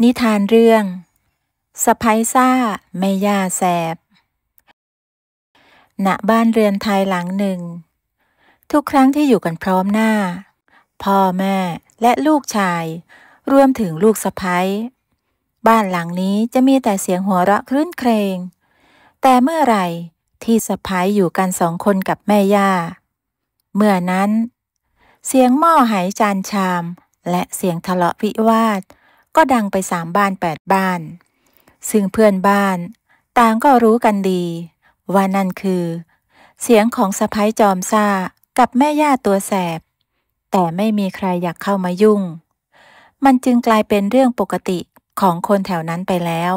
นิทานเรื่องสะใภ้ซ่าแม่ย่าแสบ ณ บ้านเรือนไทยหลังหนึ่ง ทุกครั้งที่อยู่กันพร้อมหน้า พ่อแม่และลูกชายรวมถึงลูกสะใภ้บ้านหลังนี้จะมีแต่เสียงหัวเราะครื้นเครงแต่เมื่อไหร่ที่สะใภ้อยู่กัน2 คนกับแม่ย่าเมื่อนั้นเสียงหม้อไหจานชามและเสียงทะเลาะวิวาทก็ดังไป3 บ้าน 8 บ้านซึ่งเพื่อนบ้านต่างก็รู้กันดีว่านั่นคือเสียงของสะใภ้จอมซ่ากับแม่ย่าตัวแสบแต่ไม่มีใครอยากเข้ามายุ่งมันจึงกลายเป็นเรื่องปกติของคนแถวนั้นไปแล้ว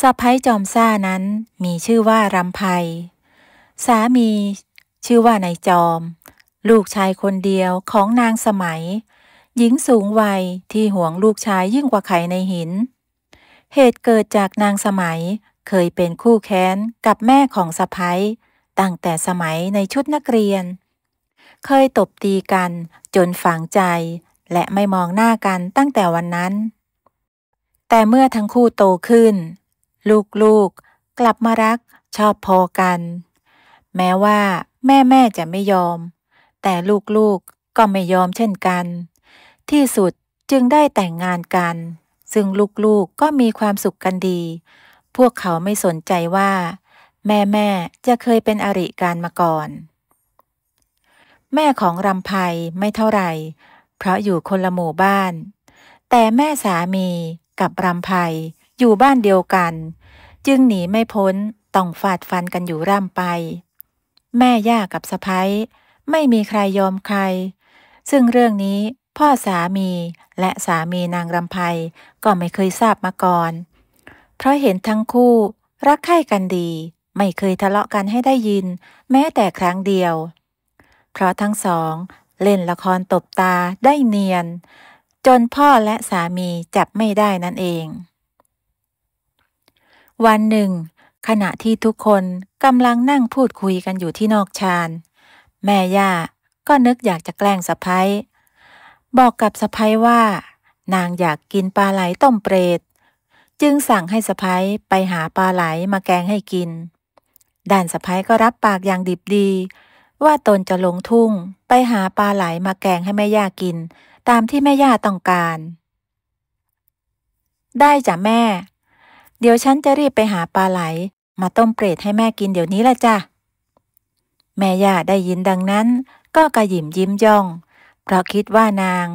สะใภ้จอมซ่านั้นมีชื่อว่ารำไพสามีชื่อว่านายจอมลูกชายคนเดียวของนางสมัยหญิงสูงวัยที่หวงลูกชายยิ่งกว่าไข่ในหินเหตุเกิดจากนางสมัยเคยเป็นคู่แค้นกับแม่ของสะใภ้ตั้งแต่สมัยในชุดนักเรียนเคยตบตีกันจนฝังใจและไม่มองหน้ากันตั้งแต่วันนั้นแต่เมื่อทั้งคู่โตขึ้นลูกๆกลับมารักชอบพอกันแม้ว่าแม่จะไม่ยอมแต่ลูกๆก็ไม่ยอมเช่นกันที่สุดจึงได้แต่งงานกันซึ่งลูกๆก็มีความสุขกันดีพวกเขาไม่สนใจว่าแม่จะเคยเป็นอริกันมาก่อนแม่ของรำไพไม่เท่าไหร่เพราะอยู่คนละหมู่บ้านแต่แม่สามีกับรำไพอยู่บ้านเดียวกันจึงหนีไม่พ้นต้องฟาดฟันกันอยู่ร่ำไปแม่ย่ากับสะใภ้ไม่มีใครยอมใครซึ่งเรื่องนี้พ่อสามีและสามีนางรำไพก็ไม่เคยทราบมาก่อนเพราะเห็นทั้งคู่รักใคร่กันดีไม่เคยทะเลาะกันให้ได้ยินแม้แต่ครั้งเดียวเพราะทั้งสองเล่นละครตบตาได้เนียนจนพ่อและสามีจับไม่ได้นั่นเองวันหนึ่งขณะที่ทุกคนกำลังนั่งพูดคุยกันอยู่ที่นอกชานแม่ย่าก็นึกอยากจะแกล้งสะใภ้บอกกับสะใภ้ว่านางอยากกินปลาไหลต้มเปรตจึงสั่งให้สะใภ้ไปหาปลาไหลมาแกงให้กินด้านสะใภ้ก็รับปากอย่างดิบดีว่าตนจะลงทุ่งไปหาปลาไหลมาแกงให้แม่ย่ากินตามที่แม่ย่าต้องการได้จ้ะแม่เดี๋ยวฉันจะรีบไปหาปลาไหลมาต้มเปรตให้แม่กินเดี๋ยวนี้ละจ้ะแม่ย่าได้ยินดังนั้นก็กระหยิ่มยิ้มย่องเพราะคิดว่านาง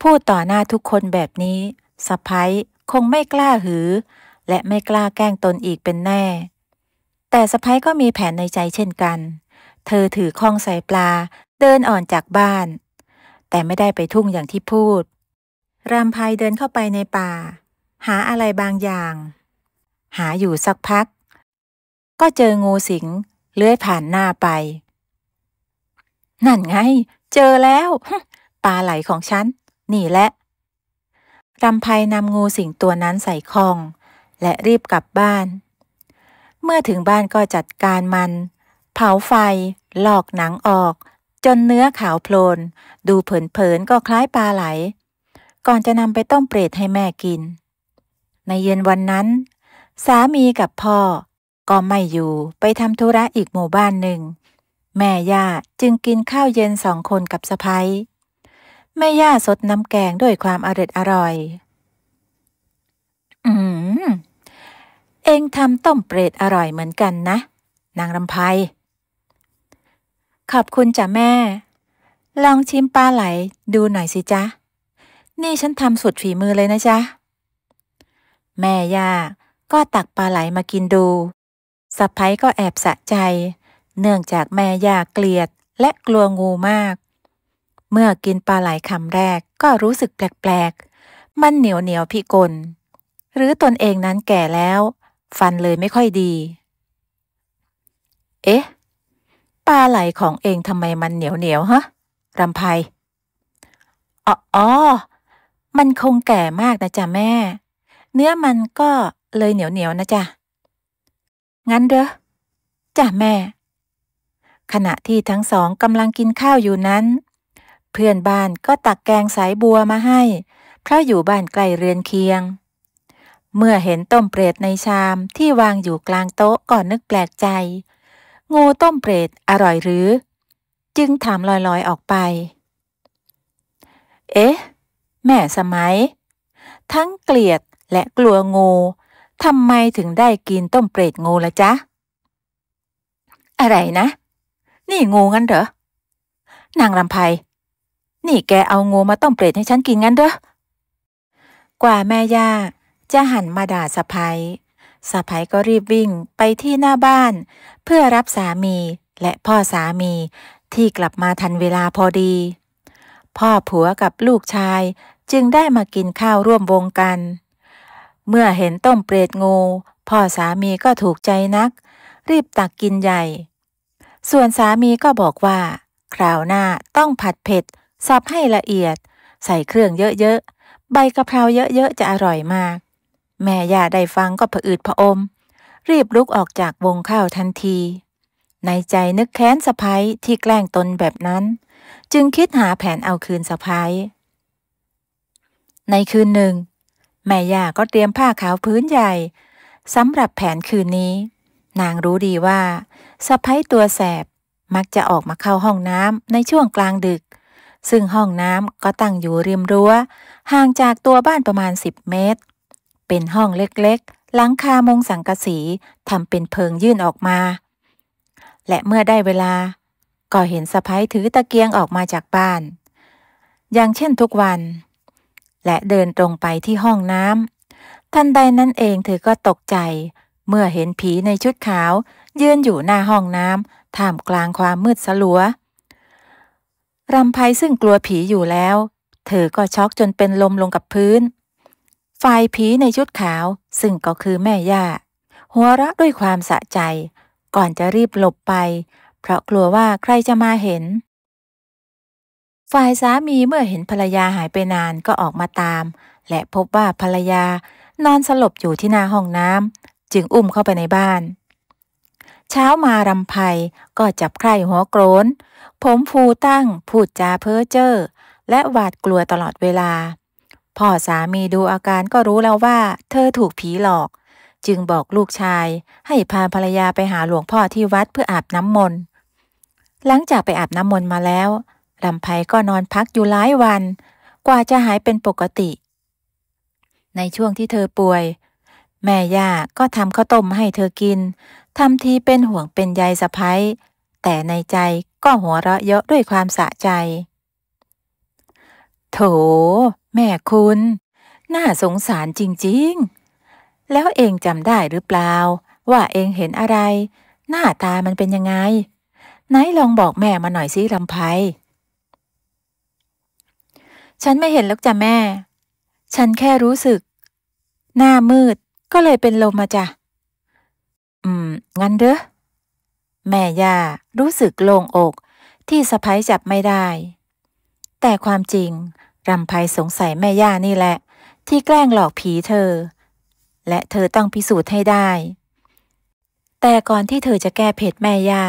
พูดต่อหน้าทุกคนแบบนี้สะใภ้คงไม่กล้าหือและไม่กล้าแกล้งตนอีกเป็นแน่แต่สะใภ้ก็มีแผนในใจเช่นกันเธอถือข้องใส่ปลาเดินออกจากบ้านแต่ไม่ได้ไปทุ่งอย่างที่พูดรำไพเดินเข้าไปในป่าหาอะไรบางอย่างหาอยู่สักพักก็เจองูสิงเลื้อยผ่านหน้าไปนั่นไงเจอแล้วปลาไหลของฉันนี่แหละรำไพนำงูสิงตัวนั้นใส่ข้องและรีบกลับบ้านเมื่อถึงบ้านก็จัดการมันเผาไฟลอกหนังออกจนเนื้อขาวโพลนดูเผินๆก็คล้ายปลาไหลก่อนจะนำไปต้มเปรตให้แม่กินในเย็นวันนั้นสามีกับพ่อก็ไม่อยู่ไปทำธุระอีกหมู่บ้านหนึ่งแม่ย่าจึงกินข้าวเย็น2 คนกับสะใภ้แม่ย่าสดน้ำแกงด้วยความอร่อยเอ็งทำต้มเปรตอร่อยเหมือนกันนะนางรำไพขอบคุณจ้ะแม่ลองชิมปลาไหลดูหน่อยสิจ๊ะนี่ฉันทำสุดฝีมือเลยนะจ๊ะแม่ย่าก็ตักปลาไหลมากินดูสะใภ้ก็แอบสะใจเนื่องจากแม่ย่าเกลียดและกลัวงูมากเมื่อกินปลาไหลคำแรกก็รู้สึกแปลกๆมันเหนียวพิกลหรือตนเองนั้นแก่แล้วฟันเลยไม่ค่อยดีเอ๊ะปลาไหลของเองทำไมมันเหนียวฮะรำไพอ๋อมันคงแก่มากนะจ๊ะแม่เนื้อมันก็เลยเหนียวนะจ๊ะงั้นเด้อจ้ะแม่ขณะที่ทั้งสองกำลังกินข้าวอยู่นั้นเพื่อนบ้านก็ตักแกงสายบัวมาให้ เพราะอยู่บ้านใกล้เรือนเคียงเมื่อเห็นต้มเปรตในชามที่วางอยู่กลางโต๊ะก็นึกแปลกใจงูต้มเปรตอร่อยหรือจึงถามลอยๆออกไปเอ๊ะแม่สมัยทั้งเกลียดและกลัวงูทำไมถึงได้กินต้มเปรตงูล่ะจ๊ะอะไรนะนี่งูงั้นเหรอนางรำไพนี่แกเอางูมาต้มเปรตให้ฉันกินงั้นเหรอกว่าแม่ย่าจะหันมาด่าสะใภ้สะใภ้ก็รีบวิ่งไปที่หน้าบ้านเพื่อรับสามีและพ่อสามีที่กลับมาทันเวลาพอดีพ่อผัวกับลูกชายจึงได้มากินข้าวร่วมวงกันเมื่อเห็นต้มเปรตงูพ่อสามีก็ถูกใจนักรีบตักกินใหญ่ส่วนสามีก็บอกว่าคราวหน้าต้องผัดเผ็ดสับให้ละเอียดใส่เครื่องเยอะๆใบกะเพราเยอะๆจะอร่อยมากแม่ย่าได้ฟังก็ผะอืดผะอมรีบลุกออกจากวงข้าวทันทีในใจนึกแค้นสะใภ้ที่แกล้งตนแบบนั้นจึงคิดหาแผนเอาคืนสะใภ้ในคืนหนึ่งแม่ย่าก็เตรียมผ้าขาวพื้นใหญ่สำหรับแผนคืนนี้นางรู้ดีว่าสะใภ้ตัวแสบมักจะออกมาเข้าห้องน้ำในช่วงกลางดึกซึ่งห้องน้ำก็ตั้งอยู่ริมรั้วห่างจากตัวบ้านประมาณ10 เมตรเป็นห้องเล็กๆหลังคามุงสังกะสีทำเป็นเพิงยื่นออกมาและเมื่อได้เวลาก็เห็นสะใภ้ถือตะเกียงออกมาจากบ้านอย่างเช่นทุกวันและเดินตรงไปที่ห้องน้ำทันใดนั้นเองเธอก็ตกใจเมื่อเห็นผีในชุดขาวยืนอยู่หน้าห้องน้ำท่ามกลางความมืดสลัวรำไพซึ่งกลัวผีอยู่แล้วเธอก็ช็อกจนเป็นลมลงกับพื้นฝ่ายผีในชุดขาวซึ่งก็คือแม่ย่าหัวเราะด้วยความสะใจก่อนจะรีบหลบไปเพราะกลัวว่าใครจะมาเห็นฝ่ายสามีเมื่อเห็นภรรยาหายไปนานก็ออกมาตามและพบว่าภรรยานอนสลบอยู่ที่หน้าห้องน้ำจึงอุ้มเข้าไปในบ้านเช้ามารำไพก็จับไคร่หัวโกรนผมฟูตั้งพูดจาเพ้อเจ้อและหวาดกลัวตลอดเวลาพ่อสามีดูอาการก็รู้แล้วว่าเธอถูกผีหลอกจึงบอกลูกชายให้พาภรรยาไปหาหลวงพ่อที่วัดเพื่ออาบน้ำมนต์หลังจากไปอาบน้ำมนต์มาแล้วรำไพก็นอนพักอยู่หลายวันกว่าจะหายเป็นปกติในช่วงที่เธอป่วยแม่ย่าก็ทำข้าวต้มให้เธอกินทำทีเป็นห่วงเป็นใยสะใภ้แต่ในใจก็หัวเราะเยาะด้วยความสะใจโถแม่คุณน่าสงสารจริงๆแล้วเองจำได้หรือเปล่าว่าเองเห็นอะไรหน้าตามันเป็นยังไงไหนลองบอกแม่มาหน่อยสิรำไพฉันไม่เห็นหรอกจ้ะแม่ฉันแค่รู้สึกหน้ามืดก็เลยเป็นลมมาจ้ะงั้นเด้อแม่ย่ารู้สึกโล่งอกที่สะใภ้จับไม่ได้แต่ความจริงรำไพสงสัยแม่ย่านี่แหละที่แกล้งหลอกผีเธอและเธอต้องพิสูจน์ให้ได้แต่ก่อนที่เธอจะแก้เผ็ดแม่ย่า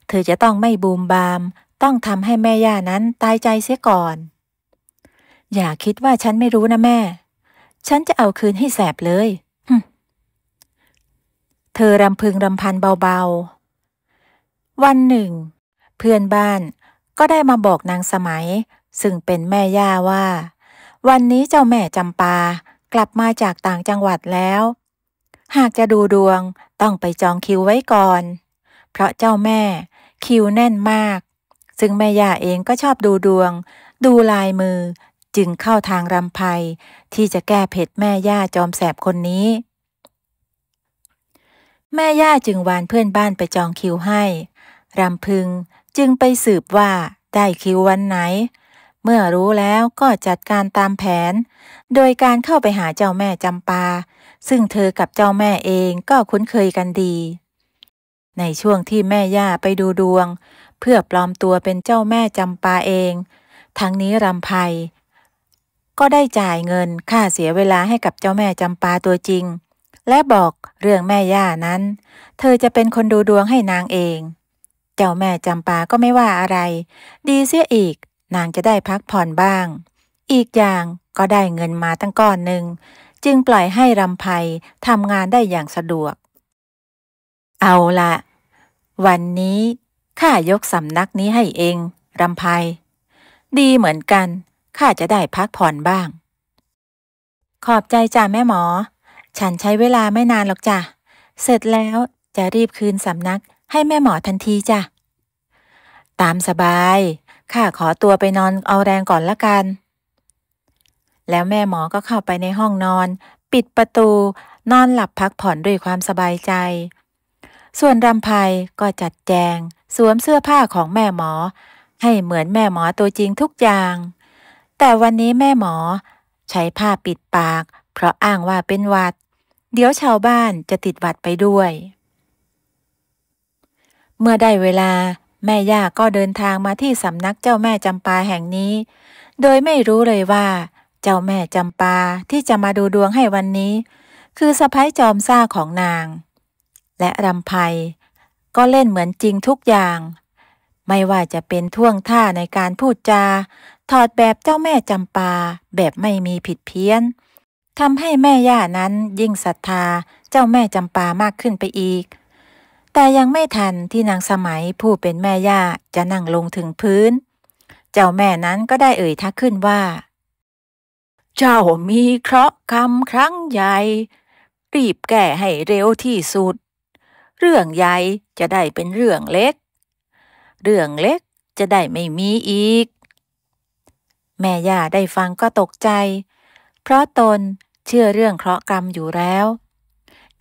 เธอจะต้องไม่บูมบามต้องทำให้แม่ย่านั้นตายใจเสียก่อนอย่าคิดว่าฉันไม่รู้นะแม่ฉันจะเอาคืนให้แสบเลยเธอรำพึงรำพันเบาๆวันหนึ่งเพื่อนบ้านก็ได้มาบอกนางสมัยซึ่งเป็นแม่ย่าว่าวันนี้เจ้าแม่จำปากลับมาจากต่างจังหวัดแล้วหากจะดูดวงต้องไปจองคิวไว้ก่อนเพราะเจ้าแม่คิวแน่นมากซึ่งแม่ย่าเองก็ชอบดูดวงดูลายมือจึงเข้าทางรำไพที่จะแก้เผ็ดแม่ย่าจอมแสบคนนี้แม่ย่าจึงวานเพื่อนบ้านไปจองคิวให้รำพึงจึงไปสืบว่าได้คิววันไหนเมื่อรู้แล้วก็จัดการตามแผนโดยการเข้าไปหาเจ้าแม่จำปาซึ่งเธอกับเจ้าแม่เองก็คุ้นเคยกันดีในช่วงที่แม่ย่าไปดูดวงเพื่อปลอมตัวเป็นเจ้าแม่จำปาเองทั้งนี้รำไพก็ได้จ่ายเงินค่าเสียเวลาให้กับเจ้าแม่จำปาตัวจริงและบอกเรื่องแม่ย่านั้นเธอจะเป็นคนดูดวงให้นางเองเจ้าแม่จำปาก็ไม่ว่าอะไรดีเสียอีกนางจะได้พักผ่อนบ้างอีกอย่าง ก็ได้เงินมาตั้งก้อนหนึ่งจึงปล่อยให้รำไพทำงานได้อย่างสะดวกเอาละวันนี้ข้ายกสำนักนี้ให้เองรำไพดีเหมือนกันข้าจะได้พักผ่อนบ้างขอบใจจ้ะแม่หมอฉันใช้เวลาไม่นานหรอกจ้ะเสร็จแล้วจะรีบคืนสำนักให้แม่หมอทันทีจ้ะตามสบายข้าขอตัวไปนอนเอาแรงก่อนละกันแล้วแม่หมอก็เข้าไปในห้องนอนปิดประตูนอนหลับพักผ่อนด้วยความสบายใจส่วนรำไพก็จัดแจงสวมเสื้อผ้าของแม่หมอให้เหมือนแม่หมอตัวจริงทุกอย่างแต่วันนี้แม่หมอใช้ผ้าปิดปากเพราะอ้างว่าเป็นหวัดเดี๋ยวชาวบ้านจะติดหวัดไปด้วยเมื่อได้เวลาแม่ย่าก็เดินทางมาที่สำนักเจ้าแม่จำปาแห่งนี้โดยไม่รู้เลยว่าเจ้าแม่จำปาที่จะมาดูดวงให้วันนี้คือสะใภ้จอมซ่าของนางและรำไพก็เล่นเหมือนจริงทุกอย่างไม่ว่าจะเป็นท่วงท่าในการพูดจาถอดแบบเจ้าแม่จำปาแบบไม่มีผิดเพี้ยนทำให้แม่ย่านั้นยิ่งศรัทธาเจ้าแม่จำปามากขึ้นไปอีกแต่ยังไม่ทันที่นางสมัยผู้เป็นแม่ย่าจะนั่งลงถึงพื้นเจ้าแม่นั้นก็ได้เอ่ยทักขึ้นว่าเจ้ามีเคราะห์กรรมครั้งใหญ่รีบแก้ให้เร็วที่สุดเรื่องใหญ่จะได้เป็นเรื่องเล็กเรื่องเล็กจะได้ไม่มีอีกแม่ย่าได้ฟังก็ตกใจเพราะตนเชื่อเรื่องเคราะห์กรรมอยู่แล้ว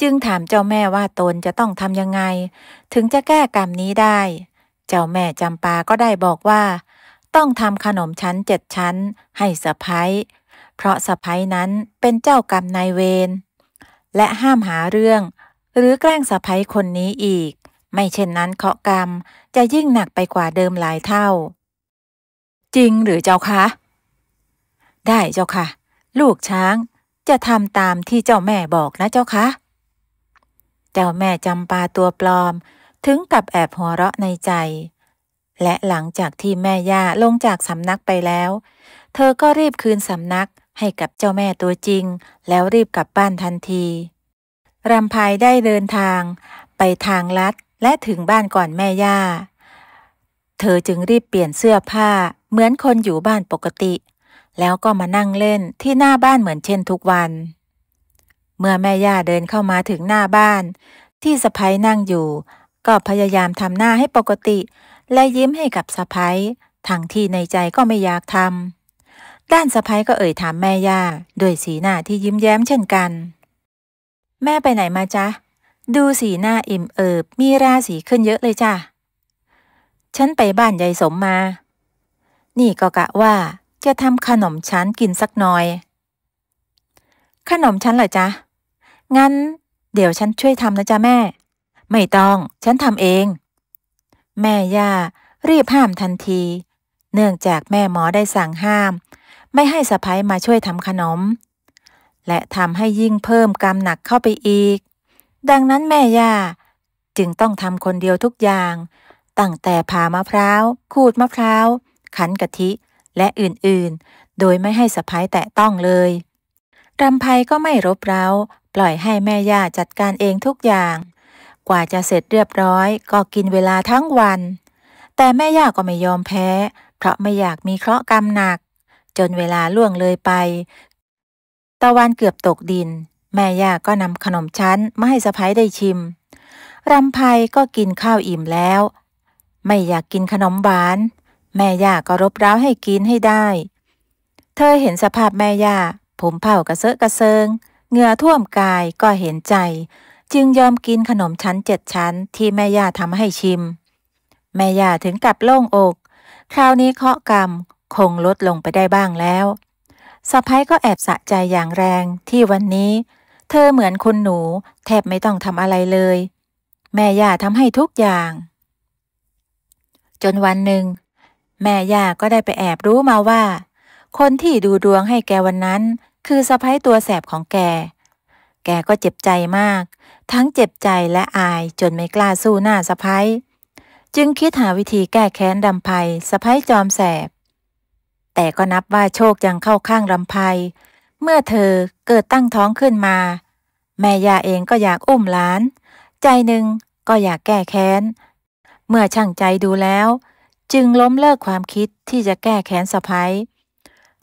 จึงถามเจ้าแม่ว่าตนจะต้องทำยังไงถึงจะแก้กรรมนี้ได้เจ้าแม่จำปาก็ได้บอกว่าต้องทำขนมชั้น7 ชั้นให้สะใภ้เพราะสะใภ้นั้นเป็นเจ้ากรรมนายเวรและห้ามหาเรื่องหรือแกล้งสะใภ้คนนี้อีกไม่เช่นนั้นเคราะห์กรรมจะยิ่งหนักไปกว่าเดิมหลายเท่าจริงหรือเจ้าคะได้เจ้าค่ะลูกช้างจะทำตามที่เจ้าแม่บอกนะเจ้าคะเจ้าแม่จำปาตัวปลอมถึงกับแอบหัวเราะในใจและหลังจากที่แม่ย่าลงจากสำนักไปแล้วเธอก็รีบคืนสำนักให้กับเจ้าแม่ตัวจริงแล้วรีบกลับบ้านทันทีรำไพได้เดินทางไปทางลัดและถึงบ้านก่อนแม่ย่าเธอจึงรีบเปลี่ยนเสื้อผ้าเหมือนคนอยู่บ้านปกติแล้วก็มานั่งเล่นที่หน้าบ้านเหมือนเช่นทุกวันเมื่อแม่ย่าเดินเข้ามาถึงหน้าบ้านที่สะใภ้นั่งอยู่ก็พยายามทำหน้าให้ปกติและยิ้มให้กับสะใภ้ทั้งที่ในใจก็ไม่อยากทำด้านสะใภ้ก็เอ่ยถามแม่ย่าด้วยสีหน้าที่ยิ้มแย้มเช่นกันแม่ไปไหนมาจ๊ะดูสีหน้าอิ่มเอิบมีราศีขึ้นเยอะเลยจ้ะฉันไปบ้านยายสมมานี่ก็กะว่าจะทำขนมชั้นกินสักหน่อยขนมชั้นเหรอจ๊ะงั้นเดี๋ยวฉันช่วยทำนะจ๊ะแม่ไม่ต้องฉันทำเองแม่ย่ารีบห้ามทันทีเนื่องจากแม่หมอได้สั่งห้ามไม่ให้สะใภ้มาช่วยทำขนมและทำให้ยิ่งเพิ่มกรรมหนักเข้าไปอีกดังนั้นแม่ย่าจึงต้องทำคนเดียวทุกอย่างตั้งแต่ผ่ามะพร้าวขูดมะพร้าวขันกะทิและอื่นๆโดยไม่ให้สะใภ้แตะต้องเลยรำไพก็ไม่รบเร้าปล่อยให้แม่ย่าจัดการเองทุกอย่างกว่าจะเสร็จเรียบร้อยก็กินเวลาทั้งวันแต่แม่ย่าก็ไม่ยอมแพ้เพราะไม่อยากมีเคราะห์กรรมหนักจนเวลาล่วงเลยไปตะวันเกือบตกดินแม่ย่าก็นำขนมชั้นมาให้สะใภ้ได้ชิมรำไพก็กินข้าวอิ่มแล้วไม่อยากกินขนมหวานแม่ย่าก็รบเร้าให้กินให้ได้เธอเห็นสภาพแม่ย่าผมเผ่ากระเซาะกระเซิงเหงื่อท่วมกายก็เห็นใจจึงยอมกินขนมชั้น7 ชั้นที่แม่ย่าทำให้ชิมแม่ย่าถึงกับโล่งอกคราวนี้เคราะห์กรรมคงลดลงไปได้บ้างแล้วสะใภ้ก็แอบสะใจอย่างแรงที่วันนี้เธอเหมือนคุณหนูแทบไม่ต้องทำอะไรเลยแม่ย่าทำให้ทุกอย่างจนวันหนึ่งแม่ย่าก็ได้ไปแอบรู้มาว่าคนที่ดูดวงให้แกวันนั้นคือสะใภ้ตัวแสบของแกก็เจ็บใจมากทั้งเจ็บใจและอายจนไม่กล้าสู้หน้าสะใภ้จึงคิดหาวิธีแก้แค้นรำไพสะใภ้จอมแสบ แต่ก็นับว่าโชคยังเข้าข้างรำไพเมื่อเธอเกิดตั้งท้องขึ้นมาแม่ย่าเองก็อยากอุ้มหลานใจหนึ่งก็อยากแก้แค้นเมื่อชั่งใจดูแล้วจึงล้มเลิกความคิดที่จะแก้แค้นสะใภ้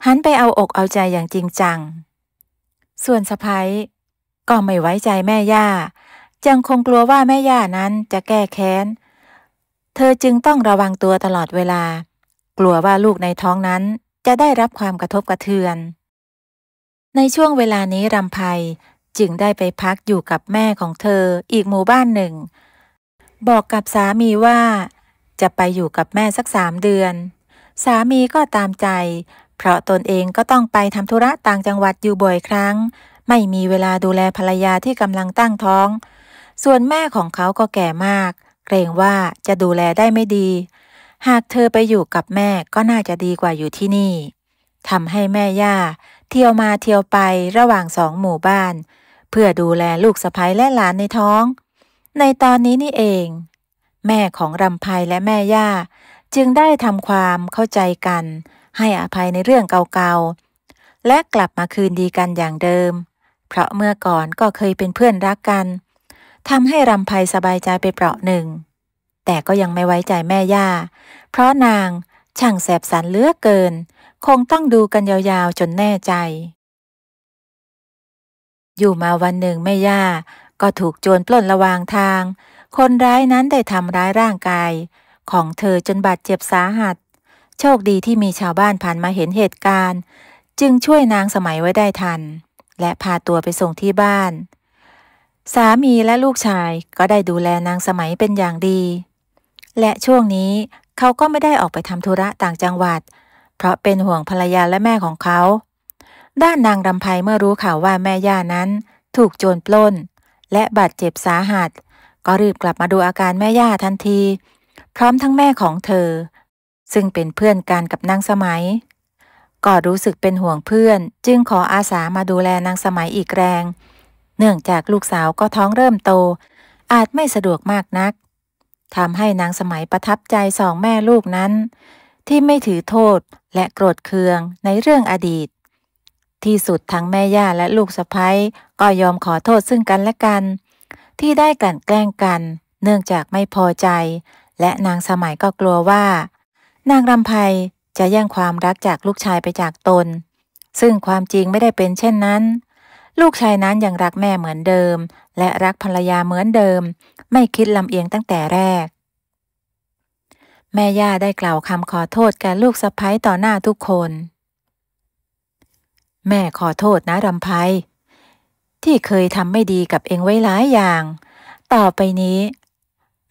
หันไปเอาอกเอาใจอย่างจริงจังส่วนสะใภ้ก็ไม่ไว้ใจแม่ย่ายังคงกลัวว่าแม่ย่านั้นจะแก้แค้นเธอจึงต้องระวังตัวตลอดเวลากลัวว่าลูกในท้องนั้นจะได้รับความกระทบกระเทือนในช่วงเวลานี้รำไพจึงได้ไปพักอยู่กับแม่ของเธออีกหมู่บ้านหนึ่งบอกกับสามีว่าจะไปอยู่กับแม่สัก3 เดือนสามีก็ตามใจเพราะตนเองก็ต้องไปทำธุระต่างจังหวัดอยู่บ่อยครั้งไม่มีเวลาดูแลภรรยาที่กำลังตั้งท้องส่วนแม่ของเขาก็แก่มากเกรงว่าจะดูแลได้ไม่ดีหากเธอไปอยู่กับแม่ก็น่าจะดีกว่าอยู่ที่นี่ทำให้แม่ย่าเที่ยวมาเที่ยวไประหว่าง2 หมู่บ้านเพื่อดูแลลูกสะใภ้และหลานในท้องในตอนนี้นี่เองแม่ของรำไพและแม่ย่าจึงได้ทำความเข้าใจกันให้อภัยในเรื่องเก่าๆและกลับมาคืนดีกันอย่างเดิมเพราะเมื่อก่อนก็เคยเป็นเพื่อนรักกันทำให้รำไพสบายใจไปเปราะหนึ่งแต่ก็ยังไม่ไว้ใจแม่ย่าเพราะนางช่างแสบสันเหลือเกินคงต้องดูกันยาวๆจนแน่ใจอยู่มาวันหนึ่งแม่ย่าก็ถูกโจรปล้นระหว่างทางคนร้ายนั้นได้ทำร้ายร่างกายของเธอจนบาดเจ็บสาหัสโชคดีที่มีชาวบ้านผ่านมาเห็นเหตุการณ์จึงช่วยนางสมัยไว้ได้ทันและพาตัวไปส่งที่บ้านสามีและลูกชายก็ได้ดูแลนางสมัยเป็นอย่างดีและช่วงนี้เขาก็ไม่ได้ออกไปทำธุระต่างจังหวัดเพราะเป็นห่วงภรรยาและแม่ของเขาด้านนางรำไพเมื่อรู้ข่าวว่าแม่ย่านั้นถูกโจรปล้นและบาดเจ็บสาหัสก็รีบกลับมาดูอาการแม่ย่าทันทีพร้อมทั้งแม่ของเธอซึ่งเป็นเพื่อนกันกับนางสมัยก็รู้สึกเป็นห่วงเพื่อนจึงขออาสามาดูแลนางสมัยอีกแรงเนื่องจากลูกสาวก็ท้องเริ่มโตอาจไม่สะดวกมากนักทำให้นางสมัยประทับใจ2 แม่ลูกนั้นที่ไม่ถือโทษและโกรธเคืองในเรื่องอดีตที่สุดทั้งแม่ย่าและลูกสะใภ้ก็ยอมขอโทษซึ่งกันและกันที่ได้กลั่นแกล้งกันเนื่องจากไม่พอใจและนางสมัยก็กลัวว่านางรำไพจะแย่งความรักจากลูกชายไปจากตนซึ่งความจริงไม่ได้เป็นเช่นนั้นลูกชายนั้นยังรักแม่เหมือนเดิมและรักภรรยาเหมือนเดิมไม่คิดลำเอียงตั้งแต่แรกแม่ย่าได้กล่าวคำขอโทษแก่ลูกสะใภ้ต่อหน้าทุกคนแม่ขอโทษนะรำไพที่เคยทำไม่ดีกับเองไว้หลายอย่างต่อไปนี้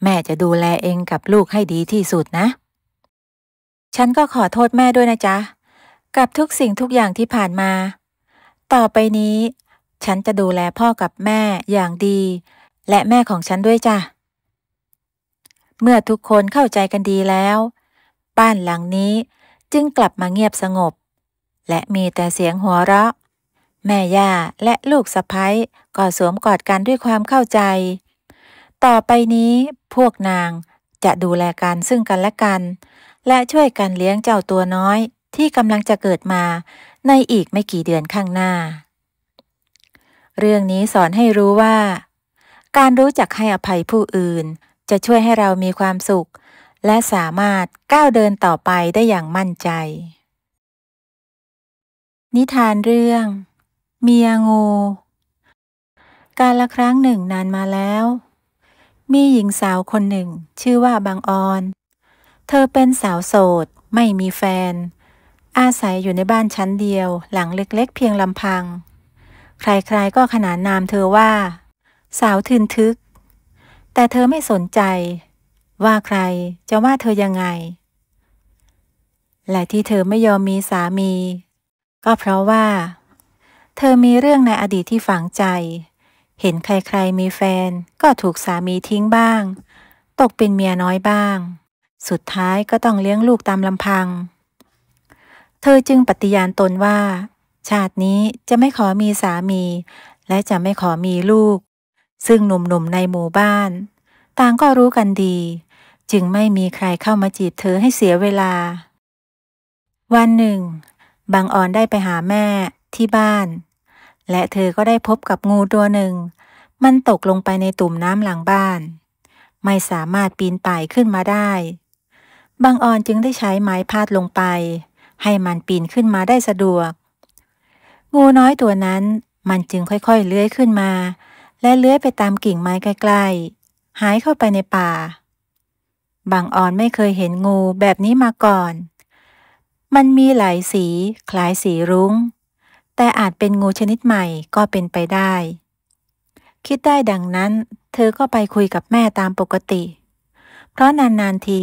แม่จะดูแลเองกับลูกให้ดีที่สุดนะฉันก็ขอโทษแม่ด้วยนะจ๊ะกับทุกสิ่งทุกอย่างที่ผ่านมาต่อไปนี้ฉันจะดูแลพ่อกับแม่อย่างดีและแม่ของฉันด้วยจ้ะเมื่อทุกคนเข้าใจกันดีแล้วบ้านหลังนี้จึงกลับมาเงียบสงบและมีแต่เสียงหัวเราะแม่ย่าและลูกสะใภ้ก็สวมกอดกันด้วยความเข้าใจต่อไปนี้พวกนางจะดูแลกันซึ่งกันและกันและช่วยกันเลี้ยงเจ้าตัวน้อยที่กำลังจะเกิดมาในอีกไม่กี่เดือนข้างหน้าเรื่องนี้สอนให้รู้ว่าการรู้จักให้อภัยผู้อื่นจะช่วยให้เรามีความสุขและสามารถก้าวเดินต่อไปได้อย่างมั่นใจนิทานเรื่องเมียงูกาลครั้งหนึ่งนานมาแล้วมีหญิงสาวคนหนึ่งชื่อว่าบางออนเธอเป็นสาวโสดไม่มีแฟนอาศัยอยู่ในบ้านชั้นเดียวหลังเล็กๆเพียงลำพังใครๆก็ขนานนามเธอว่าสาวทึนทึกแต่เธอไม่สนใจว่าใครจะว่าเธอยังไงและที่เธอไม่ยอมมีสามีก็เพราะว่าเธอมีเรื่องในอดีตที่ฝังใจเห็นใครๆมีแฟนก็ถูกสามีทิ้งบ้างตกเป็นเมียน้อยบ้างสุดท้ายก็ต้องเลี้ยงลูกตามลำพังเธอจึงปฏิญาณตนว่าชาตินี้จะไม่ขอมีสามีและจะไม่ขอมีลูกซึ่งหนุ่มๆในหมู่บ้านต่างก็รู้กันดีจึงไม่มีใครเข้ามาจีบเธอให้เสียเวลา วันหนึ่งบางออนได้ไปหาแม่ที่บ้านและเธอก็ได้พบกับงูตัวหนึ่งมันตกลงไปในตุ่มน้ำหลังบ้านไม่สามารถปีนป่ายขึ้นมาได้บางออนจึงได้ใช้ไม้พาดลงไปให้มันปีนขึ้นมาได้สะดวกงูน้อยตัวนั้นมันจึงค่อยๆเลื้อยขึ้นมาและเลื้อยไปตามกิ่งไม้ใกล้ๆหายเข้าไปในป่าบางออนไม่เคยเห็นงูแบบนี้มาก่อนมันมีหลายสีคล้ายสีรุ้งแต่อาจเป็นงูชนิดใหม่ก็เป็นไปได้คิดได้ดังนั้นเธอก็ไปคุยกับแม่ตามปกติเพราะนานๆที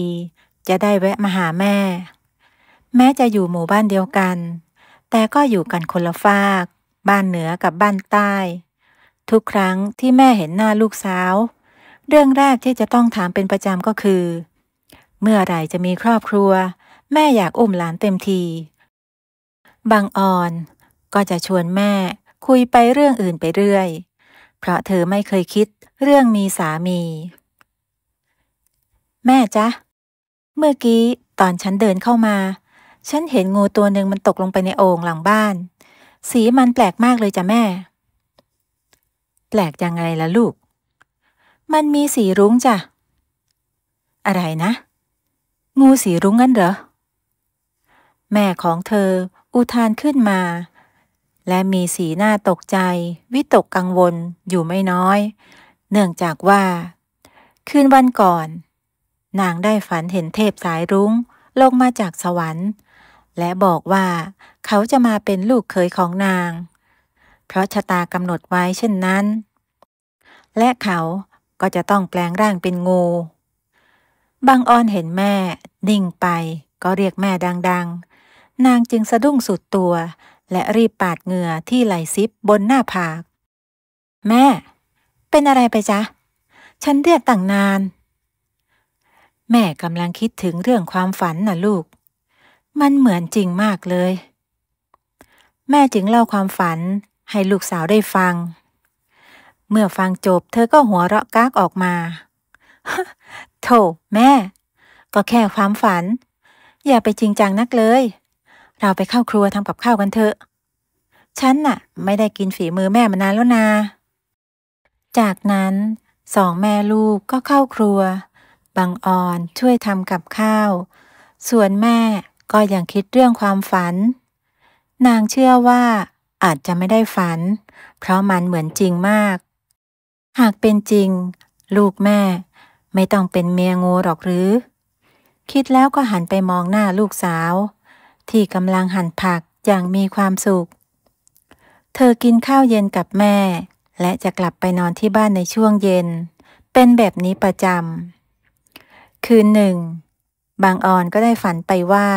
จะได้แวะมาหาแม่แม้จะอยู่หมู่บ้านเดียวกันแต่ก็อยู่กันคนละฝากบ้านเหนือกับบ้านใต้ทุกครั้งที่แม่เห็นหน้าลูกสาวเรื่องแรกที่จะต้องถามเป็นประจำก็คือเมื่อไหร่จะมีครอบครัวแม่อยากอุ้มหลานเต็มทีบางออนก็จะชวนแม่คุยไปเรื่องอื่นไปเรื่อยเพราะเธอไม่เคยคิดเรื่องมีสามีแม่จ๊ะเมื่อกี้ตอนฉันเดินเข้ามาฉันเห็นงูตัวหนึ่งมันตกลงไปในโอ่งหลังบ้านสีมันแปลกมากเลยจ้ะแม่แปลกยังไงล่ะลูกมันมีสีรุ้งจ้ะอะไรนะงูสีรุ้งงั้นเหรอแม่ของเธออุทานขึ้นมาและมีสีหน้าตกใจวิตกกังวลอยู่ไม่น้อยเนื่องจากว่าคืนวันก่อนนางได้ฝันเห็นเทพสายรุ้งลงมาจากสวรรค์และบอกว่าเขาจะมาเป็นลูกเขยของนางเพราะชะตากำหนดไว้เช่นนั้นและเขาก็จะต้องแปลงร่างเป็นงูบางออนเห็นแม่นิ่งไปก็เรียกแม่ดังๆนางจึงสะดุ้งสุดตัวและรีบปาดเหงื่อที่ไหล่ซิบบนหน้าผากแม่เป็นอะไรไปจ๊ะฉันเรียกตั้งนานแม่กำลังคิดถึงเรื่องความฝันน่ะลูกมันเหมือนจริงมากเลยแม่จึงเล่าความฝันให้ลูกสาวได้ฟังเมื่อฟังจบเธอก็หัวเราะก๊ากออกมา โธ่แม่ก็แค่ความฝันอย่าไปจริงจังนักเลยเราไปเข้าครัวทำกับข้าวกันเถอะฉันน่ะไม่ได้กินฝีมือแม่มานานแล้วนาจากนั้นสองแม่ลูกก็เข้าครัวบางออนช่วยทำกับข้าวส่วนแม่ก็ยังคิดเรื่องความฝันนางเชื่อว่าอาจจะไม่ได้ฝันเพราะมันเหมือนจริงมากหากเป็นจริงลูกแม่ไม่ต้องเป็นเมียงูหรอกหรือคิดแล้วก็หันไปมองหน้าลูกสาวที่กำลังหั่นผักอย่างมีความสุขเธอกินข้าวเย็นกับแม่และจะกลับไปนอนที่บ้านในช่วงเย็นเป็นแบบนี้ประจำคืนหนึ่งบางออนก็ได้ฝันไปว่า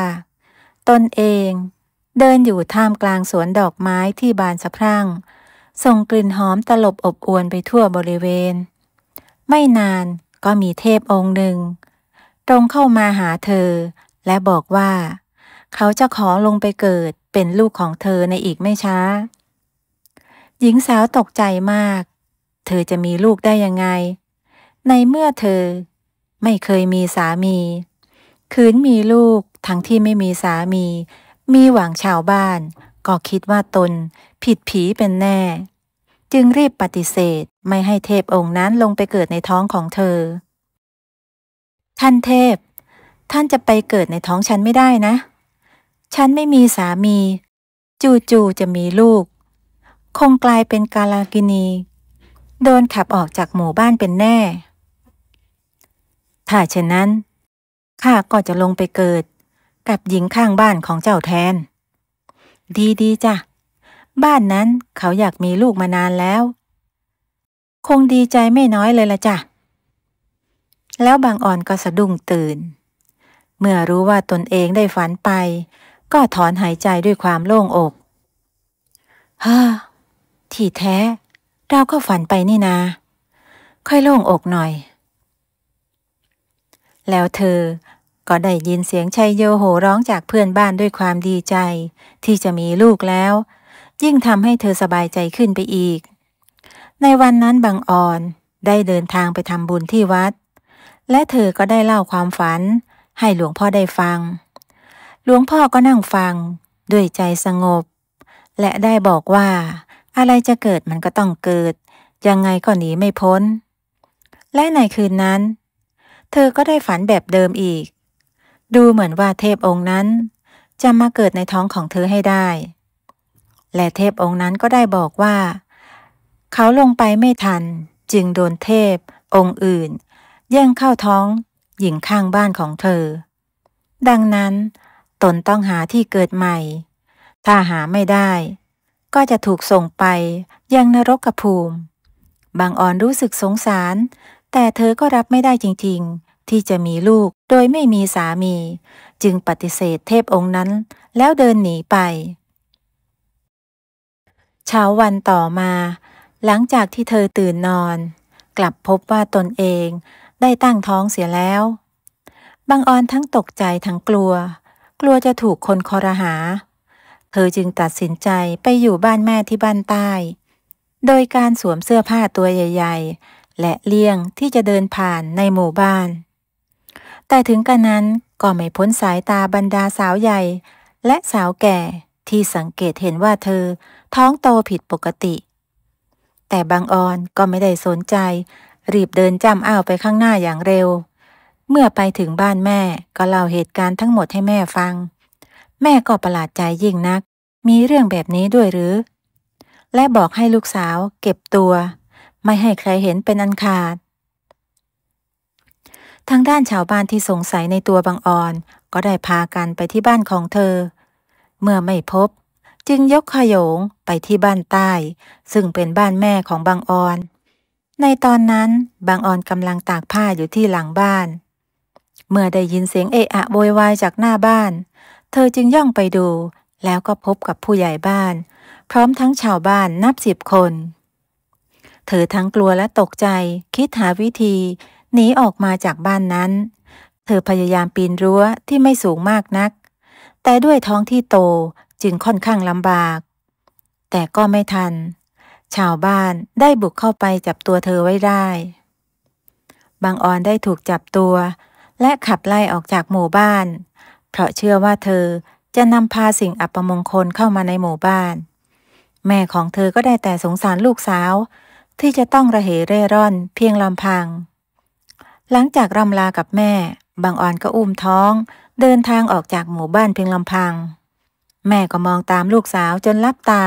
ตนเองเดินอยู่ท่ามกลางสวนดอกไม้ที่บานสะพรั่งส่งกลิ่นหอมตลบอบอวนไปทั่วบริเวณไม่นานก็มีเทพองค์หนึ่งตรงเข้ามาหาเธอและบอกว่าเขาจะขอลงไปเกิดเป็นลูกของเธอในอีกไม่ช้าหญิงสาวตกใจมากเธอจะมีลูกได้ยังไงในเมื่อเธอไม่เคยมีสามีคืนมีลูกทั้งที่ไม่มีสามีมีหวังชาวบ้านก็คิดว่าตนผิดผีเป็นแน่จึงรีบปฏิเสธไม่ให้เทพองค์นั้นลงไปเกิดในท้องของเธอท่านเทพท่านจะไปเกิดในท้องฉันไม่ได้นะฉันไม่มีสามีจู่ๆจะมีลูกคงกลายเป็นกาลากินีโดนขับออกจากหมู่บ้านเป็นแน่ถ้าเช่นนั้นข้าก็จะลงไปเกิดกับหญิงข้างบ้านของเจ้าแทนดีจ้ะบ้านนั้นเขาอยากมีลูกมานานแล้วคงดีใจไม่น้อยเลยละจ้ะแล้วบางอ่อนก็สะดุ้งตื่นเมื่อรู้ว่าตนเองได้ฝันไปก็ถอนหายใจด้วยความโล่งอกที่แท้เราก็ฝันไปนี่นาค่อยโล่งอกหน่อยแล้วเธอก็ได้ยินเสียงชัยโยโห่ร้องจากเพื่อนบ้านด้วยความดีใจที่จะมีลูกแล้วยิ่งทำให้เธอสบายใจขึ้นไปอีกในวันนั้นบางออนได้เดินทางไปทำบุญที่วัดและเธอก็ได้เล่าความฝันให้หลวงพ่อได้ฟัง หลวงพ่อก็นั่งฟังด้วยใจสงบและได้บอกว่าอะไรจะเกิดมันก็ต้องเกิดยังไงก็หนีไม่พ้นและในคืนนั้นเธอก็ได้ฝันแบบเดิมอีกดูเหมือนว่าเทพองค์นั้นจะมาเกิดในท้องของเธอให้ได้และเทพองค์นั้นก็ได้บอกว่าเขาลงไปไม่ทันจึงโดนเทพองค์อื่นแย่งเข้าท้องหญิงข้างบ้านของเธอดังนั้นตนต้องหาที่เกิดใหม่ถ้าหาไม่ได้ก็จะถูกส่งไปยังนรกภูมิบางอ่อนรู้สึกสงสารแต่เธอก็รับไม่ได้จริงๆที่จะมีลูกโดยไม่มีสามีจึงปฏิเสธเทพองค์นั้นแล้วเดินหนีไปเช้าวันต่อมาหลังจากที่เธอตื่นนอนกลับพบว่าตนเองได้ตั้งท้องเสียแล้วบางออนทั้งตกใจทั้งกลัวจะถูกคนคอรหาเธอจึงตัดสินใจไปอยู่บ้านแม่ที่บ้านใต้โดยการสวมเสื้อผ้าตัวใหญ่ๆและเลี่ยงที่จะเดินผ่านในหมู่บ้านแต่ถึงกระนั้นก็ไม่พ้นสายตาบรรดาสาวใหญ่และสาวแก่ที่สังเกตเห็นว่าเธอท้องโตผิดปกติแต่บางออนก็ไม่ได้สนใจรีบเดินจ้ำอ้าวไปข้างหน้าอย่างเร็วเมื่อไปถึงบ้านแม่ก็เล่าเหตุการณ์ทั้งหมดให้แม่ฟังแม่ก็ประหลาดใจยิ่งนักมีเรื่องแบบนี้ด้วยหรือและบอกให้ลูกสาวเก็บตัวไม่ให้ใครเห็นเป็นอันขาดทางด้านชาวบ้านที่สงสัยในตัวบางออนก็ได้พากันไปที่บ้านของเธอเมื่อไม่พบจึงยกขโยงไปที่บ้านใต้ซึ่งเป็นบ้านแม่ของบางออนในตอนนั้นบางออนกำลังตากผ้าอยู่ที่หลังบ้านเมื่อได้ยินเสียงเอะอะโวยวายจากหน้าบ้านเธอจึงย่องไปดูแล้วก็พบกับผู้ใหญ่บ้านพร้อมทั้งชาวบ้านนับ10 คนเธอทั้งกลัวและตกใจคิดหาวิธีหนีออกมาจากบ้านนั้นเธอพยายามปีนรั้วที่ไม่สูงมากนักแต่ด้วยท้องที่โตจึงค่อนข้างลำบากแต่ก็ไม่ทันชาวบ้านได้บุกเข้าไปจับตัวเธอไว้ได้บางออนได้ถูกจับตัวและขับไล่ออกจากหมู่บ้านเพราะเชื่อว่าเธอจะนำพาสิ่งอัปมงคลเข้ามาในหมู่บ้านแม่ของเธอก็ได้แต่สงสารลูกสาวที่จะต้องระเหเร่ร่อนเพียงลำพังหลังจากร่ำลากับแม่บางออนก็อุ้มท้องเดินทางออกจากหมู่บ้านเพียงลำพังแม่ก็มองตามลูกสาวจนลับตา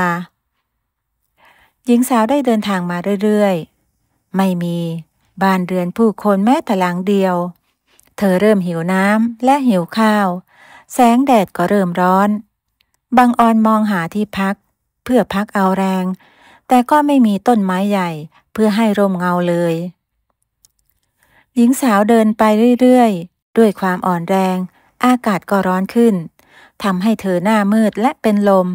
หญิงสาวได้เดินทางมาเรื่อยๆไม่มีบ้านเรือนผู้คนแม้แต่หลังเดียวเธอเริ่มหิวน้ำและหิวข้าวแสงแดดก็เริ่มร้อนบางออนมองหาที่พักเพื่อพักเอาแรงแต่ก็ไม่มีต้นไม้ใหญ่เพื่อให้ร่มเงาเลยหญิงสาวเดินไปเรื่อยๆด้วยความอ่อนแรงอากาศก็ร้อนขึ้นทำให้เธอหน้ามืดและเป็นลม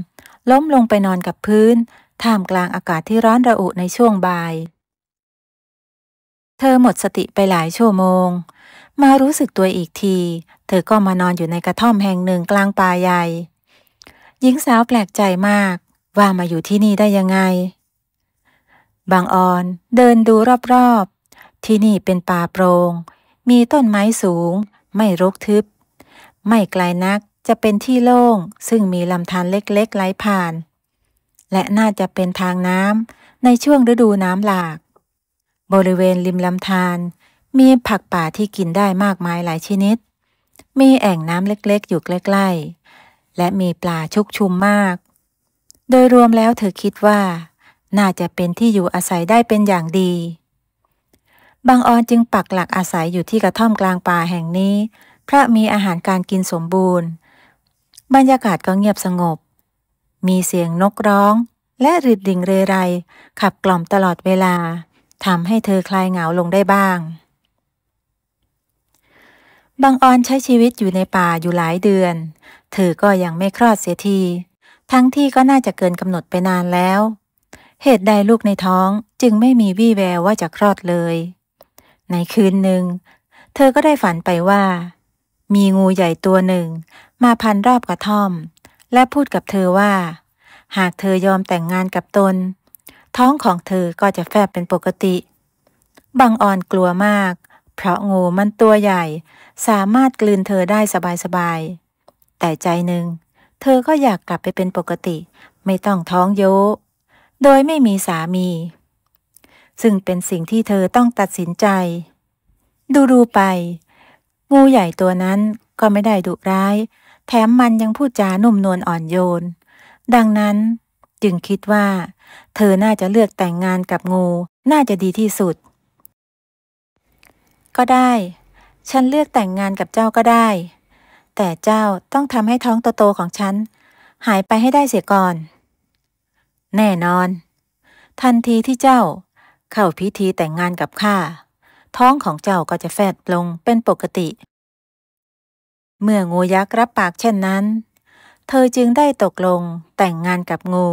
ล้มลงไปนอนกับพื้นท่ามกลางอากาศที่ร้อนระอุในช่วงบ่ายเธอหมดสติไปหลายชั่วโมงมารู้สึกตัวอีกทีเธอก็มานอนอยู่ในกระท่อมแห่งหนึ่งกลางป่าใหญ่หญิงสาวแปลกใจมากว่ามาอยู่ที่นี่ได้ยังไงบางออนเดินดูรอบๆที่นี่เป็นป่าโปร่งมีต้นไม้สูงไม่รกทึบไม่ไกลนักจะเป็นที่โล่งซึ่งมีลำธารเล็กๆไหลผ่านและน่าจะเป็นทางน้ำในช่วงฤดูน้ำหลากบริเวณริมลำธารมีผักป่าที่กินได้มากมายหลายชนิดมีแอ่งน้ำเล็กๆอยู่ใกล้ๆและมีปลาชุกชุมมากโดยรวมแล้วเธอคิดว่าน่าจะเป็นที่อยู่อาศัยได้เป็นอย่างดีบางออนจึงปักหลักอาศัยอยู่ที่กระท่อมกลางป่าแห่งนี้เพราะมีอาหารการกินสมบูรณ์บรรยากาศก็เงียบสงบมีเสียงนกร้องและริดริ่งเรไรขับกล่อมตลอดเวลาทำให้เธอคลายเหงาลงได้บ้างบางออนใช้ชีวิตอยู่ในป่าอยู่หลายเดือนเธอก็ยังไม่คลอดเสียทีทั้งที่ก็น่าจะเกินกำหนดไปนานแล้วเหตุใดลูกในท้องจึงไม่มีวี่แววว่าจะคลอดเลยในคืนหนึ่งเธอก็ได้ฝันไปว่ามีงูใหญ่ตัวหนึ่งมาพันรอบกระท่อมและพูดกับเธอว่าหากเธอยอมแต่งงานกับตนท้องของเธอก็จะแฟบเป็นปกติบางออนกลัวมากเพราะงูมันตัวใหญ่สามารถกลืนเธอได้สบายๆ แต่ใจหนึ่งเธอก็อยากกลับไปเป็นปกติไม่ต้องท้องโยโดยไม่มีสามีซึ่งเป็นสิ่งที่เธอต้องตัดสินใจดูไปงูใหญ่ตัวนั้นก็ไม่ได้ดุร้ายแถมมันยังพูดจานุ่มนวลอ่อนโยนดังนั้นจึงคิดว่าเธอน่าจะเลือกแต่งงานกับงูน่าจะดีที่สุดก็ได้ฉันเลือกแต่งงานกับเจ้าก็ได้แต่เจ้าต้องทำให้ท้องโตๆของฉันหายไปให้ได้เสียก่อนแน่นอนทันทีที่เจ้าเข้าพิธีแต่งงานกับข้าท้องของเจ้าก็จะแฟบลงเป็นปกติเมื่องูยักษ์รับปากเช่นนั้นเธอจึงได้ตกลงแต่งงานกับงู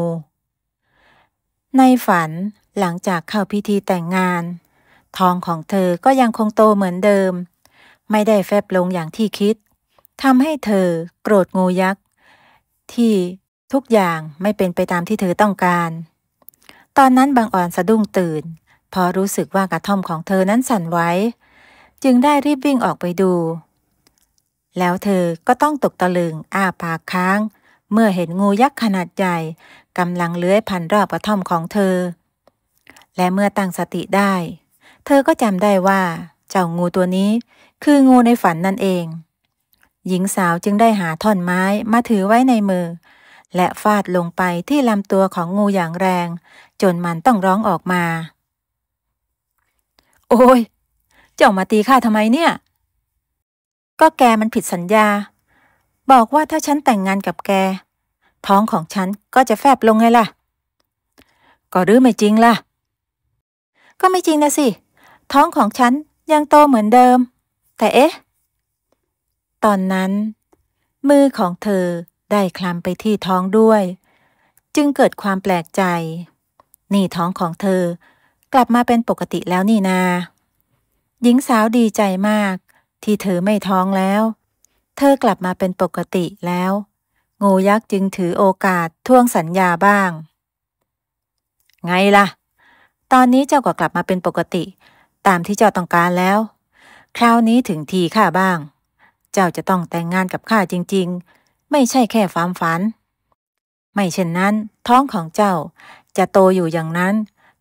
ในฝันหลังจากเข้าพิธีแต่งงานท้องของเธอก็ยังคงโตเหมือนเดิมไม่ได้แฟบลงอย่างที่คิดทำให้เธอโกรธงูยักษ์ที่ทุกอย่างไม่เป็นไปตามที่เธอต้องการตอนนั้นบังอ่อนสะดุ้งตื่นพอรู้สึกว่ากระท่อมของเธอนั้นสั่นไหวจึงได้รีบวิ่งออกไปดูแล้วเธอก็ต้องตกตะลึงอ้าปากค้างเมื่อเห็นงูยักษ์ขนาดใหญ่กำลังเลื้อยผ่านรอบกระท่อมของเธอและเมื่อตั้งสติได้เธอก็จำได้ว่าเจ้างูตัวนี้คืองูในฝันนั่นเองหญิงสาวจึงได้หาท่อนไม้มาถือไว้ในมือและฟาดลงไปที่ลำตัวของงูอย่างแรงจนมันต้องร้องออกมาโอ้ยเจ้ามาตีข้าทำไมเนี่ยก็แกมันผิดสัญญาบอกว่าถ้าฉันแต่งงานกับแกท้องของฉันก็จะแฟบลงไงล่ะก็หรือไม่จริงล่ะก็ไม่จริงนะสิท้องของฉันยังโตเหมือนเดิมแต่เอ๊ะตอนนั้นมือของเธอได้คลำไปที่ท้องด้วยจึงเกิดความแปลกใจนี่ท้องของเธอกลับมาเป็นปกติแล้วนี่นาหญิงสาวดีใจมากที่เธอไม่ท้องแล้วเธอกลับมาเป็นปกติแล้วงูยักษ์จึงถือโอกาสทวงสัญญาบ้างไงล่ะตอนนี้เจ้าก็กลับมาเป็นปกติตามที่เจ้าต้องการแล้วคราวนี้ถึงทีข้าบ้างเจ้าจะต้องแต่งงานกับข้าจริงๆไม่ใช่แค่ความฝันไม่เช่นนั้นท้องของเจ้าจะโตอยู่อย่างนั้น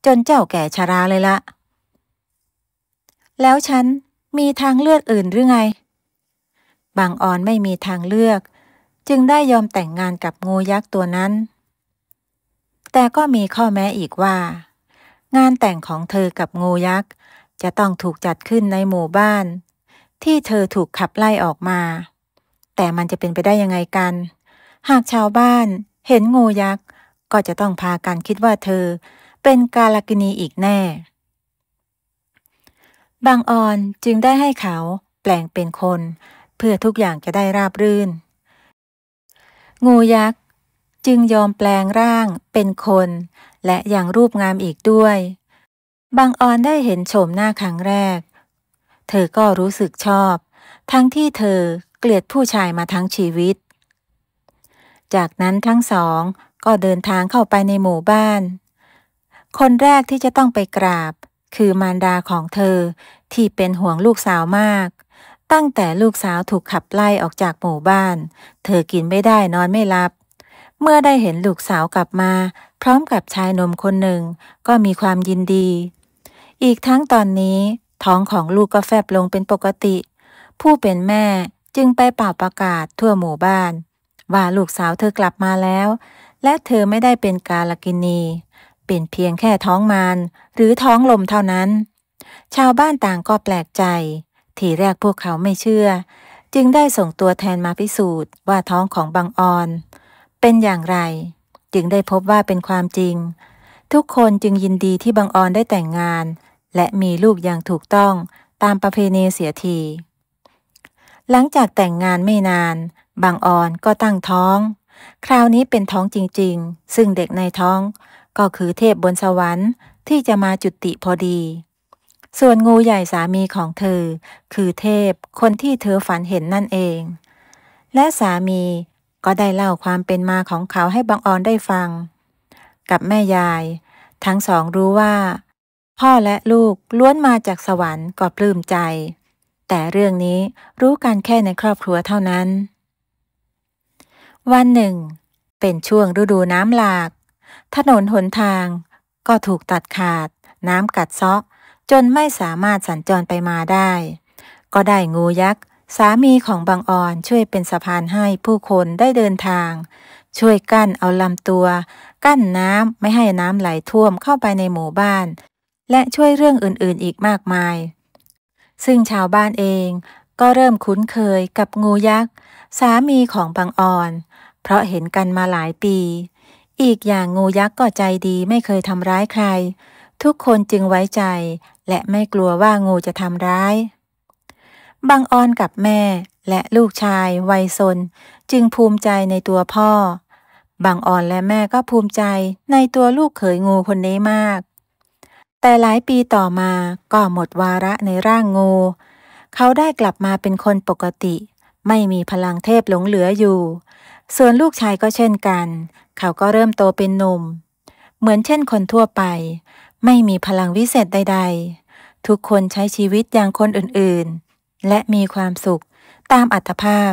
จนเจ้าแก่ชราเลยละแล้วฉันมีทางเลือกอื่นหรือไงบางอ่อนไม่มีทางเลือกจึงได้ยอมแต่งงานกับงูยักษ์ตัวนั้นแต่ก็มีข้อแม้อีกว่างานแต่งของเธอกับงูยักษ์จะต้องถูกจัดขึ้นในหมู่บ้านที่เธอถูกขับไล่ออกมาแต่มันจะเป็นไปได้ยังไงกันหากชาวบ้านเห็นงูยักษ์ก็จะต้องพากันคิดว่าเธอเป็นกาลกิณีอีกแน่บางอ่อนจึงได้ให้เขาแปลงเป็นคนเพื่อทุกอย่างจะได้ราบรื่นงูยักษ์จึงยอมแปลงร่างเป็นคนและอย่างรูปงามอีกด้วยบางอ่อนได้เห็นโฉมหน้าครั้งแรกเธอก็รู้สึกชอบทั้งที่เธอเกลียดผู้ชายมาทั้งชีวิตจากนั้นทั้งสองก็เดินทางเข้าไปในหมู่บ้านคนแรกที่จะต้องไปกราบคือมารดาของเธอที่เป็นห่วงลูกสาวมากตั้งแต่ลูกสาวถูกขับไล่ออกจากหมู่บ้านเธอกินไม่ได้นอนไม่หลับเมื่อได้เห็นลูกสาวกลับมาพร้อมกับชายหนุ่มคนหนึ่งก็มีความยินดีอีกทั้งตอนนี้ท้องของลูกก็แฟบลงเป็นปกติผู้เป็นแม่จึงไปเป่าประกาศทั่วหมู่บ้านว่าลูกสาวเธอกลับมาแล้วและเธอไม่ได้เป็นกาลกิณีเป็นเพียงแค่ท้องมารหรือท้องลมเท่านั้นชาวบ้านต่างก็แปลกใจทีแรกพวกเขาไม่เชื่อจึงได้ส่งตัวแทนมาพิสูจน์ว่าท้องของบังออนเป็นอย่างไรจึงได้พบว่าเป็นความจริงทุกคนจึงยินดีที่บังออนได้แต่งงานและมีลูกอย่างถูกต้องตามประเพณีเสียทีหลังจากแต่งงานไม่นานบังออนก็ตั้งท้องคราวนี้เป็นท้องจริงๆซึ่งเด็กในท้องก็คือเทพบนสวรรค์ที่จะมาจุติพอดีส่วนงูใหญ่สามีของเธอคือเทพคนที่เธอฝันเห็นนั่นเองและสามีก็ได้เล่าความเป็นมาของเขาให้บังออนได้ฟังกับแม่ยายทั้งสองรู้ว่าพ่อและลูกล้วนมาจากสวรรค์ก็ปลื้มใจแต่เรื่องนี้รู้กันแค่ในครอบครัวเท่านั้น วันหนึ่งเป็นช่วงฤดูน้ำหลากถนนหนทางก็ถูกตัดขาดน้ำกัดเซาะจนไม่สามารถสัญจรไปมาได้ก็ได้งูยักษ์สามีของบางออนช่วยเป็นสะพานให้ผู้คนได้เดินทางช่วยกั้นเอาลำตัวกั้นน้ำไม่ให้น้ำไหลท่วมเข้าไปในหมู่บ้านและช่วยเรื่องอื่นๆอีกมากมายซึ่งชาวบ้านเองก็เริ่มคุ้นเคยกับงูยักษ์สามีของบางออนเพราะเห็นกันมาหลายปีอีกอย่างงูยักษ์ก็ใจดีไม่เคยทำร้ายใครทุกคนจึงไว้ใจและไม่กลัวว่างูจะทำร้ายบางออนกับแม่และลูกชายวัยซนจึงภูมิใจในตัวพ่อบางออนและแม่ก็ภูมิใจในตัวลูกเขยงูคนนี้มากแต่หลายปีต่อมาก็หมดวาระในร่างงูเขาได้กลับมาเป็นคนปกติไม่มีพลังเทพหลงเหลืออยู่ส่วนลูกชายก็เช่นกันเขาก็เริ่มโตเป็นหนุ่มเหมือนเช่นคนทั่วไปไม่มีพลังวิเศษใดๆทุกคนใช้ชีวิตอย่างคนอื่นๆและมีความสุขตามอัตภาพ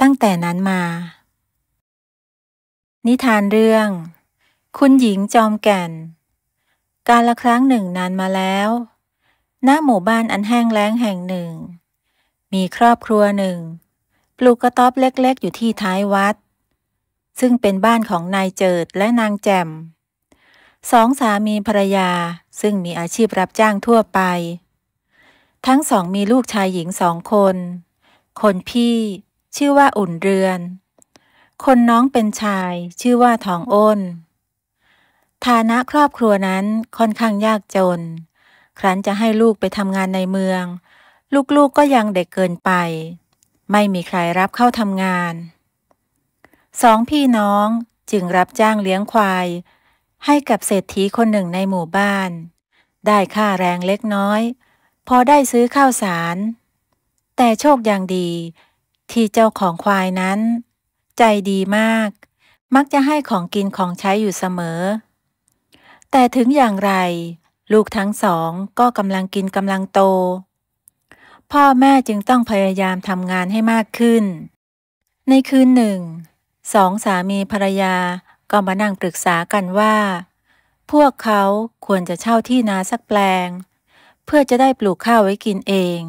ตั้งแต่นั้นมานิทานเรื่องคุณหญิงจอมแก่นกาลครั้งหนึ่งนานมาแล้วณหมู่บ้านอันแห้งแล้งแห่งหนึ่งมีครอบครัวหนึ่งปลูกกระต๊อบเล็กๆอยู่ที่ท้ายวัดซึ่งเป็นบ้านของนายเจิดและนางแจ่มสองสามีภรรยาซึ่งมีอาชีพรับจ้างทั่วไปทั้งสองมีลูกชายหญิง2 คนคนพี่ชื่อว่าอุ่นเรือนคนน้องเป็นชายชื่อว่าทองอ้นฐานะครอบครัวนั้นค่อนข้างยากจนครั้นจะให้ลูกไปทำงานในเมืองลูกๆก็ยังเด็กเกินไปไม่มีใครรับเข้าทำงาน2 พี่น้องจึงรับจ้างเลี้ยงควายให้กับเศรษฐีคนหนึ่งในหมู่บ้านได้ค่าแรงเล็กน้อยพอได้ซื้อข้าวสารแต่โชคอย่างดีที่เจ้าของควายนั้นใจดีมากมักจะให้ของกินของใช้อยู่เสมอแต่ถึงอย่างไรลูกทั้ง2ก็กำลังกินกำลังโตพ่อแม่จึงต้องพยายามทำงานให้มากขึ้นในคืนหนึ่ง2 สามีภรรยาก็มานั่งปรึกษากันว่าพวกเขาควรจะเช่าที่นาสักแปลงเพื่อจะได้ปลูกข้าวไว้กินเอง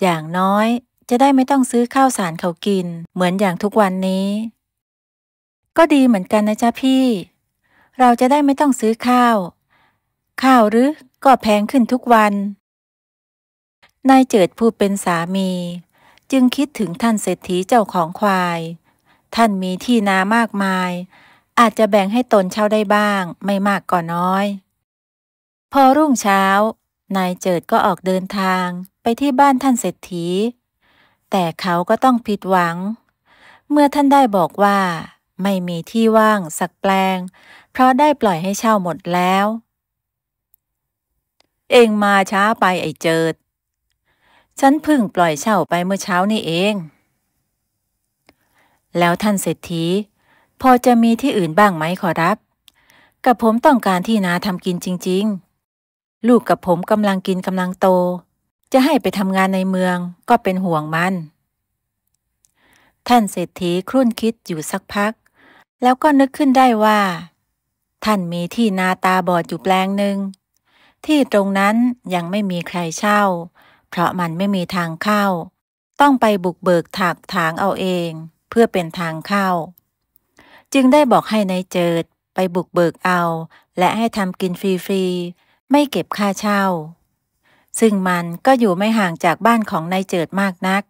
อย่างน้อยจะได้ไม่ต้องซื้อข้าวสารเขากินเหมือนอย่างทุกวันนี้ก็ดีเหมือนกันนะจ๊ะพี่เราจะได้ไม่ต้องซื้อข้าวหรือก็แพงขึ้นทุกวันนายเจิดผู้เป็นสามีจึงคิดถึงท่านเศรษฐีเจ้าของควายท่านมีที่นามากมายอาจจะแบ่งให้ตนเช่าได้บ้างไม่มากก็น้อยพอรุ่งเช้านายเจิดก็ออกเดินทางไปที่บ้านท่านเศรษฐีแต่เขาก็ต้องผิดหวังเมื่อท่านได้บอกว่าไม่มีที่ว่างสักแปลงเพราะได้ปล่อยให้เช่าหมดแล้วเองมาช้าไปไอ้เจิดฉันเพิ่งปล่อยเช่าไปเมื่อเช้านี่เองแล้วท่านเศรษฐีพอจะมีที่อื่นบ้างไหมขอรับกับผมต้องการที่นาทำกินจริงๆลูกกับผมกำลังกินกำลังโตจะให้ไปทำงานในเมืองก็เป็นห่วงมันท่านเศรษฐีครุ่นคิดอยู่สักพักแล้วก็นึกขึ้นได้ว่าท่านมีที่นาตาบอดอยู่แปลงหนึ่งที่ตรงนั้นยังไม่มีใครเช่าเพราะมันไม่มีทางเข้าต้องไปบุกเบิกถากถางเอาเองเพื่อเป็นทางเข้าจึงได้บอกให้นายเจิดไปบุกเบิกเอาและให้ทำกินฟรีๆไม่เก็บค่าเช่าซึ่งมันก็อยู่ไม่ห่างจากบ้านของนายเจิดมากนัก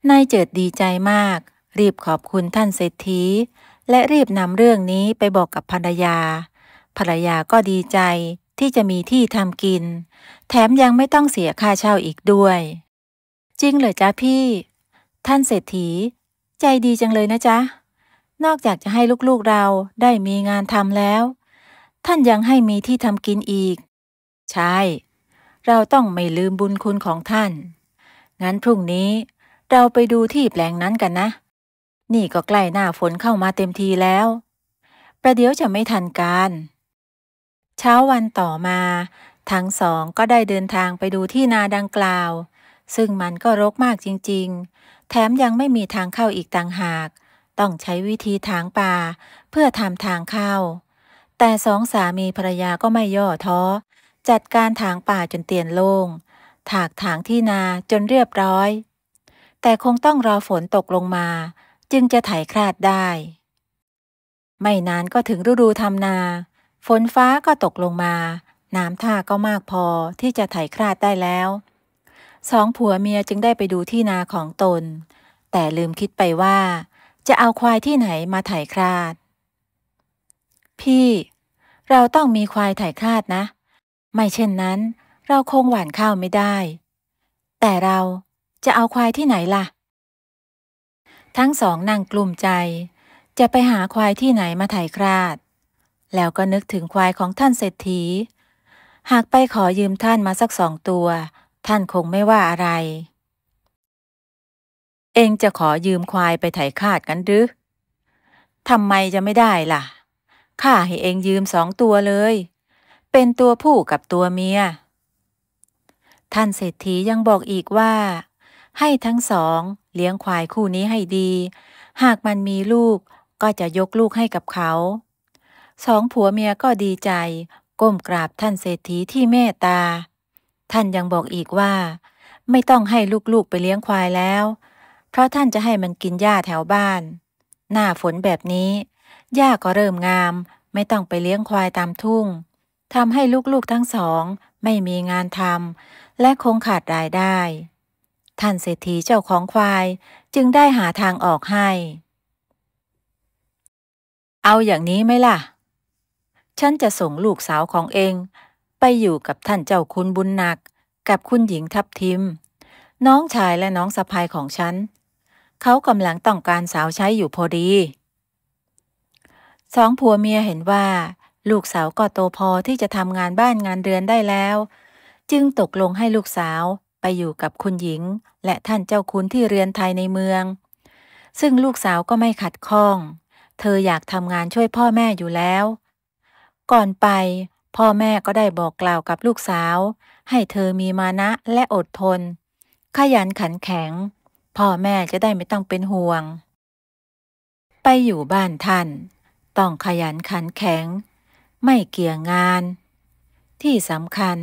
นายเจิดดีใจมากรีบขอบคุณท่านเศรษฐีและรีบนำเรื่องนี้ไปบอกกับภรรยาก็ดีใจที่จะมีที่ทำกินแถมยังไม่ต้องเสียค่าเช่าอีกด้วยจริงเหรอจ๊ะพี่ท่านเศรษฐีใจดีจังเลยนะจ๊ะนอกจากจะให้ลูกๆเราได้มีงานทำแล้วท่านยังให้มีที่ทำกินอีกใช่เราต้องไม่ลืมบุญคุณของท่านงั้นพรุ่งนี้เราไปดูที่แปลงนั้นกันนะนี่ก็ใกล้หน้าฝนเข้ามาเต็มทีแล้วประเดี๋ยวจะไม่ทันการเช้าวันต่อมาทั้งสองก็ได้เดินทางไปดูที่นาดังกล่าวซึ่งมันก็รกมากจริงๆแถมยังไม่มีทางเข้าอีกต่างหาก ต้องใช้วิธีถางป่าเพื่อทำทางเข้าแต่สองสามีภรรยาก็ไม่ย่อท้อจัดการถางป่าจนเตียนโล่งถางที่นาจนเรียบร้อยแต่คงต้องรอฝนตกลงมาจึงจะไถคราดได้ไม่นานก็ถึงฤดูทำนาฝนฟ้าก็ตกลงมาน้ำท่าก็มากพอที่จะไถคราดได้แล้วสองผัวเมียจึงได้ไปดูที่นาของตนแต่ลืมคิดไปว่าจะเอาควายที่ไหนมาไถคราดพี่เราต้องมีควายไถคราดนะไม่เช่นนั้นเราคงหว่านข้าวไม่ได้แต่เราจะเอาควายที่ไหนล่ะทั้งสองนั่งกลุ้มใจจะไปหาควายที่ไหนมาไถคราดแล้วก็นึกถึงควายของท่านเศรษฐีหากไปขอยืมท่านมาสัก2 ตัวท่านคงไม่ว่าอะไรเองจะขอยืมควายไปไถคราดกันหรือทำไมจะไม่ได้ล่ะข้าให้เองยืม2 ตัวเลยเป็นตัวผู้กับตัวเมียท่านเศรษฐียังบอกอีกว่าให้ทั้งสองเลี้ยงควายคู่นี้ให้ดีหากมันมีลูกก็จะยกลูกให้กับเขาสองผัวเมียก็ดีใจก้มกราบท่านเศรษฐีที่เมตตาท่านยังบอกอีกว่าไม่ต้องให้ลูกๆไปเลี้ยงควายแล้วเพราะท่านจะให้มันกินหญ้าแถวบ้านหน้าฝนแบบนี้หญ้าก็เริ่มงามไม่ต้องไปเลี้ยงควายตามทุ่งทำให้ลูกๆทั้งสองไม่มีงานทำและคงขาดรายได้ท่านเศรษฐีเจ้าของควายจึงได้หาทางออกให้เอาอย่างนี้ไหมล่ะฉันจะส่งลูกสาวของเองไปอยู่กับท่านเจ้าคุณบุญหนักกับคุณหญิงทับทิมน้องชายและน้องสะใภ้ของฉันเขากำลังต้องการสาวใช้อยู่พอดีสองผัวเมียเห็นว่าลูกสาวก็โตพอที่จะทำงานบ้านงานเรือนได้แล้วจึงตกลงให้ลูกสาวไปอยู่กับคุณหญิงและท่านเจ้าคุณที่เรือนไทยในเมืองซึ่งลูกสาวก็ไม่ขัดข้องเธออยากทำงานช่วยพ่อแม่อยู่แล้วก่อนไปพ่อแม่ก็ได้บอกกล่าวกับลูกสาวให้เธอมีมานะและอดทนขยันขันแข็งพ่อแม่จะได้ไม่ต้องเป็นห่วงไปอยู่บ้านท่านต้องขยันขันแข็งไม่เกี่ยงงานที่สำคัญ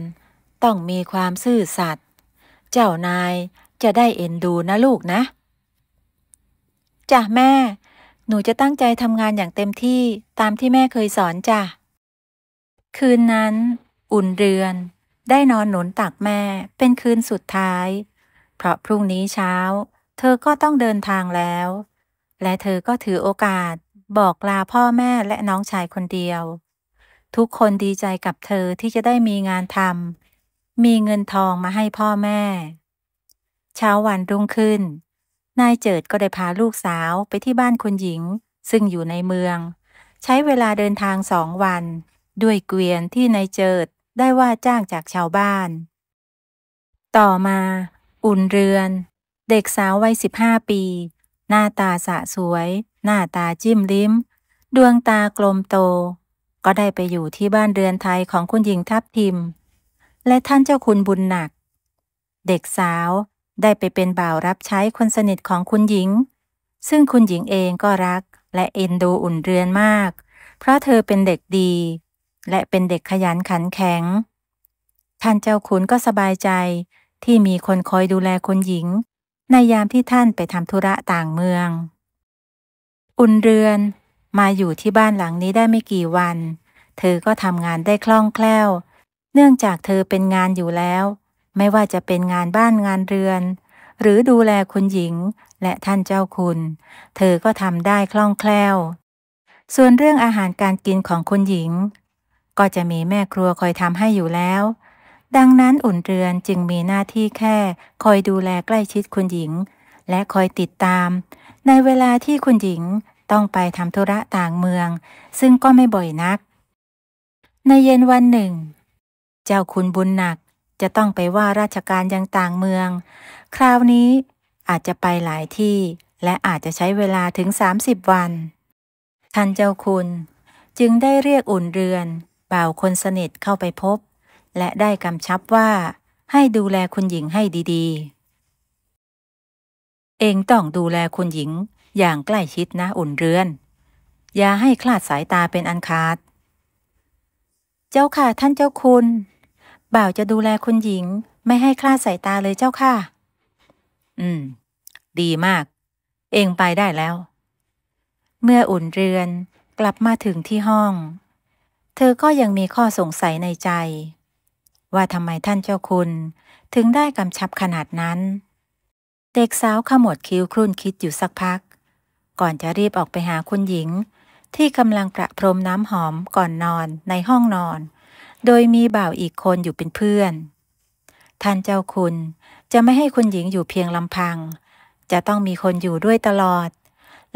ต้องมีความซื่อสัตย์เจ้านายจะได้เอ็นดูนะลูกนะจ้ะแม่หนูจะตั้งใจทำงานอย่างเต็มที่ตามที่แม่เคยสอนจ้ะคืนนั้นอุ่นเรือนได้นอนหนุนตักแม่เป็นคืนสุดท้ายเพราะพรุ่งนี้เช้าเธอก็ต้องเดินทางแล้วและเธอก็ถือโอกาสบอกลาพ่อแม่และน้องชายคนเดียวทุกคนดีใจกับเธอที่จะได้มีงานทำมีเงินทองมาให้พ่อแม่เช้าวันรุ่งขึ้นนายเจิดก็ได้พาลูกสาวไปที่บ้านคุณหญิงซึ่งอยู่ในเมืองใช้เวลาเดินทาง2 วันด้วยเกวียนที่นายเจิดได้ว่าจ้างจากชาวบ้านต่อมาอุ่นเรือนเด็กสาววัย15 ปีหน้าตาสะสวยหน้าตาจิ้มลิ้มดวงตากลมโตก็ได้ไปอยู่ที่บ้านเรือนไทยของคุณหญิงทับทิมและท่านเจ้าคุณบุญหนักเด็กสาวได้ไปเป็นบ่าวรับใช้คนสนิทของคุณหญิงซึ่งคุณหญิงเองก็รักและเอ็นดูอุ่นเรือนมากเพราะเธอเป็นเด็กดีและเป็นเด็กขยันขันแข็งท่านเจ้าคุณก็สบายใจที่มีคนคอยดูแลคุณหญิงในยามที่ท่านไปทำธุระต่างเมืองอุ่นเรือนมาอยู่ที่บ้านหลังนี้ได้ไม่กี่วันเธอก็ทำงานได้คล่องแคล่วเนื่องจากเธอเป็นงานอยู่แล้วไม่ว่าจะเป็นงานบ้านงานเรือนหรือดูแลคุณหญิงและท่านเจ้าคุณเธอก็ทำได้คล่องแคล่วส่วนเรื่องอาหารการกินของคุณหญิงก็จะมีแม่ครัวคอยทำให้อยู่แล้วดังนั้นอุ่นเรือนจึงมีหน้าที่แค่คอยดูแลใกล้ชิดคุณหญิงและคอยติดตามในเวลาที่คุณหญิงต้องไปทำธุระต่างเมืองซึ่งก็ไม่บ่อยนักในเย็นวันหนึ่งเจ้าคุณบุญหนักจะต้องไปว่าราชการยังต่างเมืองคราวนี้อาจจะไปหลายที่และอาจจะใช้เวลาถึง30 วันท่านเจ้าคุณจึงได้เรียกอุ่นเรือนบ่าวคนสนิทเข้าไปพบและได้กำชับว่าให้ดูแลคุณหญิงให้ดีๆเองต้องดูแลคุณหญิง อย่างใกล้ชิดนะอุ่นเรือนอย่าให้คลาดสายตาเป็นอันขาดเจ้าค่ะท่านเจ้าคุณบ่าวจะดูแลคุณหญิงไม่ให้คลาดสายตาเลยเจ้าค่ะดีมากเองไปได้แล้วเมื่ออุ่นเรือนกลับมาถึงที่ห้องเธอก็ยังมีข้อสงสัยในใจว่าทำไมท่านเจ้าคุณถึงได้กำชับขนาดนั้นเด็กสาวขมวดคิ้วครุ่นคิดอยู่สักพักก่อนจะรีบออกไปหาคุณหญิงที่กำลังประพรมน้ำหอมก่อนนอนในห้องนอนโดยมีบ่าวอีกคนอยู่เป็นเพื่อนท่านเจ้าคุณจะไม่ให้คุณหญิงอยู่เพียงลำพังจะต้องมีคนอยู่ด้วยตลอด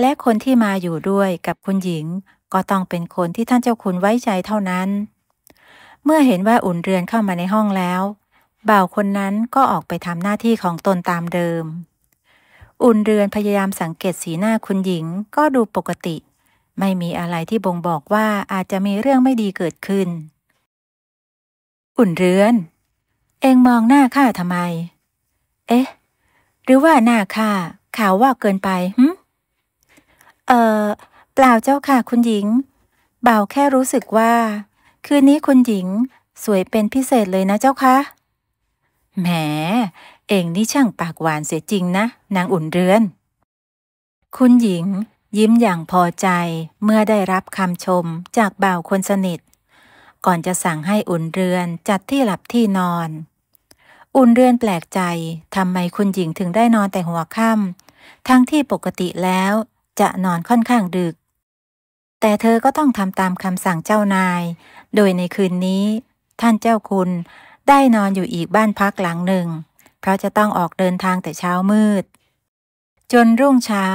และคนที่มาอยู่ด้วยกับคุณหญิงก็ต้องเป็นคนที่ท่านเจ้าคุณไว้ใจเท่านั้นเมื่อเห็นว่าอุ่นเรือนเข้ามาในห้องแล้วบ่าวคนนั้นก็ออกไปทำหน้าที่ของตนตามเดิมอุ่นเรือนพยายามสังเกตสีหน้าคุณหญิงก็ดูปกติไม่มีอะไรที่บ่งบอกว่าอาจจะมีเรื่องไม่ดีเกิดขึ้นอุ่นเรือนเอ็งมองหน้าข้าทำไมเอ๊ะหรือว่าหน้าข้าขาวว่าเกินไปเปล่าเจ้าค่ะคุณหญิงบ่าวแค่รู้สึกว่าคืนนี้คุณหญิงสวยเป็นพิเศษเลยนะเจ้าค่ะแหมเอ็งนี่ช่างปากหวานเสียจริงนะนางอุ่นเรือนคุณหญิงยิ้มอย่างพอใจเมื่อได้รับคำชมจากบ่าวคนสนิทก่อนจะสั่งให้อุ่นเรือนจัดที่หลับที่นอนอุ่นเรือนแปลกใจทำไมคุณหญิงถึงได้นอนแต่หัวค่ำทั้งที่ปกติแล้วจะนอนค่อนข้างดึกแต่เธอก็ต้องทำตามคำสั่งเจ้านายโดยในคืนนี้ท่านเจ้าคุณได้นอนอยู่อีกบ้านพักหลังหนึ่งเพราะจะต้องออกเดินทางแต่เช้ามืดจนรุ่งเช้า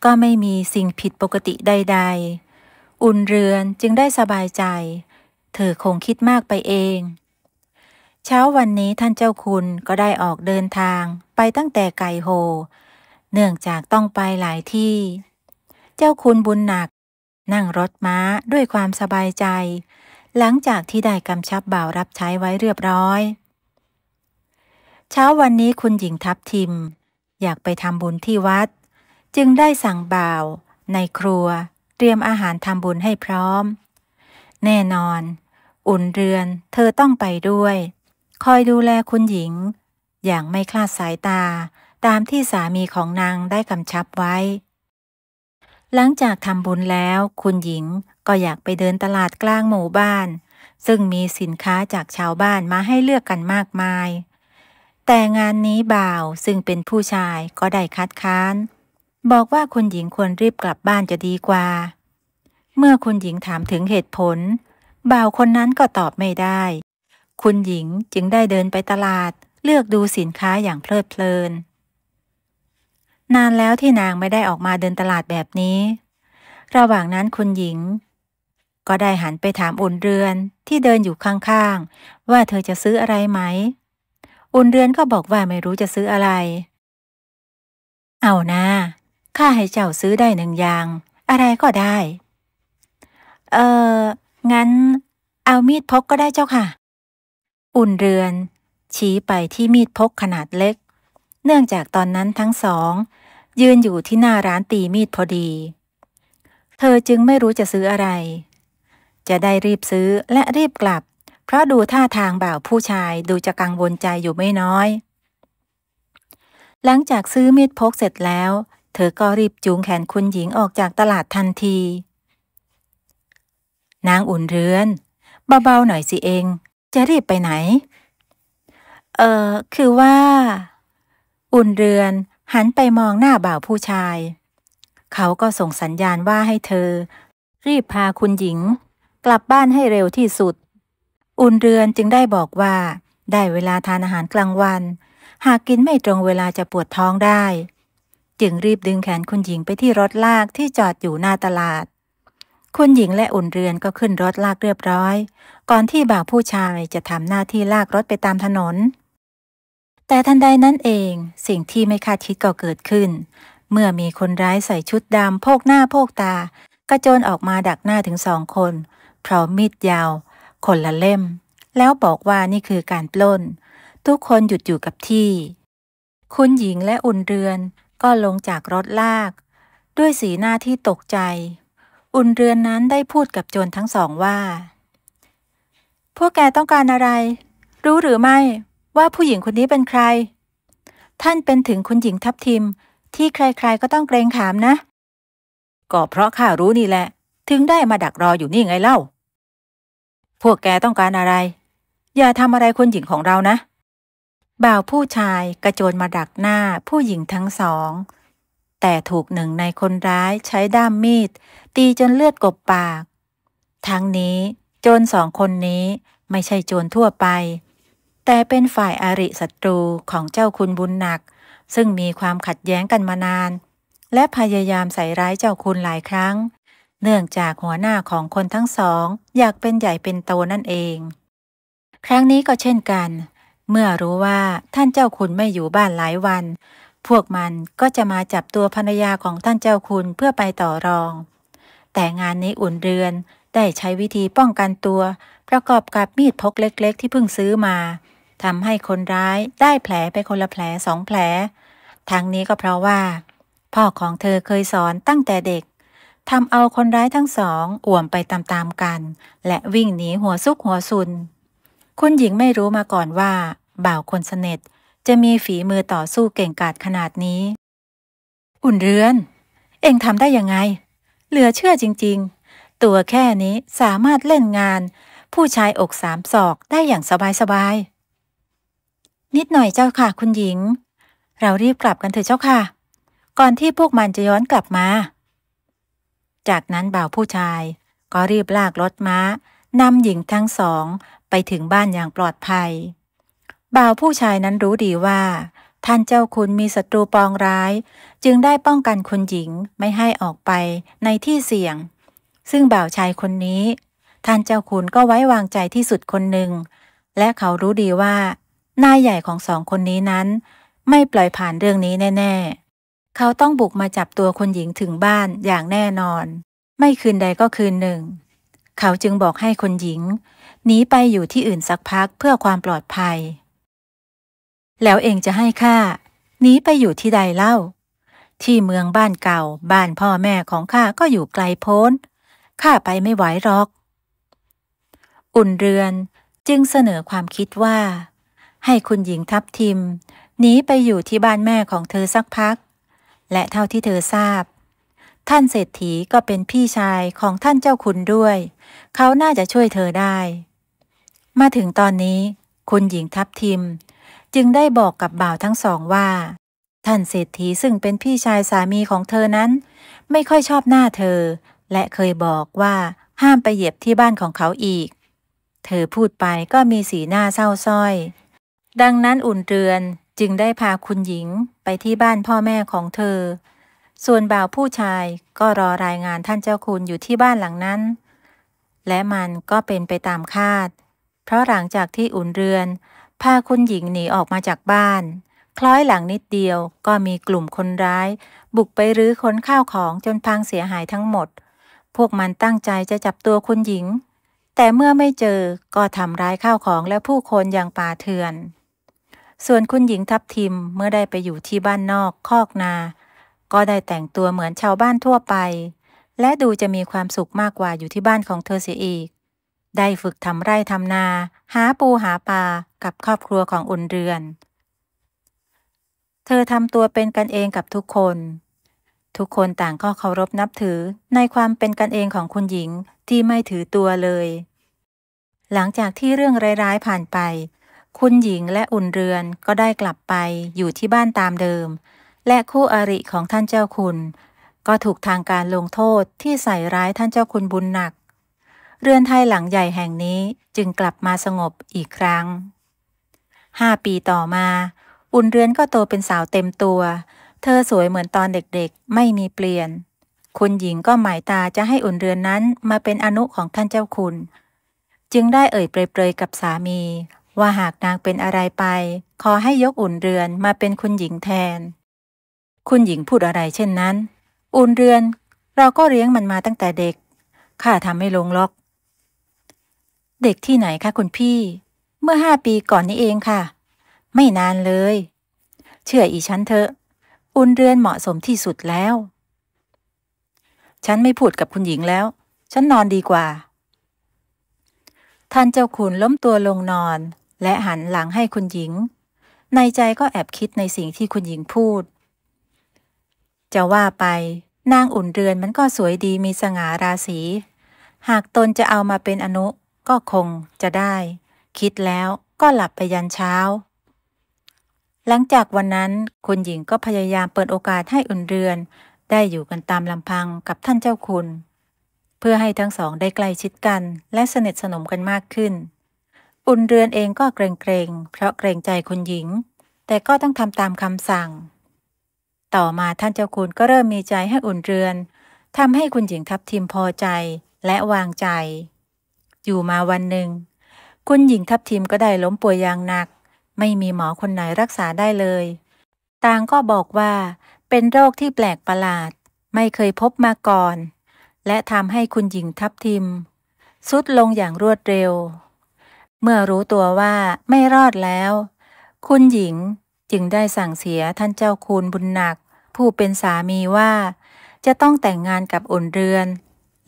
ก็ไม่มีสิ่งผิดปกติใดๆอุ่นเรือนจึงได้สบายใจเธอคงคิดมากไปเองเช้าวันนี้ท่านเจ้าคุณก็ได้ออกเดินทางไปตั้งแต่ไก่โฮเนื่องจากต้องไปหลายที่เจ้าคุณบุญหนักนั่งรถม้าด้วยความสบายใจหลังจากที่ได้กำชับบ่าวรับใช้ไว้เรียบร้อยเช้าวันนี้คุณหญิงทับทิมอยากไปทำบุญที่วัดจึงได้สั่งบ่าวในครัวเตรียมอาหารทำบุญให้พร้อมแน่นอนอุ่นเรือนเธอต้องไปด้วยคอยดูแลคุณหญิงอย่างไม่คลาดสายตาตามที่สามีของนางได้กำชับไว้หลังจากทำบุญแล้วคุณหญิงก็อยากไปเดินตลาดกลางหมู่บ้านซึ่งมีสินค้าจากชาวบ้านมาให้เลือกกันมากมายแต่งานนี้บ่าวซึ่งเป็นผู้ชายก็ได้คัดค้านบอกว่าคุณหญิงควรรีบกลับบ้านจะดีกว่าเมื่อคุณหญิงถามถึงเหตุผลบ่าวคนนั้นก็ตอบไม่ได้คุณหญิงจึงได้เดินไปตลาดเลือกดูสินค้าอย่างเพลิดเพลินนานแล้วที่นางไม่ได้ออกมาเดินตลาดแบบนี้ระหว่างนั้นคุณหญิงก็ได้หันไปถามอุ่นเรือนที่เดินอยู่ข้างๆว่าเธอจะซื้ออะไรไหมอุ่นเรือนก็บอกว่าไม่รู้จะซื้ออะไรเอานะข้าให้เจ้าซื้อได้หนึ่งอย่างอะไรก็ได้งั้นเอามีดพกก็ได้เจ้าค่ะอุ่นเรือนชี้ไปที่มีดพกขนาดเล็กเนื่องจากตอนนั้นทั้งสองยืนอยู่ที่หน้าร้านตีมีดพอดีเธอจึงไม่รู้จะซื้ออะไรจะได้รีบซื้อและรีบกลับเพราะดูท่าทางบ่าวผู้ชายดูจะกังวลใจอยู่ไม่น้อยหลังจากซื้อมีดพกเสร็จแล้วเธอก็รีบจูงแขนคุณหญิงออกจากตลาดทันทีนางอุ่นเรือนเบาๆหน่อยสิเองจะรีบไปไหนคือว่าอุ่นเรือนหันไปมองหน้าบ่าวผู้ชายเขาก็ส่งสัญญาณว่าให้เธอรีบพาคุณหญิงกลับบ้านให้เร็วที่สุดอุ่นเรือนจึงได้บอกว่าได้เวลาทานอาหารกลางวันหากกินไม่ตรงเวลาจะปวดท้องได้จึงรีบดึงแขนคุณหญิงไปที่รถลากที่จอดอยู่หน้าตลาดคุณหญิงและอุ่นเรือนก็ขึ้นรถลากเรียบร้อยก่อนที่บ่าวผู้ชายจะทำหน้าที่ลากรถไปตามถนนแต่ทันใดนั้นเองสิ่งที่ไม่คาดคิดก็เกิดขึ้นเมื่อมีคนร้ายใส่ชุดดำโพกหน้าโพกตากระโจนออกมาดักหน้าถึง2 คนพร้อมมีดยาวคนละเล่มแล้วบอกว่านี่คือการปล้นทุกคนหยุดอยู่กับที่คุณหญิงและอุ่นเรือนก็ลงจากรถลาก ด้วยสีหน้าที่ตกใจอุ่นเรือนนั้นได้พูดกับโจรทั้งสองว่าพวกแกต้องการอะไรรู้หรือไม่ว่าผู้หญิงคนนี้เป็นใครท่านเป็นถึงคุณหญิงทับทิมที่ใครๆก็ต้องเกรงขามนะก็เพราะข้ารู้นี่แหละถึงได้มาดักรออยู่นี่ไงเล่าพวกแกต้องการอะไรอย่าทำอะไรคุณหญิงของเรานะบ่าวผู้ชายกระโจนมาดักหน้าผู้หญิงทั้งสองแต่ถูกหนึ่งในคนร้ายใช้ด้ามมีดตีจนเลือดกบปากทั้งนี้โจรสองคนนี้ไม่ใช่โจรทั่วไปแต่เป็นฝ่ายอริศัตรูของเจ้าคุณบุญหนักซึ่งมีความขัดแย้งกันมานานและพยายามใส่ร้ายเจ้าคุณหลายครั้งเนื่องจากหัวหน้าของคนทั้งสองอยากเป็นใหญ่เป็นโตนั่นเองครั้งนี้ก็เช่นกันเมื่อรู้ว่าท่านเจ้าคุณไม่อยู่บ้านหลายวันพวกมันก็จะมาจับตัวภรรยาของท่านเจ้าคุณเพื่อไปต่อรองแต่งานนี้อุ่นเรือนได้ใช้วิธีป้องกันตัวประกอบกับมีดพกเล็กๆที่เพิ่งซื้อมาทำให้คนร้ายได้แผลไปคนละแผล2 แผลทั้งนี้ก็เพราะว่าพ่อของเธอเคยสอนตั้งแต่เด็กทำเอาคนร้ายทั้งสองอ่วมไปตามๆกันและวิ่งหนีหัวซุกหัวซุนคุณหญิงไม่รู้มาก่อนว่าบ่าวคนสนิทจะมีฝีมือต่อสู้เก่งกาจขนาดนี้อุ่นเรือนเอ็งทำได้ยังไงเหลือเชื่อจริงๆตัวแค่นี้สามารถเล่นงานผู้ชายอก3 ศอกได้อย่างสบายๆนิดหน่อยเจ้าค่ะคุณหญิงเรารีบกลับกันเถอะเจ้าค่ะก่อนที่พวกมันจะย้อนกลับมาจากนั้นบ่าวผู้ชายก็รีบลากรถม้านำหญิงทั้งสองไปถึงบ้านอย่างปลอดภัยบ่าวผู้ชายนั้นรู้ดีว่าท่านเจ้าคุณมีศัตรูปองร้ายจึงได้ป้องกันคุณหญิงไม่ให้ออกไปในที่เสี่ยงซึ่งบ่าวชายคนนี้ท่านเจ้าคุณก็ไว้วางใจที่สุดคนหนึ่งและเขารู้ดีว่านายใหญ่ของ2 คนนี้นั้นไม่ปล่อยผ่านเรื่องนี้แน่ๆเขาต้องบุกมาจับตัวคุณหญิงถึงบ้านอย่างแน่นอนไม่คืนใดก็คืนหนึ่งเขาจึงบอกให้คนหญิงหนีไปอยู่ที่อื่นสักพักเพื่อความปลอดภัยแล้วเองจะให้ข้าหนีไปอยู่ที่ใดเล่าที่เมืองบ้านเก่าบ้านพ่อแม่ของข้าก็อยู่ไกลโพ้นข้าไปไม่ไหวหรอกอุ่นเรือนจึงเสนอความคิดว่าให้คุณหญิงทับทิมหนีไปอยู่ที่บ้านแม่ของเธอสักพักและเท่าที่เธอทราบท่านเศรษฐีก็เป็นพี่ชายของท่านเจ้าคุณด้วยเขาน่าจะช่วยเธอได้มาถึงตอนนี้คุณหญิงทับทิมจึงได้บอกกับบ่าวทั้งสองว่าท่านเศรษฐีซึ่งเป็นพี่ชายสามีของเธอนั้นไม่ค่อยชอบหน้าเธอและเคยบอกว่าห้ามไปเหยียบที่บ้านของเขาอีกเธอพูดไปก็มีสีหน้าเศร้าส้อยดังนั้นอุ่นเรือนจึงได้พาคุณหญิงไปที่บ้านพ่อแม่ของเธอส่วนบ่าวผู้ชายก็รอรายงานท่านเจ้าคุณอยู่ที่บ้านหลังนั้นและมันก็เป็นไปตามคาดเพราะหลังจากที่อุ่นเรือนพาคุณหญิงหนีออกมาจากบ้านคล้อยหลังนิดเดียวก็มีกลุ่มคนร้ายบุกไปรื้อค้นข้าวของจนพังเสียหายทั้งหมดพวกมันตั้งใจจะจับตัวคุณหญิงแต่เมื่อไม่เจอก็ทำร้ายข้าวของและผู้คนอย่างป่าเถื่อนส่วนคุณหญิงทับทิมเมื่อได้ไปอยู่ที่บ้านนอกคอกนาก็ได้แต่งตัวเหมือนชาวบ้านทั่วไปและดูจะมีความสุขมากกว่าอยู่ที่บ้านของเธอเสียอีกได้ฝึกทำไร่ทำนาหาปูหาปลากับครอบครัวของอุ่นเรือนเธอทำตัวเป็นกันเองกับทุกคนต่างก็เคารพนับถือในความเป็นกันเองของคุณหญิงที่ไม่ถือตัวเลยหลังจากที่เรื่องร้ายๆผ่านไปคุณหญิงและอุ่นเรือนก็ได้กลับไปอยู่ที่บ้านตามเดิมและคู่อริของท่านเจ้าคุณก็ถูกทางการลงโทษที่ใส่ร้ายท่านเจ้าคุณบุญหนักเรือนไทยหลังใหญ่แห่งนี้จึงกลับมาสงบอีกครั้ง5 ปีต่อมาอุ่นเรือนก็โตเป็นสาวเต็มตัวเธอสวยเหมือนตอนเด็กๆไม่มีเปลี่ยนคุณหญิงก็หมายตาจะให้อุ่นเรือนนั้นมาเป็นอนุของท่านเจ้าคุณจึงได้เอ่ยเปรยๆกับสามีว่าหากนางเป็นอะไรไปขอให้ยกอุ่นเรือนมาเป็นคุณหญิงแทนคุณหญิงพูดอะไรเช่นนั้นอุ่นเรือนเราก็เลี้ยงมันมาตั้งแต่เด็กข้าทำไม่ลงล็อกเด็กที่ไหนคะคุณพี่เมื่อ5 ปีก่อนนี้เองค่ะไม่นานเลยเชื่ออีฉันเถอะอุ่นเรือนเหมาะสมที่สุดแล้ว ฉันไม่พูดกับคุณหญิงแล้วฉันนอนดีกว่าท่านเจ้าขุนล้มตัวลงนอนและหันหลังให้คุณหญิงในใจก็แอบคิดในสิ่งที่คุณหญิงพูดจะว่าไปนางอุ่นเรือนมันก็สวยดีมีสง่าราศีหากตนจะเอามาเป็นอนุก็คงจะได้คิดแล้วก็หลับไปยันเช้าหลังจากวันนั้นคุณหญิงก็พยายามเปิดโอกาสให้อุ่นเรือนได้อยู่กันตามลำพังกับท่านเจ้าคุณเพื่อให้ทั้งสองได้ใกล้ชิดกันและสนิทสนมกันมากขึ้นอุ่นเรือนเองก็เกรงเพราะเกรงใจคุณหญิงแต่ก็ต้องทำตามคำสั่งต่อมาท่านเจ้าคุณก็เริ่มมีใจให้อุ่นเรือนทำให้คุณหญิงทับทิมพอใจและวางใจอยู่มาวันหนึ่งคุณหญิงทับทิมก็ได้ล้มป่วยอย่างหนักไม่มีหมอคนไหนรักษาได้เลยต่างก็บอกว่าเป็นโรคที่แปลกประหลาดไม่เคยพบมาก่อนและทำให้คุณหญิงทับทิมทรุดลงอย่างรวดเร็วเมื่อรู้ตัวว่าไม่รอดแล้วคุณหญิงจึงได้สั่งเสียท่านเจ้าคุณบุญหนักผู้เป็นสามีว่าจะต้องแต่งงานกับอุ่นเรือน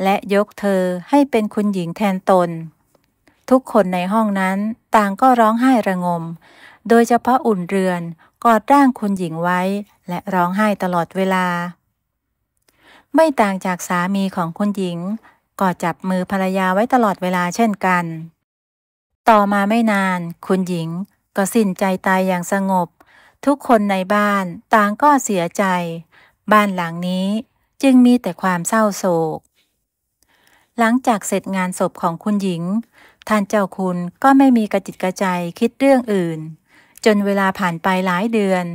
และยกเธอให้เป็นคุณหญิงแทนตนทุกคนในห้องนั้นต่างก็ร้องไห้ระงมโดยเฉพาะอุ่นเรือนกอดร่างคุณหญิงไว้และร้องไห้ตลอดเวลาไม่ต่างจากสามีของคุณหญิงก็จับมือภรรยาไว้ตลอดเวลาเช่นกันต่อมาไม่นานคุณหญิงก็สิ้นใจตายอย่างสงบทุกคนในบ้านต่างก็เสียใจบ้านหลังนี้จึงมีแต่ความเศร้าโศกหลังจากเสร็จงานศพของคุณหญิงท่านเจ้าคุณก็ไม่มีกระจิตกระใจคิดเรื่องอื่นจนเวลาผ่านไปหลายเดือน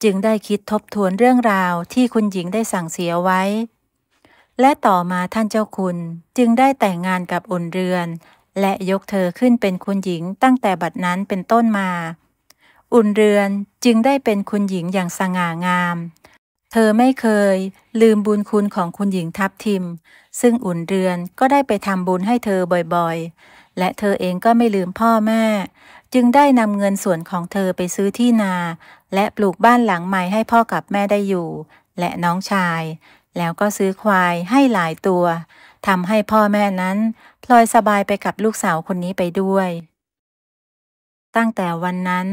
จึงได้คิดทบทวนเรื่องราวที่คุณหญิงได้สั่งเสียไว้และต่อมาท่านเจ้าคุณจึงได้แต่งงานกับอุ่นเรือนและยกเธอขึ้นเป็นคุณหญิงตั้งแต่บัดนั้นเป็นต้นมาอุ่นเรือนจึงได้เป็นคุณหญิงอย่างสง่างามเธอไม่เคยลืมบุญคุณของคุณหญิงทับทิมซึ่งอุ่นเรือนก็ได้ไปทำบุญให้เธอบ่อยๆและเธอเองก็ไม่ลืมพ่อแม่จึงได้นำเงินส่วนของเธอไปซื้อที่นาและปลูกบ้านหลังใหม่ให้พ่อกับแม่ได้อยู่และน้องชายแล้วก็ซื้อควายให้หลายตัวทำให้พ่อแม่นั้นพลอยสบายไปกับลูกสาวคนนี้ไปด้วยตั้งแต่วันนั้น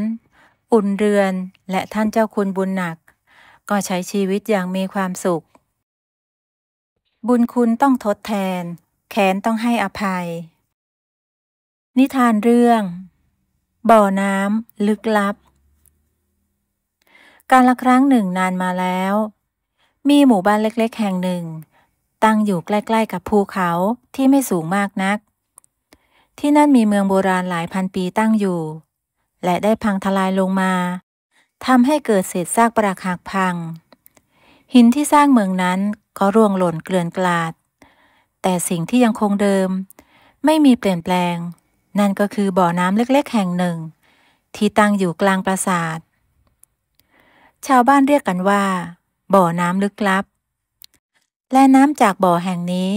อุ่นเรือนและท่านเจ้าคุณบุญหนักก็ใช้ชีวิตอย่างมีความสุขบุญคุณต้องทดแทนแค้นต้องให้อภัยนิทานเรื่องบ่อน้ำลึกลับกาลครั้งหนึ่งนานมาแล้วมีหมู่บ้านเล็กๆแห่งหนึ่งตั้งอยู่ใกล้ๆกับภูเขาที่ไม่สูงมากนักที่นั่นมีเมืองโบราณหลายพันปีตั้งอยู่และได้พังทลายลงมาทำให้เกิดเศษซากปรักหักพังหินที่สร้างเมืองนั้นก็ร่วงหล่นเกลื่อนกลาดแต่สิ่งที่ยังคงเดิมไม่มีเปลี่ยนแปลงนั่นก็คือบ่อน้ำเล็กๆแห่งหนึ่งที่ตั้งอยู่กลางปราสาทชาวบ้านเรียกกันว่าบ่อน้ำลึกลับและน้ำจากบ่อแห่งนี้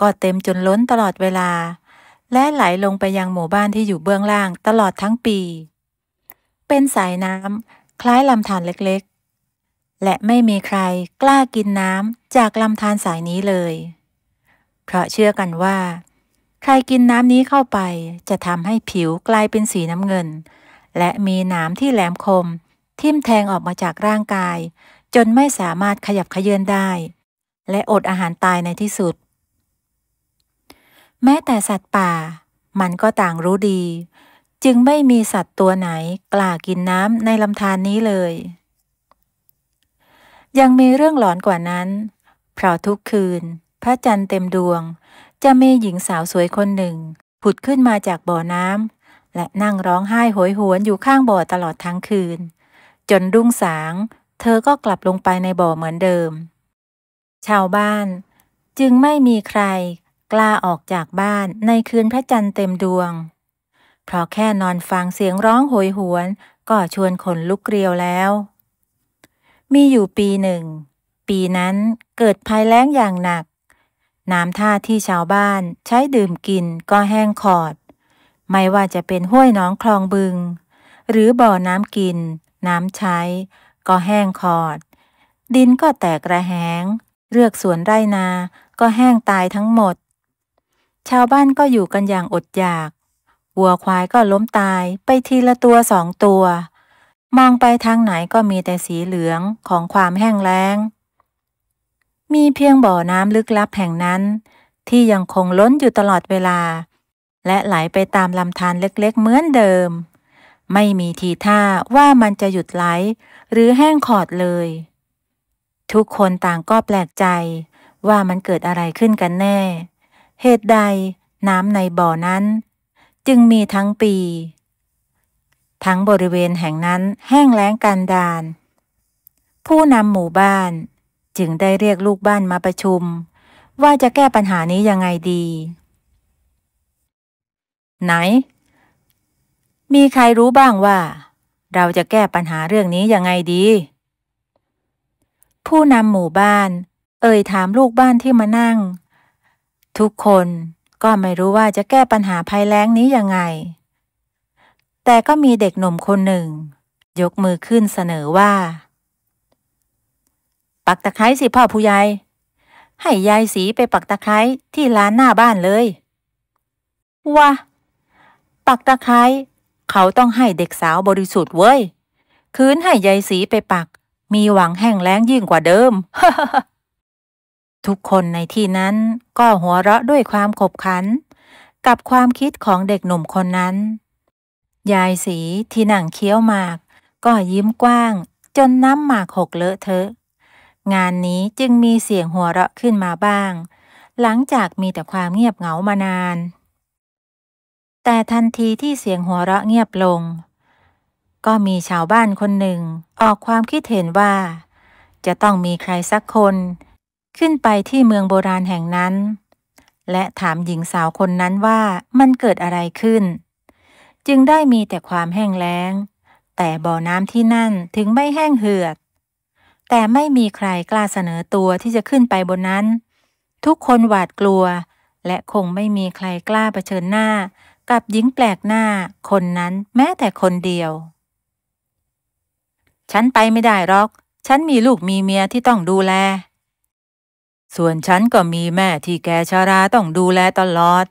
ก็เต็มจนล้นตลอดเวลาและไหลลงไปยังหมู่บ้านที่อยู่เบื้องล่างตลอดทั้งปีเป็นสายน้ำคล้ายลำธารเล็กๆและไม่มีใครกล้ากินน้ำจากลำธารสายนี้เลยเพราะเชื่อกันว่าใครกินน้ำนี้เข้าไปจะทำให้ผิวกลายเป็นสีน้ำเงินและมีหนามที่แหลมคมทิ่มแทงออกมาจากร่างกายจนไม่สามารถขยับเขยื้อนได้และอดอาหารตายในที่สุดแม้แต่สัตว์ป่ามันก็ต่างรู้ดีจึงไม่มีสัตว์ตัวไหนกล้ากินน้ำในลำธารนี้เลยยังมีเรื่องหลอนกว่านั้นเพราะทุกคืนพระจันทร์เต็มดวงจะมีหญิงสาวสวยคนหนึ่งผุดขึ้นมาจากบ่อน้ำและนั่งร้องไห้โหยหวนอยู่ข้างบ่อตลอดทั้งคืนจนรุ่งสางเธอก็กลับลงไปในบ่อเหมือนเดิมชาวบ้านจึงไม่มีใครกล้าออกจากบ้านในคืนพระจันทร์เต็มดวงเพราะแค่นอนฟังเสียงร้องโหยหวนก็ชวนขนลุกเกลียวแล้วมีอยู่ปีหนึ่งปีนั้นเกิดภัยแล้งอย่างหนักน้ำท่าที่ชาวบ้านใช้ดื่มกินก็แห้งขอดไม่ว่าจะเป็นห้วยหนองคลองบึงหรือบ่อน้ำกินน้ำใช้ก็แห้งขอดดินก็แตกระแหง เรือกสวนไร่นาก็แห้งตายทั้งหมดชาวบ้านก็อยู่กันอย่างอดอยากวัวควายก็ล้มตายไปทีละตัว2 ตัวมองไปทางไหนก็มีแต่สีเหลืองของความแห้งแล้งมีเพียงบ่อน้ำลึกลับแห่งนั้นที่ยังคงล้นอยู่ตลอดเวลาและไหลไปตามลำธารเล็กๆเหมือนเดิมไม่มีทีท่าว่ามันจะหยุดไหลหรือแห้งขอดเลยทุกคนต่างก็แปลกใจว่ามันเกิดอะไรขึ้นกันแน่เหตุใดน้ำในบ่อนั้นจึงมีทั้งปีทั้งบริเวณแห่งนั้นแห้งแล้งกันดารผู้นำหมู่บ้านจึงได้เรียกลูกบ้านมาประชุมว่าจะแก้ปัญหานี้ยังไงดีไหนมีใครรู้บ้างว่าเราจะแก้ปัญหาเรื่องนี้ยังไงดีผู้นำหมู่บ้านถามลูกบ้านที่มานั่งทุกคนก็ไม่รู้ว่าจะแก้ปัญหาภัยแล้งนี้ยังไงแต่ก็มีเด็กหนุ่มคนหนึ่งยกมือขึ้นเสนอว่าปักตะไคร้สิพ่อผู้ใหญ่ให้ยายสีไปปักตะไคร้ที่ลานหน้าบ้านเลยว่าปักตะไคร้เขาต้องให้เด็กสาวบริสุทธิ์เว้ยคืนให้ยายสีไปปักมีหวังแห้งแล้งยิ่งกว่าเดิม ทุกคนในที่นั้นก็หัวเราะด้วยความขบขันกับความคิดของเด็กหนุ่มคนนั้นยายสีที่นั่งเคี้ยวหมากก็ยิ้มกว้างจนน้ำหมากหกเลอะเทอะงานนี้จึงมีเสียงหัวเราะขึ้นมาบ้างหลังจากมีแต่ความเงียบเหงามานานแต่ทันทีที่เสียงหัวเราะเงียบลงก็มีชาวบ้านคนหนึ่งออกความคิดเห็นว่าจะต้องมีใครสักคนขึ้นไปที่เมืองโบราณแห่งนั้นและถามหญิงสาวคนนั้นว่ามันเกิดอะไรขึ้นจึงได้มีแต่ความแห้งแล้งแต่บ่อน้ำที่นั่นถึงไม่แห้งเหือดแต่ไม่มีใครกล้าเสนอตัวที่จะขึ้นไปบนนั้นทุกคนหวาดกลัวและคงไม่มีใครกล้าเผชิญหน้ากับหญิงแปลกหน้าคนนั้นแม้แต่คนเดียวฉันไปไม่ได้หรอกฉันมีลูกมีเมียที่ต้องดูแลส่วนฉันก็มีแม่ที่แก่ชราต้องดูแลตลอด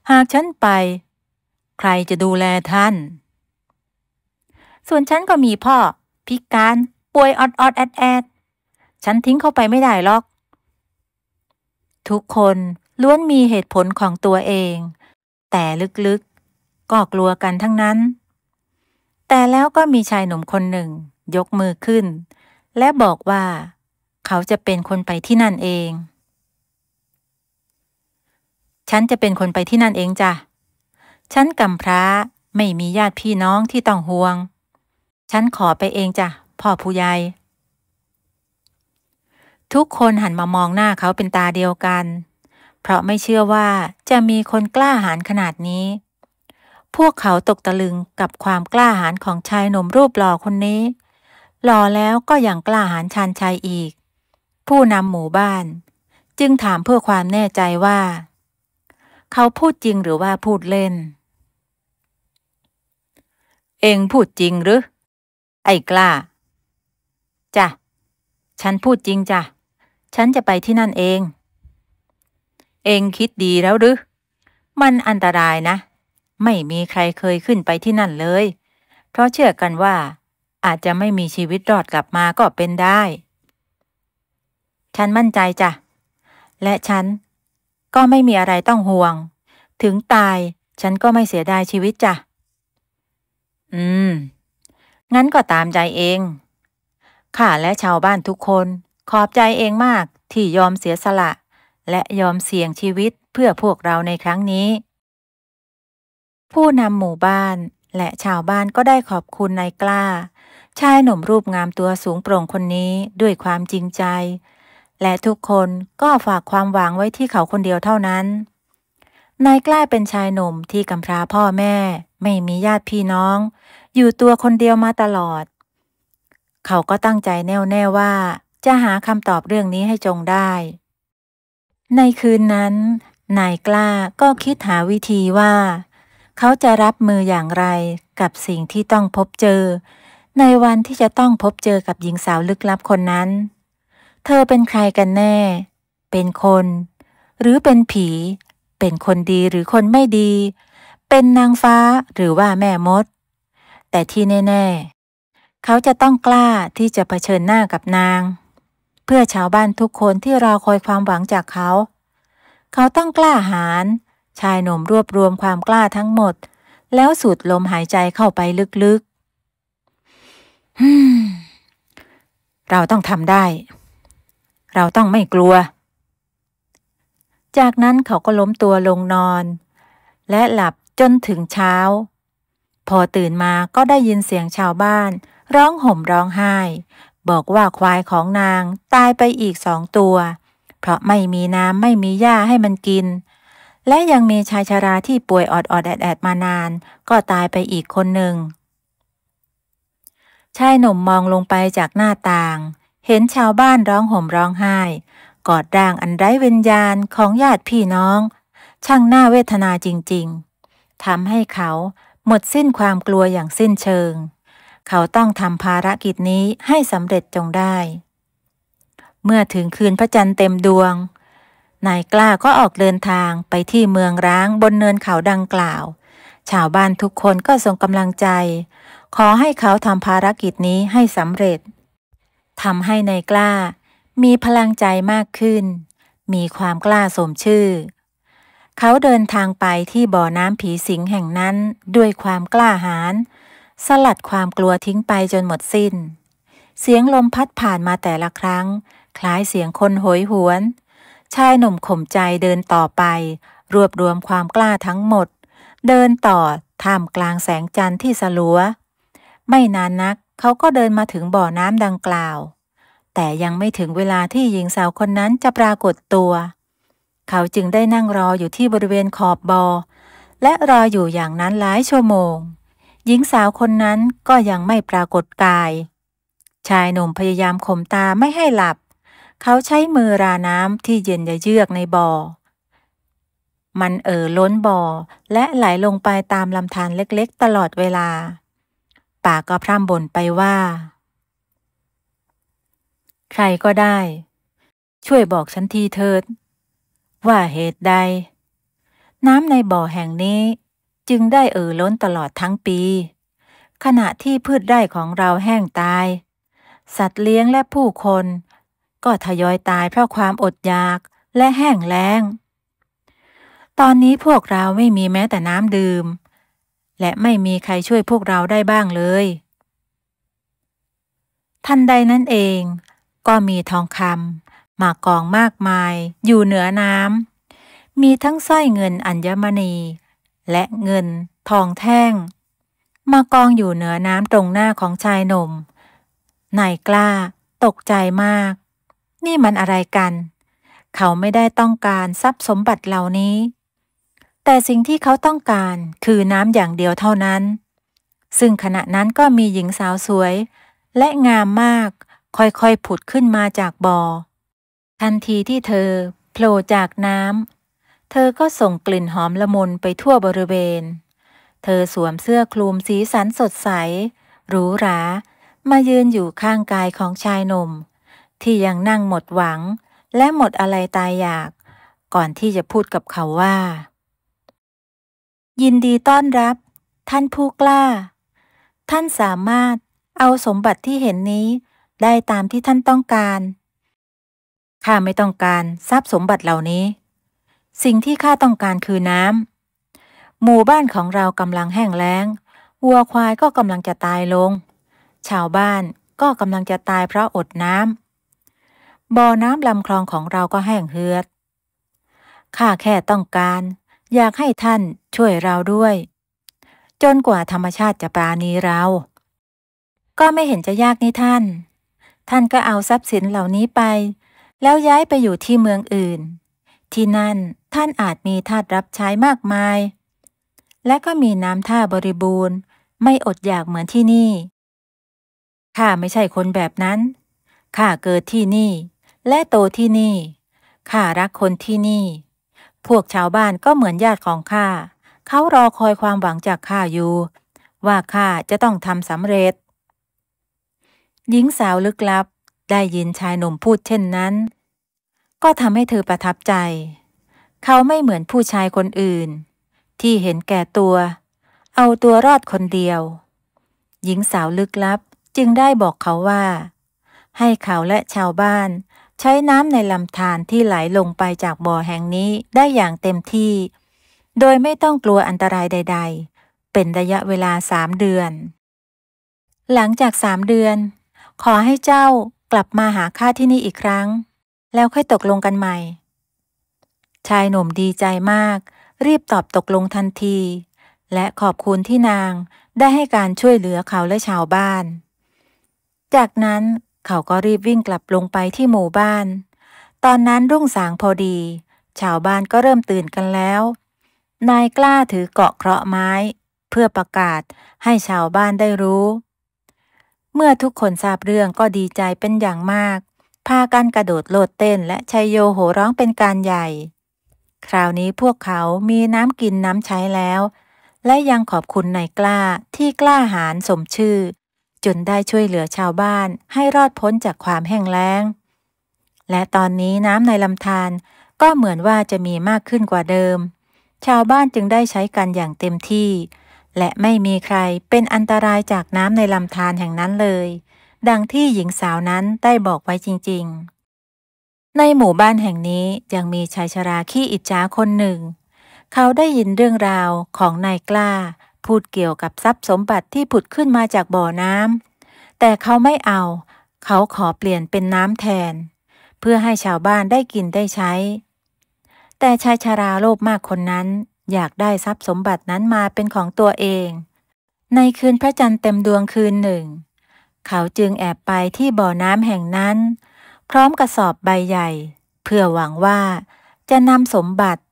หากฉันไปใครจะดูแลท่านส่วนฉันก็มีพ่อพิการป่วยออดแอดฉันทิ้งเขาไปไม่ได้หรอกทุกคนล้วนมีเหตุผลของตัวเองแต่ลึกๆก็กลัวกันทั้งนั้นแต่แล้วก็มีชายหนุ่มคนหนึ่งยกมือขึ้นและบอกว่าเขาจะเป็นคนไปที่นั่นเองฉันจะเป็นคนไปที่นั่นเองจ้ะฉันกำพร้าไม่มีญาติพี่น้องที่ต้องห่วงฉันขอไปเองจ้ะพ่อผู้ใหญ่ทุกคนหันมามองหน้าเขาเป็นตาเดียวกันเพราะไม่เชื่อว่าจะมีคนกล้าหาญขนาดนี้พวกเขาตกตะลึงกับความกล้าหาญของชายหนุ่มรูปหล่อคนนี้หล่อแล้วก็ยังกล้าหาญชาญชัยอีกผู้นำหมู่บ้านจึงถามเพื่อความแน่ใจว่าเขาพูดจริงหรือว่าพูดเล่นเอ็งพูดจริงหรือไอ้กล้าจ้ะฉันพูดจริงจ้ะฉันจะไปที่นั่นเองเอ็งคิดดีแล้วหรือมันอันตรายนะไม่มีใครเคยขึ้นไปที่นั่นเลยเพราะเชื่อกันว่าอาจจะไม่มีชีวิตรอดกลับมาก็เป็นได้ฉันมั่นใจจ้ะและฉันก็ไม่มีอะไรต้องห่วงถึงตายฉันก็ไม่เสียดายชีวิตจ้ะงั้นก็ตามใจเองข้าและชาวบ้านทุกคนขอบใจเองมากที่ยอมเสียสละและยอมเสี่ยงชีวิตเพื่อพวกเราในครั้งนี้ผู้นำหมู่บ้านและชาวบ้านก็ได้ขอบคุณนายกล้าชายหนุ่มรูปงามตัวสูงโปร่งคนนี้ด้วยความจริงใจและทุกคนก็ฝากความหวังไว้ที่เขาคนเดียวเท่านั้นนายกล้าเป็นชายหนุ่มที่กำพร้าพ่อแม่ไม่มีญาติพี่น้องอยู่ตัวคนเดียวมาตลอดเขาก็ตั้งใจแน่วแน่ว่าจะหาคำตอบเรื่องนี้ให้จงได้ในคืนนั้นนายกล้าก็คิดหาวิธีว่าเขาจะรับมืออย่างไรกับสิ่งที่ต้องพบเจอในวันที่จะต้องพบเจอกับหญิงสาวลึกลับคนนั้น เธอเป็นใครกันแน่ เป็นคน หรือเป็นผี เป็นคนดีหรือคนไม่ดี เป็นนางฟ้าหรือว่าแม่มด แต่ที่แน่ๆเขาจะต้องกล้าที่จะเผชิญหน้ากับนาง เพื่อชาวบ้านทุกคนที่รอคอยความหวังจากเขา เขาต้องกล้าหาญ ชายหนุ่มรวบรวมความกล้าทั้งหมด แล้วสูดลมหายใจเข้าไปลึกๆเราต้องทำได้ เราต้องไม่กลัว จากนั้นเขาก็ล้มตัวลงนอน และหลับจนถึงเช้า พอตื่นมาก็ได้ยินเสียงชาวบ้านร้องห่มร้องไห้ บอกว่าควายของนางตายไปอีก2 ตัว เพราะไม่มีน้ำไม่มีหญ้าให้มันกิน และยังมีชายชราที่ป่วยออดๆแอดๆมานานก็ตายไปอีกคนหนึ่ง ชายหนุ่มมองลงไปจากหน้าต่าง เห็นชาวบ้านร้องห่มร้องไห้ กอดร่างอันไร้วิญญาณของญาติพี่น้อง ช่างน่าเวทนาจริงๆทำให้เขาหมดสิ้นความกลัวอย่างสิ้นเชิง เขาต้องทำภารกิจนี้ให้สำเร็จจงได้ เมื่อถึงคืนพระจันทร์เต็มดวง นายกล้าก็ออกเดินทางไปที่เมืองร้างบนเนินเขาดังกล่าว ชาวบ้านทุกคนก็ส่งกำลังใจ ขอให้เขาทำภารกิจนี้ให้สำเร็จทำให้นายกล้ามีพลังใจมากขึ้น มีความกล้าสมชื่อ เขาเดินทางไปที่บ่อน้ำผีสิงแห่งนั้นด้วยความกล้าหาญสลัดความกลัวทิ้งไปจนหมดสิ้น เสียงลมพัดผ่านมาแต่ละครั้งคล้ายเสียงคนโหยหวน ชายหนุ่มข่มใจเดินต่อไปรวบรวมความกล้าทั้งหมดเดินต่อท่ามกลางแสงจันทร์ที่สลัวไม่นานนักเขาก็เดินมาถึงบ่อน้ำดังกล่าวแต่ยังไม่ถึงเวลาที่หญิงสาวคนนั้นจะปรากฏตัวเขาจึงได้นั่งรออยู่ที่บริเวณขอบบ่อและรออยู่อย่างนั้นหลายชั่วโมงหญิงสาวคนนั้นก็ยังไม่ปรากฏกายชายหนุ่มพยายามข่มตาไม่ให้หลับเขาใช้มือราน้ำที่เย็นเยือกในบ่อมันล้นบ่อและไหลลงไปตามลำธารเล็กๆตลอดเวลาปากก็พร่ำบ่นไปว่าใครก็ได้ช่วยบอกฉันทีเถิดว่าเหตุใดน้ำในบ่อแห่งนี้จึงได้ล้นตลอดทั้งปีขณะที่พืชไร่ของเราแห้งตายสัตว์เลี้ยงและผู้คนก็ทยอยตายเพราะความอดอยากและแห้งแล้งตอนนี้พวกเราไม่มีแม้แต่น้ำดื่มและไม่มีใครช่วยพวกเราได้บ้างเลยทันใดนั้นเองก็มีทองคำมากองมากมายอยู่เหนือน้ำมีทั้งสร้อยเงินอัญมณีและเงินทองแท่งมากองอยู่เหนือน้ำตรงหน้าของชายหนุ่มนายกล้าตกใจมากนี่มันอะไรกันเขาไม่ได้ต้องการทรัพย์สมบัติเหล่านี้แต่สิ่งที่เขาต้องการคือน้ำอย่างเดียวเท่านั้นซึ่งขณะนั้นก็มีหญิงสาวสวยและงามมากค่อยๆผุดขึ้นมาจากบ่อทันทีที่เธอโผล่จากน้ำเธอก็ส่งกลิ่นหอมละมุนไปทั่วบริเวณเธอสวมเสื้อคลุมสีสันสดใสหรูหรามายืนอยู่ข้างกายของชายหนุ่มที่ยังนั่งหมดหวังและหมดอะไรตายอยากก่อนที่จะพูดกับเขาว่ายินดีต้อนรับท่านผู้กล้าท่านสามารถเอาสมบัติที่เห็นนี้ได้ตามที่ท่านต้องการข้าไม่ต้องการทรัพย์สมบัติเหล่านี้สิ่งที่ข้าต้องการคือน้ำหมู่บ้านของเรากำลังแห้งแล้งวัวควายก็กำลังจะตายลงชาวบ้านก็กำลังจะตายเพราะอดน้ำบ่อน้ำลำคลองของเราก็แห้งเหือดข้าแค่ต้องการอยากให้ท่านช่วยเราด้วยจนกว่าธรรมชาติจะปราณีเราก็ไม่เห็นจะยากนี่ท่านก็เอาทรัพย์สินเหล่านี้ไปแล้วย้ายไปอยู่ที่เมืองอื่นที่นั่นท่านอาจมีทาสรับใช้มากมายและก็มีน้ำท่าบริบูรณ์ไม่อดอยากเหมือนที่นี่ข้าไม่ใช่คนแบบนั้นข้าเกิดที่นี่และโตที่นี่ข้ารักคนที่นี่พวกชาวบ้านก็เหมือนญาติของข้าเขารอคอยความหวังจากข้าอยู่ว่าข้าจะต้องทำสำเร็จหญิงสาวลึกลับ ได้ยินชายหนุ่มพูดเช่นนั้นก็ทำให้เธอประทับใจเขาไม่เหมือนผู้ชายคนอื่นที่เห็นแก่ตัวเอาตัวรอดคนเดียวหญิงสาวลึกลับจึงได้บอกเขาว่าให้เขาและชาวบ้านใช้น้ำในลำธารที่ไหลลงไปจากบ่อแห่งนี้ได้อย่างเต็มที่โดยไม่ต้องกลัวอันตรายใดๆเป็นระยะเวลา3 เดือนหลังจาก3 เดือนขอให้เจ้ากลับมาหาข้าที่นี่อีกครั้งแล้วค่อยตกลงกันใหม่ชายหนุ่มดีใจมากรีบตอบตกลงทันทีและขอบคุณที่นางได้ให้การช่วยเหลือเขาและชาวบ้านจากนั้นเขาก็รีบวิ่งกลับลงไปที่หมู่บ้านตอนนั้นรุ่งสางพอดีชาวบ้านก็เริ่มตื่นกันแล้วนายกล้าถือเกราะเคราะห์ไม้เพื่อประกาศให้ชาวบ้านได้รู้เมื่อทุกคนทราบเรื่องก็ดีใจเป็นอย่างมากพากันกระโดดโลดเต้นและชัยโยโห่ร้องเป็นการใหญ่คราวนี้พวกเขามีน้ำกินน้ำใช้แล้วและยังขอบคุณนายกล้าที่กล้าหาญสมชื่อจนได้ช่วยเหลือชาวบ้านให้รอดพ้นจากความแห้งแล้งและตอนนี้น้ำในลำธารก็เหมือนว่าจะมีมากขึ้นกว่าเดิมชาวบ้านจึงได้ใช้กันอย่างเต็มที่และไม่มีใครเป็นอันตรายจากน้ำในลำธารแห่งนั้นเลยดังที่หญิงสาวนั้นได้บอกไว้จริงๆในหมู่บ้านแห่งนี้ยังมีชายชราขี้อิจฉาคนหนึ่งเขาได้ยินเรื่องราวของนายกล้าพูดเกี่ยวกับทรัพย์สมบัติที่ผุดขึ้นมาจากบ่อน้ำแต่เขาไม่เอาเขาขอเปลี่ยนเป็นน้ำแทนเพื่อให้ชาวบ้านได้กินได้ใช้แต่ชายชราโลภมากคนนั้นอยากได้ทรัพย์สมบัตินั้นมาเป็นของตัวเองในคืนพระจันทร์เต็มดวงคืนหนึ่งเขาจึงแอบไปที่บ่อน้ำแห่งนั้นพร้อมกระสอบใบใหญ่เพื่อหวังว่าจะนำสมบัติ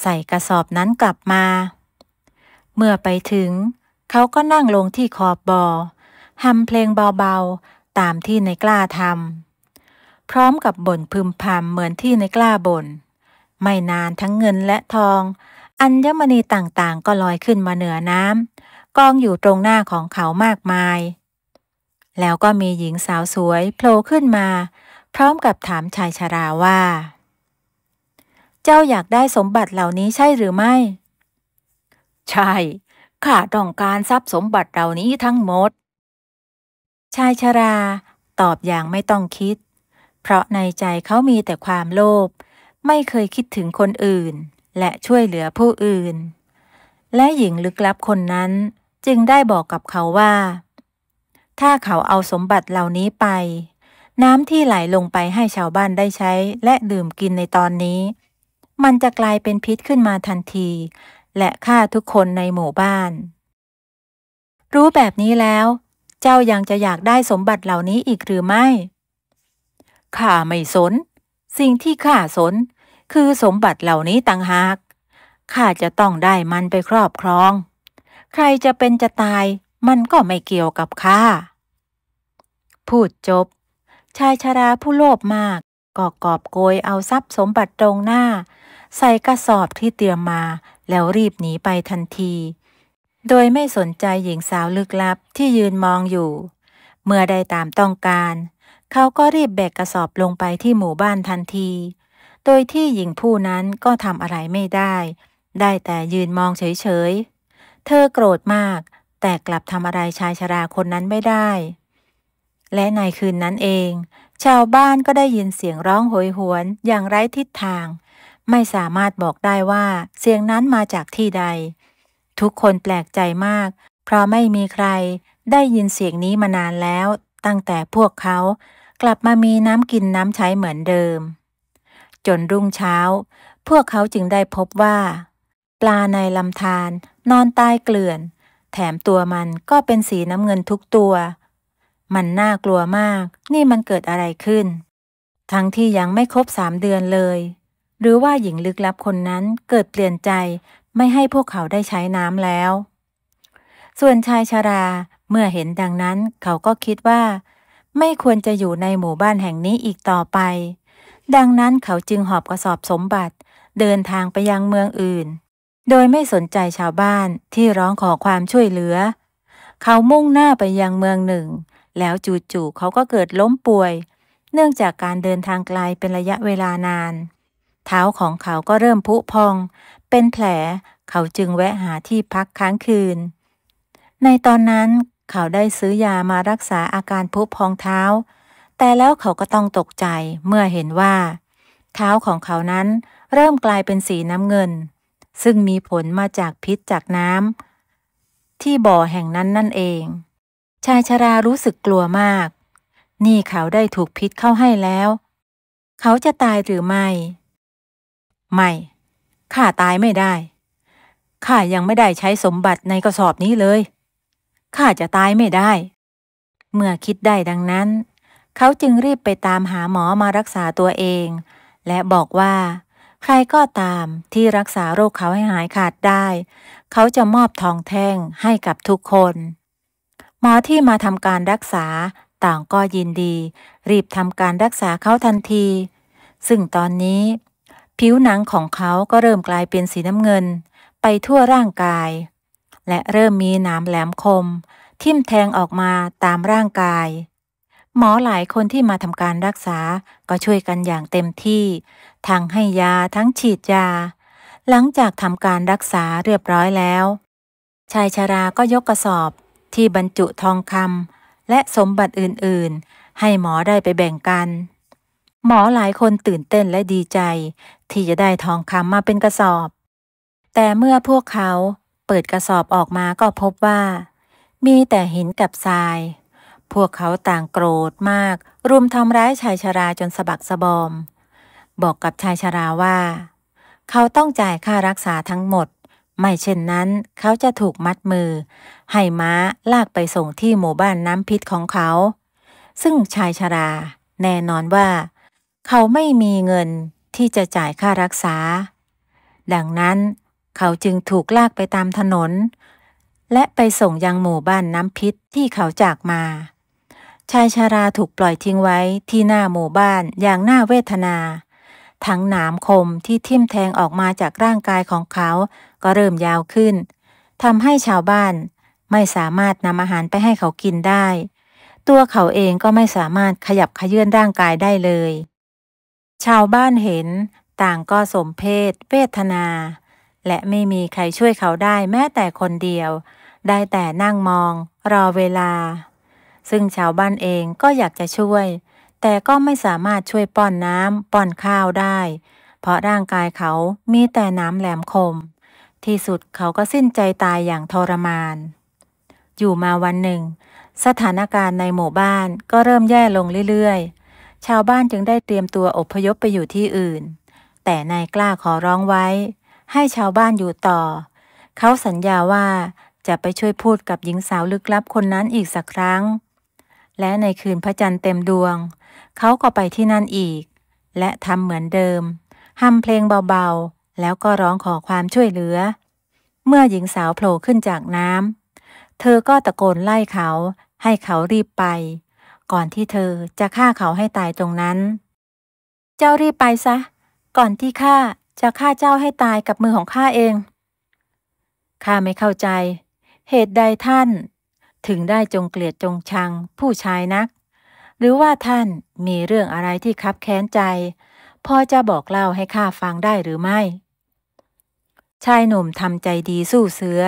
ใส่กระสอบนั้นกลับมาเมื่อไปถึงเขาก็นั่งลงที่ขอบบ่อฮัมเพลงเบาๆตามที่นายกล้าทำพร้อมกับบ่นพึมพำเหมือนที่นายกล้าบ่นไม่นานทั้งเงินและทองอัญมณีต่างๆก็ลอยขึ้นมาเหนือน้ำกองอยู่ตรงหน้าของเขามากมายแล้วก็มีหญิงสาวสวยโผล่ขึ้นมาพร้อมกับถามชายชราว่าเจ้าอยากได้สมบัติเหล่านี้ใช่หรือไม่ใช่ข้าต้องการทรัพย์สมบัติเหล่านี้ทั้งหมดชายชราตอบอย่างไม่ต้องคิดเพราะในใจเขามีแต่ความโลภไม่เคยคิดถึงคนอื่นและช่วยเหลือผู้อื่นและหญิงลึกลับคนนั้นจึงได้บอกกับเขาว่าถ้าเขาเอาสมบัติเหล่านี้ไปน้ำที่ไหลลงไปให้ชาวบ้านได้ใช้และดื่มกินในตอนนี้มันจะกลายเป็นพิษขึ้นมาทันทีและฆ่าทุกคนในหมู่บ้านรู้แบบนี้แล้วเจ้ายังจะอยากได้สมบัติเหล่านี้อีกหรือไม่ข้าไม่สนสิ่งที่ข้าสนคือสมบัติเหล่านี้ต่างหากข้าจะต้องได้มันไปครอบครองใครจะเป็นจะตายมันก็ไม่เกี่ยวกับข้าพูดจบชายชราผู้โลภมากก็กอบโกยเอาทรัพย์สมบัติตรงหน้าใส่กระสอบที่เตรียมมาแล้วรีบหนีไปทันทีโดยไม่สนใจหญิงสาวลึกลับที่ยืนมองอยู่เมื่อได้ตามต้องการเขาก็รีบแบกกระสอบลงไปที่หมู่บ้านทันทีโดยที่หญิงผู้นั้นก็ทำอะไรไม่ได้แต่ยืนมองเฉยๆเธอโกรธมากแต่กลับทำอะไรชายชราคนนั้นไม่ได้และในคืนนั้นเองชาวบ้านก็ได้ยินเสียงร้องโหยหวนอย่างไร้ทิศทางไม่สามารถบอกได้ว่าเสียงนั้นมาจากที่ใดทุกคนแปลกใจมากเพราะไม่มีใครได้ยินเสียงนี้มานานแล้วตั้งแต่พวกเขากลับมามีน้ำกินน้ำใช้เหมือนเดิมจนรุ่งเช้าพวกเขาจึงได้พบว่าปลาในลำธารนอนตายเกลื่อนแถมตัวมันก็เป็นสีน้ำเงินทุกตัวมันน่ากลัวมากนี่มันเกิดอะไรขึ้นทั้งที่ยังไม่ครบ3 เดือนเลยหรือว่าหญิงลึกลับคนนั้นเกิดเปลี่ยนใจไม่ให้พวกเขาได้ใช้น้ำแล้วส่วนชายชราเมื่อเห็นดังนั้นเขาก็คิดว่าไม่ควรจะอยู่ในหมู่บ้านแห่งนี้อีกต่อไปดังนั้นเขาจึงหอบกระสอบสมบัติเดินทางไปยังเมืองอื่นโดยไม่สนใจชาวบ้านที่ร้องขอความช่วยเหลือเขามุ่งหน้าไปยังเมืองหนึ่งแล้วจู่ๆเขาก็เกิดล้มป่วย เนื่องจากการเดินทางไกลเป็นระยะเวลานานเท้าของเขาก็เริ่มพุพองเป็นแผลเขาจึงแวะหาที่พักค้างคืนในตอนนั้นเขาได้ซื้อยามารักษาอาการพุพองเท้าแต่แล้วเขาก็ต้องตกใจเมื่อเห็นว่าเท้าของเขานั้นเริ่มกลายเป็นสีน้ำเงินซึ่งมีผลมาจากพิษจากน้ำที่บ่อแห่งนั้นนั่นเองชายชรารู้สึกกลัวมากนี่เขาได้ถูกพิษเข้าให้แล้วเขาจะตายหรือไม่ข้าตายไม่ได้ข้ายังไม่ได้ใช้สมบัติในกระสอบนี้เลยข้าจะตายไม่ได้เมื่อคิดได้ดังนั้นเขาจึงรีบไปตามหาหมอมารักษาตัวเองและบอกว่าใครก็ตามที่รักษาโรคเขาให้หายขาดได้เขาจะมอบทองแท่งให้กับทุกคนหมอที่มาทำการรักษาต่างก็ยินดีรีบทำการรักษาเขาทันทีซึ่งตอนนี้ผิวหนังของเขาก็เริ่มกลายเป็นสีน้ำเงินไปทั่วร่างกายและเริ่มมีหนามแหลมคมทิ่มแทงออกมาตามร่างกายหมอหลายคนที่มาทำการรักษาก็ช่วยกันอย่างเต็มที่ทั้งให้ยาทั้งฉีดยาหลังจากทำการรักษาเรียบร้อยแล้วชายชราก็ยกกระสอบที่บรรจุทองคำและสมบัติอื่นๆให้หมอได้ไปแบ่งกันหมอหลายคนตื่นเต้นและดีใจที่จะได้ทองคำมาเป็นกระสอบแต่เมื่อพวกเขาเปิดกระสอบออกมาก็พบว่ามีแต่หินกับทรายพวกเขาต่างโกรธมากรุมทำร้ายชายชราจนสะบักสะบอมบอกกับชายชราว่าเขาต้องจ่ายค่ารักษาทั้งหมดไม่เช่นนั้นเขาจะถูกมัดมือให้ม้าลากไปส่งที่หมู่บ้านน้ำพิษของเขาซึ่งชายชราแน่นอนว่าเขาไม่มีเงินที่จะจ่ายค่ารักษาดังนั้นเขาจึงถูกลากไปตามถนนและไปส่งยังหมู่บ้านน้ำพิษที่เขาจากมาชายชราถูกปล่อยทิ้งไว้ที่หน้าหมู่บ้านอย่างน่าเวทนาทั้งหนามคมที่ทิ่มแทงออกมาจากร่างกายของเขาก็เริ่มยาวขึ้นทำให้ชาวบ้านไม่สามารถนำอาหารไปให้เขากินได้ตัวเขาเองก็ไม่สามารถขยับเขยื้อนร่างกายได้เลยชาวบ้านเห็นต่างก็สมเพชเวทนาและไม่มีใครช่วยเขาได้แม้แต่คนเดียวได้แต่นั่งมองรอเวลาซึ่งชาวบ้านเองก็อยากจะช่วยแต่ก็ไม่สามารถช่วยป้อนน้ำป้อนข้าวได้เพราะร่างกายเขามีแต่น้ำแหลมคมที่สุดเขาก็สิ้นใจตายอย่างทรมานอยู่มาวันหนึ่งสถานการณ์ในหมู่บ้านก็เริ่มแย่ลงเรื่อยๆชาวบ้านจึงได้เตรียมตัวอพยพไปอยู่ที่อื่นแต่นายกล้าขอร้องไว้ให้ชาวบ้านอยู่ต่อเขาสัญญาว่าจะไปช่วยพูดกับหญิงสาวลึกลับคนนั้นอีกสักครั้งและในคืนพระจันทร์เต็มดวงเขาก็ไปที่นั่นอีกและทำเหมือนเดิมฮัมเพลงเบาๆแล้วก็ร้องขอความช่วยเหลือเมื่อหญิงสาวโผล่ขึ้นจากน้ำเธอก็ตะโกนไล่เขาให้เขารีบไปก่อนที่เธอจะฆ่าเขาให้ตายตรงนั้นเจ้ารีบไปซะก่อนที่ข้าจะฆ่าเจ้าให้ตายกับมือของข้าเองข้าไม่เข้าใจเหตุใดท่านถึงได้จงเกลียดจงชังผู้ชายนักหรือว่าท่านมีเรื่องอะไรที่คับแค้นใจพอจะบอกเล่าให้ข้าฟังได้หรือไม่ชายหนุ่มทำใจดีสู้เสือ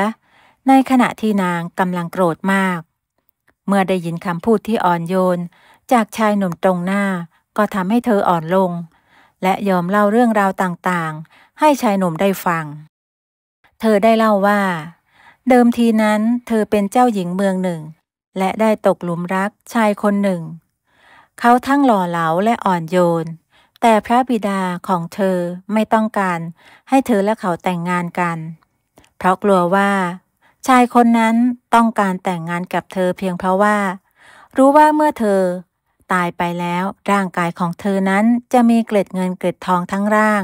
ในขณะที่นางกำลังโกรธมากเมื่อได้ยินคำพูดที่อ่อนโยนจากชายหนุ่มตรงหน้าก็ทำให้เธออ่อนลงและยอมเล่าเรื่องราวต่างๆให้ชายหนุ่มได้ฟังเธอได้เล่าว่าเดิมทีนั้นเธอเป็นเจ้าหญิงเมืองหนึ่งและได้ตกหลุมรักชายคนหนึ่งเขาทั้งหล่อเหลาและอ่อนโยนแต่พระบิดาของเธอไม่ต้องการให้เธอและเขาแต่งงานกันเพราะกลัวว่าชายคนนั้นต้องการแต่งงานกับเธอเพียงเพราะว่ารู้ว่าเมื่อเธอตายไปแล้วร่างกายของเธอนั้นจะมีเกล็ดเงินเกล็ดทองทั้งร่าง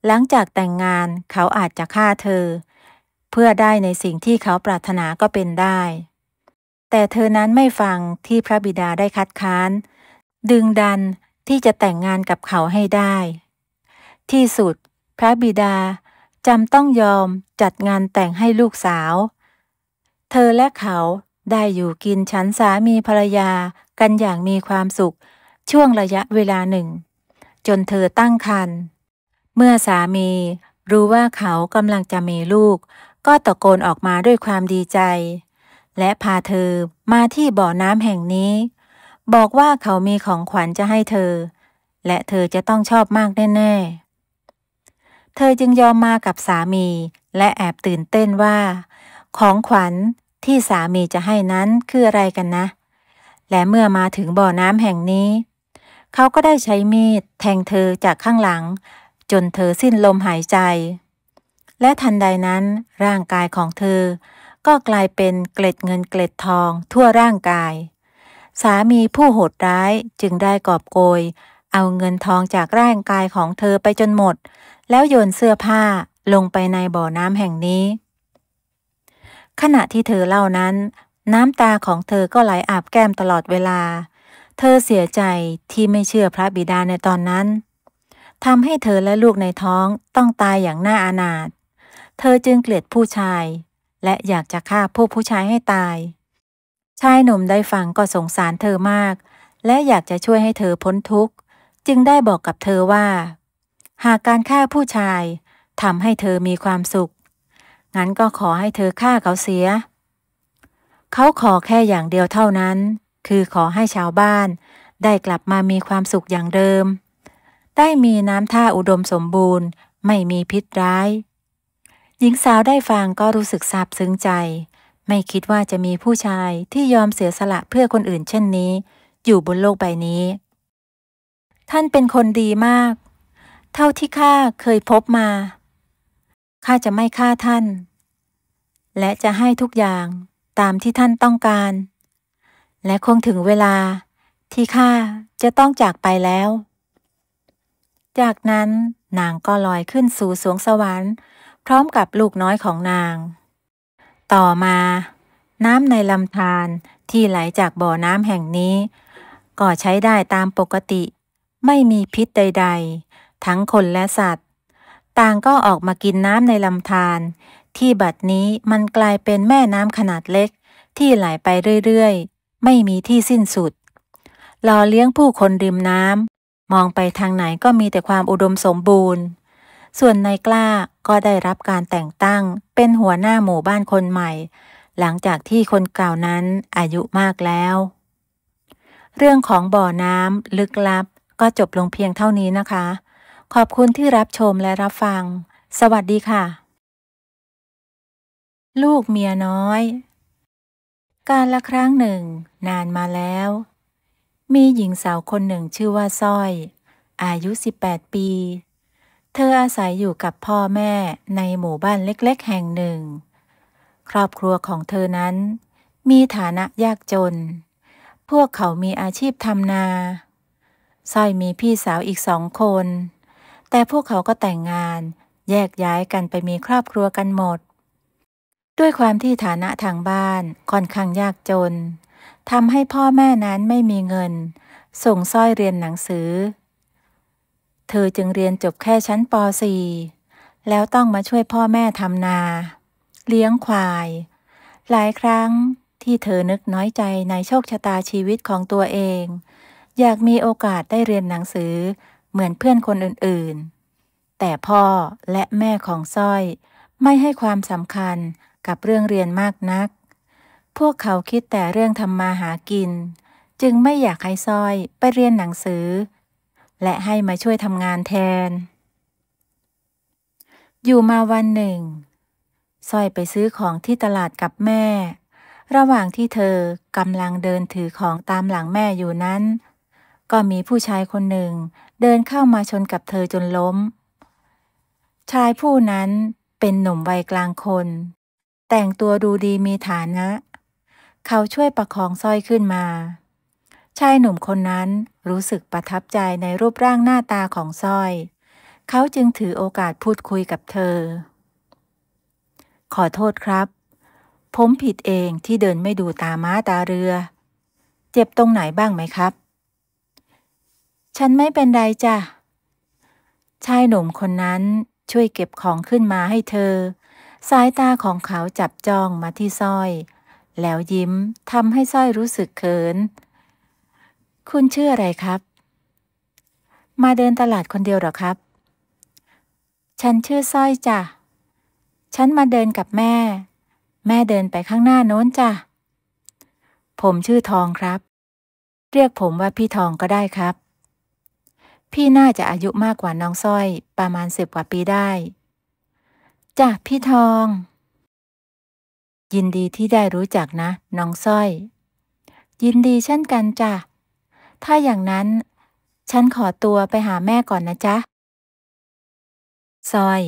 หลังจากแต่งงานเขาอาจจะฆ่าเธอเพื่อได้ในสิ่งที่เขาปรารถนาก็เป็นได้แต่เธอนั้นไม่ฟังที่พระบิดาได้คัดค้านดึงดันที่จะแต่งงานกับเขาให้ได้ที่สุดพระบิดาจำต้องยอมจัดงานแต่งให้ลูกสาวเธอและเขาได้อยู่กินฉันสามีภรรยากันอย่างมีความสุข ช่วงระยะเวลาหนึ่งจนเธอตั้งครรภ์เมื่อสามีรู้ว่าเขากำลังจะมีลูกก็ตะโกนออกมาด้วยความดีใจและพาเธอมาที่บ่อน้ำแห่งนี้บอกว่าเขามีของขวัญจะให้เธอและเธอจะต้องชอบมากแน่ๆเธอจึงยอมมากับสามีและแอบตื่นเต้นว่าของขวัญที่สามีจะให้นั้นคืออะไรกันนะและเมื่อมาถึงบ่อน้ำแห่งนี้เขาก็ได้ใช้มีดแทงเธอจากข้างหลังจนเธอสิ้นลมหายใจและทันใดนั้นร่างกายของเธอก็กลายเป็นเกล็ดเงินเกล็ดทองทั่วร่างกายสามีผู้โหดร้ายจึงได้กอบโกยเอาเงินทองจากร่างกายของเธอไปจนหมดแล้วโยนเสื้อผ้าลงไปในบ่อน้ำแห่งนี้ขณะที่เธอเล่านั้นน้ำตาของเธอก็ไหลอาบแก้มตลอดเวลาเธอเสียใจที่ไม่เชื่อพระบิดาในตอนนั้นทำให้เธอและลูกในท้องต้องตายอย่างน่าอานาถเธอจึงเกลียดผู้ชายและอยากจะฆ่าผู้ชายให้ตายชายหนุ่มได้ฟังก็สงสารเธอมากและอยากจะช่วยให้เธอพ้นทุกข์จึงได้บอกกับเธอว่าหากการฆ่าผู้ชายทำให้เธอมีความสุขงั้นก็ขอให้เธอฆ่าเขาเสียเขาขอแค่อย่างเดียวเท่านั้นคือขอให้ชาวบ้านได้กลับมามีความสุขอย่างเดิมได้มีน้ำท่าอุดมสมบูรณ์ไม่มีพิษร้ายหญิงสาวได้ฟังก็รู้สึกซาบซึ้งใจไม่คิดว่าจะมีผู้ชายที่ยอมเสียสละเพื่อคนอื่นเช่นนี้อยู่บนโลกใบนี้ท่านเป็นคนดีมากเท่าที่ข้าเคยพบมาข้าจะไม่ฆ่าท่านและจะให้ทุกอย่างตามที่ท่านต้องการและคงถึงเวลาที่ข้าจะต้องจากไปแล้วจากนั้นนางก็ลอยขึ้นสู่สวงสวรรค์พร้อมกับลูกน้อยของนางต่อมาน้ำในลำธารที่ไหลจากบ่อน้ำแห่งนี้ก็ใช้ได้ตามปกติไม่มีพิษใดๆทั้งคนและสัตว์ต่างก็ออกมากินน้ำในลำธารที่บัดนี้มันกลายเป็นแม่น้ำขนาดเล็กที่ไหลไปเรื่อยๆไม่มีที่สิ้นสุดหล่อเลี้ยงผู้คนริมน้ำมองไปทางไหนก็มีแต่ความอุดมสมบูรณ์ส่วนนายกล้าก็ได้รับการแต่งตั้งเป็นหัวหน้าหมู่บ้านคนใหม่หลังจากที่คนเก่านั้นอายุมากแล้วเรื่องของบ่อน้ำลึกลับก็จบลงเพียงเท่านี้นะคะขอบคุณที่รับชมและรับฟังสวัสดีค่ะลูกเมียน้อยกาลครั้งหนึ่งนานมาแล้วมีหญิงสาวคนหนึ่งชื่อว่าสร้อยอายุ18 ปีเธออาศัยอยู่กับพ่อแม่ในหมู่บ้านเล็กๆแห่งหนึ่งครอบครัวของเธอนั้นมีฐานะยากจนพวกเขามีอาชีพทำนาสร้อยมีพี่สาวอีก2 คนแต่พวกเขาก็แต่งงานแยกย้ายกันไปมีครอบครัวกันหมดด้วยความที่ฐานะทางบ้านค่อนข้างยากจนทำให้พ่อแม่นั้นไม่มีเงินส่งสร้อยเรียนหนังสือเธอจึงเรียนจบแค่ชั้นป.4 แล้วต้องมาช่วยพ่อแม่ทำนาเลี้ยงควายหลายครั้งที่เธอนึกน้อยใจในโชคชะตาชีวิตของตัวเองอยากมีโอกาสได้เรียนหนังสือเหมือนเพื่อนคนอื่นๆแต่พ่อและแม่ของสร้อยไม่ให้ความสำคัญกับเรื่องเรียนมากนักพวกเขาคิดแต่เรื่องทำมาหากินจึงไม่อยากให้สร้อยไปเรียนหนังสือและให้มาช่วยทำงานแทนอยู่มาวันหนึ่งสร้อยไปซื้อของที่ตลาดกับแม่ระหว่างที่เธอกำลังเดินถือของตามหลังแม่อยู่นั้นก็มีผู้ชายคนหนึ่งเดินเข้ามาชนกับเธอจนล้มชายผู้นั้นเป็นหนุ่มวัยกลางคนแต่งตัวดูดีมีฐานะเขาช่วยประคองสร้อยขึ้นมาชายหนุ่มคนนั้นรู้สึกประทับใจในรูปร่างหน้าตาของสร้อยเขาจึงถือโอกาสพูดคุยกับเธอขอโทษครับผมผิดเองที่เดินไม่ดูตาม้าตาเรือเจ็บตรงไหนบ้างไหมครับฉันไม่เป็นไรจ้ะชายหนุ่มคนนั้นช่วยเก็บของขึ้นมาให้เธอสายตาของเขาจับจ้องมาที่สร้อยแล้วยิ้มทำให้สร้อยรู้สึกเขินคุณชื่ออะไรครับ มาเดินตลาดคนเดียวเหรอครับฉันชื่อสร้อยจ้ะฉันมาเดินกับแม่เดินไปข้างหน้าโน้นจ้ะผมชื่อทองครับเรียกผมว่าพี่ทองก็ได้ครับพี่น่าจะอายุมากกว่าน้องสร้อยประมาณ10 กว่าปีได้จ้ะพี่ทองยินดีที่ได้รู้จักนะน้องสร้อยยินดีเช่นกันจ้ะถ้าอย่างนั้นฉันขอตัวไปหาแม่ก่อนนะจ๊ะสร้อย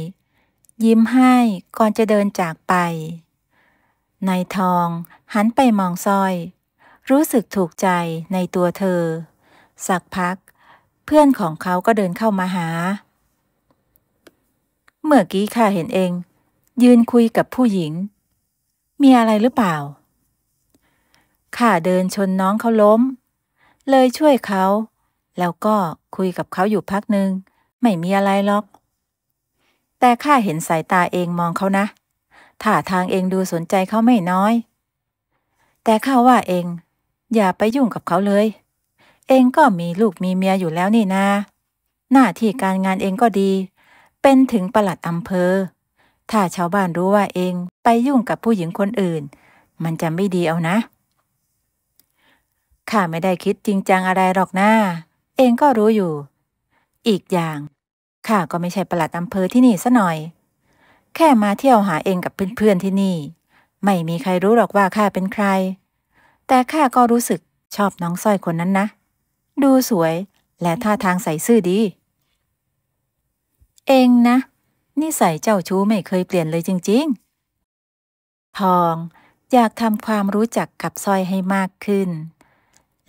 ยิ้มให้ก่อนจะเดินจากไปนายทองหันไปมองสร้อยรู้สึกถูกใจในตัวเธอสักพักเพื่อนของเขาก็เดินเข้ามาหาเมื่อกี้ข้าเห็นเองยืนคุยกับผู้หญิงมีอะไรหรือเปล่าข้าเดินชนน้องเขาล้มเลยช่วยเขาแล้วก็คุยกับเขาอยู่พักหนึ่งไม่มีอะไรหรอกแต่ข้าเห็นสายตาเองมองเขานะท่าทางเองดูสนใจเขาไม่น้อยแต่ข้าว่าเองอย่าไปยุ่งกับเขาเลยเองก็มีลูกมีเมียอยู่แล้วนี่นาหน้าที่การงานเองก็ดีเป็นถึงปลัดอำเภอถ้าชาวบ้านรู้ว่าเองไปยุ่งกับผู้หญิงคนอื่นมันจะไม่ดีเอานะข้าไม่ได้คิดจริงจังอะไรหรอกนะเองก็รู้อยู่อีกอย่างข้าก็ไม่ใช่ปลัดอำเภอที่นี่ซะหน่อยแค่มาเที่ยวหาเองกับเพื่อนๆที่นี่ไม่มีใครรู้หรอกว่าข้าเป็นใครแต่ข้าก็รู้สึกชอบน้องสร้อยคนนั้นนะดูสวยและท่าทางใส่ซื่อดีเองนะนิสัยเจ้าชู้ไม่เคยเปลี่ยนเลยจริงๆทองอยากทำความรู้จักกับสร้อยให้มากขึ้น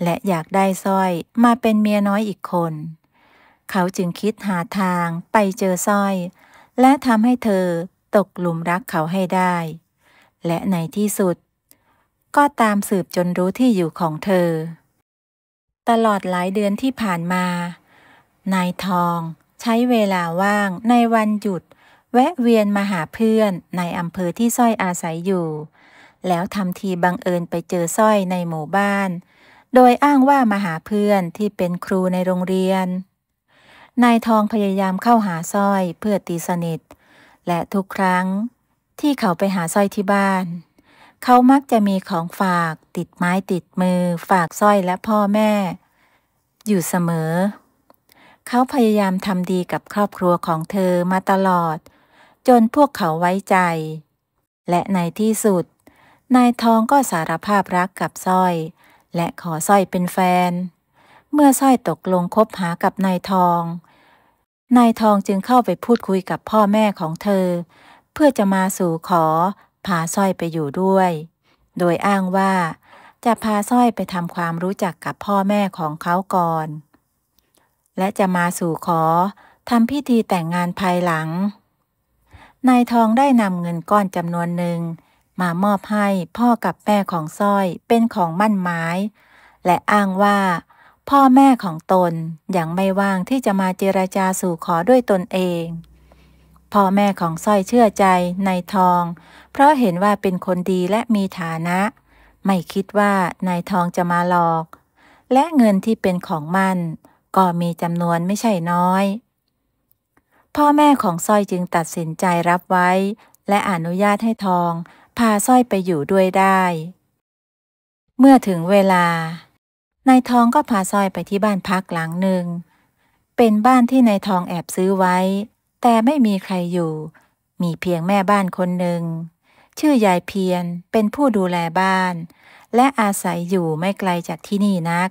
และอยากได้สร้อยมาเป็นเมียน้อยอีกคนเขาจึงคิดหาทางไปเจอสร้อยและทำให้เธอตกหลุมรักเขาให้ได้และในที่สุดก็ตามสืบจนรู้ที่อยู่ของเธอตลอดหลายเดือนที่ผ่านมานายทองใช้เวลาว่างในวันหยุดแวะเวียนมาหาเพื่อนในอำเภอที่สร้อยอาศัยอยู่แล้วทำทีบังเอิญไปเจอสร้อยในหมู่บ้านโดยอ้างว่ามาหาเพื่อนที่เป็นครูในโรงเรียนนายทองพยายามเข้าหาสร้อยเพื่อตีสนิทและทุกครั้งที่เขาไปหาสร้อยที่บ้านเขามักจะมีของฝากติดไม้ติดมือฝากสร้อยและพ่อแม่อยู่เสมอเขาพยายามทำดีกับครอบครัวของเธอมาตลอดจนพวกเขาไว้ใจและในที่สุดนายทองก็สารภาพรักกับสร้อยและขอสร้อยเป็นแฟนเมื่อสร้อยตกลงคบหากับนายทองจึงเข้าไปพูดคุยกับพ่อแม่ของเธอเพื่อจะมาสู่ขอพาสร้อยไปอยู่ด้วยโดยอ้างว่าจะพาสร้อยไปทำความรู้จักกับพ่อแม่ของเขาก่อนและจะมาสู่ขอทำพิธีแต่งงานภายหลังนายทองได้นำเงินก้อนจำนวนหนึ่งมามอบให้พ่อกับแม่ของสร้อยเป็นของมั่นหมายและอ้างว่าพ่อแม่ของตนยังไม่ว่างที่จะมาเจรจาสู่ขอด้วยตนเองพ่อแม่ของสร้อยเชื่อใจนายทองเพราะเห็นว่าเป็นคนดีและมีฐานะไม่คิดว่านายทองจะมาหลอกและเงินที่เป็นของมั่นก็มีจำนวนไม่ใช่น้อยพ่อแม่ของสร้อยจึงตัดสินใจรับไว้และอนุญาตให้ทองพาสร้อยไปอยู่ด้วยได้เมื่อถึงเวลานายทองก็พาสร้อยไปที่บ้านพักหลังหนึ่งเป็นบ้านที่นายทองแอบซื้อไว้แต่ไม่มีใครอยู่มีเพียงแม่บ้านคนหนึ่งชื่อยายเพียรเป็นผู้ดูแลบ้านและอาศัยอยู่ไม่ไกลจากที่นี่นัก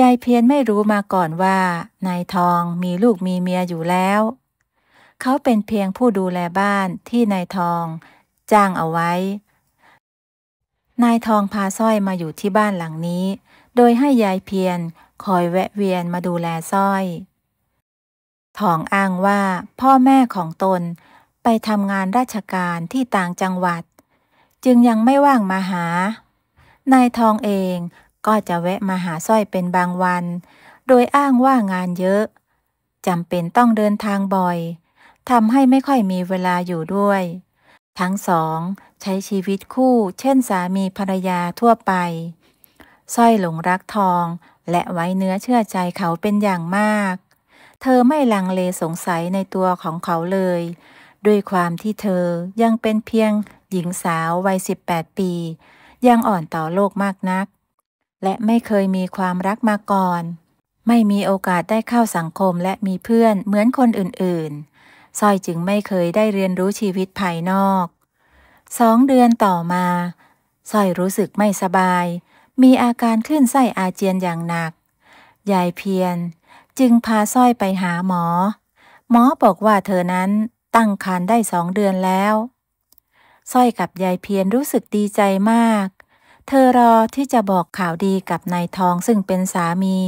ยายเพียรไม่รู้มาก่อนว่านายทองมีลูกมีเมียอยู่แล้วเขาเป็นเพียงผู้ดูแลบ้านที่นายทองจ้างเอาไว้นายทองพาสร้อยมาอยู่ที่บ้านหลังนี้โดยให้ยายเพียรคอยแวะเวียนมาดูแลสร้อยทองอ้างว่าพ่อแม่ของตนไปทำงานราชการที่ต่างจังหวัดจึงยังไม่ว่างมาหานายทองเองก็จะแวะมาหาสร้อยเป็นบางวันโดยอ้างว่างานเยอะจำเป็นต้องเดินทางบ่อยทำให้ไม่ค่อยมีเวลาอยู่ด้วยทั้งสองใช้ชีวิตคู่เช่นสามีภรรยาทั่วไปสร้อยหลงรักทอง และไว้เนื้อเชื่อใจเขาเป็นอย่างมาก เธอไม่ลังเลสงสัยในตัวของเขาเลยด้วยความที่เธอยังเป็นเพียงหญิงสาววัย18 ปียังอ่อนต่อโลกมากนักและไม่เคยมีความรักมาก่อนไม่มีโอกาสได้เข้าสังคมและมีเพื่อนเหมือนคนอื่นๆสร้อยจึงไม่เคยได้เรียนรู้ชีวิตภายนอก2 เดือนต่อมาสร้อยรู้สึกไม่สบายมีอาการคลื่นไส้อาเจียนอย่างหนักยายเพียรจึงพาสร้อยไปหาหมอบอกว่าเธอนั้นตั้งครรภ์ได้2 เดือนแล้วสร้อยกับยายเพียรรู้สึกดีใจมากเธอรอที่จะบอกข่าวดีกับนายทองซึ่งเป็นสามี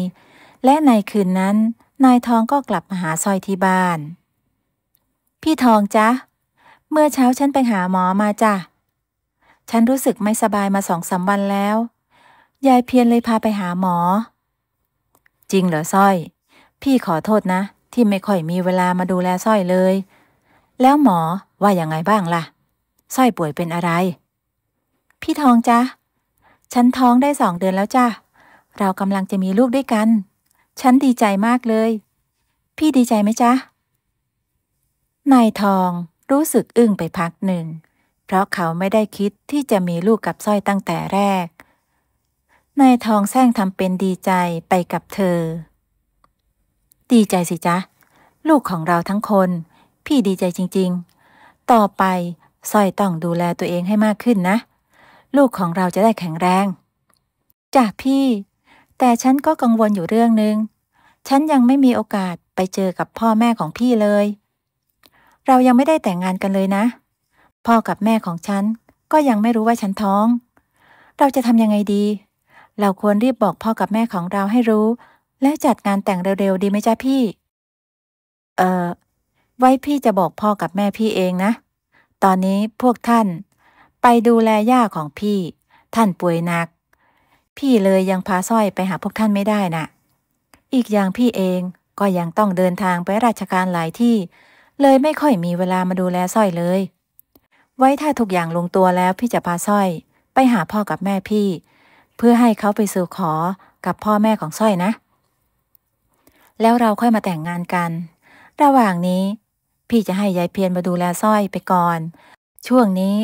และในคืนนั้นนายทองก็กลับมาหาสร้อยที่บ้านพี่ทองจ๊ะเมื่อเช้าฉันไปหาหมอมาจ้ะฉันรู้สึกไม่สบายมา2-3 วันแล้วยายเพียรเลยพาไปหาหมอจริงเหรอสร้อยพี่ขอโทษนะที่ไม่ค่อยมีเวลามาดูแลสร้อยเลยแล้วหมอว่ายังไงบ้างล่ะสร้อยป่วยเป็นอะไรพี่ทองจ๊ะฉันท้องได้2 เดือนแล้วจ้ะเรากำลังจะมีลูกด้วยกันฉันดีใจมากเลยพี่ดีใจไหมจ๊ะนายทองรู้สึกอึ้งไปพักหนึ่งเพราะเขาไม่ได้คิดที่จะมีลูกกับสร้อยตั้งแต่แรกนายทองแซงทำเป็นดีใจไปกับเธอดีใจสิจ๊ะลูกของเราทั้งคนพี่ดีใจจริงๆต่อไปสร้อยต้องดูแลตัวเองให้มากขึ้นนะลูกของเราจะได้แข็งแรงจ้ะพี่แต่ฉันก็กังวลอยู่เรื่องนึงฉันยังไม่มีโอกาสไปเจอกับพ่อแม่ของพี่เลยเรายังไม่ได้แต่งงานกันเลยนะพ่อกับแม่ของฉันก็ยังไม่รู้ว่าฉันท้องเราจะทำยังไงดีเราควรรีบบอกพ่อกับแม่ของเราให้รู้และจัดงานแต่งเร็วๆดีไหมจ๊ะพี่ไว้พี่จะบอกพ่อกับแม่พี่เองนะตอนนี้พวกท่านไปดูแลย่าของพี่ท่านป่วยหนักพี่เลยยังพาสร้อยไปหาพวกท่านไม่ได้น่ะอีกอย่างพี่เองก็ยังต้องเดินทางไปราชการหลายที่เลยไม่ค่อยมีเวลามาดูแลสร้อยเลยไว้ถ้าทุกอย่างลงตัวแล้วพี่จะพาสร้อยไปหาพ่อกับแม่พี่เพื่อให้เขาไปสู่ขอกับพ่อแม่ของสร้อยนะแล้วเราค่อยมาแต่งงานกันระหว่างนี้พี่จะให้ยายเพียรมาดูแลสร้อยไปก่อนช่วงนี้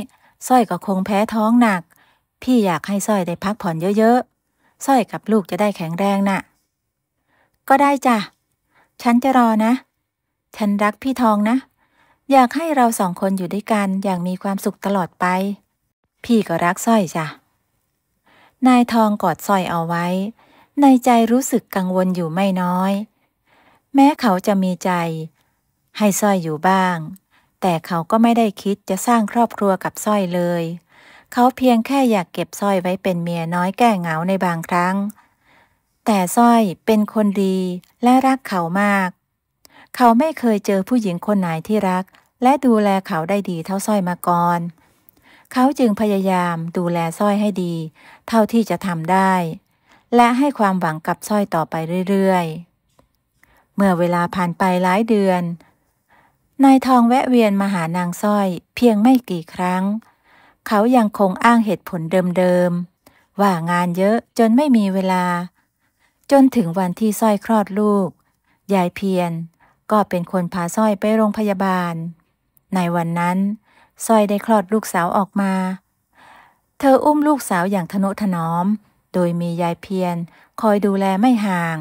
สร้อยก็คงแพ้ท้องหนักพี่อยากให้สร้อยได้พักผ่อนเยอะๆสร้อยกับลูกจะได้แข็งแรงน่ะก็ได้จ้ะฉันจะรอนะฉันรักพี่ทองนะอยากให้เรา2 คนอยู่ด้วยกันอย่างมีความสุขตลอดไปพี่ก็รักสร้อยจ้ะนายทองกอดสร้อยเอาไว้ในใจรู้สึกกังวลอยู่ไม่น้อยแม้เขาจะมีใจให้สร้อยอยู่บ้างแต่เขาก็ไม่ได้คิดจะสร้างครอบครัวกับสร้อยเลยเขาเพียงแค่อยากเก็บสร้อยไว้เป็นเมียน้อยแก้เหงาในบางครั้งแต่สร้อยเป็นคนดีและรักเขามากเขาไม่เคยเจอผู้หญิงคนไหนที่รักและดูแลเขาได้ดีเท่าสร้อยมาก่อนเขาจึงพยายามดูแลสร้อยให้ดีเท่าที่จะทำได้และให้ความหวังกับสร้อยต่อไปเรื่อยๆเมื่อเวลาผ่านไปหลายเดือนนายทองแวะเวียนมาหานางสร้อยเพียงไม่กี่ครั้งเขายังคงอ้างเหตุผลเดิมๆว่างานเยอะจนไม่มีเวลาจนถึงวันที่สร้อยคลอดลูกยายเพียรก็เป็นคนพาสร้อยไปโรงพยาบาลในวันนั้นสร้อยได้คลอดลูกสาวออกมาเธออุ้มลูกสาวอย่างทนุถนอมโดยมียายเพียรคอยดูแลไม่ห่าง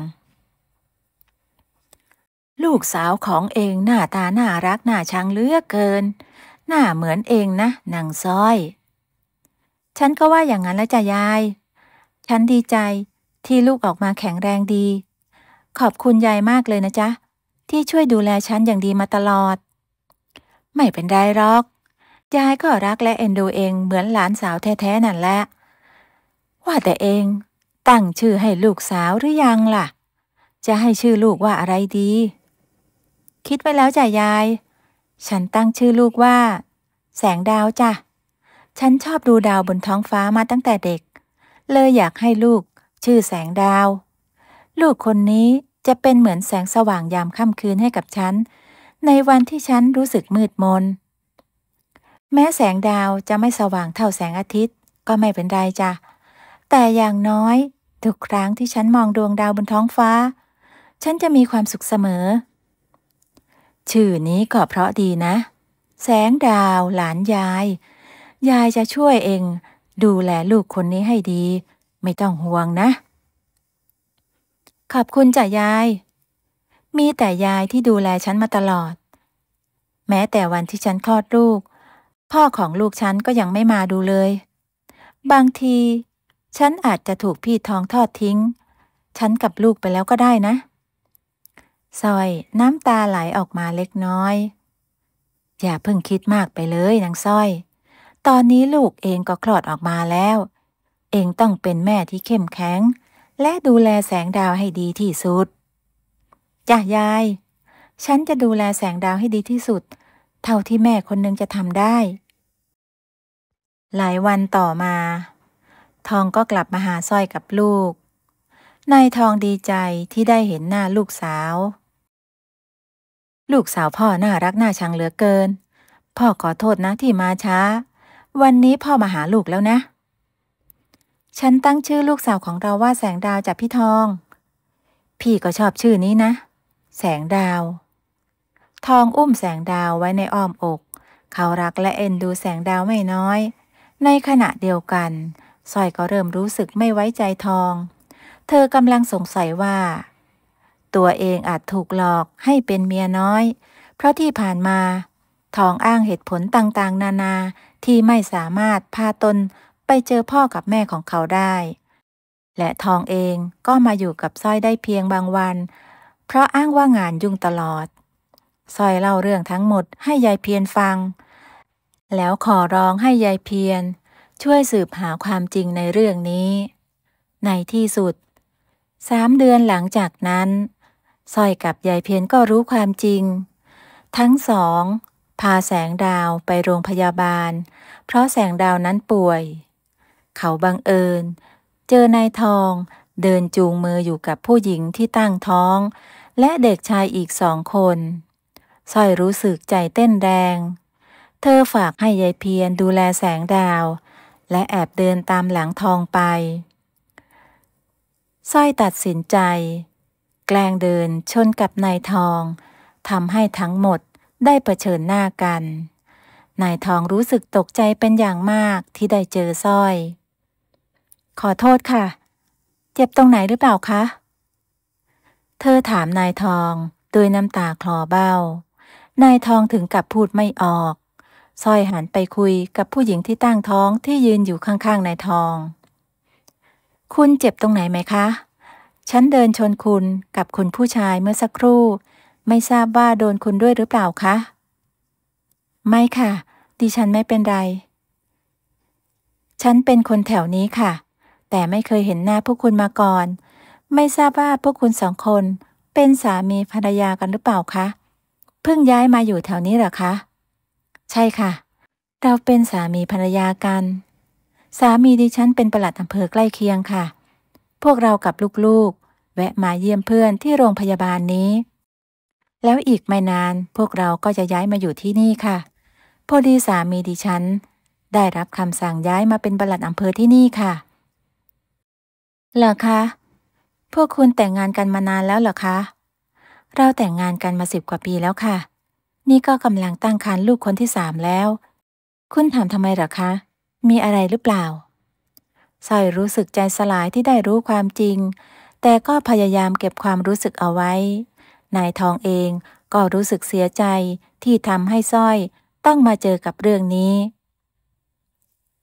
ลูกสาวของเองหน้าตาน่ารักน่าชังเหลือเกินหน้าเหมือนเองนะนางสร้อยฉันก็ว่าอย่างนั้นแล้วจ้ะยายฉันดีใจที่ลูกออกมาแข็งแรงดีขอบคุณยายมากเลยนะจ๊ะที่ช่วยดูแลฉันอย่างดีมาตลอดไม่เป็นไรหรอกยายก็รักและเอ็นดูเองเหมือนหลานสาวแท้ๆนั่นแหละว่าแต่เองตั้งชื่อให้ลูกสาวหรือยังล่ะจะให้ชื่อลูกว่าอะไรดีคิดไว้แล้วจ้ะยายฉันตั้งชื่อลูกว่าแสงดาวจ้ะฉันชอบดูดาวบนท้องฟ้ามาตั้งแต่เด็กเลยอยากให้ลูกชื่อแสงดาวลูกคนนี้จะเป็นเหมือนแสงสว่างยามค่ำคืนให้กับฉันในวันที่ฉันรู้สึกมืดมนแม้แสงดาวจะไม่สว่างเท่าแสงอาทิตย์ก็ไม่เป็นไรจ้ะแต่อย่างน้อย ทุกครั้งที่ฉันมองดวงดาวบนท้องฟ้าฉันจะมีความสุขเสมอชื่อนี้ก็เพราะดีนะแสงดาวหลานยายยายจะช่วยเองดูแลลูกคนนี้ให้ดีไม่ต้องห่วงนะขอบคุณจ้ะยายมีแต่ยายที่ดูแลฉันมาตลอดแม้แต่วันที่ฉันคลอดลูกพ่อของลูกฉันก็ยังไม่มาดูเลยบางทีฉันอาจจะถูกพี่ทองทอดทิ้งฉันกับลูกไปแล้วก็ได้นะสร้อยน้ำตาไหลออกมาเล็กน้อยอย่าเพิ่งคิดมากไปเลยนางสร้อยตอนนี้ลูกเองก็คลอดออกมาแล้วเองต้องเป็นแม่ที่เข้มแข็งและดูแลแสงดาวให้ดีที่สุดจ้ะยายฉันจะดูแลแสงดาวให้ดีที่สุดเท่าที่แม่คนหนึ่งจะทำได้หลายวันต่อมาทองก็กลับมาหาสร้อยกับลูกนายทองดีใจที่ได้เห็นหน้าลูกสาวพ่อน่ารักน่าชังเหลือเกินพ่อขอโทษนะที่มาช้าวันนี้พ่อมาหาลูกแล้วนะฉันตั้งชื่อลูกสาวของเราว่าแสงดาวจากพี่ทองพี่ก็ชอบชื่อนี้นะแสงดาวทองอุ้มแสงดาวไว้ในอ้อมอกเขารักและเอ็นดูแสงดาวไม่น้อยในขณะเดียวกันสร้อยก็เริ่มรู้สึกไม่ไว้ใจทองเธอกำลังสงสัยว่าตัวเองอาจถูกหลอกให้เป็นเมียน้อยเพราะที่ผ่านมาทองอ้างเหตุผลต่างๆนานาที่ไม่สามารถพาตนไปเจอพ่อกับแม่ของเขาได้และทองเองก็มาอยู่กับสร้อยได้เพียงบางวันเพราะอ้างว่างานยุ่งตลอดสร้อยเล่าเรื่องทั้งหมดให้ยายเพียรฟังแล้วขอร้องให้ยายเพียรช่วยสืบหาความจริงในเรื่องนี้ในที่สุด3 เดือนหลังจากนั้นสร้อยกับยายเพียรก็รู้ความจริงทั้งสองพาแสงดาวไปโรงพยาบาลเพราะแสงดาวนั้นป่วยเขาบังเอิญเจอนายทองเดินจูงมืออยู่กับผู้หญิงที่ตั้งท้องและเด็กชายอีก2 คนสร้อยรู้สึกใจเต้นแรงเธอฝากให้ยายเพียรดูแลแสงดาวและแอบเดินตามหลังทองไปสร้อยตัดสินใจแกล้งเดินชนกับนายทองทำให้ทั้งหมดได้เผชิญหน้ากันนายทองรู้สึกตกใจเป็นอย่างมากที่ได้เจอสร้อยขอโทษค่ะเจ็บตรงไหนหรือเปล่าคะเธอถามนายทองด้วยน้ำตาคลอเบ้านายทองถึงกับพูดไม่ออกสร้อยหันไปคุยกับผู้หญิงที่ตั้งท้องที่ยืนอยู่ข้างๆนายทองคุณเจ็บตรงไหนไหมคะฉันเดินชนคุณกับคุณผู้ชายเมื่อสักครู่ไม่ทราบว่าโดนคุณด้วยหรือเปล่าคะไม่ค่ะดิฉันไม่เป็นไรฉันเป็นคนแถวนี้ค่ะแต่ไม่เคยเห็นหน้าพวกคุณมาก่อนไม่ทราบว่าพวกคุณ2 คนเป็นสามีภรรยากันหรือเปล่าคะเพิ่งย้ายมาอยู่แถวนี้เหรอคะใช่ค่ะเราเป็นสามีภรรยากันสามีดิฉันเป็นปลัดอำเภอใกล้เคียงค่ะพวกเรากับลูกๆแวะมาเยี่ยมเพื่อนที่โรงพยาบาลนี้แล้วอีกไม่นานพวกเราก็จะย้ายมาอยู่ที่นี่ค่ะพอดีสามีดิฉันได้รับคำสั่งย้ายมาเป็นปลัดอำเภอที่นี่ค่ะเหรอคะพวกคุณแต่งงานกันมานานแล้วเหรอคะเราแต่งงานกันมา10 กว่าปีแล้วค่ะนี่ก็กำลังตั้งครรภ์ลูกคนที่3แล้วคุณถามทำไมเหรอคะมีอะไรหรือเปล่าสร้อยรู้สึกใจสลายที่ได้รู้ความจริงแต่ก็พยายามเก็บความรู้สึกเอาไว้นายทองเองก็รู้สึกเสียใจที่ทำให้สร้อยต้องมาเจอกับเรื่องนี้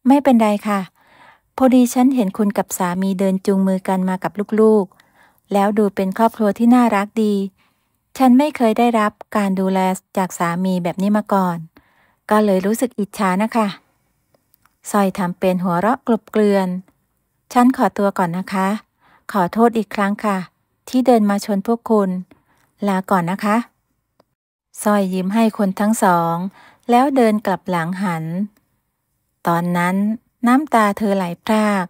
ไม่เป็นไรค่ะพอดีฉันเห็นคุณกับสามีเดินจูงมือกันมากับลูกๆแล้วดูเป็นครอบครัวที่น่ารักดีฉันไม่เคยได้รับการดูแลจากสามีแบบนี้มาก่อนก็เลยรู้สึกอิจฉานะคะสร้อยทำเป็นหัวเราะกลบเกลื่อนฉันขอตัวก่อนนะคะขอโทษอีกครั้งค่ะที่เดินมาชนพวกคุณลาก่อนนะคะสร้อยยิ้มให้คนทั้งสองแล้วเดินกลับหลังหันตอนนั้นน้ำตาเธอไหลพราก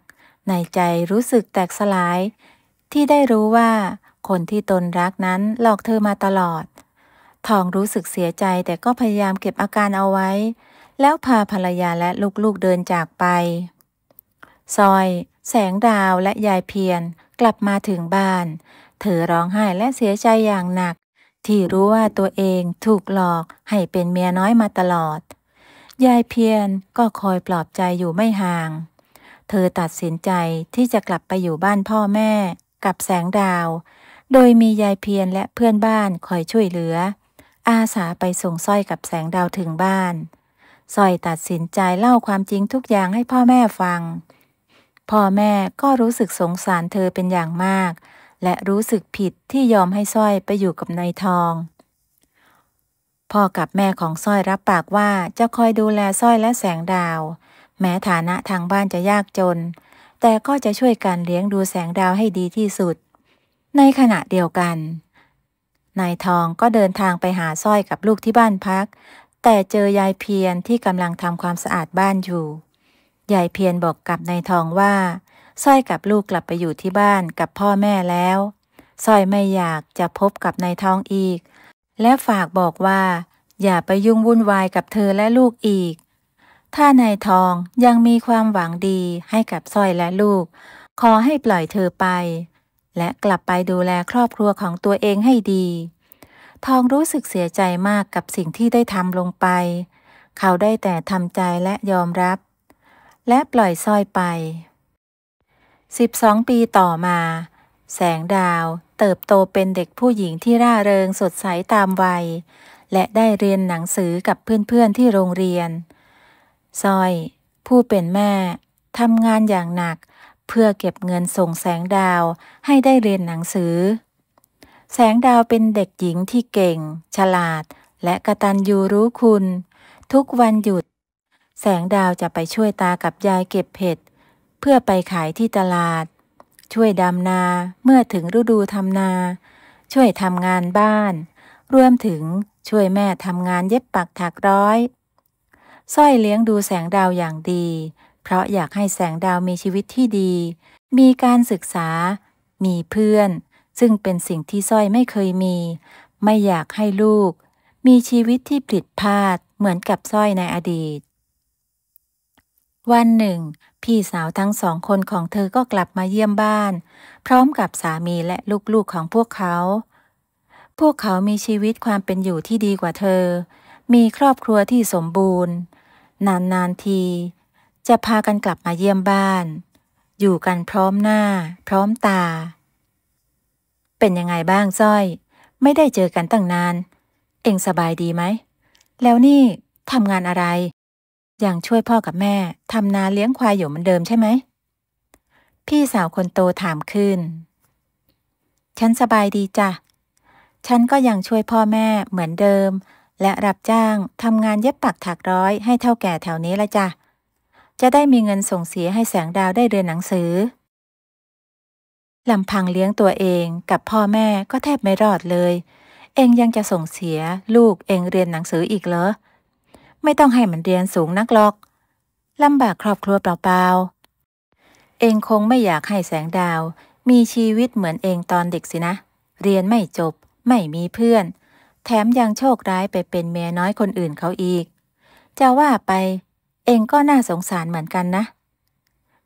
ในใจรู้สึกแตกสลายที่ได้รู้ว่าคนที่ตนรักนั้นหลอกเธอมาตลอดทองรู้สึกเสียใจแต่ก็พยายามเก็บอาการเอาไว้แล้วพาภรรยาและลูกๆเดินจากไป สร้อย แสงดาวและยายเพียรกลับมาถึงบ้านเธอร้องไห้และเสียใจอย่างหนักที่รู้ว่าตัวเองถูกหลอกให้เป็นเมียน้อยมาตลอดยายเพียรก็คอยปลอบใจอยู่ไม่ห่างเธอตัดสินใจที่จะกลับไปอยู่บ้านพ่อแม่กับแสงดาวโดยมียายเพียรและเพื่อนบ้านคอยช่วยเหลืออาสาไปส่งสร้อยกับแสงดาวถึงบ้านสร้อยตัดสินใจเล่าความจริงทุกอย่างให้พ่อแม่ฟังพ่อแม่ก็รู้สึกสงสารเธอเป็นอย่างมากและรู้สึกผิดที่ยอมให้สร้อยไปอยู่กับนายทองพ่อกับแม่ของสร้อยรับปากว่าจะคอยดูแลสร้อยและแสงดาวแม้ฐานะทางบ้านจะยากจนแต่ก็จะช่วยกันเลี้ยงดูแสงดาวให้ดีที่สุดในขณะเดียวกันนายทองก็เดินทางไปหาสร้อยกับลูกที่บ้านพักแต่เจอยายเพียรที่กำลังทำความสะอาดบ้านอยู่ยายเพียรบอกกับนายทองว่าสร้อยกับลูกกลับไปอยู่ที่บ้านกับพ่อแม่แล้วสร้อยไม่อยากจะพบกับนายทองอีกและฝากบอกว่าอย่าไปยุ่งวุ่นวายกับเธอและลูกอีกถ้านายทองยังมีความหวังดีให้กับสร้อยและลูกขอให้ปล่อยเธอไปและกลับไปดูแลครอบครัวของตัวเองให้ดีทองรู้สึกเสียใจมากกับสิ่งที่ได้ทำลงไปเขาได้แต่ทำใจและยอมรับและปล่อยสร้อยไป12 ปีต่อมาแสงดาวเติบโตเป็นเด็กผู้หญิงที่ร่าเริงสดใสตามวัยและได้เรียนหนังสือกับเพื่อนๆที่โรงเรียนสร้อยผู้เป็นแม่ทำงานอย่างหนักเพื่อเก็บเงินส่งแสงดาวให้ได้เรียนหนังสือแสงดาวเป็นเด็กหญิงที่เก่งฉลาดและกตัญญูรู้คุณทุกวันหยุดแสงดาวจะไปช่วยตากับยายเก็บเห็ดเพื่อไปขายที่ตลาดช่วยดำนาเมื่อถึงฤดูทำนาช่วยทำงานบ้านรวมถึงช่วยแม่ทำงานเย็บปักถักร้อยสร้อยเลี้ยงดูแสงดาวอย่างดีเพราะอยากให้แสงดาวมีชีวิตที่ดีมีการศึกษามีเพื่อนซึ่งเป็นสิ่งที่สร้อยไม่เคยมีไม่อยากให้ลูกมีชีวิตที่ผิดพลาดเหมือนกับสร้อยในอดีตวันหนึ่งพี่สาวทั้ง2 คนของเธอก็กลับมาเยี่ยมบ้านพร้อมกับสามีและลูกๆของพวกเขามีชีวิตความเป็นอยู่ที่ดีกว่าเธอมีครอบครัวที่สมบูรณ์นานๆทีจะพากันกลับมาเยี่ยมบ้านอยู่กันพร้อมหน้าพร้อมตาเป็นยังไงบ้างสร้อยไม่ได้เจอกันตั้งนานเอ็งสบายดีไหมแล้วนี่ทำงานอะไรยังช่วยพ่อกับแม่ทำนาเลี้ยงควายอยู่เหมือนเดิมใช่ไหมพี่สาวคนโตถามขึ้นฉันสบายดีจ้ะฉันก็ยังช่วยพ่อแม่เหมือนเดิมและรับจ้างทำงานเย็บปักถักร้อยให้เฒ่าแก่แถวนี้ละจ้ะจะได้มีเงินส่งเสียให้แสงดาวได้เรียนหนังสือลำพังเลี้ยงตัวเองกับพ่อแม่ก็แทบไม่รอดเลยเองยังจะส่งเสียลูกเองเรียนหนังสืออีกเหรอไม่ต้องให้มันเรียนสูงนักหรอกลำบากครอบครัวเปล่าๆเองคงไม่อยากให้แสงดาวมีชีวิตเหมือนเองตอนเด็กสินะเรียนไม่จบไม่มีเพื่อนแถมยังโชคร้ายไปเป็นเมียน้อยคนอื่นเขาอีกจะว่าไปเองก็น่าสงสารเหมือนกันนะ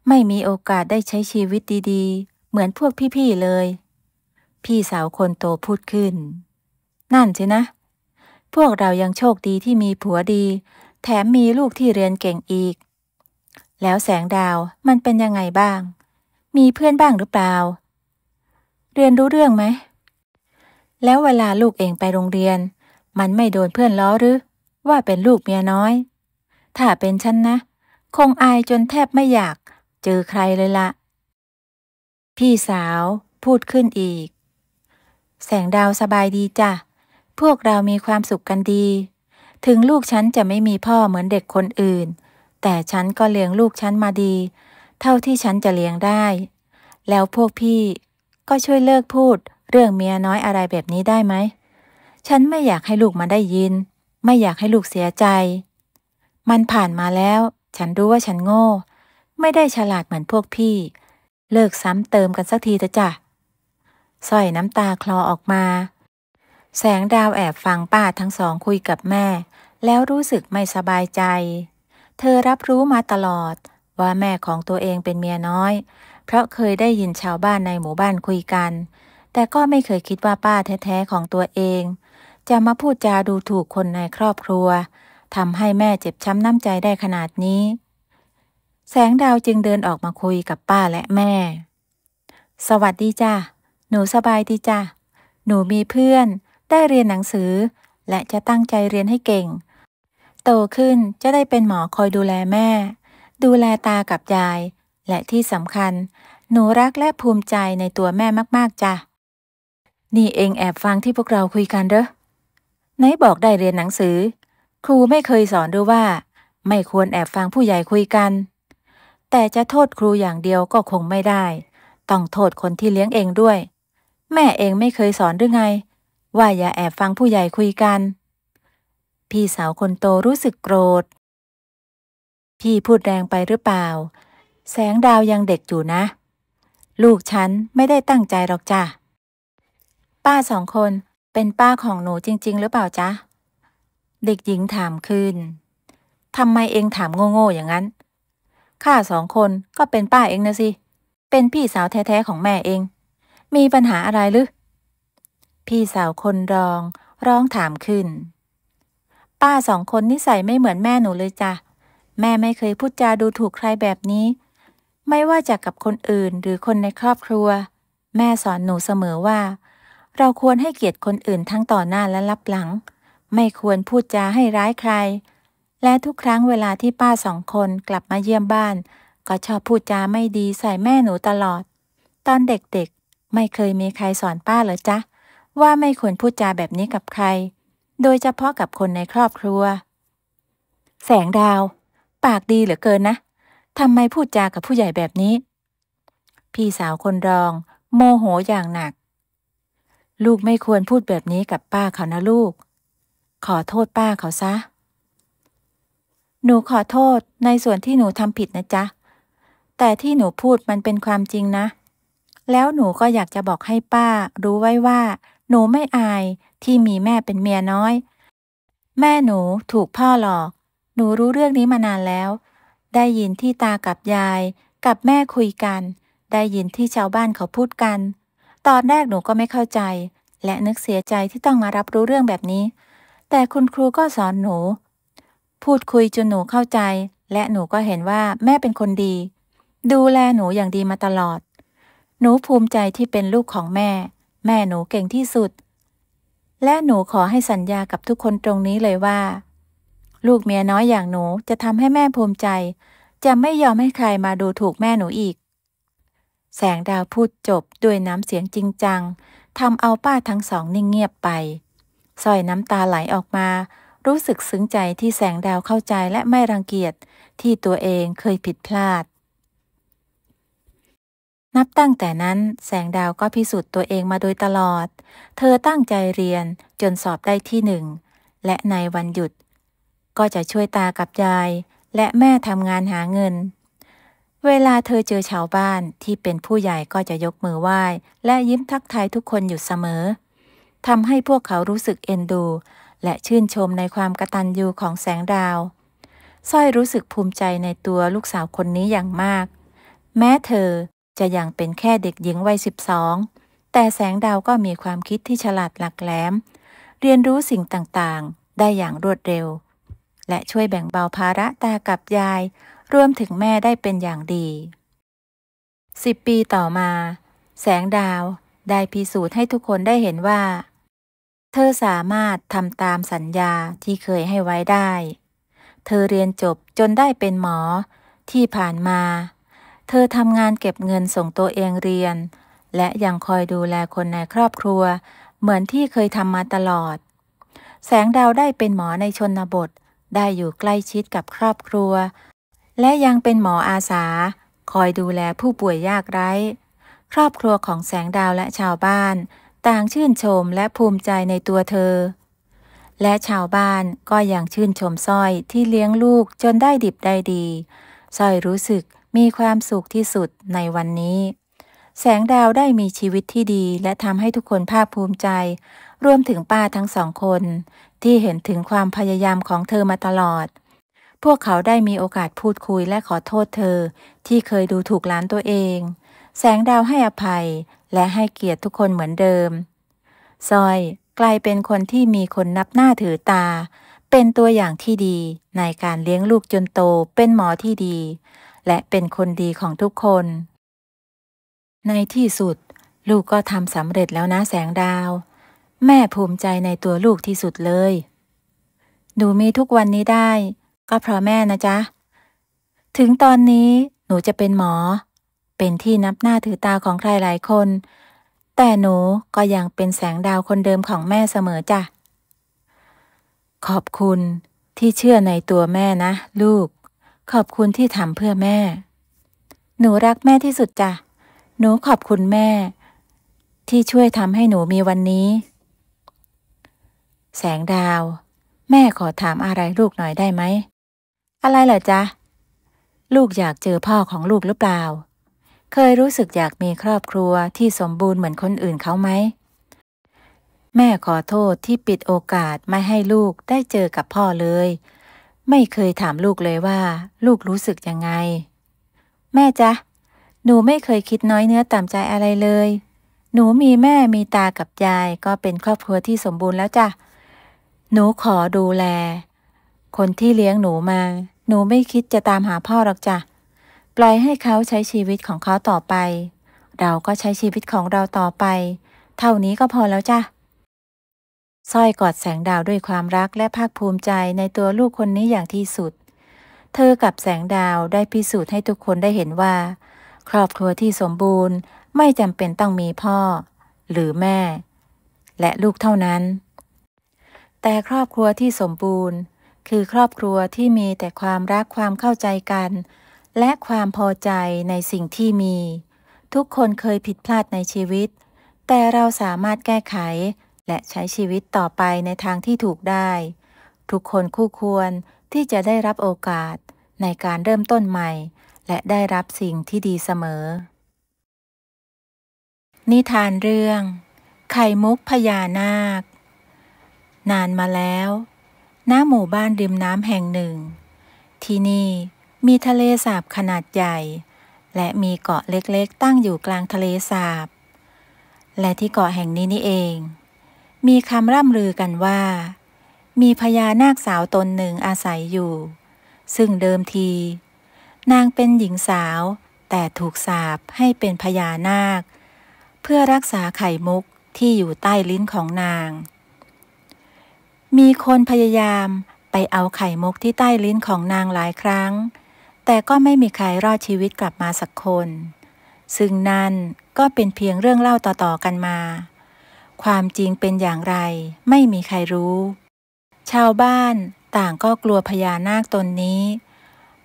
ไม่มีโอกาสได้ใช้ชีวิตดีๆเหมือนพวกพี่ๆเลยพี่สาวคนโตพูดขึ้นนั่นสินะพวกเรายังโชคดีที่มีผัวดีแถมมีลูกที่เรียนเก่งอีกแล้วแสงดาวมันเป็นยังไงบ้างมีเพื่อนบ้างหรือเปล่าเรียนรู้เรื่องไหมแล้วเวลาลูกเองไปโรงเรียนมันไม่โดนเพื่อนล้อหรือว่าเป็นลูกเมียน้อยถ้าเป็นฉันนะคงอายจนแทบไม่อยากเจอใครเลยละพี่สาวพูดขึ้นอีกแสงดาวสบายดีจ้ะพวกเรามีความสุขกันดีถึงลูกฉันจะไม่มีพ่อเหมือนเด็กคนอื่นแต่ฉันก็เลี้ยงลูกฉันมาดีเท่าที่ฉันจะเลี้ยงได้แล้วพวกพี่ก็ช่วยเลิกพูดเรื่องเมียน้อยอะไรแบบนี้ได้ไหมฉันไม่อยากให้ลูกมาได้ยินไม่อยากให้ลูกเสียใจมันผ่านมาแล้วฉันรู้ว่าฉันโง่ไม่ได้ฉลาดเหมือนพวกพี่เลิกซ้ำเติมกันสักทีเถอะจ้ะสร้อยน้ำตาคลอออกมาแสงดาวแอบฟังป้าทั้งสองคุยกับแม่แล้วรู้สึกไม่สบายใจเธอรับรู้มาตลอด ว่าแม่ของตัวเองเป็นเมียน้อยเพราะเคยได้ยินชาวบ้านในหมู่บ้านคุยกันแต่ก็ไม่เคยคิดว่าป้าแท้ๆของตัวเองจะมาพูดจาดูถูกคนในครอบครัวทำให้แม่เจ็บช้ำน้ำใจได้ขนาดนี้แสงดาวจึงเดินออกมาคุยกับป้าและแม่สวัสดีจ้ะหนูสบายดีจ้ะหนูมีเพื่อนได้เรียนหนังสือและจะตั้งใจเรียนให้เก่งโตขึ้นจะได้เป็นหมอคอยดูแลแม่ดูแลตากับยายและที่สำคัญหนูรักและภูมิใจในตัวแม่มากๆจ้ะนี่เองแอบฟังที่พวกเราคุยกันเหรอไหนบอกได้เรียนหนังสือครูไม่เคยสอนหรือว่าไม่ควรแอบฟังผู้ใหญ่คุยกันแต่จะโทษครูอย่างเดียวก็คงไม่ได้ต้องโทษคนที่เลี้ยงเองด้วยแม่เองไม่เคยสอนหรือไงว่าอย่าแอบฟังผู้ใหญ่คุยกันพี่สาวคนโตรู้สึกโกรธพี่พูดแรงไปหรือเปล่าแสงดาวยังเด็กอยู่นะลูกฉันไม่ได้ตั้งใจหรอกจ้ะป้าสองคนเป็นป้าของหนูจริงๆหรือเปล่าจ๊ะเด็กหญิงถามขึ้นทำไมเองถามโง่ๆอย่างนั้นข้าสองคนก็เป็นป้าเองนะสิเป็นพี่สาวแท้ๆของแม่เองมีปัญหาอะไรหรือพี่สาวคนรองร้องถามขึ้นป้าสองคนนิสัยไม่เหมือนแม่หนูเลยจ้ะแม่ไม่เคยพูดจาดูถูกใครแบบนี้ไม่ว่าจะกับคนอื่นหรือคนในครอบครัวแม่สอนหนูเสมอว่าเราควรให้เกียรติคนอื่นทั้งต่อหน้าและลับหลังไม่ควรพูดจาให้ร้ายใครและทุกครั้งเวลาที่ป้าสองคนกลับมาเยี่ยมบ้านก็ชอบพูดจาไม่ดีใส่แม่หนูตลอดตอนเด็กๆไม่เคยมีใครสอนป้าเหรอจ๊ะว่าไม่ควรพูดจาแบบนี้กับใครโดยเฉพาะกับคนในครอบครัวแสงดาวปากดีเหลือเกินนะทำไมพูดจากับผู้ใหญ่แบบนี้พี่สาวคนรองโมโหอย่างหนักลูกไม่ควรพูดแบบนี้กับป้าเขานะลูกขอโทษป้าเขาซะหนูขอโทษในส่วนที่หนูทำผิดนะจ๊ะแต่ที่หนูพูดมันเป็นความจริงนะแล้วหนูก็อยากจะบอกให้ป้ารู้ไว้ว่าหนูไม่อายที่มีแม่เป็นเมียน้อยแม่หนูถูกพ่อหลอกหนูรู้เรื่องนี้มานานแล้วได้ยินที่ตากับยายกับแม่คุยกันได้ยินที่ชาวบ้านเขาพูดกันตอนแรกหนูก็ไม่เข้าใจและนึกเสียใจที่ต้องมารับรู้เรื่องแบบนี้แต่คุณครูก็สอนหนูพูดคุยจนหนูเข้าใจและหนูก็เห็นว่าแม่เป็นคนดีดูแลหนูอย่างดีมาตลอดหนูภูมิใจที่เป็นลูกของแม่แม่หนูเก่งที่สุดและหนูขอให้สัญญากับทุกคนตรงนี้เลยว่าลูกเมียน้อยอย่างหนูจะทำให้แม่ภูมิใจจะไม่ยอมให้ใครมาดูถูกแม่หนูอีกแสงดาวพูดจบด้วยน้ำเสียงจริงจังทำเอาป้าทั้งสองนิ่งเงียบไปสร้อยน้ำตาไหลออกมารู้สึกซึ้งใจที่แสงดาวเข้าใจและไม่รังเกียจที่ตัวเองเคยผิดพลาดนับตั้งแต่นั้นแสงดาวก็พิสูจน์ตัวเองมาโดยตลอดเธอตั้งใจเรียนจนสอบได้ที่หนึ่งและในวันหยุดก็จะช่วยตากับยายและแม่ทำงานหาเงินเวลาเธอเจอชาวบ้านที่เป็นผู้ใหญ่ก็จะยกมือไหว้และยิ้มทักทายทุกคนอยู่เสมอทำให้พวกเขารู้สึกเอ็นดูและชื่นชมในความกตัญญูของแสงดาวสร้อยรู้สึกภูมิใจในตัวลูกสาวคนนี้อย่างมากแม้เธอจะยังเป็นแค่เด็กหญิงวัย12แต่แสงดาวก็มีความคิดที่ฉลาดหลักแหลมเรียนรู้สิ่งต่างๆได้อย่างรวดเร็วและช่วยแบ่งเบาภาระตากับยายรวมถึงแม่ได้เป็นอย่างดี10 ปีต่อมาแสงดาวได้พิสูจน์ให้ทุกคนได้เห็นว่าเธอสามารถทำตามสัญญาที่เคยให้ไว้ได้เธอเรียนจบจนได้เป็นหมอที่ผ่านมาเธอทำงานเก็บเงินส่งตัวเองเรียนและยังคอยดูแลคนในครอบครัวเหมือนที่เคยทำมาตลอดแสงดาวได้เป็นหมอในชนบทได้อยู่ใกล้ชิดกับครอบครัวและยังเป็นหมออาสาคอยดูแลผู้ป่วยยากไร้ครอบครัวของแสงดาวและชาวบ้านต่างชื่นชมและภูมิใจในตัวเธอและชาวบ้านก็ยังชื่นชมสร้อยที่เลี้ยงลูกจนได้ดิบได้ดีสร้อยรู้สึกมีความสุขที่สุดในวันนี้แสงดาวได้มีชีวิตที่ดีและทำให้ทุกคนภาคภูมิใจรวมถึงป้าทั้งสองคนที่เห็นถึงความพยายามของเธอมาตลอด พวกเขาได้มีโอกาสพูดคุยและขอโทษเธอที่เคยดูถูกหลานตัวเองแสงดาวให้อภัยและให้เกียรติทุกคนเหมือนเดิมซอยกลายเป็นคนที่มีคนนับหน้าถือตาเป็นตัวอย่างที่ดีในการเลี้ยงลูกจนโตเป็นหมอที่ดีและเป็นคนดีของทุกคนในที่สุดลูกก็ทำสำเร็จแล้วนะแสงดาวแม่ภูมิใจในตัวลูกที่สุดเลยหนูมีทุกวันนี้ได้ก็เพราะแม่นะจ๊ะถึงตอนนี้หนูจะเป็นหมอเป็นที่นับหน้าถือตาของใครหลายคนแต่หนูก็ยังเป็นแสงดาวคนเดิมของแม่เสมอจ้ะขอบคุณที่เชื่อในตัวแม่นะลูกขอบคุณที่ทำเพื่อแม่หนูรักแม่ที่สุดจ้ะหนูขอบคุณแม่ที่ช่วยทำให้หนูมีวันนี้แสงดาวแม่ขอถามอะไรลูกหน่อยได้ไหมอะไรเหรอจ๊ะลูกอยากเจอพ่อของลูกหรือเปล่าเคยรู้สึกอยากมีครอบครัวที่สมบูรณ์เหมือนคนอื่นเขาไหมแม่ขอโทษที่ปิดโอกาสไม่ให้ลูกได้เจอกับพ่อเลยไม่เคยถามลูกเลยว่าลูกรู้สึกยังไงแม่จ๊ะหนูไม่เคยคิดน้อยเนื้อต่ำใจอะไรเลยหนูมีแม่มีตากับยายก็เป็นครอบครัวที่สมบูรณ์แล้วจ้ะหนูขอดูแลคนที่เลี้ยงหนูมาหนูไม่คิดจะตามหาพ่อหรอกจ้ะปล่อยให้เขาใช้ชีวิตของเขาต่อไปเราก็ใช้ชีวิตของเราต่อไปเท่านี้ก็พอแล้วจ้ะสร้อยกอดแสงดาวด้วยความรักและภาคภูมิใจในตัวลูกคนนี้อย่างที่สุดเธอกับแสงดาวได้พิสูจน์ให้ทุกคนได้เห็นว่าครอบครัวที่สมบูรณ์ไม่จำเป็นต้องมีพ่อหรือแม่และลูกเท่านั้นแต่ครอบครัวที่สมบูรณ์คือครอบครัวที่มีแต่ความรักความเข้าใจกันและความพอใจในสิ่งที่มีทุกคนเคยผิดพลาดในชีวิตแต่เราสามารถแก้ไขและใช้ชีวิตต่อไปในทางที่ถูกได้ทุกคนคู่ควรที่จะได้รับโอกาสในการเริ่มต้นใหม่และได้รับสิ่งที่ดีเสมอนิทานเรื่องไข่มุกพญานาคนานมาแล้วณหมู่บ้านริมน้ำแห่งหนึ่งที่นี่มีทะเลสาบขนาดใหญ่และมีเกาะเล็กๆตั้งอยู่กลางทะเลสาบและที่เกาะแห่งนี้นี่เองมีคำร่ำลือกันว่ามีพญานาคสาวตนหนึ่งอาศัยอยู่ซึ่งเดิมทีนางเป็นหญิงสาวแต่ถูกสาปให้เป็นพญานาคเพื่อรักษาไข่มุกที่อยู่ใต้ลิ้นของนางมีคนพยายามไปเอาไข่มุกที่ใต้ลิ้นของนางหลายครั้งแต่ก็ไม่มีใครรอดชีวิตกลับมาสักคนซึ่งนั่นก็เป็นเพียงเรื่องเล่าต่อๆกันมาความจริงเป็นอย่างไรไม่มีใครรู้ชาวบ้านต่างก็กลัวพญานาคตนนี้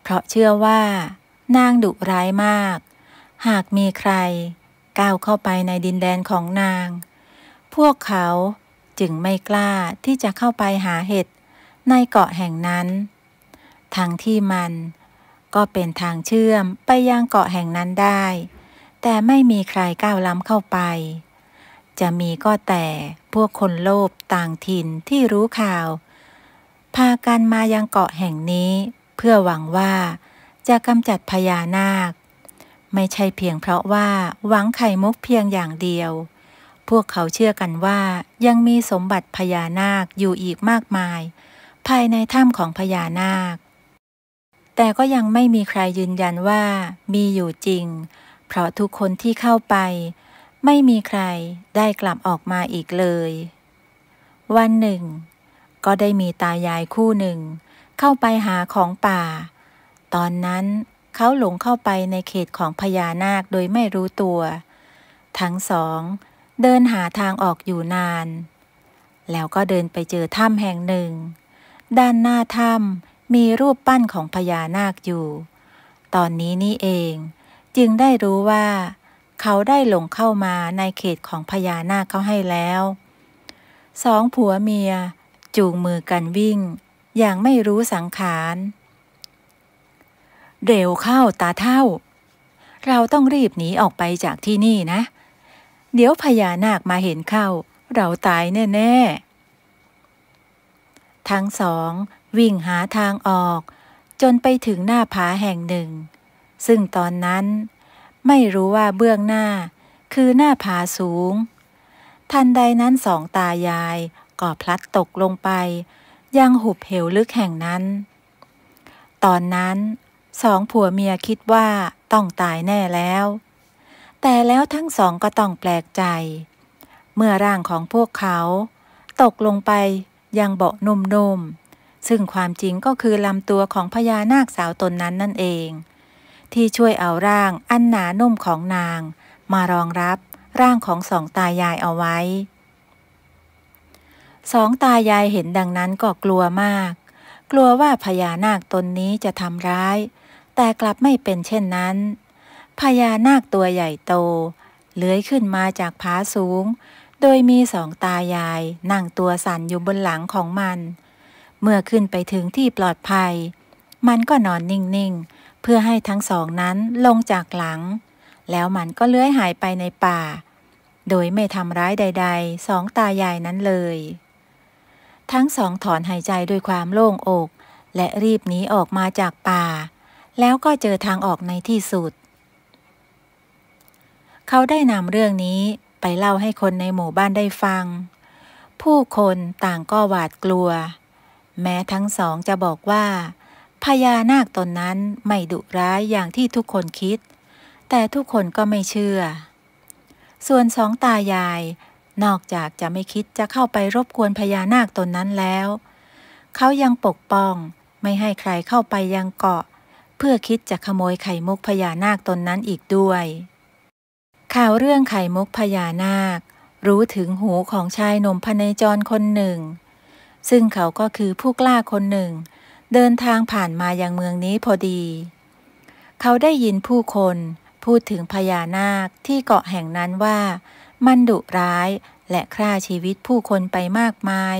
เพราะเชื่อว่านางดุร้ายมากหากมีใครก้าวเข้าไปในดินแดนของนางพวกเขาจึงไม่กล้าที่จะเข้าไปหาเห็ดในเกาะแห่งนั้นทั้งที่มันก็เป็นทางเชื่อมไปยังเกาะแห่งนั้นได้แต่ไม่มีใครก้าวล้ำเข้าไปจะมีก็แต่พวกคนโลภต่างถิ่นที่รู้ข่าวพากันมายังเกาะแห่งนี้เพื่อหวังว่าจะกำจัดพญานาคไม่ใช่เพียงเพราะว่าหวังไข่มุกเพียงอย่างเดียวพวกเขาเชื่อกันว่ายังมีสมบัติพญานาคอยู่อีกมากมายภายในถ้ำของพญานาคแต่ก็ยังไม่มีใครยืนยันว่ามีอยู่จริงเพราะทุกคนที่เข้าไปไม่มีใครได้กลับออกมาอีกเลยวันหนึ่งก็ได้มีตายายคู่หนึ่งเข้าไปหาของป่าตอนนั้นเขาหลงเข้าไปในเขตของพญานาคโดยไม่รู้ตัวทั้งสองเดินหาทางออกอยู่นานแล้วก็เดินไปเจอถ้ำแห่งหนึ่งด้านหน้าถ้ำมีรูปปั้นของพญานาคอยู่ตอนนี้นี่เองจึงได้รู้ว่าเขาได้หลงเข้ามาในเขตของพญานาคเขาให้แล้วสองผัวเมียจูงมือกันวิ่งอย่างไม่รู้สังขารเร็วเข้าตาเฒ่าเราต้องรีบหนีออกไปจากที่นี่นะเดี๋ยวพญานาคมาเห็นเข้าเราตายแน่ๆทั้งสองวิ่งหาทางออก จนไปถึงหน้าผาแห่งหนึ่งซึ่งตอนนั้นไม่รู้ว่าเบื้องหน้าคือหน้าผาสูงทันใดนั้นสองตายายก็พลัดตกลงไปยังหุบเหวลึกแห่งนั้นตอนนั้นสองผัวเมียคิดว่าต้องตายแน่แล้วแต่แล้วทั้งสองก็ต้องแปลกใจเมื่อร่างของพวกเขาตกลงไปยังเบาะนุ่มๆซึ่งความจริงก็คือลำตัวของพญานาคสาวตนนั้นนั่นเองที่ช่วยเอาร่างอันหนานุ่มของนางมารองรับร่างของสองตายายเอาไว้สองตายายเห็นดังนั้นก็กลัวมากกลัวว่าพญานาคตนนี้จะทำร้ายแต่กลับไม่เป็นเช่นนั้นพญานาคตัวใหญ่โตเลื้อยขึ้นมาจากผาสูงโดยมีสองตายายนั่งตัวสั่นอยู่บนหลังของมันเมื่อขึ้นไปถึงที่ปลอดภัยมันก็นอนนิ่งๆเพื่อให้ทั้งสองนั้นลงจากหลังแล้วมันก็เลื้อยหายไปในป่าโดยไม่ทำร้ายใดๆสองตายายนั้นเลยทั้งสองถอนหายใจด้วยความโล่งอกและรีบหนีออกมาจากป่าแล้วก็เจอทางออกในที่สุดเขาได้นำเรื่องนี้ไปเล่าให้คนในหมู่บ้านได้ฟังผู้คนต่างก็หวาดกลัวแม้ทั้งสองจะบอกว่าพญานาคตนนั้นไม่ดุร้ายอย่างที่ทุกคนคิดแต่ทุกคนก็ไม่เชื่อส่วนสองตายายนอกจากจะไม่คิดจะเข้าไปรบกวนพญานาคตนนั้นแล้วเขายังปกป้องไม่ให้ใครเข้าไปยังเกาะเพื่อคิดจะขโมยไข่มุกพญานาคตนนั้นอีกด้วยข่าวเรื่องไข่มุกพญานาครู้ถึงหูของชายหนุ่มพเนจรคนหนึ่งซึ่งเขาก็คือผู้กล้าคนหนึ่งเดินทางผ่านมายังเมืองนี้พอดีเขาได้ยินผู้คนพูดถึงพญานาคที่เกาะแห่งนั้นว่ามันดุร้ายและฆ่าชีวิตผู้คนไปมากมาย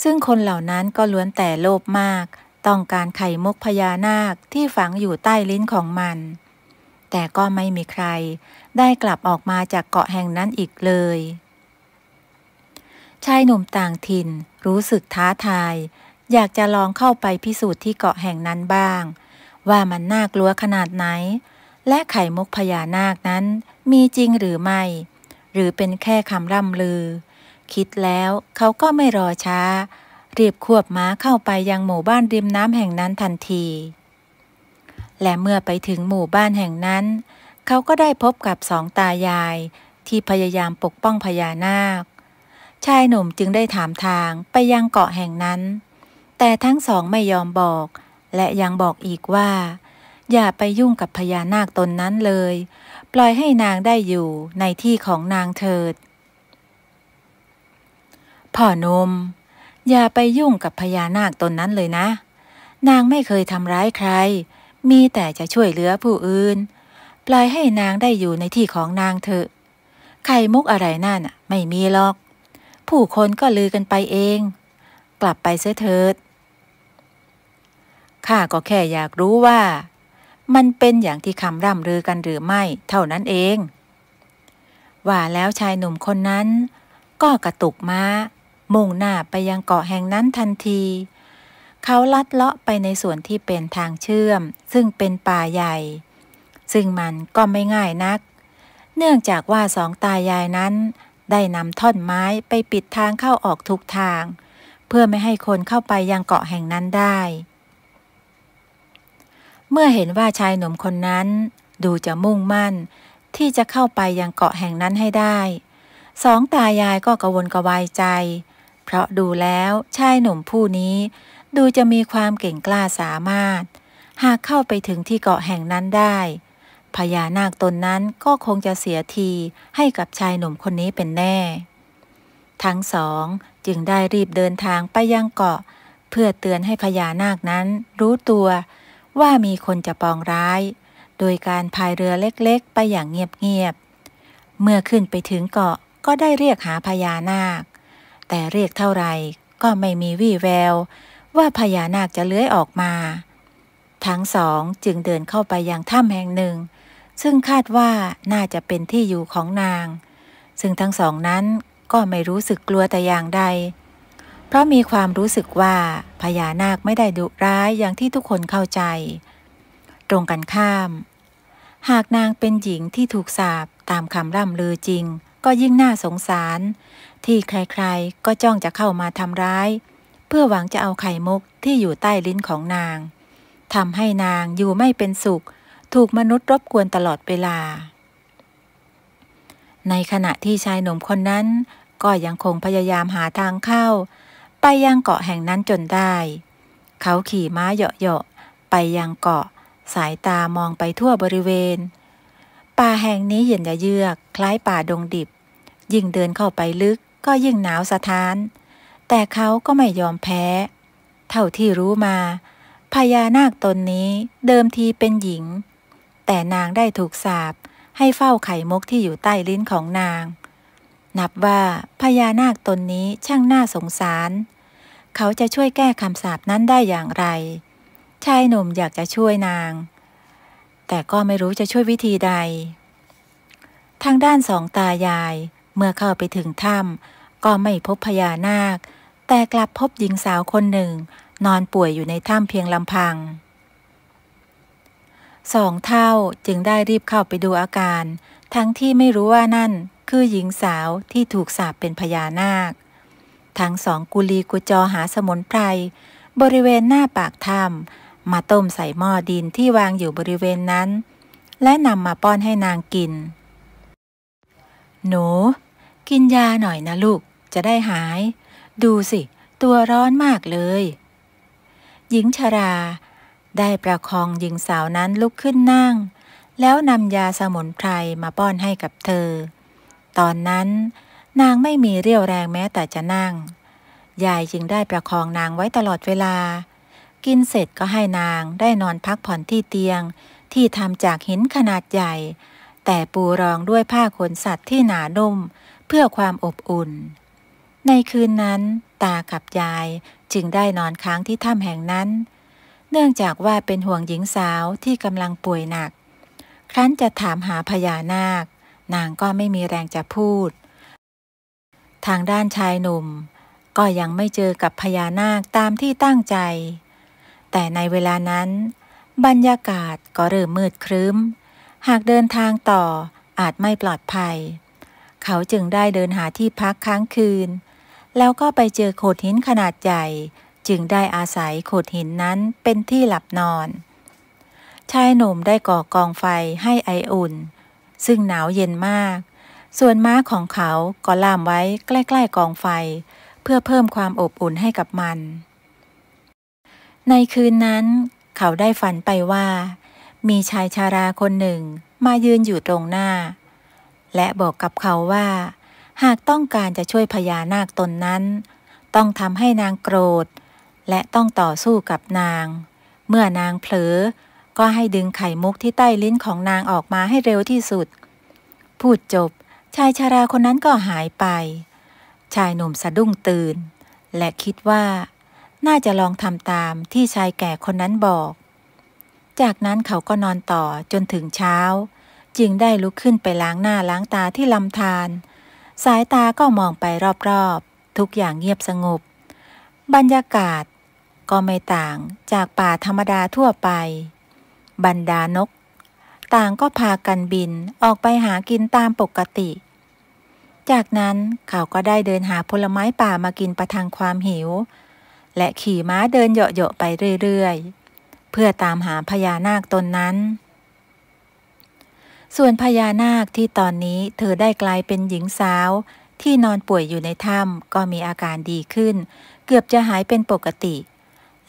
ซึ่งคนเหล่านั้นก็ล้วนแต่โลภมากต้องการไข่มุกพญานาคที่ฝังอยู่ใต้ลิ้นของมันแต่ก็ไม่มีใครได้กลับออกมาจากเกาะแห่งนั้นอีกเลยชายหนุ่มต่างถิ่นรู้สึกท้าทายอยากจะลองเข้าไปพิสูจน์ที่เกาะแห่งนั้นบ้างว่ามันน่ากลัวขนาดไหนและไข่มุกพญานาคนั้นมีจริงหรือไม่หรือเป็นแค่คำร่ำลือคิดแล้วเขาก็ไม่รอช้ารีบควบม้าเข้าไปยังหมู่บ้านริมน้ำแห่งนั้นทันทีและเมื่อไปถึงหมู่บ้านแห่งนั้นเขาก็ได้พบกับสองตายายที่พยายามปกป้องพญานาคชายหนุ่มจึงได้ถามทางไปยังเกาะแห่งนั้นแต่ทั้งสองไม่ยอมบอกและยังบอกอีกว่าอย่าไปยุ่งกับพญานาคตนนั้นเลยปล่อยให้นางได้อยู่ในที่ของนางเถิดพ่อหนุ่มอย่าไปยุ่งกับพญานาคตนนั้นเลยนะนางไม่เคยทำร้ายใครมีแต่จะช่วยเหลือผู้อื่นปล่อยให้นางได้อยู่ในที่ของนางเถอะไข่มุกอะไรนั่นไม่มีหรอกผู้คนก็ลือกันไปเองกลับไปเสียเถิดข้าก็แค่อยากรู้ว่ามันเป็นอย่างที่คำร่ำลือกันหรือไม่เท่านั้นเองว่าแล้วชายหนุ่มคนนั้นก็กระตุกม้ามุ่งหน้าไปยังเกาะแห่งนั้นทันทีเขาลัดเลาะไปในส่วนที่เป็นทางเชื่อมซึ่งเป็นป่าใหญ่ซึ่งมันก็ไม่ง่ายนักเนื่องจากว่าสองตายายนั้นได้นำท่อนไม้ไปปิดทางเข้าออกทุกทางเพื่อไม่ให้คนเข้าไปยังเกาะแห่งนั้นได้เมื่อเห็นว่าชายหนุ่มคนนั้นดูจะมุ่งมั่นที่จะเข้าไปยังเกาะแห่งนั้นให้ได้สองตายายก็กระวนกระวายใจเพราะดูแล้วชายหนุ่มผู้นี้ดูจะมีความเก่งกล้าสามารถหากเข้าไปถึงที่เกาะแห่งนั้นได้พญานาคตนนั้นก็คงจะเสียทีให้กับชายหนุ่มคนนี้เป็นแน่ทั้งสองจึงได้รีบเดินทางไปยังเกาะเพื่อเตือนให้พญานาคนั้นรู้ตัวว่ามีคนจะปองร้ายโดยการพายเรือเล็กๆไปอย่างเงียบๆเมื่อขึ้นไปถึงเกาะก็ได้เรียกหาพญานาคแต่เรียกเท่าไหร่ก็ไม่มีวี่แววว่าพญานาคจะเลื้อยออกมาทั้งสองจึงเดินเข้าไปยังถ้ำแห่งหนึ่งซึ่งคาดว่าน่าจะเป็นที่อยู่ของนางซึ่งทั้งสองนั้นก็ไม่รู้สึกกลัวแต่อย่างใด เพราะมีความรู้สึกว่าพญานาคไม่ได้ดุร้ายอย่างที่ทุกคนเข้าใจตรงกันข้ามหากนางเป็นหญิงที่ถูกสาปตามคำร่ำลือจริงก็ยิ่งน่าสงสารที่ใครๆก็จ้องจะเข้ามาทำร้ายเพื่อหวังจะเอาไข่มุกที่อยู่ใต้ลิ้นของนางทำให้นางอยู่ไม่เป็นสุขถูกมนุษย์รบกวนตลอดเวลาในขณะที่ชายหนุ่มคนนั้นก็ยังคงพยายามหาทางเข้าไปยังเกาะแห่งนั้นจนได้เขาขี่ม้าเหาะๆไปยังเกาะสายตามองไปทั่วบริเวณป่าแห่งนี้เย็นเยือกคล้ายป่าดงดิบยิ่งเดินเข้าไปลึกก็ยิ่งหนาวสะท้านแต่เขาก็ไม่ยอมแพ้เท่าที่รู้มาพญานาคตนนี้เดิมทีเป็นหญิงแต่นางได้ถูกสาปให้เฝ้าไข่มุกที่อยู่ใต้ลิ้นของนางนับว่าพญานาคตนนี้ช่างน่าสงสารเขาจะช่วยแก้คำสาปนั้นได้อย่างไรชายหนุ่มอยากจะช่วยนางแต่ก็ไม่รู้จะช่วยวิธีใดทางด้านสองตายายเมื่อเข้าไปถึงถ้ำก็ไม่พบพญานาคแต่กลับพบหญิงสาวคนหนึ่งนอนป่วยอยู่ในถ้ำเพียงลำพังสองเท่าจึงได้รีบเข้าไปดูอาการทั้งที่ไม่รู้ว่านั่นคือหญิงสาวที่ถูกสาปเป็นพญานาคทั้งสองกุลีกุจอหาสมุนไพรบริเวณหน้าปากถ้ำมาต้มใส่หม้อดินที่วางอยู่บริเวณนั้นและนำมาป้อนให้นางกินหนูกินยาหน่อยนะลูกจะได้หายดูสิตัวร้อนมากเลยหญิงชราได้ประคองหญิงสาวนั้นลุกขึ้นนั่งแล้วนำยาสมุนไพรมาป้อนให้กับเธอตอนนั้นนางไม่มีเรี่ยวแรงแม้แต่จะนั่งยายจึงได้ประคองนางไว้ตลอดเวลากินเสร็จก็ให้นางได้นอนพักผ่อนที่เตียงที่ทำจากหินขนาดใหญ่แต่ปูรองด้วยผ้าขนสัตว์ที่หนานุ่มเพื่อความอบอุ่นในคืนนั้นตากับยายจึงได้นอนค้างที่ถ้ำแห่งนั้นเนื่องจากว่าเป็นห่วงหญิงสาวที่กำลังป่วยหนักครั้นจะถามหาพญานาคนางก็ไม่มีแรงจะพูดทางด้านชายหนุ่มก็ยังไม่เจอกับพญานาคตามที่ตั้งใจแต่ในเวลานั้นบรรยากาศก็เริ่มมืดครึ้มหากเดินทางต่ออาจไม่ปลอดภัยเขาจึงได้เดินหาที่พักค้างคืนแล้วก็ไปเจอโขดหินขนาดใหญ่จึงได้อาศัยโขดหินนั้นเป็นที่หลับนอนชายหนุ่มได้ก่อกองไฟให้ไออุ่นซึ่งหนาวเย็นมากส่วนม้าของเขาก็ล่ามไว้ใกล้ๆกองไฟเพื่อเพิ่มความอบอุ่นให้กับมันในคืนนั้นเขาได้ฝันไปว่ามีชายชาราคนหนึ่งมายืนอยู่ตรงหน้าและบอกกับเขาว่าหากต้องการจะช่วยพญานาคตนนั้นต้องทำให้นางโกรธและต้องต่อสู้กับนางเมื่อนางเผลอก็ให้ดึงไข่มุกที่ใต้ลิ้นของนางออกมาให้เร็วที่สุดพูดจบชายชราคนนั้นก็หายไปชายหนุ่มสะดุ้งตื่นและคิดว่าน่าจะลองทำตามที่ชายแก่คนนั้นบอกจากนั้นเขาก็นอนต่อจนถึงเช้าจึงได้ลุกขึ้นไปล้างหน้าล้างตาที่ลำธารสายตาก็มองไปรอบๆทุกอย่างเงียบสงบบรรยากาศก็ไม่ต่างจากป่าธรรมดาทั่วไปบรรดานกต่างก็พากันบินออกไปหากินตามปกติจากนั้นเขาก็ได้เดินหาผลไม้ป่ามากินประทังความหิวและขี่ม้าเดินเหาะๆไปเรื่อยๆเพื่อตามหาพญานาคตนนั้นส่วนพญานาคที่ตอนนี้เธอได้กลายเป็นหญิงสาวที่นอนป่วยอยู่ในถ้ำก็มีอาการดีขึ้นเกือบจะหายเป็นปกติ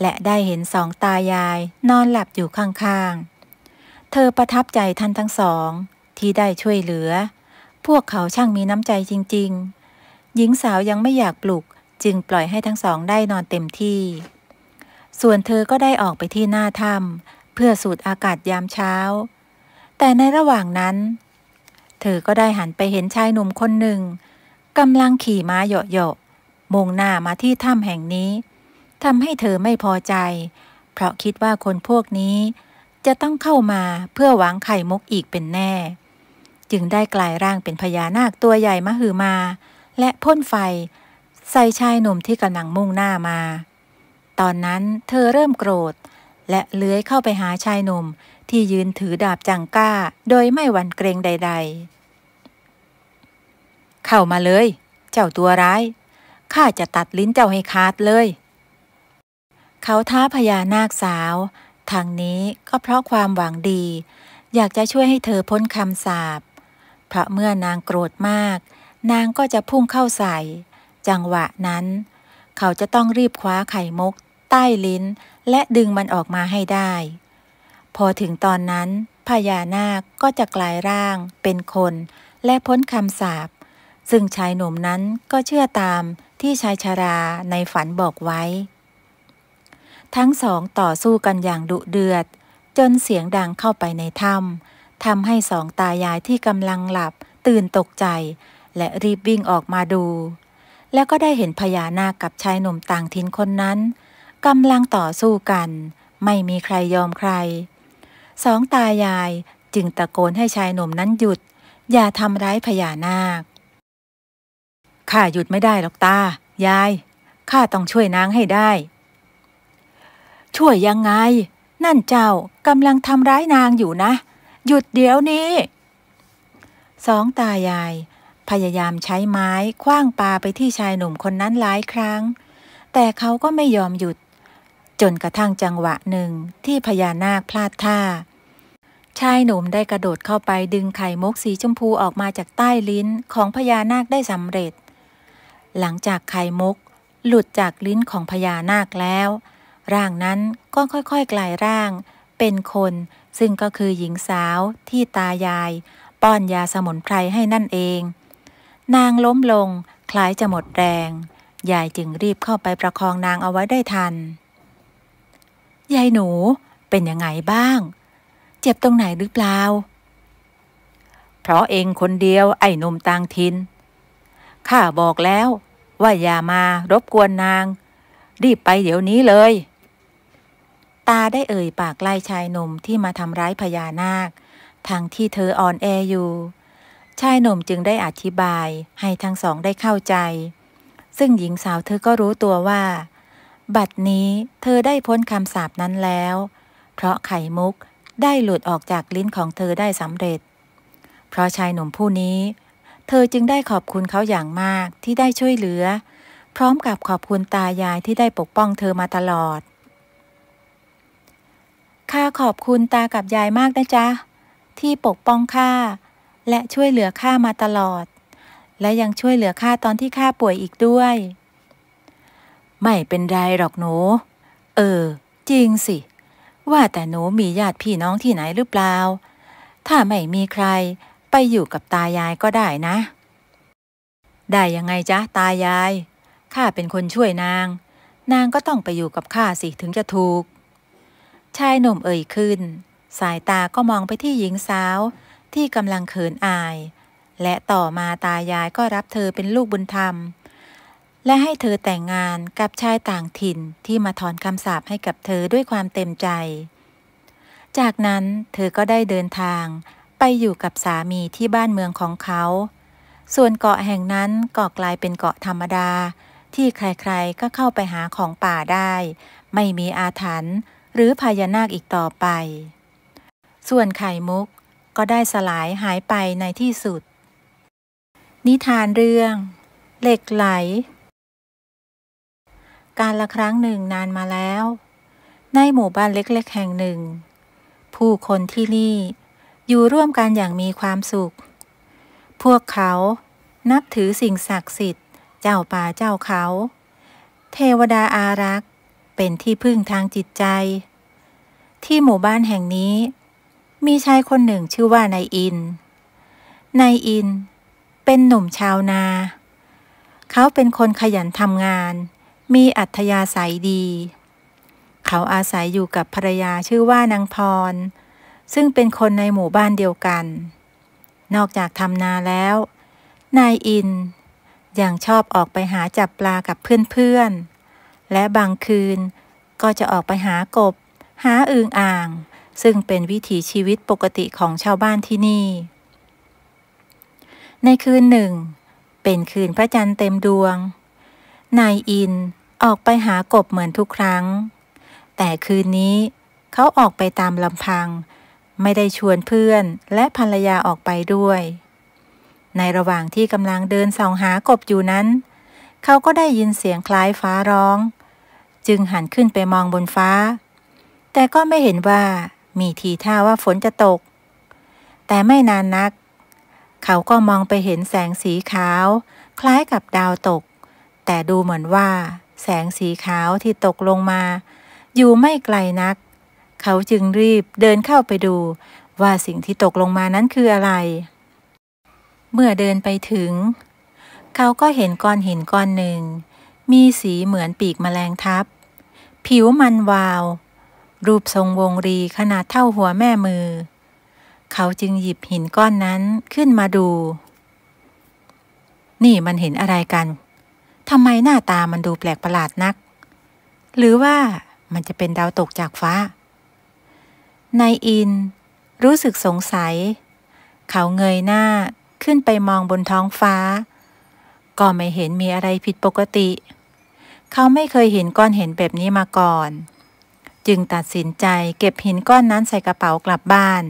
และได้เห็นสองตายายนอนหลับอยู่ข้างๆเธอประทับใจท่านทั้งสองที่ได้ช่วยเหลือพวกเขาช่างมีน้ำใจจริงๆหญิงสาวยังไม่อยากปลุกจึงปล่อยให้ทั้งสองได้นอนเต็มที่ส่วนเธอก็ได้ออกไปที่หน้าถ้ำเพื่อสูดอากาศยามเช้าแต่ในระหว่างนั้นเธอก็ได้หันไปเห็นชายหนุ่มคนหนึ่งกำลังขี่ม้าเหาะๆมุ่งหน้ามาที่ถ้ำแห่งนี้ทำให้เธอไม่พอใจเพราะคิดว่าคนพวกนี้จะต้องเข้ามาเพื่อหวังไข่มุกอีกเป็นแน่จึงได้กลายร่างเป็นพญานาคตัวใหญ่มหึมาและพ่นไฟ ใส่ชายหนุ่มที่กำลังมุ่งหน้ามาตอนนั้นเธอเริ่มโกรธและเลื้อยเข้าไปหาชายหนุ่มที่ยืนถือดาบจังก้าโดยไม่หวั่นเกรงใดๆเข้ามาเลยเจ้าตัวร้ายข้าจะตัดลิ้นเจ้าให้ขาดเลยเขาท้าพญานาคสาวทางนี้ก็เพราะความหวังดีอยากจะช่วยให้เธอพ้นคำสาปเพราะเมื่อนางโกรธมากนางก็จะพุ่งเข้าใส่จังหวะนั้นเขาจะต้องรีบคว้าไข่มุกใต้ลิ้นและดึงมันออกมาให้ได้พอถึงตอนนั้นพญานาคก็จะกลายร่างเป็นคนและพ้นคำสาปซึ่งชายหนุ่มนั้นก็เชื่อตามที่ชายชราในฝันบอกไว้ทั้งสองต่อสู้กันอย่างดุเดือดจนเสียงดังเข้าไปในถ้ำทำให้สองตายายที่กำลังหลับตื่นตกใจและรีบวิ่งออกมาดูแล้วก็ได้เห็นพญานาคกับชายหนุ่มต่างถิ่นคนนั้นกำลังต่อสู้กันไม่มีใครยอมใครสองตายายจึงตะโกนให้ชายหนุ่มนั้นหยุดอย่าทำร้ายพญานาคข้าหยุดไม่ได้หรอกตายายข้าต้องช่วยนางให้ได้ช่วยยังไงนั่นเจ้ากำลังทำร้ายนางอยู่นะหยุดเดี๋ยวนี้สองตายายพยายามใช้ไม้ขว้างปาไปที่ชายหนุ่มคนนั้นหลายครั้งแต่เขาก็ไม่ยอมหยุดจนกระทั่งจังหวะหนึ่งที่พญานาคพลาดท่าชายหนุ่มได้กระโดดเข้าไปดึงไข่มุกสีชมพูออกมาจากใต้ลิ้นของพญานาคได้สำเร็จหลังจากไข่มุกหลุดจากลิ้นของพญานาคแล้วร่างนั้นก็ค่อยๆกลายร่างเป็นคนซึ่งก็คือหญิงสาวที่ตายายป้อนยาสมุนไพรให้นั่นเองนางล้มลงคล้ายจะหมดแรงยายจึงรีบเข้าไปประคองนางเอาไว้ได้ทันยายหนูเป็นยังไงบ้างเจ็บตรงไหนหรือเปล่าเพราะเองคนเดียวไอ้หนุ่มต่างถิ่นข้าบอกแล้วว่าอย่ามารบกวนนางรีบไปเดี๋ยวนี้เลยตาได้เอ่ยปากไล่ชายหนุ่มที่มาทำร้ายพญานาคทั้งที่เธออ่อนแออยู่ชายหนุ่มจึงได้อธิบายให้ทั้งสองได้เข้าใจซึ่งหญิงสาวเธอก็รู้ตัวว่าบัดนี้เธอได้พ้นคำสาปนั้นแล้วเพราะไข่มุกได้หลุดออกจากลิ้นของเธอได้สำเร็จเพราะชายหนุ่มผู้นี้เธอจึงได้ขอบคุณเขาอย่างมากที่ได้ช่วยเหลือพร้อมกับขอบคุณตายายที่ได้ปกป้องเธอมาตลอดข้าขอบคุณตากับยายมากนะจ๊ะที่ปกป้องข้าและช่วยเหลือข้ามาตลอดและยังช่วยเหลือข้าตอนที่ข้าป่วยอีกด้วยไม่เป็นไรหรอกหนูจริงสิว่าแต่หนูมีญาติพี่น้องที่ไหนหรือเปล่าถ้าไม่มีใครไปอยู่กับตายายก็ได้นะได้ยังไงจ๊ะตายายข้าเป็นคนช่วยนางก็ต้องไปอยู่กับข้าสิถึงจะถูกชายหนุ่มเอ่ยขึ้นสายตาก็มองไปที่หญิงสาวที่กำลังเขินอายและต่อมาตายายก็รับเธอเป็นลูกบุญธรรมและให้เธอแต่งงานกับชายต่างถิ่นที่มาถอนคำสาปให้กับเธอด้วยความเต็มใจจากนั้นเธอก็ได้เดินทางไปอยู่กับสามีที่บ้านเมืองของเขาส่วนเกาะแห่งนั้นก็กลายเป็นเกาะธรรมดาที่ใครๆก็เข้าไปหาของป่าได้ไม่มีอาถรรพ์หรือพญานาคอีกต่อไปส่วนไข่มุกก็ได้สลายหายไปในที่สุดนิทานเรื่องเหล็กไหลกาลครั้งหนึ่งนานมาแล้วในหมู่บ้านเล็กๆแห่งหนึ่งผู้คนที่นี่อยู่ร่วมกันอย่างมีความสุขพวกเขานับถือสิ่งศักดิ์สิทธิ์เจ้าป่าเจ้าเขาเทวดาอารักษ์เป็นที่พึ่งทางจิตใจที่หมู่บ้านแห่งนี้มีชายคนหนึ่งชื่อว่านายอินเป็นหนุ่มชาวนาเขาเป็นคนขยันทำงานมีอัธยาศัยดีเขาอาศัยอยู่กับภรรยาชื่อว่านางพรซึ่งเป็นคนในหมู่บ้านเดียวกันนอกจากทำนาแล้วนายอินยังชอบออกไปหาจับปลากับเพื่อนๆและบางคืนก็จะออกไปหากบหาอึ่งอ่างซึ่งเป็นวิถีชีวิตปกติของชาวบ้านที่นี่ในคืนหนึ่งเป็นคืนพระจันทร์เต็มดวง นายอินออกไปหากบเหมือนทุกครั้งแต่คืนนี้เขาออกไปตามลำพังไม่ได้ชวนเพื่อนและภรรยาออกไปด้วยในระหว่างที่กำลังเดินส่องหากบอยู่นั้นเขาก็ได้ยินเสียงคล้ายฟ้าร้องจึงหันขึ้นไปมองบนฟ้าแต่ก็ไม่เห็นว่ามีทีท่าว่าฝนจะตกแต่ไม่นานนักเขาก็มองไปเห็นแสงสีขาวคล้ายกับดาวตกแต่ดูเหมือนว่าแสงสีขาวที่ตกลงมาอยู่ไม่ไกลนักเขาจึงรีบเดินเข้าไปดูว่าสิ่งที่ตกลงมานั้นคืออะไรเมื่อเดินไปถึงเขาก็เห็นก้อนหินก้อนหนึ่งมีสีเหมือนปีกแมลงทับผิวมันวาวรูปทรงวงรีขนาดเท่าหัวแม่มือเขาจึงหยิบหินก้อนนั้นขึ้นมาดูนี่มันเห็นอะไรกันทำไมหน้าตามันดูแปลกประหลาดนักหรือว่ามันจะเป็นดาวตกจากฟ้านายอินรู้สึกสงสัยเขาเงยหน้าขึ้นไปมองบนท้องฟ้าก็ไม่เห็นมีอะไรผิดปกติเขาไม่เคยเห็นก้อนหินแบบนี้มาก่อนจึงตัดสินใจเก็บหินก้อนนั้นใส่กระเป๋ากลับบ้าน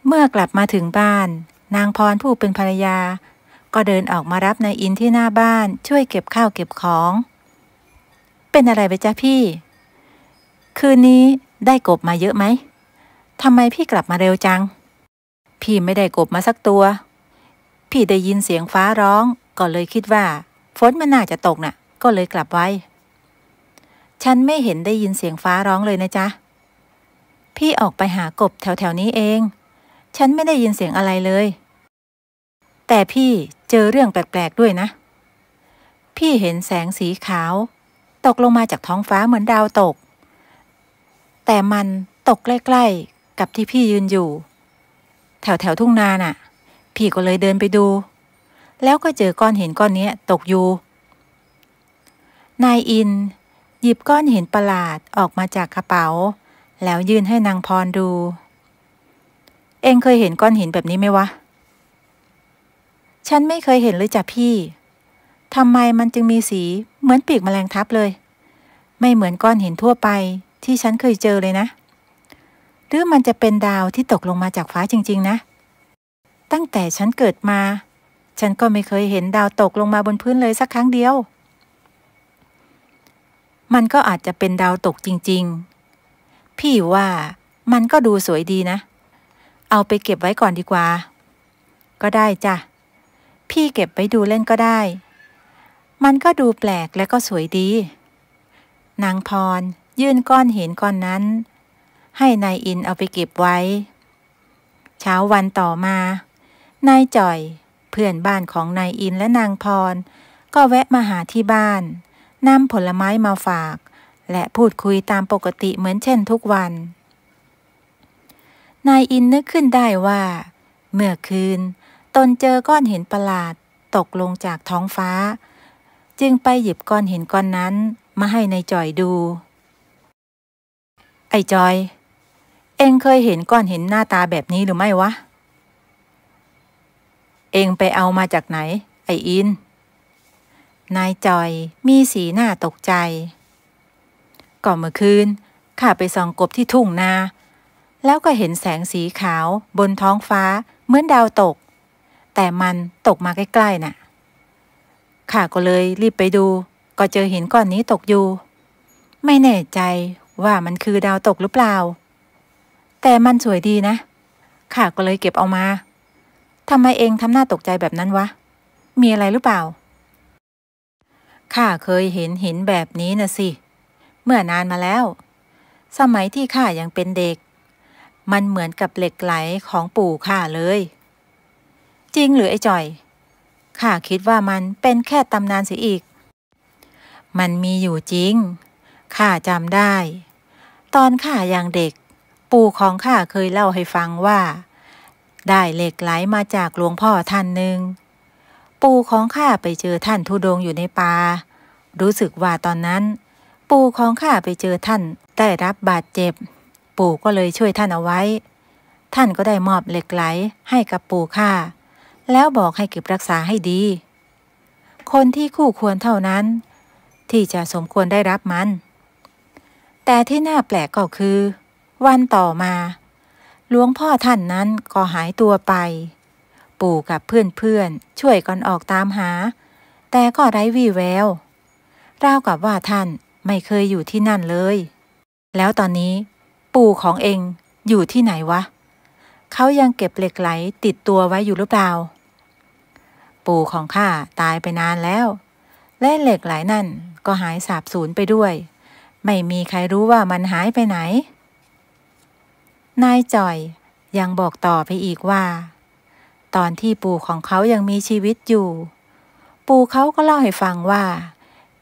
เมื่อกลับมาถึงบ้านนางพรผู้เป็นภรรยาก็เดินออกมารับนายอินที่หน้าบ้านช่วยเก็บข้าวเก็บของเป็นอะไรไปจ๊ะพี่คืนนี้ได้กบมาเยอะไหมทำไมพี่กลับมาเร็วจังพี่ไม่ได้กบมาสักตัวพี่ได้ยินเสียงฟ้าร้องก็เลยคิดว่าฝนมันน่าจะตกน่ะก็เลยกลับไว้ฉันไม่เห็นได้ยินเสียงฟ้าร้องเลยนะจ๊ะพี่ออกไปหากบแถวๆนี้เองฉันไม่ได้ยินเสียงอะไรเลยแต่พี่เจอเรื่องแปลกๆด้วยนะพี่เห็นแสงสีขาวตกลงมาจากท้องฟ้าเหมือนดาวตกแต่มันตกใกล้ๆกับที่พี่ยืนอยู่แถวทุ่งนาน่ะพี่ก็เลยเดินไปดูแล้วก็เจอก้อนหินก้อนนี้ตกอยู่นายอินหยิบก้อนหินประหลาดออกมาจากกระเป๋าแล้วยื่นให้นางพรดูเอ็งเคยเห็นก้อนหินแบบนี้ไหมวะฉันไม่เคยเห็นเลยจ้ะพี่ทำไมมันจึงมีสีเหมือนปีกแมลงทับเลยไม่เหมือนก้อนหินทั่วไปที่ฉันเคยเจอเลยนะหรือมันจะเป็นดาวที่ตกลงมาจากฟ้าจริงๆนะตั้งแต่ฉันเกิดมาฉันก็ไม่เคยเห็นดาวตกลงมาบนพื้นเลยสักครั้งเดียวมันก็อาจจะเป็นดาวตกจริงๆพี่ว่ามันก็ดูสวยดีนะเอาไปเก็บไว้ก่อนดีกว่าก็ได้จ้ะพี่เก็บไว้ดูเล่นก็ได้มันก็ดูแปลกและก็สวยดีนางพรยื่นก้อนหินก้อนนั้นให้นายอินเอาไปเก็บไว้เช้าวันต่อมานายจ่อยเพื่อนบ้านของนายอินและนางพรก็แวะมาหาที่บ้านนำผลไม้มาฝากและพูดคุยตามปกติเหมือนเช่นทุกวันนายอินนึกขึ้นได้ว่าเมื่อคืนตนเจอก้อนหินประหลาดตกลงจากท้องฟ้าจึงไปหยิบก้อนหินก้อนนั้นมาให้นายจ่อยดูไอ้จอยเอ็งเคยเห็นก้อนหินหน้าตาแบบนี้หรือไม่วะเอ็งไปเอามาจากไหนไอ้อินนายจอยมีสีหน้าตกใจก่อนเมื่อคืนข้าไปส่องกบที่ทุ่งนาแล้วก็เห็นแสงสีขาวบนท้องฟ้าเหมือนดาวตกแต่มันตกมาใกล้ๆน่ะข้าก็เลยรีบไปดูก็เจอหินก้อนนี้ตกอยู่ไม่แน่ใจว่ามันคือดาวตกหรือเปล่าแต่มันสวยดีนะข้าก็เลยเก็บเอามาทำไมเองทำหน้าตกใจแบบนั้นวะมีอะไรหรือเปล่าข้าเคยเห็นหินแบบนี้นะสิเมื่อนานมาแล้วสมัยที่ข้ายังเป็นเด็กมันเหมือนกับเหล็กไหลของปู่ข้าเลยจริงหรือไอ้จ่อยข้าคิดว่ามันเป็นแค่ตำนานเสียอีกมันมีอยู่จริงข้าจำได้ตอนข้ายังเด็กปู่ของข้าเคยเล่าให้ฟังว่าได้เหล็กไหลมาจากหลวงพ่อท่านหนึ่งปู่ของข้าไปเจอท่านธุดงค์อยู่ในป่ารู้สึกว่าตอนนั้นปู่ของข้าไปเจอท่านได้รับบาดเจ็บปู่ก็เลยช่วยท่านเอาไว้ท่านก็ได้มอบเหล็กไหลให้กับปู่ข้าแล้วบอกให้เก็บรักษาให้ดี คนที่คู่ควรเท่านั้นที่จะสมควรได้รับมันแต่ที่น่าแปลกก็คือวันต่อมาหลวงพ่อท่านนั้นก็หายตัวไปปู่กับเพื่อนๆช่วยกันออกตามหาแต่ก็ไร้วี่แววราวกับว่าท่านไม่เคยอยู่ที่นั่นเลยแล้วตอนนี้ปู่ของเองอยู่ที่ไหนวะเขายังเก็บเหล็กไหลติดตัวไว้อยู่หรือเปล่าปู่ของข้าตายไปนานแล้วและเหล็กไหลนั่นก็หายสาบสูญไปด้วยไม่มีใครรู้ว่ามันหายไปไหนนายจ่อยยังบอกต่อไปอีกว่าตอนที่ปู่ของเขายังมีชีวิตอยู่ปู่เขาก็เล่าให้ฟังว่า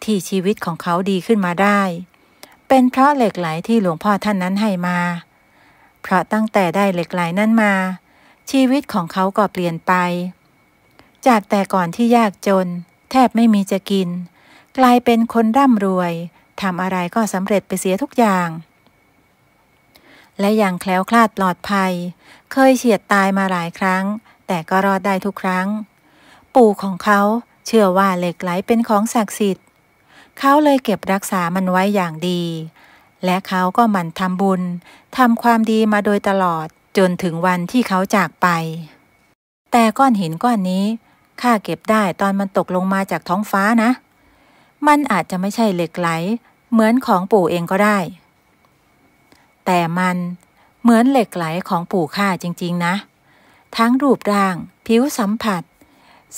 ที่ชีวิตของเขาดีขึ้นมาได้เป็นเพราะเหล็กไหลที่หลวงพ่อท่านนั้นให้มาเพราะตั้งแต่ได้เหล็กไหลนั้นมาชีวิตของเขาก็เปลี่ยนไปจากแต่ก่อนที่ยากจนแทบไม่มีจะกินกลายเป็นคนร่ำรวยทำอะไรก็สำเร็จไปเสียทุกอย่างและยังแคล้วคลาดปลอดภัยเคยเฉียดตายมาหลายครั้งแต่ก็รอดได้ทุกครั้งปู่ของเขาเชื่อว่าเหล็กไหลเป็นของศักดิ์สิทธิ์เขาเลยเก็บรักษามันไว้อย่างดีและเขาก็หมั่นทำบุญทำความดีมาโดยตลอดจนถึงวันที่เขาจากไปแต่ก้อนหินก้อนนี้ข้าเก็บได้ตอนมันตกลงมาจากท้องฟ้านะมันอาจจะไม่ใช่เหล็กไหลเหมือนของปู่เองก็ได้แต่มันเหมือนเหล็กไหลของปู่ข้าจริงๆนะทั้งรูปร่างผิวสัมผัส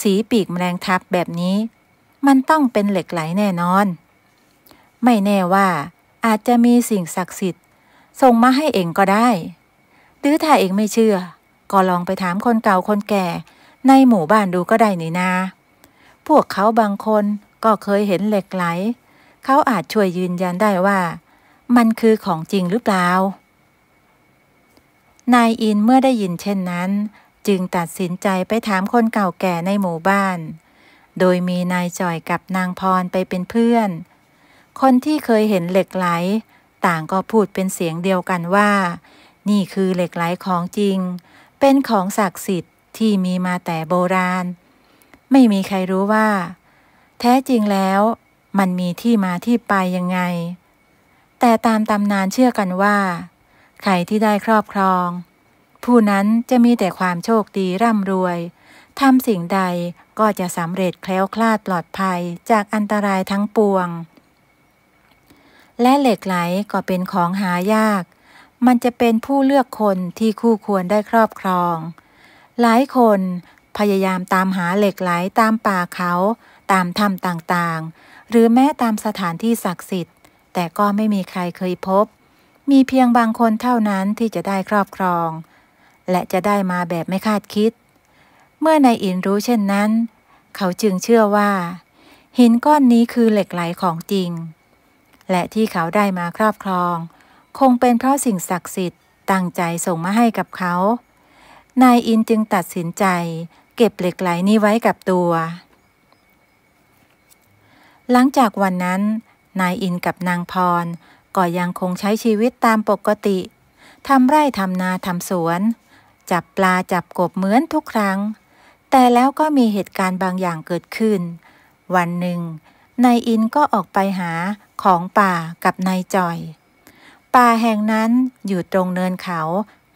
สีปีกแมลงทับแบบนี้มันต้องเป็นเหล็กไหลแน่นอนไม่แน่ว่าอาจจะมีสิ่งศักดิ์สิทธิ์ส่งมาให้เองก็ได้หรือถ้าเองไม่เชื่อก็ลองไปถามคนเก่าคนแก่ในหมู่บ้านดูก็ได้นี่นาพวกเขาบางคนก็เคยเห็นเหล็กไหลเขาอาจช่วยยืนยันได้ว่ามันคือของจริงหรือเปล่านายอินเมื่อได้ยินเช่นนั้นจึงตัดสินใจไปถามคนเก่าแก่ในหมู่บ้านโดยมีนายจ่อยกับนางพรไปเป็นเพื่อนคนที่เคยเห็นเหล็กไหลต่างก็พูดเป็นเสียงเดียวกันว่านี่คือเหล็กไหลของจริงเป็นของศักดิ์สิทธิ์ที่มีมาแต่โบราณไม่มีใครรู้ว่าแท้จริงแล้วมันมีที่มาที่ไปยังไงแต่ตามตำนานเชื่อกันว่าใครที่ได้ครอบครองผู้นั้นจะมีแต่ความโชคดีร่ำรวยทำสิ่งใดก็จะสำเร็จแคล้วคลาดปลอดภัยจากอันตรายทั้งปวงและเหล็กไหลก็เป็นของหายากมันจะเป็นผู้เลือกคนที่คู่ควรได้ครอบครองหลายคนพยายามตามหาเหล็กไหลตามป่าเขาตามถ้ำต่างๆหรือแม้ตามสถานที่ศักดิ์สิทธิ์แต่ก็ไม่มีใครเคยพบมีเพียงบางคนเท่านั้นที่จะได้ครอบครองและจะได้มาแบบไม่คาดคิดเมื่อนายอินรู้เช่นนั้นเขาจึงเชื่อว่าหินก้อนนี้คือเหล็กไหลของจริงและที่เขาได้มาครอบครองคงเป็นเพราะสิ่งศักดิ์สิทธิ์ตั้งใจส่งมาให้กับเขานายอินจึงตัดสินใจเก็บเหล็กไหลนี้ไว้กับตัวหลังจากวันนั้นนายอินกับนางพรก็ยังคงใช้ชีวิตตามปกติทำไร่ทำนาทำสวนจับปลาจับกบเหมือนทุกครั้งแต่แล้วก็มีเหตุการณ์บางอย่างเกิดขึ้นวันหนึ่งนายอินก็ออกไปหาของป่ากับนายจ่อยป่าแห่งนั้นอยู่ตรงเนินเขา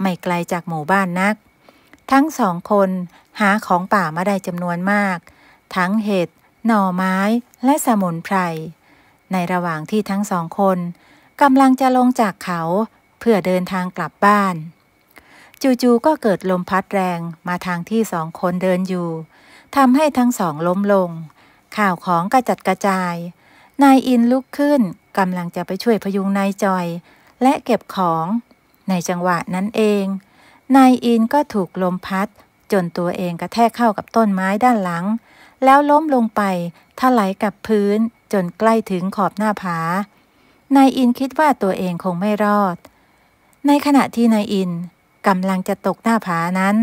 ไม่ไกลจากหมู่บ้านนักทั้งสองคนหาของป่ามาได้จำนวนมากทั้งเห็ดหน่อไม้และสมุนไพรในระหว่างที่ทั้งสองคนกำลังจะลงจากเขาเพื่อเดินทางกลับบ้านจู่ๆก็เกิดลมพัดแรงมาทางที่สองคนเดินอยู่ทำให้ทั้งสองล้มลงข้าวของกระจัดกระจายนายอินลุกขึ้นกำลังจะไปช่วยพยุงนายจอยและเก็บของในจังหวะนั้นเองนายอินก็ถูกลมพัดจนตัวเองกระแทกเข้ากับต้นไม้ด้านหลังแล้วล้มลงไปถลายกับพื้นจนใกล้ถึงขอบหน้าผานายอินคิดว่าตัวเองคงไม่รอดในขณะที่นายอินกำลังจะตกหน้าผานั้น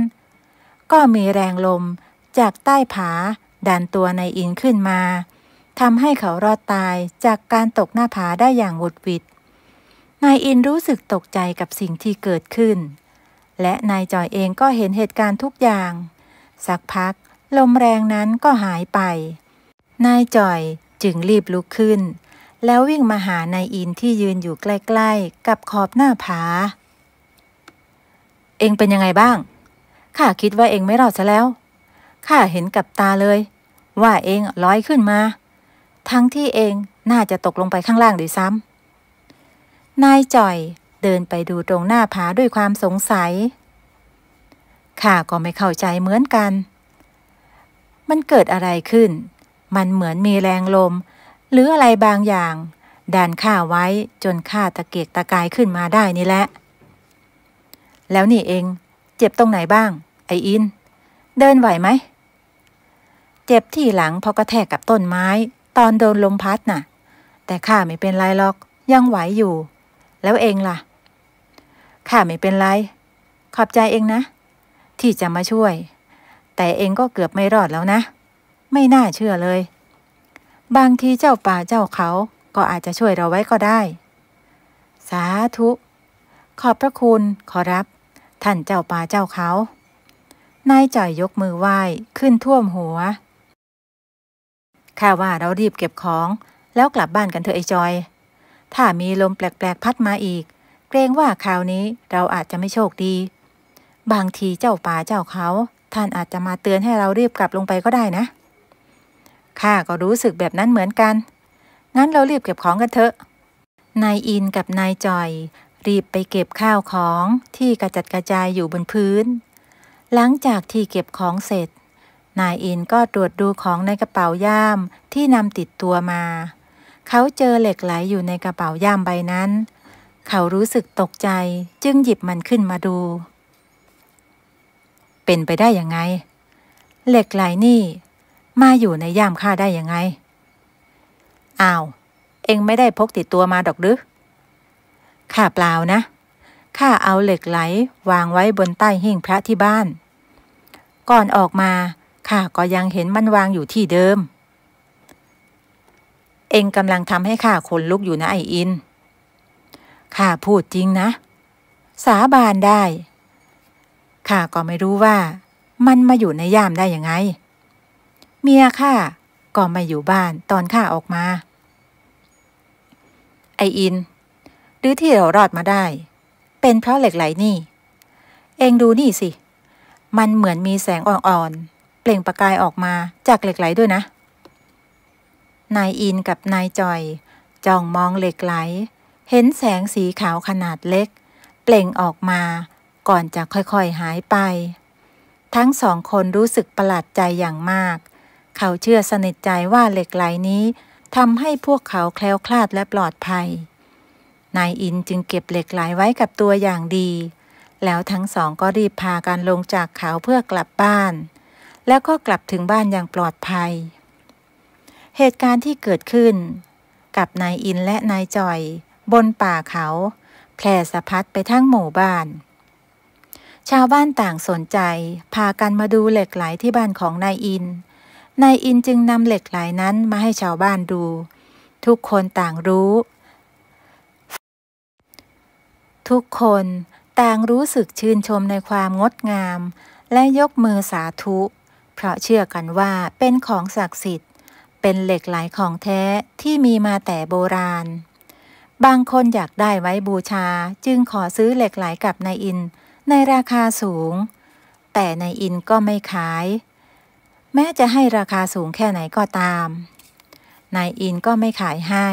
ก็มีแรงลมจากใต้ผาดันตัวนายอินขึ้นมาทำให้เขารอดตายจากการตกหน้าผาได้อย่างหวุดหวิดนายอินรู้สึกตกใจกับสิ่งที่เกิดขึ้นและนายจอยเองก็เห็นเหตุการณ์ทุกอย่างสักพักลมแรงนั้นก็หายไป นายจ่อยจึงรีบลุกขึ้นแล้ววิ่งมาหานายอินที่ยืนอยู่ใกล้ๆกับขอบหน้าผาเองเป็นยังไงบ้างข้าคิดว่าเองไม่รอดซะแล้วข้าเห็นกับตาเลยว่าเองลอยขึ้นมาทั้งที่เองน่าจะตกลงไปข้างล่างด้วยซ้ำนายจ่อยเดินไปดูตรงหน้าผาด้วยความสงสัยข้าก็ไม่เข้าใจเหมือนกันมันเกิดอะไรขึ้นมันเหมือนมีแรงลมหรืออะไรบางอย่างดันข้าไว้จนข้าตะเกียกตะกายขึ้นมาได้นี่แหละแล้วนี่เองเจ็บตรงไหนบ้างไออินเดินไหวไหมเจ็บที่หลังเพราะกระแทกกับต้นไม้ตอนโดนลมพัดน่ะแต่ข้าไม่เป็นไรหรอกยังไหวอยู่แล้วเองล่ะข้าไม่เป็นไรขอบใจเองนะที่จะมาช่วยแต่เองก็เกือบไม่รอดแล้วนะไม่น่าเชื่อเลยบางทีเจ้าป่าเจ้าเขาก็อาจจะช่วยเราไว้ก็ได้สาธุขอบพระคุณขอรับท่านเจ้าป่าเจ้าเขานายจ่อยยกมือไหว้ขึ้นท่วมหัวข้าว่าเรารีบเก็บของแล้วกลับบ้านกันเถอะไอ้จอยถ้ามีลมแปลกๆพัดมาอีกเกรงว่าคราวนี้เราอาจจะไม่โชคดีบางทีเจ้าป่าเจ้าเขาท่านอาจจะมาเตือนให้เรารีบกลับลงไปก็ได้นะข้าก็รู้สึกแบบนั้นเหมือนกันงั้นเรารีบเก็บของกันเถอะนายอินกับนายจอยรีบไปเก็บข้าวของที่กระจัดกระจายอยู่บนพื้นหลังจากที่เก็บของเสร็จนายอินก็ตรวจดูของในกระเป๋าย่ามที่นำติดตัวมาเขาเจอเหล็กไหลอยู่ในกระเป๋าย่ามใบนั้นเขารู้สึกตกใจจึงหยิบมันขึ้นมาดูเป็นไปได้ยังไงเหล็กไหลนี่มาอยู่ในย่ามข้าได้ยังไงอ้าวเอ็งไม่ได้พกติดตัวมาดอกหรือข้าเปล่านะข้าเอาเหล็กไหลวางไว้บนใต้หิ้งพระที่บ้านก่อนออกมาข้าก็ยังเห็นมันวางอยู่ที่เดิมเอ็งกำลังทำให้ข้าขนลุกอยู่นะไอ้อินข้าพูดจริงนะสาบานได้ข้าก็ไม่รู้ว่ามันมาอยู่ในย่ามได้ยังไงเมียข้าก็ไม่อยู่บ้านตอนข้าออกมาไออินหรือที่เรารอดมาได้เป็นเพราะเหล็กไหลนี่เองดูนี่สิมันเหมือนมีแสงอ่อนๆเปล่งประกายออกมาจากเหล็กไหลด้วยนะนายอินกับนายจอยจ้องมองเหล็กไหลเห็นแสงสีขาวขนาดเล็กเปล่งออกมาก่อนจะค่อยๆหายไปทั้งสองคนรู้สึกประหลาดใจอย่างมากเขาเชื่อสนิทใจว่าเหล็กไหลนี้ทำให้พวกเขาแคล้วคลาดและปลอดภัยนายอินจึงเก็บเหล็กไหลไว้กับตัวอย่างดีแล้วทั้งสองก็รีบพากันลงจากเขาเพื่อกลับบ้านแล้วก็กลับถึงบ้านอย่างปลอดภัยเหตุการณ์ที่เกิดขึ้นกับนายอินและนายจอยบนป่าเขาแพร่สะพัดไปทั้งหมู่บ้านชาวบ้านต่างสนใจพากันมาดูเหล็กไหลที่บ้านของนายอินจึงนำเหล็กไหลนั้นมาให้ชาวบ้านดูทุกคนต่างรู้สึกชื่นชมในความงดงามและยกมือสาธุเพราะเชื่อกันว่าเป็นของศักดิ์สิทธิ์เป็นเหล็กไหลของแท้ที่มีมาแต่โบราณบางคนอยากได้ไว้บูชาจึงขอซื้อเหล็กไหลกับนายอินในราคาสูงแต่นายอินก็ไม่ขายแม้จะให้ราคาสูงแค่ไหนก็ตามนายอินก็ไม่ขายให้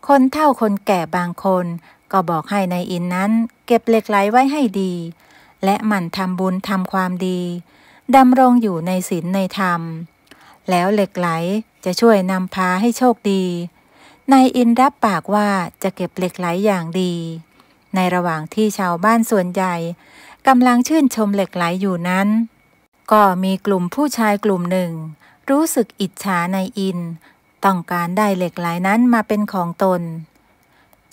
คนเฒ่าคนแก่บางคนก็บอกให้นายอินนั้นเก็บเหล็กไหลไว้ให้ดีและหมั่นทำบุญทำความดีดำรงอยู่ในศีลในธรรมแล้วเหล็กไหลจะช่วยนำพาให้โชคดีนายอินรับปากว่าจะเก็บเหล็กไหลอย่างดีในระหว่างที่ชาวบ้านส่วนใหญ่กำลังชื่นชมเหล็กไหลอยู่นั้นก็มีกลุ่มผู้ชายกลุ่มหนึ่งรู้สึกอิจฉานายอินต้องการได้เหล็กไหลนั้นมาเป็นของตน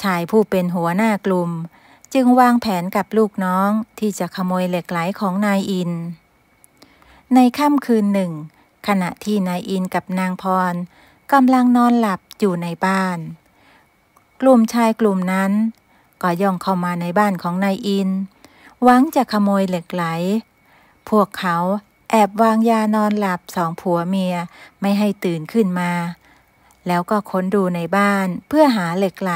ชายผู้เป็นหัวหน้ากลุ่มจึงวางแผนกับลูกน้องที่จะขโมยเหล็กไหลของนายอินในค่ำคืนหนึ่งขณะที่นายอินกับนางพรกำลังนอนหลับอยู่ในบ้านกลุ่มชายกลุ่มนั้นก็ย่องเข้ามาในบ้านของนายอินหวังจะขโมยเหล็กไหลพวกเขาแ แอบวางยานอนหลับสองผัวเมียไม่ให้ตื่นขึ้นมาแล้วก็ค้นดูในบ้านเพื่อหาเหล็กไหล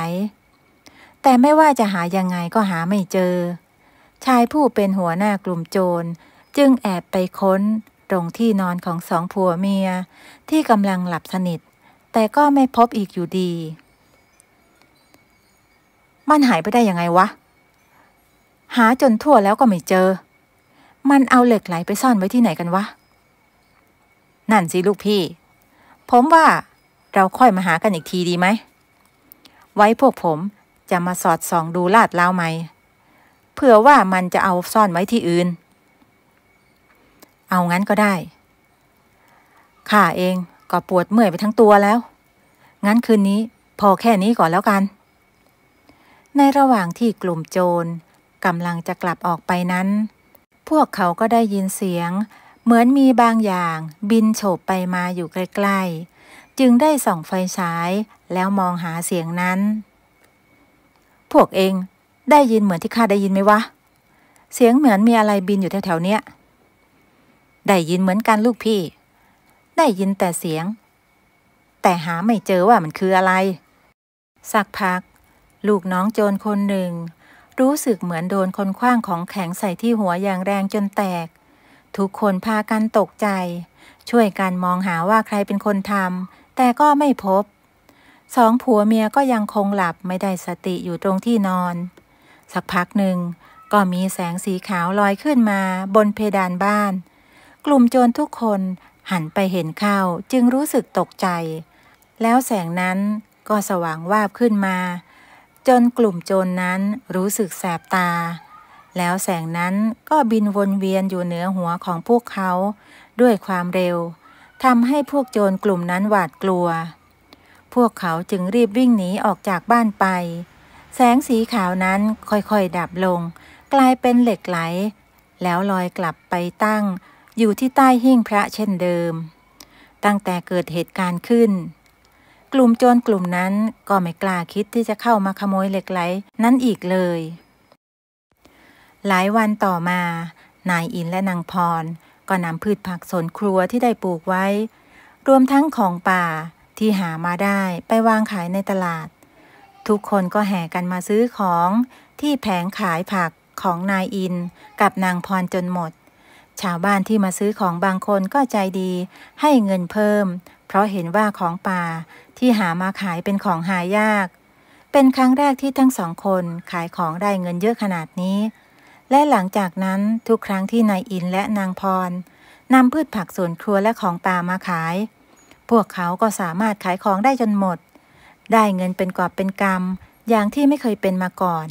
แต่ไม่ว่าจะหายังไงก็หาไม่เจอชายผู้เป็นหัวหน้ากลุ่มโจรจึงแอบไปค้นตรงที่นอนของสองผัวเมียที่กำลังหลับสนิทแต่ก็ไม่พบอีกอยู่ดีมันหายไปได้ยังไงวะหาจนทั่วแล้วก็ไม่เจอมันเอาเหล็กไหลไปซ่อนไว้ที่ไหนกันวะนั่นสิลูกพี่ผมว่าเราค่อยมาหากันอีกทีดีไหมไว้พวกผมจะมาสอดส่องดูลาดแล้วไหมเผื่อว่ามันจะเอาซ่อนไว้ที่อื่นเอางั้นก็ได้ข้าเองก็ปวดเมื่อยไปทั้งตัวแล้วงั้นคืนนี้พอแค่นี้ก่อนแล้วกันในระหว่างที่กลุ่มโจรกำลังจะกลับออกไปนั้นพวกเขาก็ได้ยินเสียงเหมือนมีบางอย่างบินโฉบไปมาอยู่ใกล้ๆจึงได้ส่องไฟฉายแล้วมองหาเสียงนั้นพวกเองได้ยินเหมือนที่ข้าได้ยินไหมวะเสียงเหมือนมีอะไรบินอยู่แถวๆเนี้ยได้ยินเหมือนกันลูกพี่ได้ยินแต่เสียงแต่หาไม่เจอว่ามันคืออะไรสักพักลูกน้องโจรคนหนึ่งรู้สึกเหมือนโดนคนขว้างของแข็งใส่ที่หัวอย่างแรงจนแตกทุกคนพากันตกใจช่วยกันมองหาว่าใครเป็นคนทำแต่ก็ไม่พบสองผัวเมียก็ยังคงหลับไม่ได้สติอยู่ตรงที่นอนสักพักหนึ่งก็มีแสงสีขาวลอยขึ้นมาบนเพดานบ้านกลุ่มโจรทุกคนหันไปเห็นเข้าจึงรู้สึกตกใจแล้วแสงนั้นก็สว่างวาบขึ้นมาจนกลุ่มโจรนั้นรู้สึกแสบตาแล้วแสงนั้นก็บินวนเวียนอยู่เหนือหัวของพวกเขาด้วยความเร็วทำให้พวกโจรกลุ่มนั้นหวาดกลัวพวกเขาจึงรีบวิ่งหนีออกจากบ้านไปแสงสีขาวนั้นค่อยๆดับลงกลายเป็นเหล็กไหลแล้วลอยกลับไปตั้งอยู่ที่ใต้หิ้งพระเช่นเดิมตั้งแต่เกิดเหตุการณ์ขึ้นกลุ่มโจรกลุ่มนั้นก็ไม่กล้าคิดที่จะเข้ามาขโมยเหล็กไหลนั้นอีกเลยหลายวันต่อมานายอินและนางพรก็นำพืชผักสวนครัวที่ได้ปลูกไว้รวมทั้งของป่าที่หามาได้ไปวางขายในตลาดทุกคนก็แห่กันมาซื้อของที่แผงขายผักของนายอินกับนางพรจนหมดชาวบ้านที่มาซื้อของบางคนก็ใจดีให้เงินเพิ่มเพราะเห็นว่าของป่าที่หามาขายเป็นของหายากเป็นครั้งแรกที่ทั้งสองคนขายของได้เงินเยอะขนาดนี้และหลังจากนั้นทุกครั้งที่นายอินและนางพรนำพืชผักสวนครัวและของป่ามาขายพวกเขาก็สามารถขายของได้จนหมดได้เงินเป็นกอบเป็นกำอย่างที่ไม่เคยเป็นมาก่อน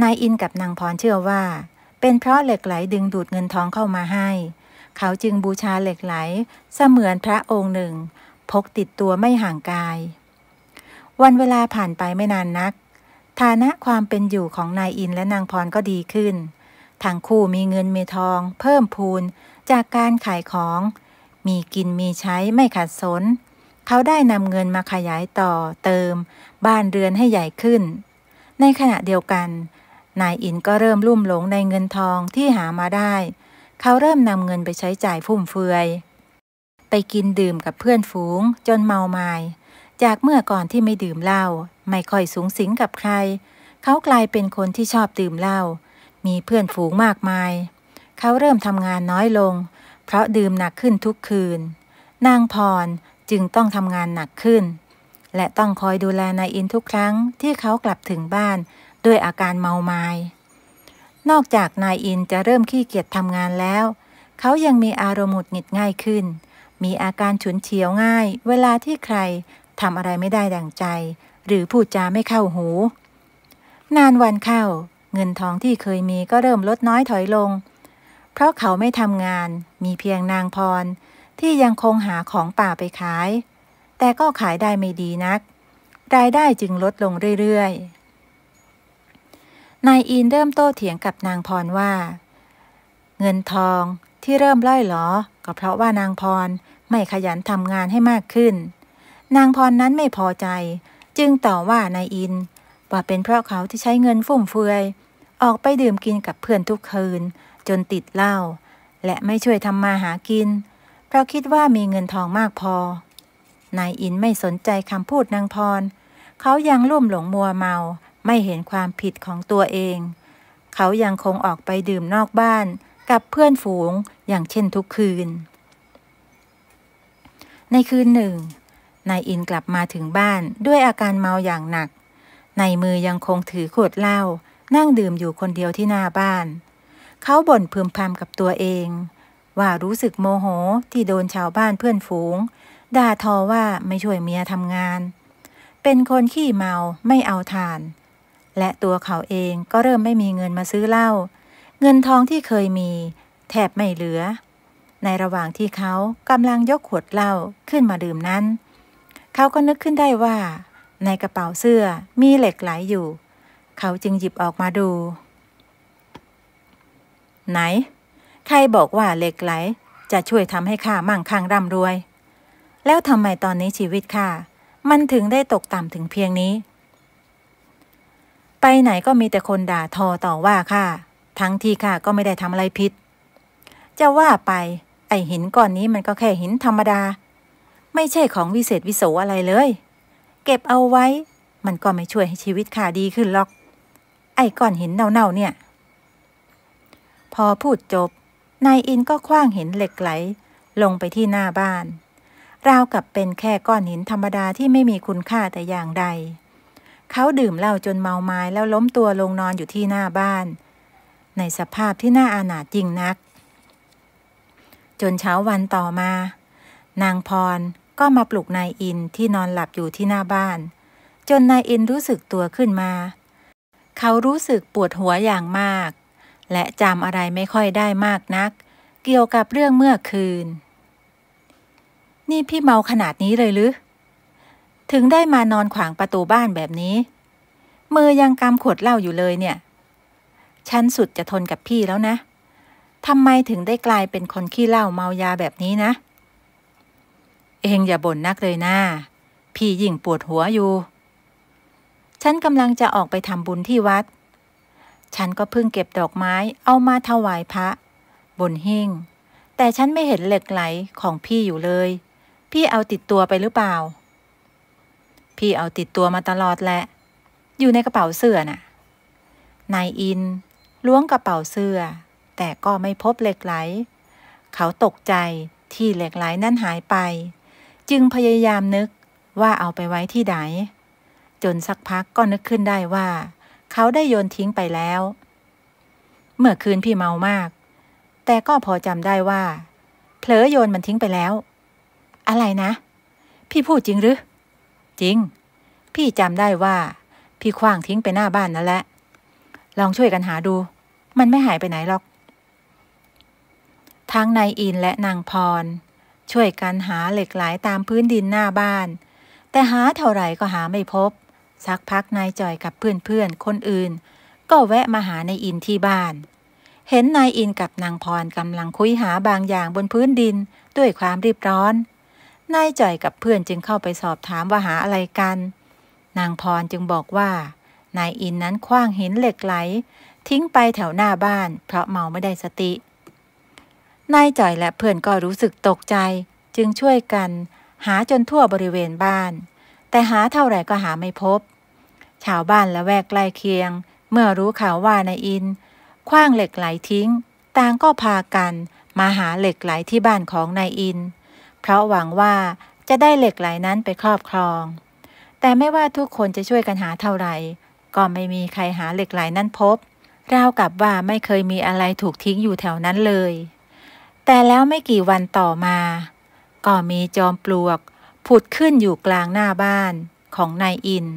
นายอินกับนางพรเชื่อว่าเป็นเพราะเหล็กไหลดึงดูดเงินทองเข้ามาให้เขาจึงบูชาเหล็กไหลเสมือนพระองค์หนึ่งพกติดตัวไม่ห่างกายวันเวลาผ่านไปไม่นานนักฐานะความเป็นอยู่ของนายอินและนางพรก็ดีขึ้นทั้งคู่มีเงินมีทองเพิ่มพูนจากการขายของมีกินมีใช้ไม่ขัดสนเขาได้นำเงินมาขยายต่อเติมบ้านเรือนให้ใหญ่ขึ้นในขณะเดียวกันนายอินก็เริ่มลุ่มหลงในเงินทองที่หามาได้เขาเริ่มนำเงินไปใช้จ่ายฟุ่มเฟือยไปกินดื่มกับเพื่อนฝูงจนเมามายจากเมื่อก่อนที่ไม่ดื่มเหล้าไม่ค่อยสุงสิงกับใครเขากลายเป็นคนที่ชอบดื่มเหล้ามีเพื่อนฝูงมากมายเขาเริ่มทำงานน้อยลงเพราะดื่มหนักขึ้นทุกคืนนางพรจึงต้องทำงานหนักขึ้นและต้องคอยดูแลนายอินทุกครั้งที่เขากลับถึงบ้านด้วยอาการเมามายนอกจากนายอินจะเริ่มขี้เกียจทำงานแล้วเขายังมีอารมณ์หงุดหงิดง่ายขึ้นมีอาการฉุนเฉียวง่ายเวลาที่ใครทำอะไรไม่ได้ดั่งใจหรือพูดจาไม่เข้าหูนานวันเข้าเงินทองที่เคยมีก็เริ่มลดน้อยถอยลงเพราะเขาไม่ทำงานมีเพียงนางพรที่ยังคงหาของป่าไปขายแต่ก็ขายได้ไม่ดีนักรายได้จึงลดลงเรื่อยๆนายอินเริ่มโต้เถียงกับนางพรว่าเงินทองที่เริ่มล่อยหลอก็เพราะว่านางพรไม่ขยันทำงานให้มากขึ้นนางพรนั้นไม่พอใจจึงต่อว่านายอินว่าเป็นเพราะเขาที่ใช้เงินฟุ่มเฟือยออกไปดื่มกินกับเพื่อนทุกคืนจนติดเหล้า และไม่ช่วยทำมาหากินเพราะคิดว่ามีเงินทองมากพอนายอินไม่สนใจคำพูดนางพรเขายังลุ่มหลงมัวเมาไม่เห็นความผิดของตัวเองเขายังคงออกไปดื่มนอกบ้านกับเพื่อนฝูงอย่างเช่นทุกคืนในคืนหนึ่งนายอินกลับมาถึงบ้านด้วยอาการเมาอย่างหนักในมือยังคงถือขวดเหล้านั่งดื่มอยู่คนเดียวที่หน้าบ้านเขาบ่นพึมพำกับตัวเองว่ารู้สึกโมโหที่โดนชาวบ้านเพื่อนฝูงด่าทอว่าไม่ช่วยเมียทำงานเป็นคนขี้เมาไม่เอาทานและตัวเขาเองก็เริ่มไม่มีเงินมาซื้อเหล้าเงินทองที่เคยมีแทบไม่เหลือในระหว่างที่เขากำลังยกขวดเหล้าขึ้นมาดื่มนั้นเขาก็นึกขึ้นได้ว่าในกระเป๋าเสื้อมีเหล็กไหลอยู่เขาจึงหยิบออกมาดูไหนใครบอกว่าเหล็กไหลจะช่วยทำให้ข้ามั่งคั่งร่ำรวยแล้วทำไมตอนนี้ชีวิตข้ามันถึงได้ตกต่ำถึงเพียงนี้ไปไหนก็มีแต่คนด่าทอต่อว่าข้าทั้งที่ข้าก็ไม่ได้ทำอะไรผิดจะว่าไปไอ้หินก้อนนี้มันก็แค่หินธรรมดาไม่ใช่ของวิเศษวิโสอะไรเลยเก็บเอาไว้มันก็ไม่ช่วยให้ชีวิตข้าดีขึ้นหรอกไอ้ก้อนหินเน่าๆเนี่ยพอพูดจบนายอินก็ขว้างหินเหล็กไหลลงไปที่หน้าบ้านราวกับเป็นแค่ก้อนหินธรรมดาที่ไม่มีคุณค่าแต่อย่างใดเขาดื่มเหล้าจนเมาไม้แล้วล้มตัวลงนอนอยู่ที่หน้าบ้านในสภาพที่น่าอานาถยิ่งนักจนเช้าวันต่อมานางพรก็มาปลุกนายอินที่นอนหลับอยู่ที่หน้าบ้านจนนายอินรู้สึกตัวขึ้นมาเขารู้สึกปวดหัวอย่างมากและจำอะไรไม่ค่อยได้มากนักเกี่ยวกับเรื่องเมื่อคืนนี่พี่เมาขนาดนี้เลยหรือถึงได้มานอนขวางประตูบ้านแบบนี้มือยังกำขวดเหล้าอยู่เลยเนี่ยฉันสุดจะทนกับพี่แล้วนะทำไมถึงได้กลายเป็นคนขี้เหล้าเมายาแบบนี้นะเองอย่าบ่นนักเลยนะพี่ยิ่งปวดหัวอยู่ฉันกำลังจะออกไปทำบุญที่วัดฉันก็เพิ่งเก็บดอกไม้เอามาถวายพระบนหิ้งแต่ฉันไม่เห็นเหล็กไหลของพี่อยู่เลยพี่เอาติดตัวไปหรือเปล่าพี่เอาติดตัวมาตลอดแหละอยู่ในกระเป๋าเสื้อน่ะนายอินล้วงกระเป๋าเสื้อแต่ก็ไม่พบเหล็กไหลเขาตกใจที่เหล็กไหลนั้นหายไปจึงพยายามนึกว่าเอาไปไว้ที่ไหนจนสักพักก็นึกขึ้นได้ว่าเขาได้โยนทิ้งไปแล้วเมื่อคืนพี่เมามากแต่ก็พอจำได้ว่าเผลอโยนมันทิ้งไปแล้วอะไรนะพี่พูดจริงหรือจริงพี่จำได้ว่าพี่ขว้างทิ้งไปหน้าบ้านนั่นแหละลองช่วยกันหาดูมันไม่หายไปไหนหรอกทั้งนายอินและนางพรช่วยกันหาเหล็กไหลตามพื้นดินหน้าบ้านแต่หาเท่าไหร่ก็หาไม่พบสักพักนายจ่อยกับเพื่อนๆคนอื่นก็แวะมาหานายอินที่บ้านเห็นนายอินกับนางพรกำลังคุยหาบางอย่างบนพื้นดินด้วยความรีบร้อนนายจ่อยกับเพื่อนจึงเข้าไปสอบถามว่าหาอะไรกันนางพรจึงบอกว่านายอินนั้นขว้างหินเหล็กไหลทิ้งไปแถวหน้าบ้านเพราะเมาไม่ได้สตินายจ่อยและเพื่อนก็รู้สึกตกใจจึงช่วยกันหาจนทั่วบริเวณบ้านแต่หาเท่าไหร่ก็หาไม่พบชาวบ้านละแวกใกล้เคียงเมื่อรู้ข่าวว่านายอินขว้างเหล็กไหลทิ้งต่างก็พากันมาหาเหล็กไหลที่บ้านของนายอินเพราะหวังว่าจะได้เหล็กไหลนั้นไปครอบครองแต่ไม่ว่าทุกคนจะช่วยกันหาเท่าไหร่ก็ไม่มีใครหาเหล็กไหลนั้นพบราวกับว่าไม่เคยมีอะไรถูกทิ้งอยู่แถวนั้นเลยแต่แล้วไม่กี่วันต่อมาก็มีจอมปลวกผุดขึ้นอยู่กลางหน้าบ้านของนายอิน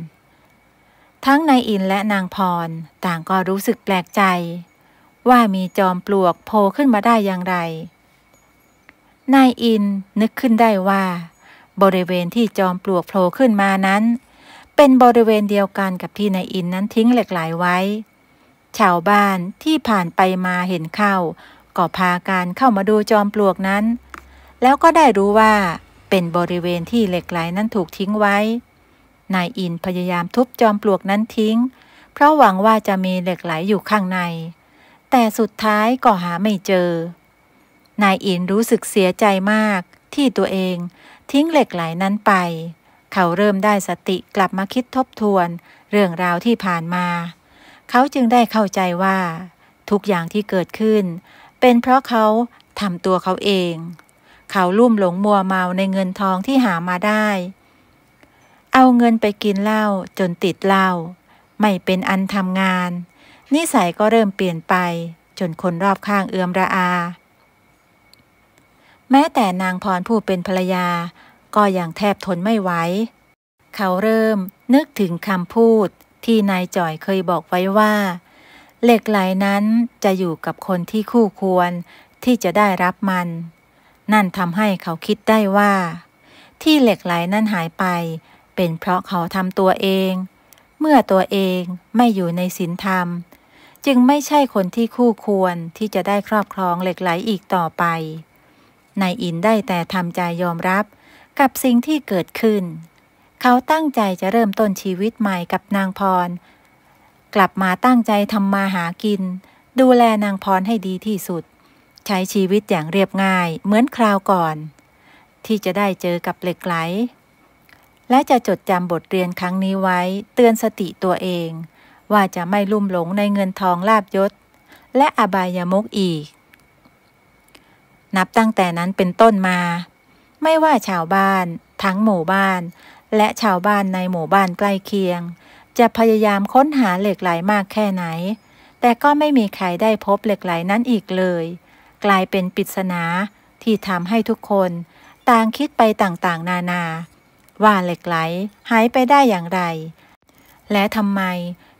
ทั้งนายอินและนางพรต่างก็รู้สึกแปลกใจว่ามีจอมปลวกโผล่ขึ้นมาได้อย่างไรนายอินนึกขึ้นได้ว่าบริเวณที่จอมปลวกโผล่ขึ้นมานั้นเป็นบริเวณเดียวกันกับที่นายอินนั้นทิ้งเหล็กไหลไว้ชาวบ้านที่ผ่านไปมาเห็นเข้าก็พากันเข้ามาดูจอมปลวกนั้นแล้วก็ได้รู้ว่าเป็นบริเวณที่เหล็กไหลนั้นถูกทิ้งไว้นายอินพยายามทุบจอมปลวกนั้นทิ้งเพราะหวังว่าจะมีเหล็กไหลอยู่ข้างในแต่สุดท้ายก็หาไม่เจอ นายอินรู้สึกเสียใจมากที่ตัวเองทิ้งเหล็กไหลนั้นไปเขาเริ่มได้สติกลับมาคิดทบทวนเรื่องราวที่ผ่านมาเขาจึงได้เข้าใจว่าทุกอย่างที่เกิดขึ้นเป็นเพราะเขาทำตัวเขาเองเขาลุ่มหลงมัวเมาในเงินทองที่หามาได้เอาเงินไปกินเหล้าจนติดเหล้าไม่เป็นอันทำงานนิสัยก็เริ่มเปลี่ยนไปจนคนรอบข้างเอือมระอาแม้แต่นางพรผู้เป็นภรรยาก็ยังแทบทนไม่ไหวเขาเริ่มนึกถึงคำพูดที่นายจ่อยเคยบอกไว้ว่าเหล็กไหลนั้นจะอยู่กับคนที่คู่ควรที่จะได้รับมันนั่นทำให้เขาคิดได้ว่าที่เหล็กไหลนั้นหายไปเป็นเพราะเขาทำตัวเองเมื่อตัวเองไม่อยู่ในศีลธรรมจึงไม่ใช่คนที่คู่ควรที่จะได้ครอบครองเหล็กไหลอีกต่อไปนายอินได้แต่ทำใจยอมรับกับสิ่งที่เกิดขึ้นเขาตั้งใจจะเริ่มต้นชีวิตใหม่กับนางพรกลับมาตั้งใจทำมาหากินดูแลนางพรให้ดีที่สุดใช้ชีวิตอย่างเรียบง่ายเหมือนคราวก่อนที่จะได้เจอกับเหล็กไหลและจะจดจำบทเรียนครั้งนี้ไว้เตือนสติตัวเองว่าจะไม่ลุ่มหลงในเงินทองลาภยศและอบายมุขอีกนับตั้งแต่นั้นเป็นต้นมาไม่ว่าชาวบ้านทั้งหมู่บ้านและชาวบ้านในหมู่บ้านใกล้เคียงจะพยายามค้นหาเหล็กไหลมากแค่ไหนแต่ก็ไม่มีใครได้พบเหล็กไหลนั้นอีกเลยกลายเป็นปริศนาที่ทำให้ทุกคนต่างคิดไปต่างๆนานาว่าเหล็กไหลหายไปได้อย่างไรและทำไม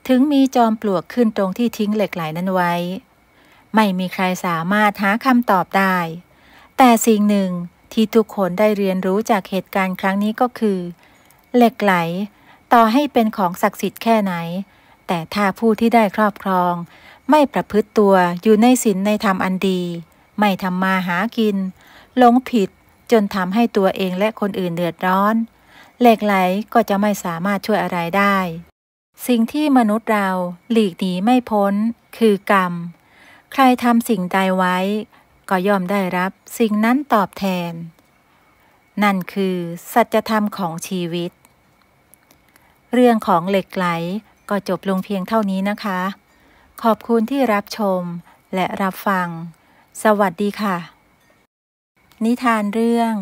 ถึงมีจอมปลวกขึ้นตรงที่ทิ้งเหล็กไหลนั้นไว้ไม่มีใครสามารถหาคำตอบได้แต่สิ่งหนึ่งที่ทุกคนได้เรียนรู้จากเหตุการณ์ครั้งนี้ก็คือเหล็กไหลต่อให้เป็นของศักดิ์สิทธิ์แค่ไหนแต่ถ้าผู้ที่ได้ครอบครองไม่ประพฤติตัวอยู่ในศีลในธรรมอันดีไม่ทำมาหากินหลงผิดจนทำให้ตัวเองและคนอื่นเดือดร้อนเหล็กไหลก็จะไม่สามารถช่วยอะไรได้สิ่งที่มนุษย์เราหลีกหนีไม่พ้นคือกรรมใครทำสิ่งใดไว้ก็ย่อมได้รับสิ่งนั้นตอบแทนนั่นคือสัจธรรมของชีวิตเรื่องของเหล็กไหลก็จบลงเพียงเท่านี้นะคะขอบคุณที่รับชมและรับฟังสวัสดีค่ะนิทานเรื่อง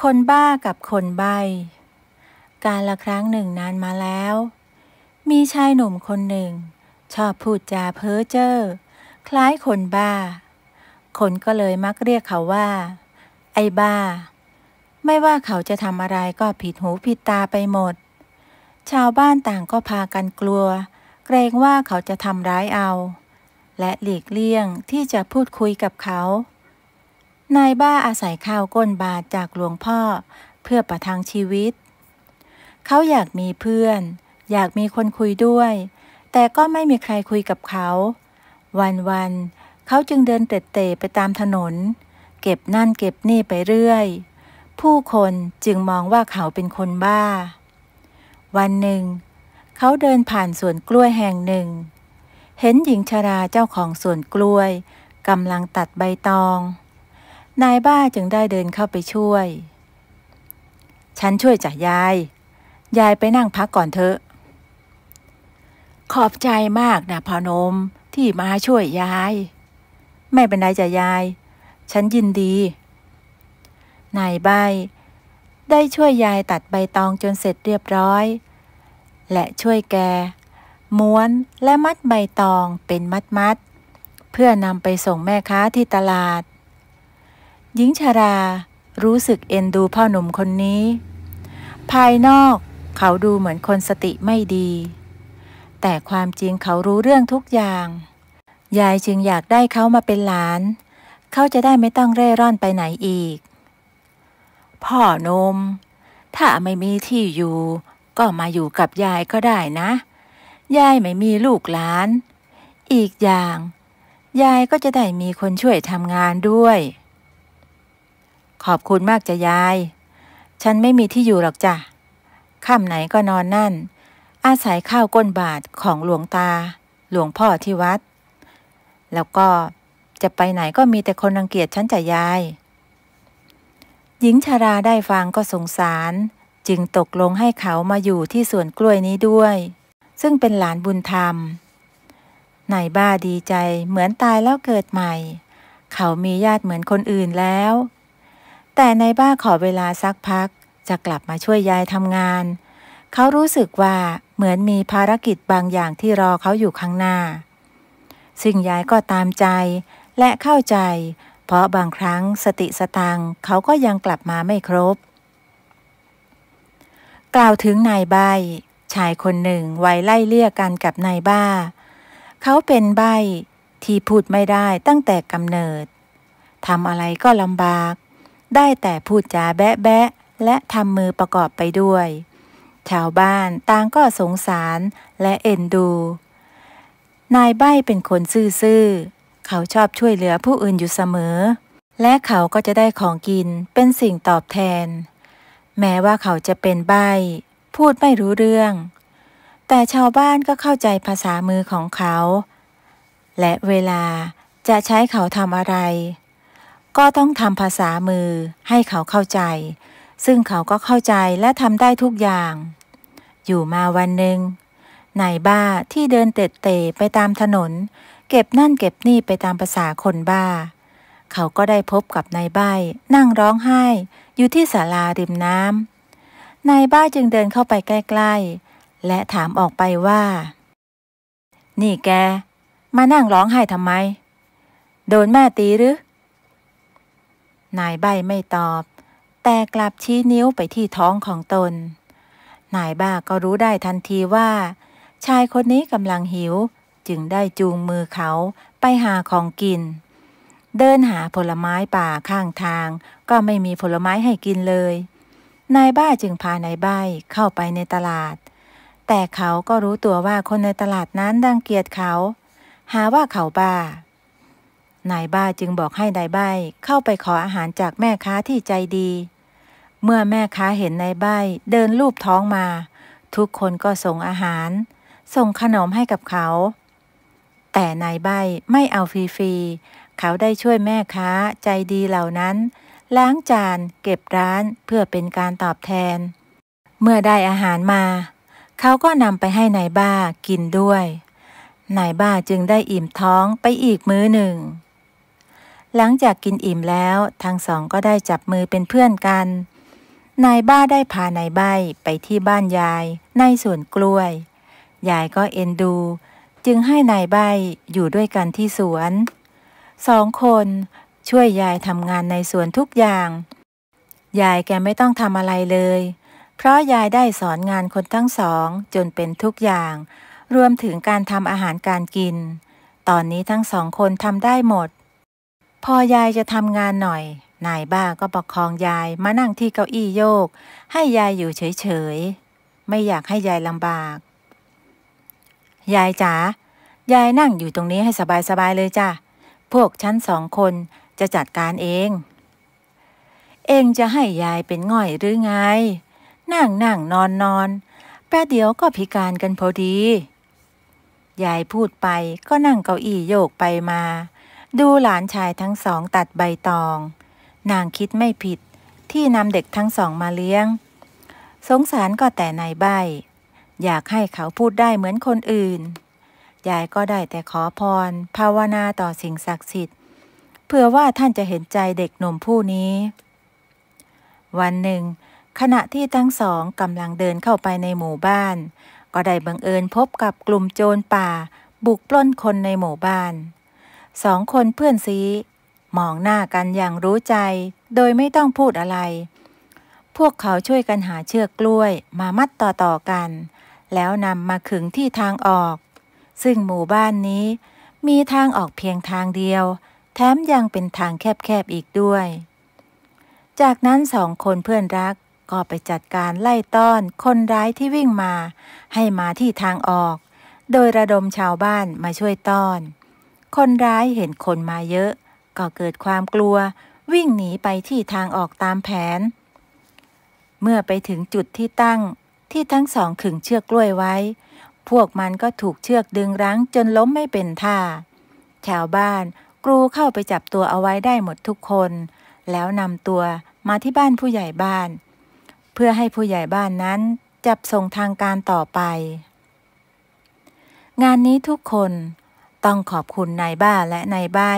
คนบ้ากับคนใบ้กาลครั้งหนึ่งนานมาแล้วมีชายหนุ่มคนหนึ่งชอบพูดจาเพ้อเจ้อคล้ายคนบ้าคนก็เลยมักเรียกเขาว่าไอ้บ้าไม่ว่าเขาจะทำอะไรก็ผิดหูผิดตาไปหมดชาวบ้านต่างก็พากันกลัวเกรงว่าเขาจะทำร้ายเอาและหลีกเลี่ยงที่จะพูดคุยกับเขานายบ้าอาศัยข้าวก้นบาทจากหลวงพ่อเพื่อประทังชีวิตเขาอยากมีเพื่อนอยากมีคนคุยด้วยแต่ก็ไม่มีใครคุยกับเขาวันๆเขาจึงเดินเตะๆไปตามถนนเก็บนั่นเก็บนี่ไปเรื่อยผู้คนจึงมองว่าเขาเป็นคนบ้าวันหนึ่งเขาเดินผ่านสวนกล้วยแห่งหนึ่งเห็นหญิงชราเจ้าของสวนกล้วยกำลังตัดใบตองนายบ้าจึงได้เดินเข้าไปช่วยฉันช่วยจ้ะยายไปนั่งพักก่อนเถอะขอบใจมากนะพ่อหนุ่มที่มาช่วยยายไม่เป็นไรจ้ะยายฉันยินดีนายใบ้ได้ช่วยยายตัดใบตองจนเสร็จเรียบร้อยและช่วยแกม้วนและมัดใบตองเป็นมัดเพื่อนำไปส่งแม่ค้าที่ตลาดหญิงชรารู้สึกเอ็นดูพ่อหนุ่มคนนี้ภายนอกเขาดูเหมือนคนสติไม่ดีแต่ความจริงเขารู้เรื่องทุกอย่างยายจึงอยากได้เขามาเป็นหลานเขาจะได้ไม่ต้องเร่ร่อนไปไหนอีกพ่อหนุ่มถ้าไม่มีที่อยู่ก็มาอยู่กับยายก็ได้นะยายไม่มีลูกหลานอีกอย่างยายก็จะได้มีคนช่วยทำงานด้วยขอบคุณมากจ้ะยายฉันไม่มีที่อยู่หรอกจ้ะค่ำไหนก็นอนนั่นอาศัยข้าวก้นบาทของหลวงพ่อที่วัดแล้วก็ จะไปไหนก็มีแต่คนรังเกียจฉันจะยายหญิงชราได้ฟังก็สงสารจึงตกลงให้เขามาอยู่ที่สวนกล้วยนี้ด้วยซึ่งเป็นหลานบุญธรรมนายบ้าดีใจเหมือนตายแล้วเกิดใหม่เขามีญาติเหมือนคนอื่นแล้วแต่นายบ้าขอเวลาสักพักจะกลับมาช่วยยายทำงานเขารู้สึกว่าเหมือนมีภารกิจบางอย่างที่รอเขาอยู่ข้างหน้าซึ่งยายก็ตามใจและเข้าใจเพราะบางครั้งสติสตังค์เขาก็ยังกลับมาไม่ครบกล่าวถึงนายใบ้ชายคนหนึ่งวัยไล่เลี่ยกันกับนายบ้าเขาเป็นใบ้ที่พูดไม่ได้ตั้งแต่กำเนิดทำอะไรก็ลำบากได้แต่พูดจาแบะและทำมือประกอบไปด้วยชาวบ้านต่างก็สงสารและเอ็นดูนายใบ้เป็นคนซื่อๆเขาชอบช่วยเหลือผู้อื่นอยู่เสมอและเขาก็จะได้ของกินเป็นสิ่งตอบแทนแม้ว่าเขาจะเป็นใบ้พูดไม่รู้เรื่องแต่ชาวบ้านก็เข้าใจภาษามือของเขาและเวลาจะใช้เขาทำอะไรก็ต้องทำภาษามือให้เขาเข้าใจซึ่งเขาก็เข้าใจและทำได้ทุกอย่างอยู่มาวันหนึ่งนายบ้าที่เดินเตะไปตามถนนเก็บนั่นเก็บนี่ไปตามภาษาคนบ้าเขาก็ได้พบกับนายใบ้นั่งร้องไห้อยู่ที่ศาลาริมน้ำนายบ้าจึงเดินเข้าไปใกล้ๆและถามออกไปว่านี่แกมานั่งร้องไห้ทำไมโดนแม่ตีหรือนายใบ้ไม่ตอบแต่กลับชี้นิ้วไปที่ท้องของตนนายบ้าก็รู้ได้ทันทีว่าชายคนนี้กำลังหิวจึงได้จูงมือเขาไปหาของกินเดินหาผลไม้ป่าข้างทางก็ไม่มีผลไม้ให้กินเลยนายบ้าจึงพานายใบ้เข้าไปในตลาดแต่เขาก็รู้ตัวว่าคนในตลาดนั้นรังเกียจเขาหาว่าเขาบ้านายบ้าจึงบอกให้นายใบ้เข้าไปขออาหารจากแม่ค้าที่ใจดีเมื่อแม่ค้าเห็นนายใบ้เดินลูบท้องมาทุกคนก็ส่งอาหารส่งขนมให้กับเขาแต่นายใบ้ไม่เอาฟรีๆเขาได้ช่วยแม่ค้าใจดีเหล่านั้นล้างจานเก็บร้านเพื่อเป็นการตอบแทนเมื่อได้อาหารมาเขาก็นำไปให้นายบ้ากินด้วยนายบ้าจึงได้อิ่มท้องไปอีกมื้อหนึ่งหลังจากกินอิ่มแล้วทั้งสองก็ได้จับมือเป็นเพื่อนกันนายบ้าได้พานายใบ้ไปที่บ้านยายในสวนกล้วยยายก็เอ็นดูจึงให้นายใบ้อยู่ด้วยกันที่สวนสองคนช่วยยายทำงานในสวนทุกอย่างยายแกไม่ต้องทำอะไรเลยเพราะยายได้สอนงานคนทั้งสองจนเป็นทุกอย่างรวมถึงการทำอาหารการกินตอนนี้ทั้งสองคนทำได้หมดพอยายจะทำงานหน่อยนายบ้าก็ประคองยายมานั่งที่เก้าอี้โยกให้ยายอยู่เฉยๆไม่อยากให้ยายลำบากยายจ๋ายายนั่งอยู่ตรงนี้ให้สบายๆเลยจ้ะพวกฉันสองคนจะจัดการเองจะให้ยายเป็นง่อยหรือไงนั่งนอนแป๊บเดียวก็พิการกันพอดียายพูดไปก็นั่งเก้าอี้โยกไปมาดูหลานชายทั้งสองตัดใบตองนางคิดไม่ผิดที่นำเด็กทั้งสองมาเลี้ยงสงสารก็แต่นายใบ้อยากให้เขาพูดได้เหมือนคนอื่นยายก็ได้แต่ขอพรภาวนาต่อสิ่งศักดิ์สิทธิ์เพื่อว่าท่านจะเห็นใจเด็กหนุ่มผู้นี้วันหนึ่งขณะที่ทั้งสองกำลังเดินเข้าไปในหมู่บ้านก็ได้บังเอิญพบกับกลุ่มโจรป่าบุกปล้นคนในหมู่บ้านสองคนเพื่อนซี้มองหน้ากันอย่างรู้ใจโดยไม่ต้องพูดอะไรพวกเขาช่วยกันหาเชือกกล้วยมามัดต่อกันแล้วนำมาขึงที่ทางออกซึ่งหมู่บ้านนี้มีทางออกเพียงทางเดียวแถมยังเป็นทางแคบๆอีกด้วยจากนั้นสองคนเพื่อนรักก็ไปจัดการไล่ต้อนคนร้ายที่วิ่งมาให้มาที่ทางออกโดยระดมชาวบ้านมาช่วยต้อนคนร้ายเห็นคนมาเยอะก็เกิดความกลัววิ่งหนีไปที่ทางออกตามแผนเมื่อไปถึงจุดที่ตั้งที่ทั้งสองขึงเชือกกล้วยไว้พวกมันก็ถูกเชือกดึงรั้งจนล้มไม่เป็นท่าชาวบ้าน กรูเข้าไปจับตัวเอาไว้ได้หมดทุกคนแล้วนำตัวมาที่บ้านผู้ใหญ่บ้านเพื่อให้ผู้ใหญ่บ้านนั้นจับส่งทางการต่อไปงานนี้ทุกคนต้องขอบคุณนายบ้าและนายใบ้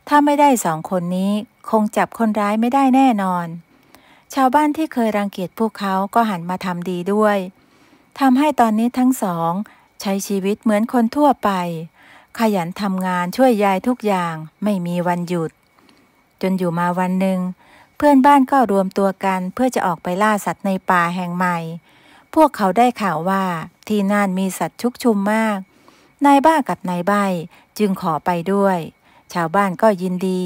ถ้าไม่ได้สองคนนี้คงจับคนร้ายไม่ได้แน่นอนชาวบ้านที่เคยรังเกียจพวกเขาก็หันมาทำดีด้วยทำให้ตอนนี้ทั้งสองใช้ชีวิตเหมือนคนทั่วไปขยันทำงานช่วยยายทุกอย่างไม่มีวันหยุดจนอยู่มาวันหนึ่งเพื่อนบ้านก็รวมตัวกันเพื่อจะออกไปล่าสัตว์ในป่าแห่งใหม่พวกเขาได้ข่าวว่าที่นั่นมีสัตว์ชุกชุมมากนายบ้ากับนายใบ้จึงขอไปด้วยชาวบ้านก็ยินดี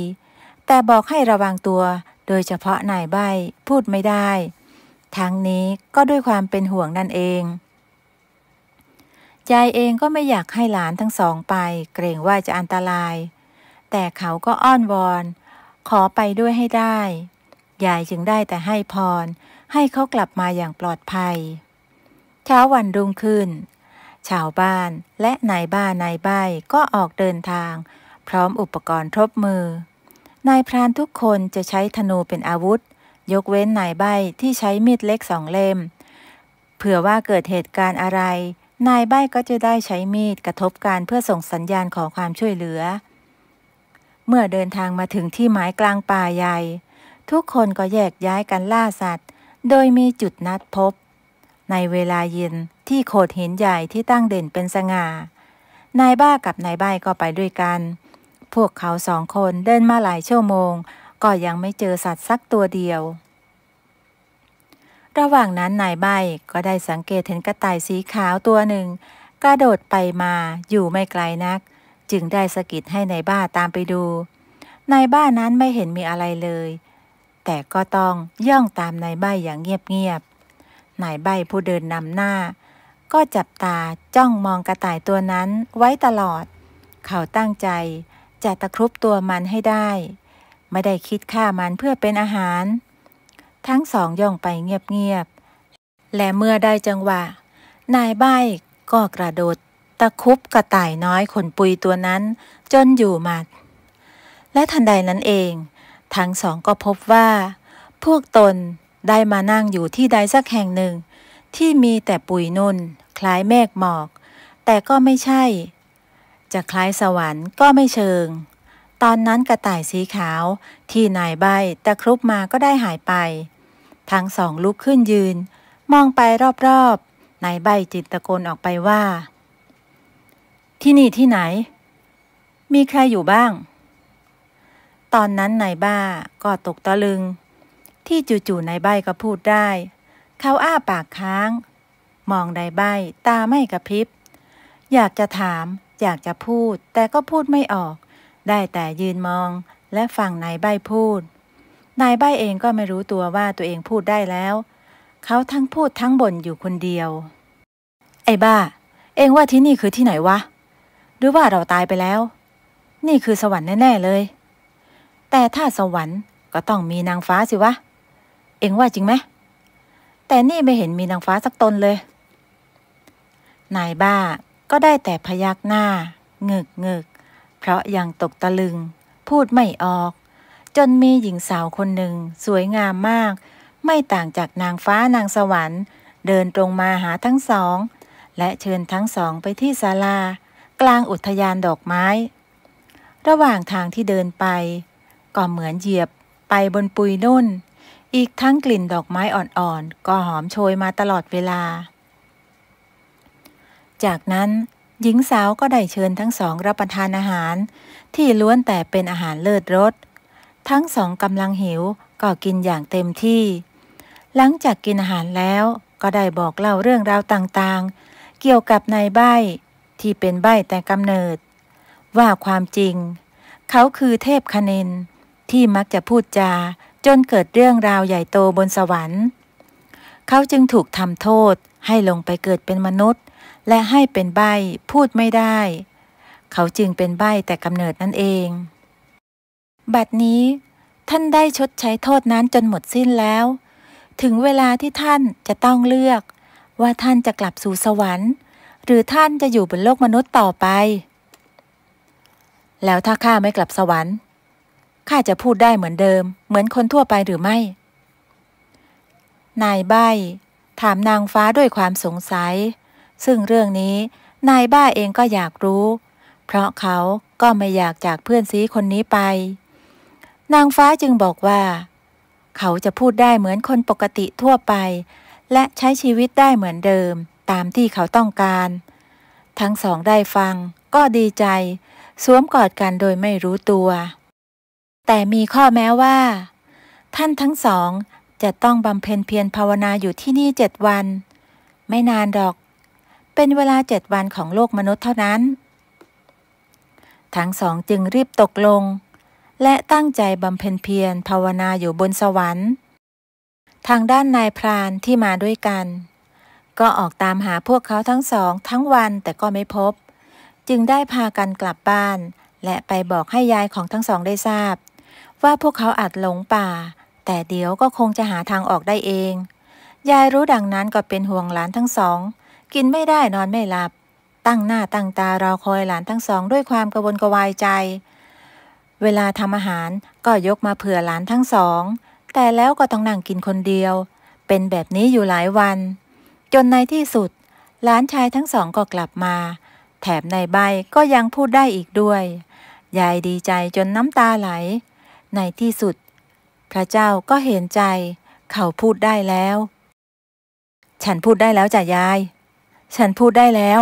แต่บอกให้ระวังตัวโดยเฉพาะนายใบ้พูดไม่ได้ทั้งนี้ก็ด้วยความเป็นห่วงนั่นเองยายเองก็ไม่อยากให้หลานทั้งสองไปเกรงว่าจะอันตรายแต่เขาก็อ้อนวอนขอไปด้วยให้ได้ยายจึงได้แต่ให้พรให้เขากลับมาอย่างปลอดภัยเช้าวันรุ่งขึ้นชาวบ้านและนายบ้านนายใบ้ก็ออกเดินทางพร้อมอุปกรณ์ครบมือนายพรานทุกคนจะใช้ธนูเป็นอาวุธยกเว้นนายใบ้ที่ใช้มีดเล็ก2 เล่มเผื่อว่าเกิดเหตุการณ์อะไรนายใบ้ก็จะได้ใช้มีดกระทบกันเพื่อส่งสัญญาณขอความช่วยเหลือเมื่อเดินทางมาถึงที่หมายกลางป่าใหญ่ทุกคนก็แยกย้ายกันล่าสัตว์โดยมีจุดนัดพบในเวลาเย็นที่โขดหินใหญ่ที่ตั้งเด่นเป็นสง่านายบ้ากับนายใบ้ก็ไปด้วยกันพวกเขา2 คนเดินมาหลายชั่วโมงก็ยังไม่เจอสัตว์สักตัวเดียวระหว่างนั้นนายใบ้ก็ได้สังเกตเห็นกระต่ายสีขาวตัวหนึ่งกระโดดไปมาอยู่ไม่ไกลนักจึงได้สะกิดให้นายบ้าตามไปดูนายบ้านั้นไม่เห็นมีอะไรเลยแต่ก็ต้องย่องตามนายใบ้อย่างเงียบๆนายใบ้ผู้เดินนำหน้าก็จับตาจ้องมองกระต่ายตัวนั้นไว้ตลอดเขาตั้งใจจะตะครุบตัวมันให้ได้ไม่ได้คิดฆ่ามันเพื่อเป็นอาหารทั้งสองย่องไปเงียบๆและเมื่อได้จังหวะนายใบ้ก็กระโดดตะครุบกระต่ายน้อยขนปุยตัวนั้นจนอยู่หมัดและทันใดนั้นเองทั้งสองก็พบว่าพวกตนได้มานั่งอยู่ที่ใดสักแห่งหนึ่งที่มีแต่ปุยนุ่นคล้ายเมฆหมอกแต่ก็ไม่ใช่จะคล้ายสวรรค์ก็ไม่เชิงตอนนั้นกระต่ายสีขาวที่นายใบ้ตะครุบมาก็ได้หายไปทั้งสองลุกขึ้นยืนมองไปรอบๆนายใบ้จึงตะโกนออกไปว่าที่นี่ที่ไหนมีใครอยู่บ้างตอนนั้นนายบ้าก็ตกตะลึงที่จู่ๆนายใบ้ก็พูดได้เขาอ้าปากค้างมองนายใบ้ตาไม่กระพริบอยากจะถามอยากจะพูดแต่ก็พูดไม่ออกได้แต่ยืนมองและฟังนายใบ้พูดนายใบ้เองก็ไม่รู้ตัวว่าตัวเองพูดได้แล้วเขาทั้งพูดทั้งบ่นอยู่คนเดียวไอ้บ้าเองว่าที่นี่คือที่ไหนวะหรือว่าเราตายไปแล้วนี่คือสวรรค์แน่ๆเลยแต่ถ้าสวรรค์ก็ต้องมีนางฟ้าสิวะเองว่าจริงไหมแต่นี่ไม่เห็นมีนางฟ้าสักตนเลยนายบ้าก็ได้แต่พยักหน้าเงึกเพราะยังตกตะลึงพูดไม่ออกจนมีหญิงสาวคนหนึ่งสวยงามมากไม่ต่างจากนางฟ้านางสวรรค์เดินตรงมาหาทั้งสองและเชิญทั้งสองไปที่ศาลากลางอุทยานดอกไม้ระหว่างทางที่เดินไปก็เหมือนเหยียบไปบนปุยนุ่นอีกทั้งกลิ่นดอกไม้อ่อนๆก็หอมโชยมาตลอดเวลาจากนั้นหญิงสาวก็ได้เชิญทั้งสองรับประทานอาหารที่ล้วนแต่เป็นอาหารเลิศรสทั้งสองกำลังหิวก็กินอย่างเต็มที่หลังจากกินอาหารแล้วก็ได้บอกเล่าเรื่องราวต่างๆเกี่ยวกับนายใบ้ที่เป็นใบ้แต่กำเนิดว่าความจริงเขาคือเทพคเนนที่มักจะพูดจาจนเกิดเรื่องราวใหญ่โตบนสวรรค์เขาจึงถูกทำโทษให้ลงไปเกิดเป็นมนุษย์และให้เป็นใบ้พูดไม่ได้เขาจึงเป็นใบ้แต่กำเนิดนั่นเองบัดนี้ท่านได้ชดใช้โทษนั้นจนหมดสิ้นแล้วถึงเวลาที่ท่านจะต้องเลือกว่าท่านจะกลับสู่สวรรค์หรือท่านจะอยู่บนโลกมนุษย์ต่อไป แล้วถ้าข้าไม่กลับสวรรค์ข้าจะพูดได้เหมือนเดิมเหมือนคนทั่วไปหรือไม่นายใบ้ถามนางฟ้าด้วยความสงสัยซึ่งเรื่องนี้นายบ้าเองก็อยากรู้เพราะเขาก็ไม่อยากจากเพื่อนซีคนนี้ไปนางฟ้าจึงบอกว่าเขาจะพูดได้เหมือนคนปกติทั่วไปและใช้ชีวิตได้เหมือนเดิมตามที่เขาต้องการทั้งสองได้ฟังก็ดีใจสวมกอดกันโดยไม่รู้ตัวแต่มีข้อแม้ว่าท่านทั้งสองจะต้องบำเพ็ญเพียรภาวนาอยู่ที่นี่7 วันไม่นานดอกเป็นเวลา7 วันของโลกมนุษย์เท่านั้นทั้งสองจึงรีบตกลงและตั้งใจบำเพ็ญเพียรภาวนาอยู่บนสวรรค์ทางด้านนายพรานที่มาด้วยกันก็ออกตามหาพวกเขาทั้งสองทั้งวันแต่ก็ไม่พบจึงได้พากันกลับบ้านและไปบอกให้ยายของทั้งสองได้ทราบว่าพวกเขาอาจหลงป่าแต่เดี๋ยวก็คงจะหาทางออกได้เองยายรู้ดังนั้นก็เป็นห่วงหลานทั้งสองกินไม่ได้นอนไม่หลับตั้งหน้าตั้งตารอคอยหลานทั้งสองด้วยความกระวนกระวายใจเวลาทำอาหารก็ยกมาเผื่อหลานทั้งสองแต่แล้วก็ต้องนั่งกินคนเดียวเป็นแบบนี้อยู่หลายวันจนในที่สุดหลานชายทั้งสองก็กลับมาแถมนายใบ้ก็ยังพูดได้อีกด้วยยายดีใจจนน้ำตาไหลในที่สุดพระเจ้าก็เห็นใจเขาพูดได้แล้วฉันพูดได้แล้วจ้ะยายฉันพูดได้แล้ว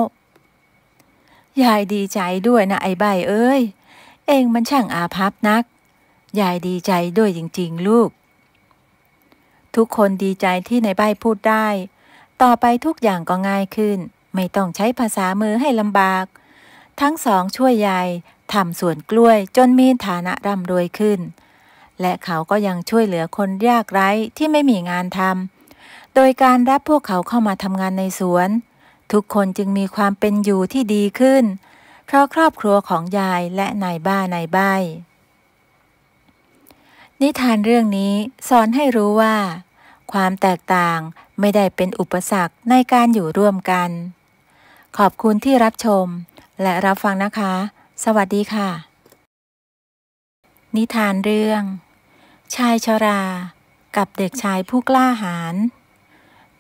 ยายดีใจด้วยนะไอ้ใบ้เอ้ยเองมันช่างอาภัพนักยายดีใจด้วยจริงๆลูกทุกคนดีใจที่นายใบ้พูดได้ต่อไปทุกอย่างก็ง่ายขึ้นไม่ต้องใช้ภาษามือให้ลำบากทั้งสองช่วยยายทำสวนกล้วยจนมีฐานะร่ำรวยขึ้นและเขาก็ยังช่วยเหลือคนยากไร้ที่ไม่มีงานทำโดยการรับพวกเขาเข้ามาทำงานในสวนทุกคนจึงมีความเป็นอยู่ที่ดีขึ้นเพราะครอบครัวของยายและนายบ้านายใบ้นิทานเรื่องนี้สอนให้รู้ว่าความแตกต่างไม่ได้เป็นอุปสรรคในการอยู่ร่วมกันขอบคุณที่รับชมและรับฟังนะคะสวัสดีค่ะนิทานเรื่องชายชรากับเด็กชายผู้กล้าหาญ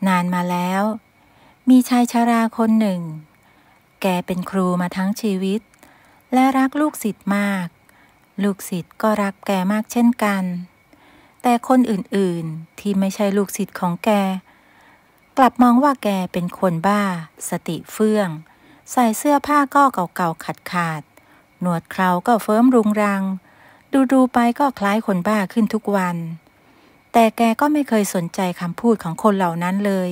นานมาแล้วมีชายชราคนหนึ่งแกเป็นครูมาทั้งชีวิตและรักลูกศิษย์มากลูกศิษย์ก็รักแกมากเช่นกันแต่คนอื่นๆที่ไม่ใช่ลูกศิษย์ของแกกลับมองว่าแกเป็นคนบ้าสติเฟื่องใส่เสื้อผ้าก็เก่าๆขาดหนวดเคราก็เฟิ้มรุงรังดูไปก็คล้ายคนบ้าขึ้นทุกวันแต่แกก็ไม่เคยสนใจคำพูดของคนเหล่านั้นเลย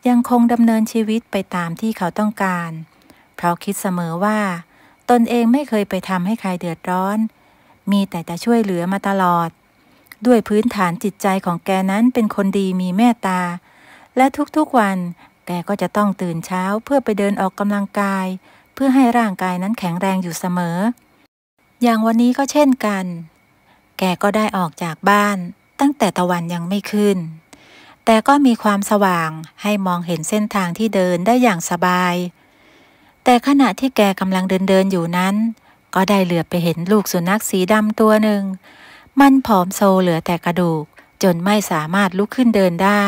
ยังคงดำเนินชีวิตไปตามที่เขาต้องการเพราะคิดเสมอว่าตนเองไม่เคยไปทำให้ใครเดือดร้อนมีแต่จะช่วยเหลือมาตลอดด้วยพื้นฐานจิตใจของแกนั้นเป็นคนดีมีเมตตาและทุกๆวันแกก็จะต้องตื่นเช้าเพื่อไปเดินออกกำลังกายเพื่อให้ร่างกายนั้นแข็งแรงอยู่เสมออย่างวันนี้ก็เช่นกันแกก็ได้ออกจากบ้านตั้งแต่ตะวันยังไม่ขึ้นแต่ก็มีความสว่างให้มองเห็นเส้นทางที่เดินได้อย่างสบายแต่ขณะที่แกกำลังเดินอยู่นั้นก็ได้เหลือบไปเห็นลูกสุนัขสีดำตัวหนึ่งมันผอมโซเหลือแต่กระดูกจนไม่สามารถลุกขึ้นเดินได้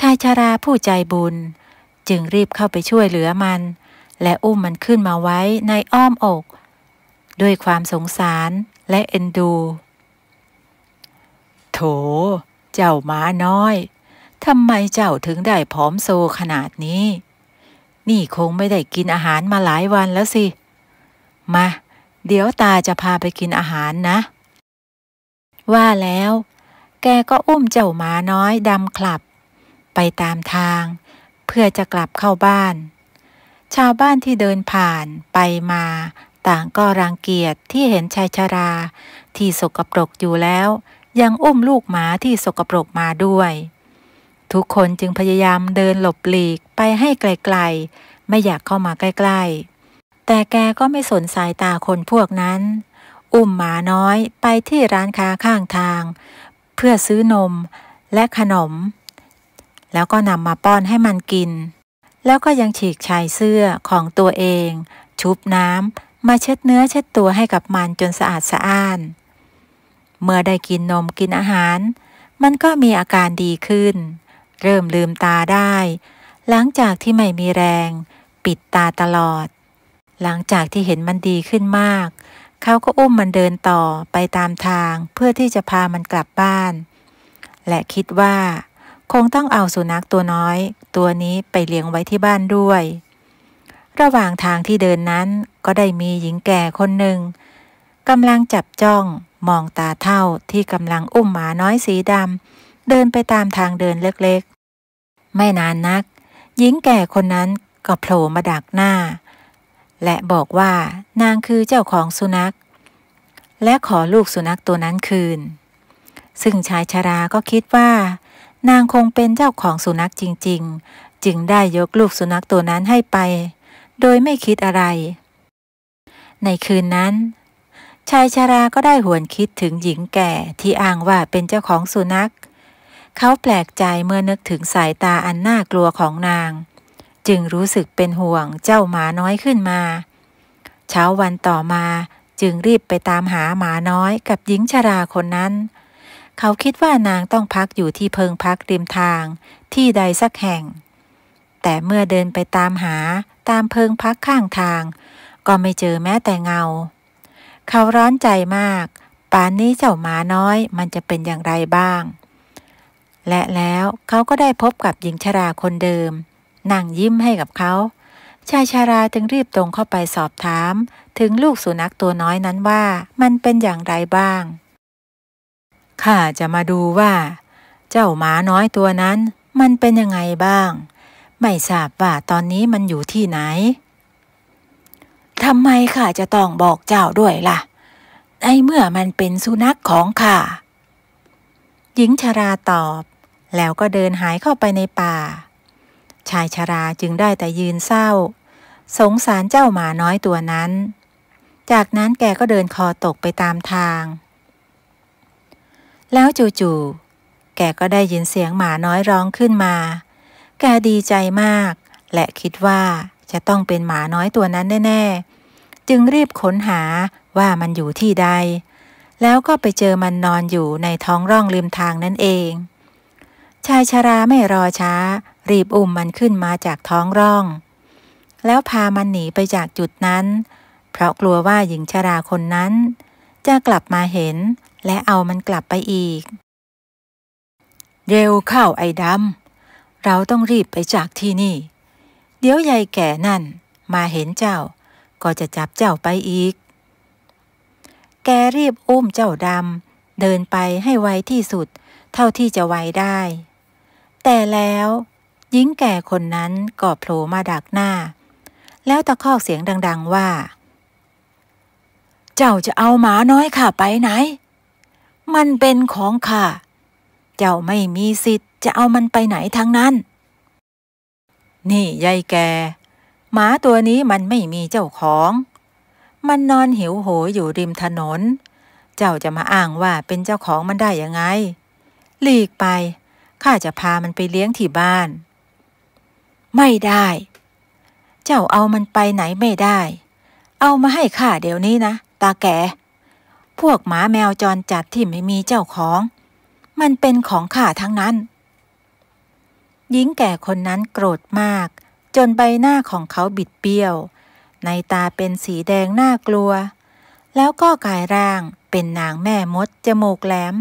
ชายชราผู้ใจบุญจึงรีบเข้าไปช่วยเหลือมันและอุ้มมันขึ้นมาไว้ในอ้อมอกด้วยความสงสารและเอ็นดูโถเจ้าม้าน้อยทำไมเจ้าถึงได้ผอมโซขนาดนี้นี่คงไม่ได้กินอาหารมาหลายวันแล้วสิมาเดี๋ยวตาจะพาไปกินอาหารนะว่าแล้วแกก็อุ้มเจ้าม้าน้อยดำคลับไปตามทางเพื่อจะกลับเข้าบ้านชาวบ้านที่เดินผ่านไปมาต่างก็รังเกียจที่เห็นชายชราที่สกปรกอยู่แล้วยังอุ้มลูกหมาที่สกปรกมาด้วยทุกคนจึงพยายามเดินหลบหลีกไปให้ไกลๆไม่อยากเข้ามาใกล้ๆแต่แกก็ไม่สนสายตาคนพวกนั้นอุ้มหมาน้อยไปที่ร้านค้าข้างทางเพื่อซื้อนมและขนมแล้วก็นำมาป้อนให้มันกินแล้วก็ยังฉีกชายเสื้อของตัวเองชุบน้ำ มาเช็ดเนื้อเช็ดตัวให้กับมันจนสะอาดสะอ้านเมื่อได้กินนมกินอาหารมันก็มีอาการดีขึ้นเริ่มลืมตาได้หลังจากที่ไม่มีแรงปิดตาตลอดหลังจากที่เห็นมันดีขึ้นมากเขาก็อุ้มมันเดินต่อไปตามทางเพื่อที่จะพามันกลับบ้านและคิดว่าคงต้องเอาสุนัขตัวน้อยตัวนี้ไปเลี้ยงไว้ที่บ้านด้วยระหว่างทางที่เดินนั้นก็ได้มีหญิงแก่คนหนึ่งกำลังจับจ้องมองตาเท่าที่กำลังอุ้มหมาน้อยสีดำเดินไปตามทางเดินเล็กๆไม่นานนักหญิงแก่คนนั้นก็โผล่มาดักหน้าและบอกว่านางคือเจ้าของสุนัขและขอลูกสุนัขตัวนั้นคืนซึ่งชายชราก็คิดว่านางคงเป็นเจ้าของสุนัขจริงๆจึงได้ยกลูกสุนัขตัวนั้นให้ไปโดยไม่คิดอะไรในคืนนั้นชายชราก็ได้หวนคิดถึงหญิงแก่ที่อ้างว่าเป็นเจ้าของสุนัขเขาแปลกใจเมื่อนึกถึงสายตาอันน่ากลัวของนางจึงรู้สึกเป็นห่วงเจ้าหมาน้อยขึ้นมาเช้าวันต่อมาจึงรีบไปตามหาหมาน้อยกับหญิงชราคนนั้นเขาคิดว่านางต้องพักอยู่ที่เพิงพักริมทางที่ใดสักแห่งแต่เมื่อเดินไปตามหาตามเพิงพักข้างทางก็ไม่เจอแม้แต่เงาเขาร้อนใจมากป่านนี้เจ้าหมาน้อยมันจะเป็นอย่างไรบ้างและแล้วเขาก็ได้พบกับหญิงชราคนเดิมนั่งยิ้มให้กับเขาชายชราจึงรีบตรงเข้าไปสอบถามถึงลูกสุนัขตัวน้อยนั้นว่ามันเป็นอย่างไรบ้างข้าจะมาดูว่าเจ้าหมาน้อยตัวนั้นมันเป็นยังไงบ้างไม่ทราบว่าตอนนี้มันอยู่ที่ไหนทำไมข้าจะต้องบอกเจ้าด้วยล่ะในเมื่อมันเป็นสุนัขของข้าหญิงชราตอบแล้วก็เดินหายเข้าไปในป่าชายชราจึงได้แต่ยืนเศร้าสงสารเจ้าหมาน้อยตัวนั้นจากนั้นแกก็เดินคอตกไปตามทางแล้วจู่ๆแกก็ได้ยินเสียงหมาน้อยร้องขึ้นมาแกดีใจมากและคิดว่าจะต้องเป็นหมาน้อยตัวนั้นแน่ๆจึงรีบค้นหาว่ามันอยู่ที่ใดแล้วก็ไปเจอมันนอนอยู่ในท้องร่องริมทางนั่นเองชายชราไม่รอช้ารีบอุ้มมันขึ้นมาจากท้องร่องแล้วพามันหนีไปจากจุดนั้นเพราะกลัวว่าหญิงชราคนนั้นจะกลับมาเห็นและเอามันกลับไปอีกเร็วเข้าไอ้ดำเราต้องรีบไปจากที่นี่เดี๋ยวยายแก่นั่นมาเห็นเจ้าก็จะจับเจ้าไปอีกแกรีบอุ้มเจ้าดำเดินไปให้ไวที่สุดเท่าที่จะไวได้แต่แล้วหญิงแก่คนนั้นก็โผล่มาดักหน้าแล้วตะคอกเสียงดังๆว่าเจ้าจะเอาหมาน้อยข้าไปไหนมันเป็นของข้าเจ้าไม่มีสิทธิ์จะเอามันไปไหนทั้งนั้นนี่ยายแกหมาตัวนี้มันไม่มีเจ้าของมันนอนหิวโหยอยู่ริมถนนเจ้าจะมาอ้างว่าเป็นเจ้าของมันได้ยังไงหลีกไปข้าจะพามันไปเลี้ยงที่บ้านไม่ได้เจ้าเอามันไปไหนไม่ได้เอามาให้ข้าเดี๋ยวนี้นะตาแก่พวกหมาแมวจรจัดที่ไม่มีเจ้าของมันเป็นของข้าทั้งนั้นหญิงแก่คนนั้นโกรธมากจนใบหน้าของเขาบิดเบี้ยวในตาเป็นสีแดงน่ากลัวแล้วก็กายร่างเป็นนางแม่มดจมูกแหลม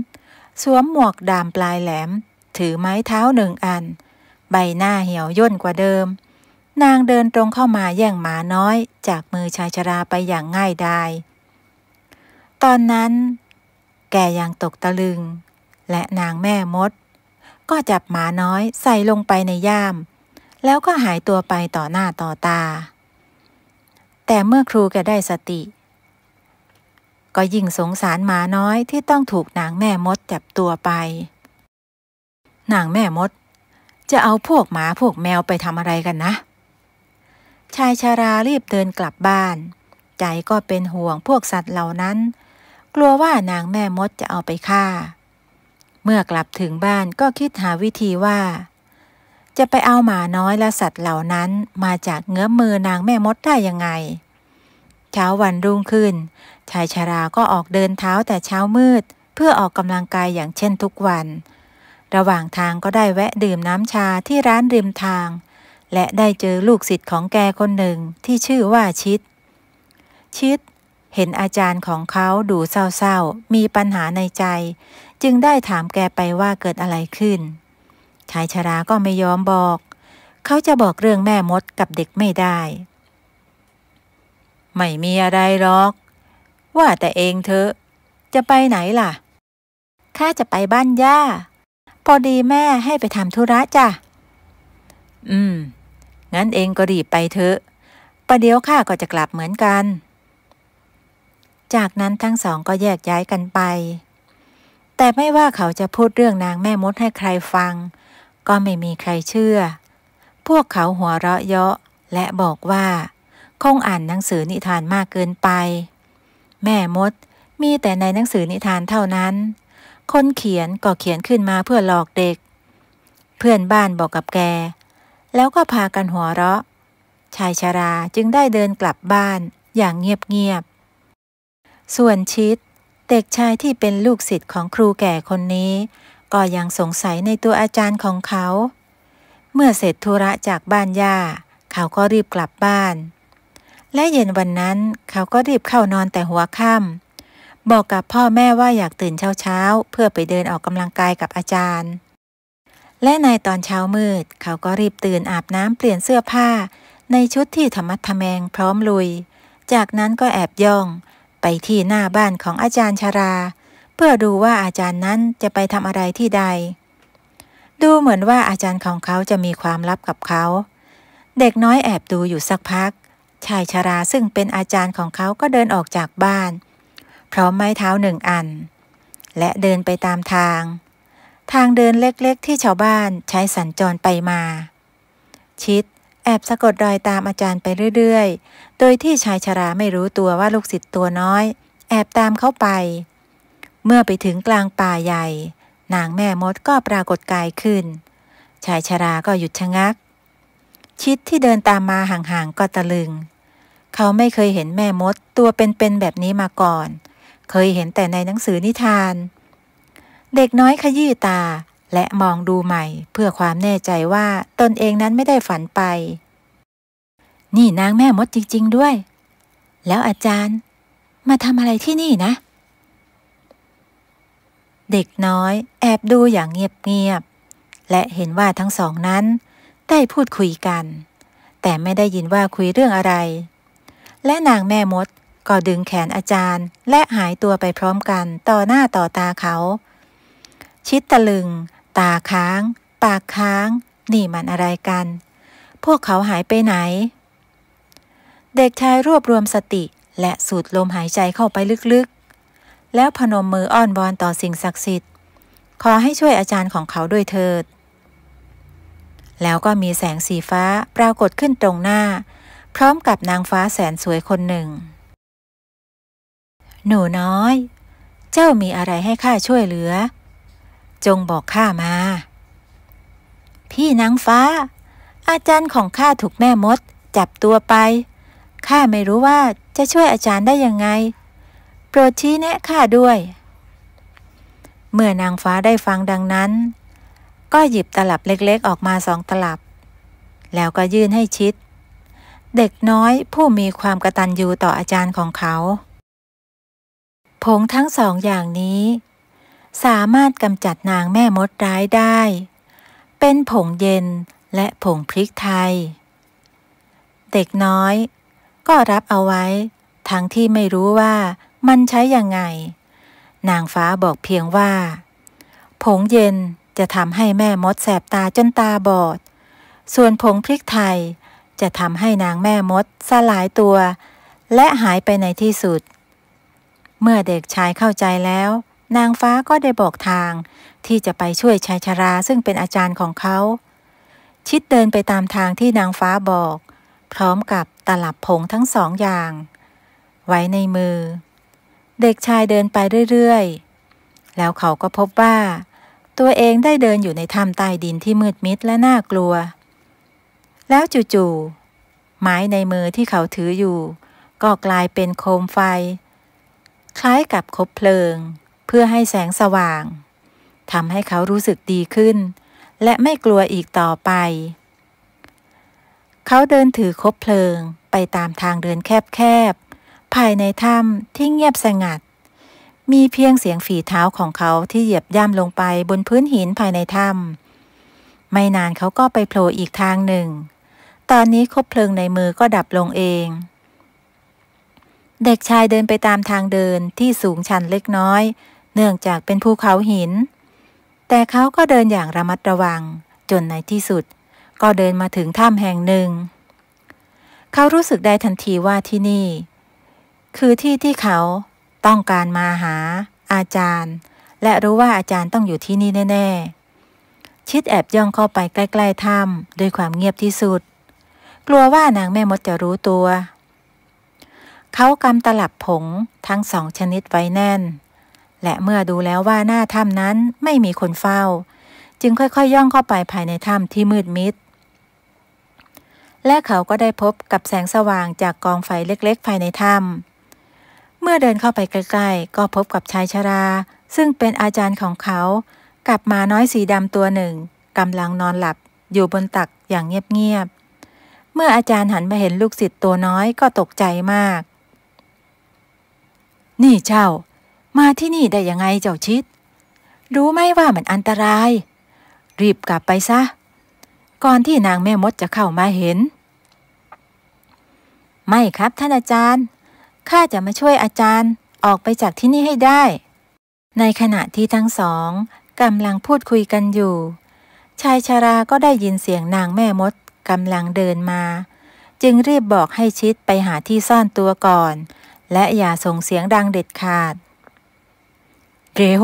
สวมหมวกดามปลายแหลมถือไม้เท้าหนึ่งอันใบหน้าเหี่ยวย่นกว่าเดิมนางเดินตรงเข้ามาแย่งหมาน้อยจากมือชายชราไปอย่างง่ายดายตอนนั้นแกยังตกตะลึงและนางแม่มดก็จับหมาน้อยใส่ลงไปในย่ามแล้วก็หายตัวไปต่อหน้าต่อตาแต่เมื่อครูแกได้สติก็ยิ่งสงสารหมาน้อยที่ต้องถูกนางแม่มดจับตัวไปนางแม่มดจะเอาพวกหมาพวกแมวไปทำอะไรกันนะชายชรารีบเดินกลับบ้านใจก็เป็นห่วงพวกสัตว์เหล่านั้นกลัวว่านางแม่มดจะเอาไปฆ่าเมื่อกลับถึงบ้านก็คิดหาวิธีว่าจะไปเอาหมาน้อยและสัตว์เหล่านั้นมาจากเงื้อมมือนางแม่มดได้ยังไง เช้าวันรุ่งขึ้นชายชราก็ออกเดินเท้าแต่เช้ามืดเพื่อออกกำลังกายอย่างเช่นทุกวันระหว่างทางก็ได้แวะดื่มน้ำชาที่ร้านริมทางและได้เจอลูกศิษย์ของแกคนหนึ่งที่ชื่อว่าชิดเห็นอาจารย์ของเขาดูเศร้าๆมีปัญหาในใจจึงได้ถามแกไปว่าเกิดอะไรขึ้นชายชราก็ไม่ยอมบอกเขาจะบอกเรื่องแม่มดกับเด็กไม่ได้ไม่มีอะไรหรอกว่าแต่เองเถอะจะไปไหนล่ะข้าจะไปบ้านย่าพอดีแม่ให้ไปทำธุระจ้ะงั้นเองก็รีบไปเถอะประเดี๋ยวข้าก็จะกลับเหมือนกันจากนั้นทั้งสองก็แยกย้ายกันไปแต่ไม่ว่าเขาจะพูดเรื่องนางแม่มดให้ใครฟังก็ไม่มีใครเชื่อพวกเขาหัวเราะเยาะและบอกว่าคงอ่านหนังสือนิทานมากเกินไปแม่มดมีแต่ในหนังสือนิทานเท่านั้นคนเขียนก็เขียนขึ้นมาเพื่อหลอกเด็กเพื่อนบ้านบอกกับแกแล้วก็พากันหัวเราะชายชราจึงได้เดินกลับบ้านอย่างเงียบๆส่วนชิดเด็กชายที่เป็นลูกศิษย์ของครูแก่คนนี้ก็ยังสงสัยในตัวอาจารย์ของเขาเมื่อเสร็จธุระจากบ้านย่าเขาก็รีบกลับบ้านและเย็นวันนั้นเขาก็รีบเข้านอนแต่หัวค่ำบอกกับพ่อแม่ว่าอยากตื่นเช้าเพื่อไปเดินออกกำลังกายกับอาจารย์และในตอนเช้ามืดเขาก็รีบตื่นอาบน้ำเปลี่ยนเสื้อผ้าในชุดที่ทะมัดทะแมงพร้อมลุยจากนั้นก็แอบย่องไปที่หน้าบ้านของอาจารย์ชราเพื่อดูว่าอาจารย์นั้นจะไปทำอะไรที่ใดดูเหมือนว่าอาจารย์ของเขาจะมีความลับกับเขาเด็กน้อยแอบดูอยู่สักพักชายชราซึ่งเป็นอาจารย์ของเขาก็เดินออกจากบ้านพร้อมไม้เท้า1 อันและเดินไปตามทางเดินเล็กๆที่ชาวบ้านใช้สัญจรไปมาชิดแอบสะกดรอยตามอาจารย์ไปเรื่อยๆโดยที่ชายชราไม่รู้ตัวว่าลูกศิษย์ตัวน้อยแอบตามเขาไปเมื่อไปถึงกลางป่าใหญ่นางแม่มดก็ปรากฏกายขึ้นชายชราก็หยุดชะงักชิดที่เดินตามมาห่างๆก็ตะลึงเขาไม่เคยเห็นแม่มดตัวเป็นๆแบบนี้มาก่อนเคยเห็นแต่ในหนังสือนิทานเด็กน้อยขยี้ตาและมองดูใหม่เพื่อความแน่ใจว่าตนเองนั้นไม่ได้ฝันไปนี่นางแม่มดจริงๆด้วยแล้วอาจารย์มาทำอะไรที่นี่นะเด็กน้อยแอบดูอย่างเงียบๆและเห็นว่าทั้งสองนั้นได้พูดคุยกันแต่ไม่ได้ยินว่าคุยเรื่องอะไรและนางแม่มดก็ดึงแขนอาจารย์และหายตัวไปพร้อมกันต่อหน้าต่อตาเขาชิดตะลึงตาค้างปากค้างนี่มันอะไรกันพวกเขาหายไปไหนเด็กชายรวบรวมสติและสูดลมหายใจเข้าไปลึกๆแล้วพนมมืออ้อนวอนต่อสิ่งศักดิ์สิทธิ์ขอให้ช่วยอาจารย์ของเขาด้วยเถิดแล้วก็มีแสงสีฟ้าปรากฏขึ้นตรงหน้าพร้อมกับนางฟ้าแสนสวยคนหนึ่งหนูน้อยเจ้ามีอะไรให้ข้าช่วยเหลือจงบอกข้ามาพี่นางฟ้าอาจารย์ของข้าถูกแม่มดจับตัวไปข้าไม่รู้ว่าจะช่วยอาจารย์ได้ยังไงโปรดชี้แนะข้าด้วยเมื่อนางฟ้าได้ฟังดังนั้นก็หยิบตลับเล็กๆออกมา2 ตลับแล้วก็ยื่นให้ชิดเด็กน้อยผู้มีความกตัญญูต่ออาจารย์ของเขาผงทั้ง2 อย่างนี้สามารถกำจัดนางแม่มดร้ายได้เป็นผงเย็นและผงพริกไทยเด็กน้อยก็รับเอาไว้ทั้งที่ไม่รู้ว่ามันใช้ยังไงนางฟ้าบอกเพียงว่าผงเย็นจะทำให้แม่มดแสบตาจนตาบอดส่วนผงพริกไทยจะทำให้นางแม่มดสลายตัวและหายไปในที่สุดเมื่อเด็กชายเข้าใจแล้วนางฟ้าก็ได้บอกทางที่จะไปช่วยชายชราซึ่งเป็นอาจารย์ของเขาชิดเดินไปตามทางที่นางฟ้าบอกพร้อมกับตลับผงทั้ง2 อย่างไว้ในมือเด็กชายเดินไปเรื่อยๆแล้วเขาก็พบว่าตัวเองได้เดินอยู่ในถ้ำใต้ดินที่มืดมิดและน่ากลัวแล้วจู่ๆไม้ในมือที่เขาถืออยู่ ก็กลายเป็นโคมไฟคล้ายกับคบเพลิงเพื่อให้แสงสว่างทำให้เขารู้สึกดีขึ้นและไม่กลัวอีกต่อไปเขาเดินถือคบเพลิงไปตามทางเดินแคบๆภายในถ้ำที่เงียบสงัดมีเพียงเสียงฝีเท้าของเขาที่เหยียบย่ำลงไปบนพื้นหินภายในถ้ำไม่นานเขาก็ไปโผล่อีกทางหนึ่งตอนนี้คบเพลิงในมือก็ดับลงเองเด็กชายเดินไปตามทางเดินที่สูงชันเล็กน้อยเนื่องจากเป็นภูเขาหินแต่เขาก็เดินอย่างระมัดระวังจนในที่สุดก็เดินมาถึงถ้ำแห่งหนึ่งเขารู้สึกได้ทันทีว่าที่นี่คือที่ที่เขาต้องการมาหาอาจารย์และรู้ว่าอาจารย์ต้องอยู่ที่นี่แน่ๆชิดแอบย่องเข้าไปใกล้ๆถ้ำด้วยความเงียบที่สุดกลัวว่านางแม่มดจะรู้ตัวเขากำตลับผงทั้ง2 ชนิดไว้แน่นและเมื่อดูแล้วว่าหน้าถ้ำนั้นไม่มีคนเฝ้าจึงค่อยๆย่องเข้าไปภายในถ้ำที่มืดมิดและเขาก็ได้พบกับแสงสว่างจากกองไฟเล็กๆภายในถ้ำเมื่อเดินเข้าไปใกล้ๆก็พบกับชายชราซึ่งเป็นอาจารย์ของเขากับหมาน้อยสีดำตัวหนึ่งกำลังนอนหลับอยู่บนตักอย่างเงียบๆเมื่ออาจารย์หันมาเห็นลูกศิษย์ตัวน้อยก็ตกใจมากนี่เจ้ามาที่นี่ได้ยังไงเจ้าชิดรู้ไหมว่ามันอันตรายรีบกลับไปซะก่อนที่นางแม่มดจะเข้ามาเห็นไม่ครับท่านอาจารย์ข้าจะมาช่วยอาจารย์ออกไปจากที่นี่ให้ได้ในขณะที่ทั้งสองกำลังพูดคุยกันอยู่ชายชราก็ได้ยินเสียงนางแม่มดกำลังเดินมาจึงรีบบอกให้ชิดไปหาที่ซ่อนตัวก่อนและอย่าส่งเสียงดังเด็ดขาดเร็ว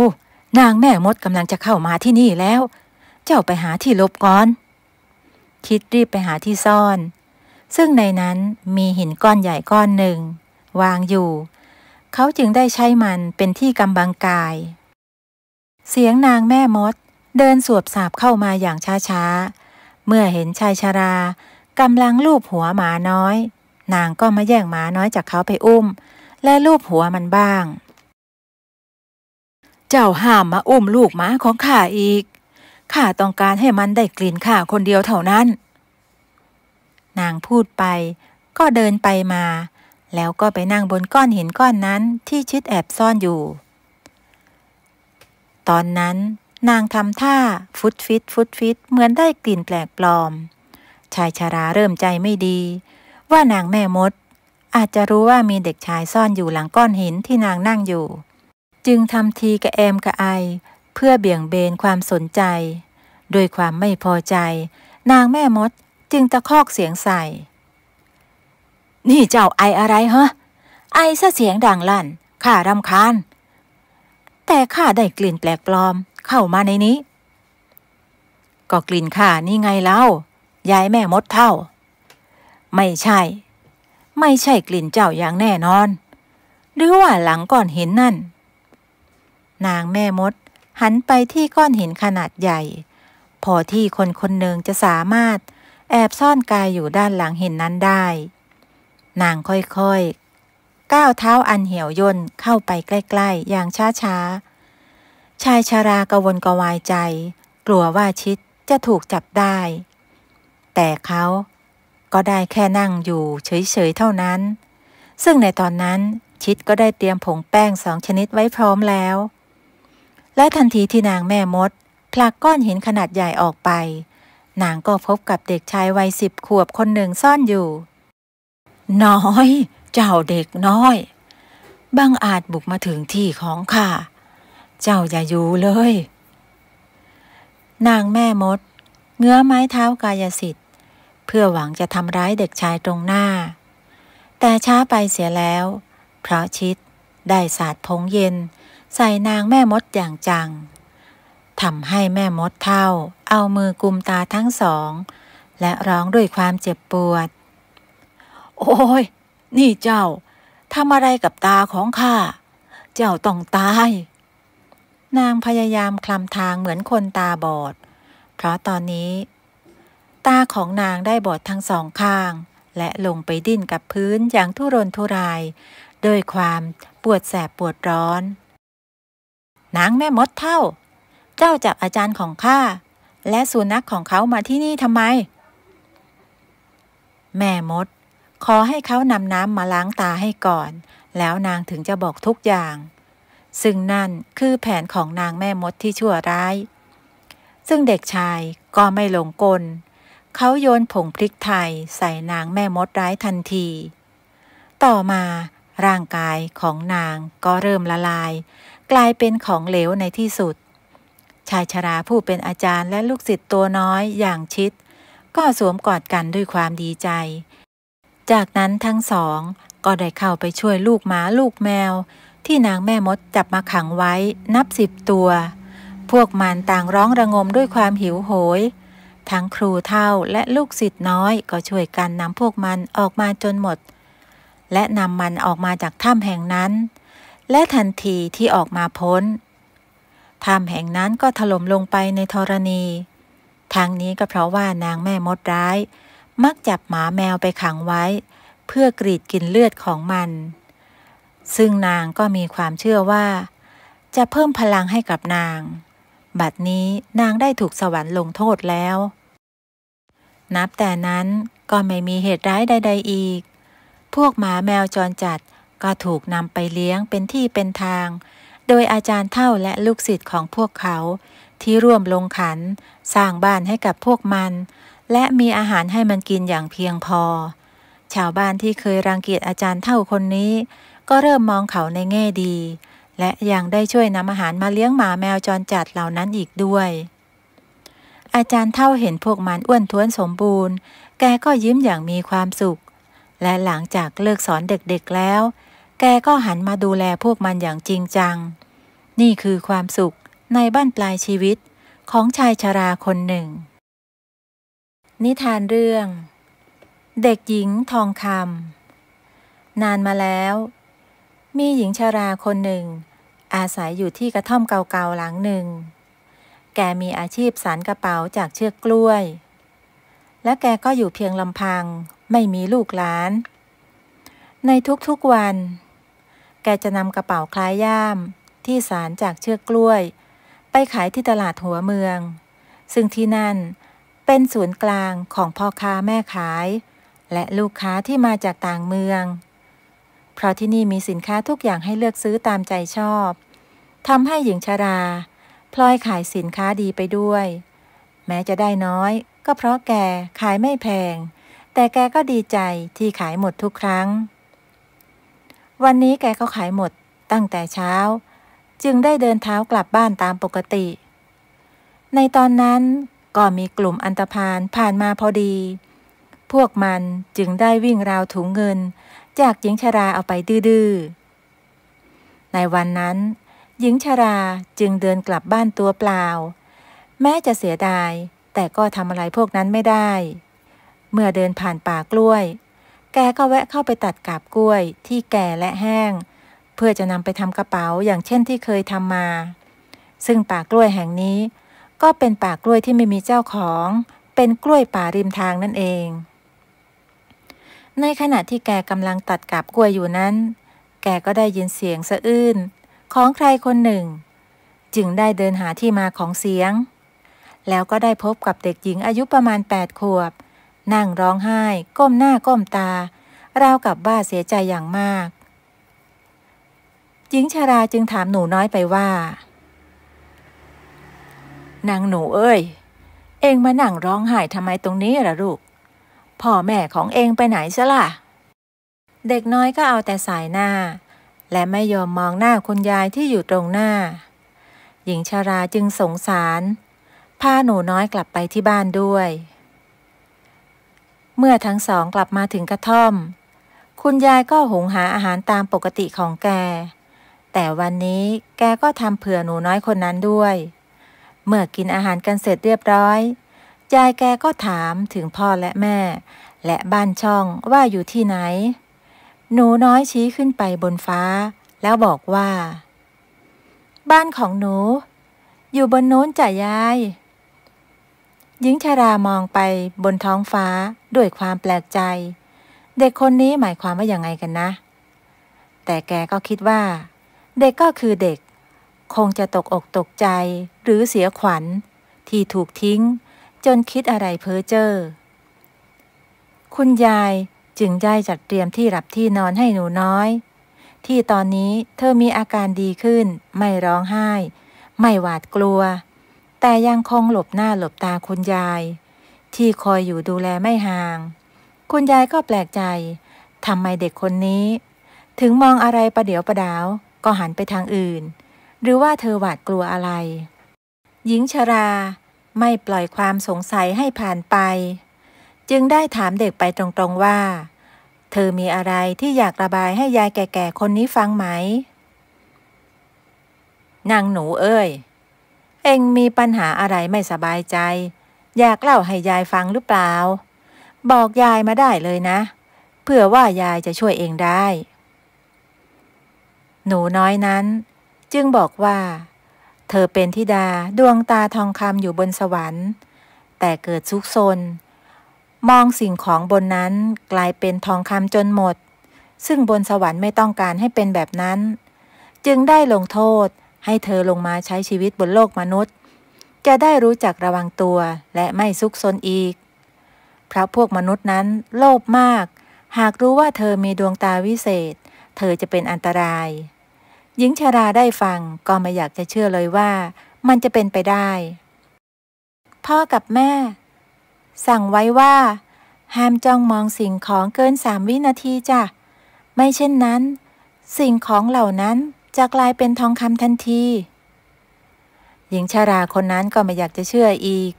นางแม่มดกำลังจะเข้ามาที่นี่แล้วเจ้าไปหาที่หลบก่อนชิดรีบไปหาที่ซ่อนซึ่งในนั้นมีหินก้อนใหญ่ก้อนหนึ่งวางอยู่เขาจึงได้ใช้มันเป็นที่กำบังกายเสียงนางแม่มดเดินสวบสาบเข้ามาอย่างช้าๆเมื่อเห็นชายชรากำลังลูบหัวหมาน้อยนางก็มาแย่งหมาน้อยจากเขาไปอุ้มและลูบหัวมันบ้างเจ้าห้ามมาอุ้มลูกหมาของข้าอีกข้าต้องการให้มันได้กลิ่นข้าคนเดียวเท่านั้นนางพูดไปก็เดินไปมาแล้วก็ไปนั่งบนก้อนหินก้อนนั้นที่ชิดแอบซ่อนอยู่ตอนนั้นนางทำท่าฟุดฟิตเหมือนได้กลิ่นแปลกปลอมชายชราเริ่มใจไม่ดีว่านางแม่มดอาจจะรู้ว่ามีเด็กชายซ่อนอยู่หลังก้อนหินที่นางนั่งอยู่จึงทำทีกระแอมกระไอเพื่อเบี่ยงเบนความสนใจด้วยความไม่พอใจนางแม่มดจึงตะคอกเสียงใส่นี่เจ้าไออะไรฮะไอซะเสียงดังลั่นข้ารำคาญแต่ข้าได้กลิ่นแปลกปลอมเข้ามาในนี้ก็กลิ่นข้านี่ไงเล่ายายแม่มดเท่าไม่ใช่กลิ่นเจ้าอย่างแน่นอนหรือว่าหลังก้อนหินนั่นนางแม่มดหันไปที่ก้อนหินขนาดใหญ่พอที่คนคนหนึ่งจะสามารถแอบซ่อนกายอยู่ด้านหลังหินนั้นได้นางค่อยๆก้าวเท้าอันเหี่ยวย่นเข้าไปใกล้ๆอย่างช้าๆชายชรากระวนกระวายใจกลัวว่าชิดจะถูกจับได้แต่เขาก็ได้แค่นั่งอยู่เฉยๆเท่านั้นซึ่งในตอนนั้นชิดก็ได้เตรียมผงแป้ง2 ชนิดไว้พร้อมแล้วและทันทีที่นางแม่มดผลักก้อนหินขนาดใหญ่ออกไปนางก็พบกับเด็กชายวัย10 ขวบคนหนึ่งซ่อนอยู่น้อยเจ้าเด็กน้อยบังอาจบุกมาถึงที่ของข้าเจ้าอย่าอยู่เลยนางแม่มดเงื้อไม้เท้ากายสิทธิ์เพื่อหวังจะทำร้ายเด็กชายตรงหน้าแต่ช้าไปเสียแล้วเพราะชิดได้สาดผงเย็นใส่นางแม่มดอย่างจังทำให้แม่มดเฒ่าเอามือกุมตาทั้งสองและร้องด้วยความเจ็บปวดโอ้ยนี่เจ้าทำอะไรกับตาของข้าเจ้าต้องตายนางพยายามคลำทางเหมือนคนตาบอดเพราะตอนนี้ตาของนางได้บอดทั้ง2 ข้าง และลงไปดิ้นกับพื้นอย่างทุรนทุรายด้วยความปวดแสบปวดร้อนนางแม่มดเฒ่าเจ้าจับอาจารย์ของข้าและสุนัขของเขามาที่นี่ทำไมแม่มดขอให้เขานำน้ำมาล้างตาให้ก่อนแล้วนางถึงจะบอกทุกอย่างซึ่งนั่นคือแผนของนางแม่มดที่ชั่วร้ายซึ่งเด็กชายก็ไม่หลงกลเขาโยนผงพริกไทยใส่นางแม่มดร้ายทันทีต่อมาร่างกายของนางก็เริ่มละลายกลายเป็นของเหลวในที่สุดชายชราผู้เป็นอาจารย์และลูกศิษย์ตัวน้อยอย่างชิดก็สวมกอดกันด้วยความดีใจจากนั้นทั้งสองก็ได้เข้าไปช่วยลูกหมาลูกแมวที่นางแม่มดจับมาขังไว้นับ10 ตัวพวกมันต่างร้องระงมด้วยความหิวโหยทั้งครูเฒ่าและลูกศิษย์น้อยก็ช่วยกันนำพวกมันออกมาจนหมดและนำมันออกมาจากถ้ำแห่งนั้นและทันทีที่ออกมาพ้นถ้ำแห่งนั้นก็ถล่มลงไปในธรณีทางนี้ก็เพราะว่านางแม่มดร้ายมักจับหมาแมวไปขังไว้เพื่อกรีดกินเลือดของมันซึ่งนางก็มีความเชื่อว่าจะเพิ่มพลังให้กับนางบัดนี้นางได้ถูกสวรรค์ลงโทษแล้วนับแต่นั้นก็ไม่มีเหตุร้ายใดๆอีกพวกหมาแมวจรจัดก็ถูกนำไปเลี้ยงเป็นที่เป็นทางโดยอาจารย์เฒ่าและลูกศิษย์ของพวกเขาที่ร่วมลงขันสร้างบ้านให้กับพวกมันและมีอาหารให้มันกินอย่างเพียงพอชาวบ้านที่เคยรังเกียจอาจารย์เฒ่าคนนี้ก็เริ่มมองเขาในแง่ดีและยังได้ช่วยนำอาหารมาเลี้ยงหมาแมวจรจัดเหล่านั้นอีกด้วยอาจารย์เฒ่าเห็นพวกมันอ้วนท้วนสมบูรณ์แกก็ยิ้มอย่างมีความสุขและหลังจากเลิกสอนเด็กๆแล้วแกก็หันมาดูแลพวกมันอย่างจริงจังนี่คือความสุขในบั้นปลายชีวิตของชายชราคนหนึ่งนิทานเรื่องเด็กหญิงทองคำนานมาแล้วมีหญิงชราคนหนึ่งอาศัยอยู่ที่กระท่อมเก่าๆหลังหนึ่งแกมีอาชีพสานกระเป๋าจากเชือกกล้วยและแกก็อยู่เพียงลำพังไม่มีลูกหลานในทุกๆวันแกจะนำกระเป๋าคล้ายย่ามที่สานจากเชือกกล้วยไปขายที่ตลาดหัวเมืองซึ่งที่นั่นเป็นศูนย์กลางของพ่อค้าแม่ขายและลูกค้าที่มาจากต่างเมืองเพราะที่นี่มีสินค้าทุกอย่างให้เลือกซื้อตามใจชอบทำให้หญิงชราพลอยขายสินค้าดีไปด้วยแม้จะได้น้อยก็เพราะแกขายไม่แพงแต่แกก็ดีใจที่ขายหมดทุกครั้งวันนี้แกก็ขายหมดตั้งแต่เช้าจึงได้เดินเท้ากลับบ้านตามปกติในตอนนั้นก็มีกลุ่มอันธพาลผ่านมาพอดีพวกมันจึงได้วิ่งราวถุงเงินจากหญิงชราเอาไปดื้อๆในวันนั้นหญิงชราจึงเดินกลับบ้านตัวเปล่าแม้จะเสียดายแต่ก็ทำอะไรพวกนั้นไม่ได้เมื่อเดินผ่านป่ากล้วยแกก็แวะเข้าไปตัดกาบกล้วยที่แก่และแห้งเพื่อจะนำไปทำกระเป๋าอย่างเช่นที่เคยทำมาซึ่งป่ากล้วยแห่งนี้ก็เป็นป่ากล้วยที่ไม่มีเจ้าของเป็นกล้วยป่าริมทางนั่นเองในขณะที่แกกำลังตัดกาบกล้วยอยู่นั้นแกก็ได้ยินเสียงสะอื้นของใครคนหนึ่งจึงได้เดินหาที่มาของเสียงแล้วก็ได้พบกับเด็กหญิงอายุประมาณ8 ขวบนั่งร้องไห้ก้มหน้าก้มตาราวกับว่าเสียใจอย่างมากหญิงชราจึงถามหนูน้อยไปว่านางหนูเอ้ยเอ็งมานั่งร้องไห้ทำไมตรงนี้ล่ะลูกพ่อแม่ของเอ็งไปไหนซะล่ะเด็กน้อยก็เอาแต่สายหน้าและไม่ยอมมองหน้าคุณยายที่อยู่ตรงหน้าหญิงชราจึงสงสารพาหนูน้อยกลับไปที่บ้านด้วยเมื่อทั้งสองกลับมาถึงกระท่อมคุณยายก็หุงหาอาหารตามปกติของแกแต่วันนี้แกก็ทำเผื่อหนูน้อยคนนั้นด้วยเมื่อกินอาหารกันเสร็จเรียบร้อยยายแกก็ถามถึงพ่อและแม่และบ้านช่องว่าอยู่ที่ไหนหนูน้อยชี้ขึ้นไปบนฟ้าแล้วบอกว่าบ้านของหนูอยู่บนโน้นจ้ะยายหญิงชรามองไปบนท้องฟ้าด้วยความแปลกใจ เด็กคนนี้หมายความว่ายังไงกันนะแต่แกก็คิดว่าเด็กก็คือเด็กคงจะตกอกตกใจหรือเสียขวัญที่ถูกทิ้งจนคิดอะไรเพ้อเจ้อคุณยายจึงได้จัดเตรียมที่หลับที่นอนให้หนูน้อยที่ตอนนี้เธอมีอาการดีขึ้นไม่ร้องไห้ไม่หวาดกลัวแต่ยังคงหลบหน้าหลบตาคุณยายที่คอยอยู่ดูแลไม่ห่างคุณยายก็แปลกใจทำไมเด็กคนนี้ถึงมองอะไรประเดี๋ยวประดาวก็หันไปทางอื่นหรือว่าเธอหวาดกลัวอะไรหญิงชราไม่ปล่อยความสงสัยให้ผ่านไปจึงได้ถามเด็กไปตรงๆว่าเธอมีอะไรที่อยากระบายให้ยายแก่ๆคนนี้ฟังไหมนางหนูเอ้ยเอ็งมีปัญหาอะไรไม่สบายใจอยากเล่าให้ยายฟังหรือเปล่าบอกยายมาได้เลยนะเผื่อว่ายายจะช่วยเองได้หนูน้อยนั้นจึงบอกว่าเธอเป็นธิดาดวงตาทองคำอยู่บนสวรรค์แต่เกิดซุกซนมองสิ่งของบนนั้นกลายเป็นทองคำจนหมดซึ่งบนสวรรค์ไม่ต้องการให้เป็นแบบนั้นจึงได้ลงโทษให้เธอลงมาใช้ชีวิตบนโลกมนุษย์จะได้รู้จักระวังตัวและไม่ซุกซนอีกเพราะพวกมนุษย์นั้นโลภมากหากรู้ว่าเธอมีดวงตาวิเศษเธอจะเป็นอันตรายหญิงชราได้ฟังก็ไม่อยากจะเชื่อเลยว่ามันจะเป็นไปได้พ่อกับแม่สั่งไว้ว่าห้ามจ้องมองสิ่งของเกิน3 วินาทีจ้ะไม่เช่นนั้นสิ่งของเหล่านั้นจะกลายเป็นทองคำทันทีหญิงชราคนนั้นก็ไม่อยากจะเชื่ออีก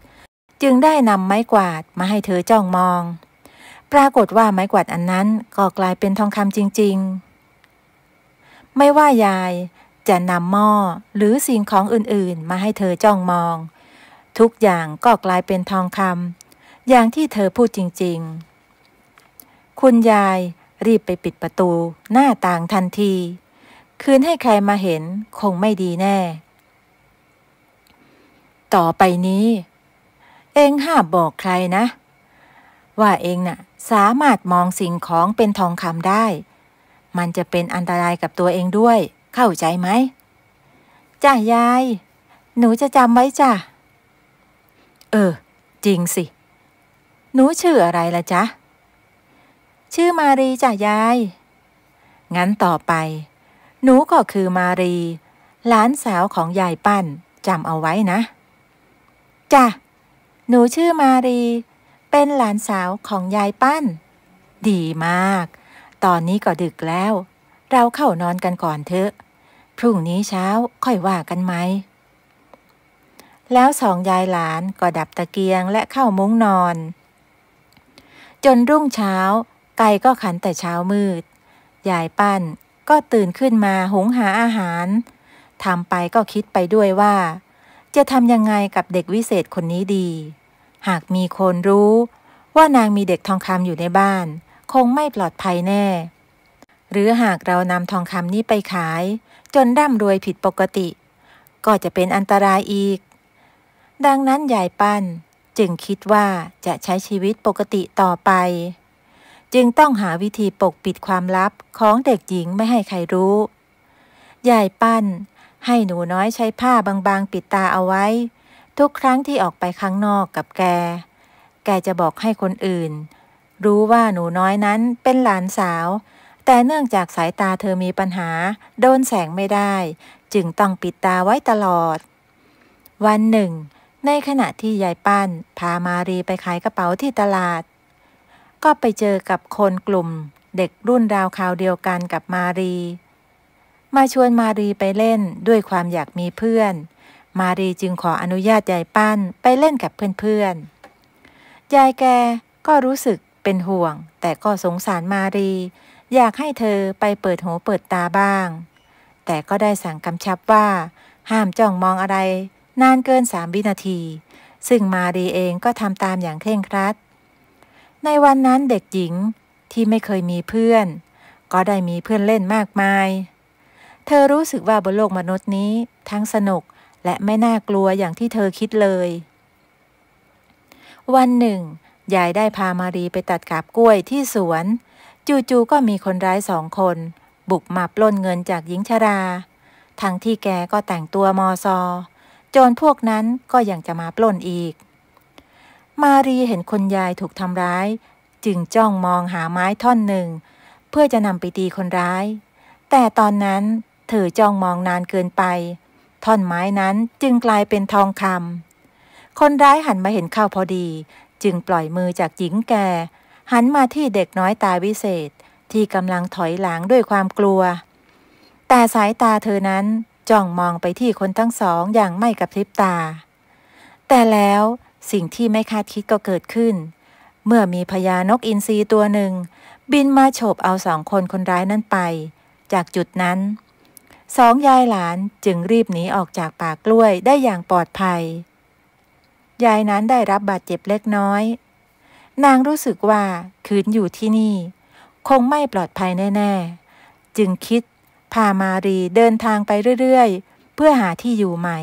จึงได้นำไม้กวาดมาให้เธอจ้องมองปรากฏว่าไม้กวาดอันนั้นก็กลายเป็นทองคำจริงๆไม่ว่ายายจะนำหม้อหรือสิ่งของอื่นๆมาให้เธอจ้องมองทุกอย่างก็กลายเป็นทองคำอย่างที่เธอพูดจริงๆคุณยายรีบไปปิดประตูหน้าต่างทันทีคืนให้ใครมาเห็นคงไม่ดีแน่ต่อไปนี้เองห้ามบอกใครนะว่าเองน่ะสามารถมองสิ่งของเป็นทองคำได้มันจะเป็นอันตรายกับตัวเองด้วยเข้าใจไหมจ้ะยายหนูจะจำไว้จ้ะจริงสิหนูชื่ออะไรล่ะจ๊ะชื่อมารีจ้ะยายงั้นต่อไปหนูก็คือมารีหลานสาวของยายปั้นจำเอาไว้นะจ้ะหนูชื่อมารีเป็นหลานสาวของยายปั้นดีมากตอนนี้ก็ดึกแล้วเราเข้านอนกันก่อนเถอะพรุ่งนี้เช้าค่อยว่ากันไหมแล้ว2 ยายหลานก็ดับตะเกียงและเข้ามุ้งนอนจนรุ่งเช้าไก่ก็ขันแต่เช้ามืดยายปั้นก็ตื่นขึ้นมาหุงหาอาหารทำไปก็คิดไปด้วยว่าจะทำยังไงกับเด็กวิเศษคนนี้ดีหากมีคนรู้ว่านางมีเด็กทองคำอยู่ในบ้านคงไม่ปลอดภัยแน่หรือหากเรานำทองคำนี้ไปขายจนร่ำรวยผิดปกติก็จะเป็นอันตรายอีกดังนั้นยายปั้นจึงคิดว่าจะใช้ชีวิตปกติต่อไปจึงต้องหาวิธีปกปิดความลับของเด็กหญิงไม่ให้ใครรู้ยายปั้นให้หนูน้อยใช้ผ้าบางๆปิดตาเอาไว้ทุกครั้งที่ออกไปข้างนอกกับแกจะบอกให้คนอื่นรู้ว่าหนูน้อยนั้นเป็นหลานสาวแต่เนื่องจากสายตาเธอมีปัญหาโดนแสงไม่ได้จึงต้องปิดตาไว้ตลอดวันหนึ่งในขณะที่ยายปั้นพามารีไปขายกระเป๋าที่ตลาดก็ไปเจอกับคนกลุ่มเด็กรุ่นราวคราวเดียวกันกับมารีมาชวนมารีไปเล่นด้วยความอยากมีเพื่อนมารีจึงขออนุญาตยายปั้นไปเล่นกับเพื่อนๆยายแกก็รู้สึกเป็นห่วงแต่ก็สงสารมารีอยากให้เธอไปเปิดหูเปิดตาบ้างแต่ก็ได้สั่งกำชับว่าห้ามจ้องมองอะไรนานเกิน3 วินาทีซึ่งมารีเองก็ทำตามอย่างเคร่งครัดในวันนั้นเด็กหญิงที่ไม่เคยมีเพื่อนก็ได้มีเพื่อนเล่นมากมายเธอรู้สึกว่าบนโลกมนุษย์นี้ทั้งสนุกและไม่น่ากลัวอย่างที่เธอคิดเลยวันหนึ่งยายได้พามารีไปตัดกาบกล้วยที่สวน จู่ๆก็มีคนร้าย2 คนบุกมาปล้นเงินจากหญิงชราทั้งที่แกก็แต่งตัวมอซอโจรพวกนั้นก็ยังจะมาปล้นอีกมารีเห็นคุณยายถูกทำร้ายจึงจ้องมองหาไม้ท่อนหนึ่งเพื่อจะนำไปตีคนร้ายแต่ตอนนั้นเธอจ้องมองนานเกินไปท่อนไม้นั้นจึงกลายเป็นทองคำคนร้ายหันมาเห็นเข้าพอดีจึงปล่อยมือจากหญิงแก่หันมาที่เด็กน้อยตาวิเศษที่กำลังถอยหลังด้วยความกลัวแต่สายตาเธอนั้นจ้องมองไปที่คนทั้งสองอย่างไม่กระพริบตาแต่แล้วสิ่งที่ไม่คาดคิดก็เกิดขึ้นเมื่อมีพญานกอินทรีตัวหนึ่งบินมาโฉบเอา2 คนร้ายนั้นไปจากจุดนั้น2 ยายหลานจึงรีบหนีออกจากป่ากล้วยได้อย่างปลอดภัยยายนั้นได้รับบาดเจ็บเล็กน้อยนางรู้สึกว่าคืนอยู่ที่นี่คงไม่ปลอดภัยแน่ๆจึงคิดพามารีเดินทางไปเรื่อยๆเพื่อหาที่อยู่ใหม่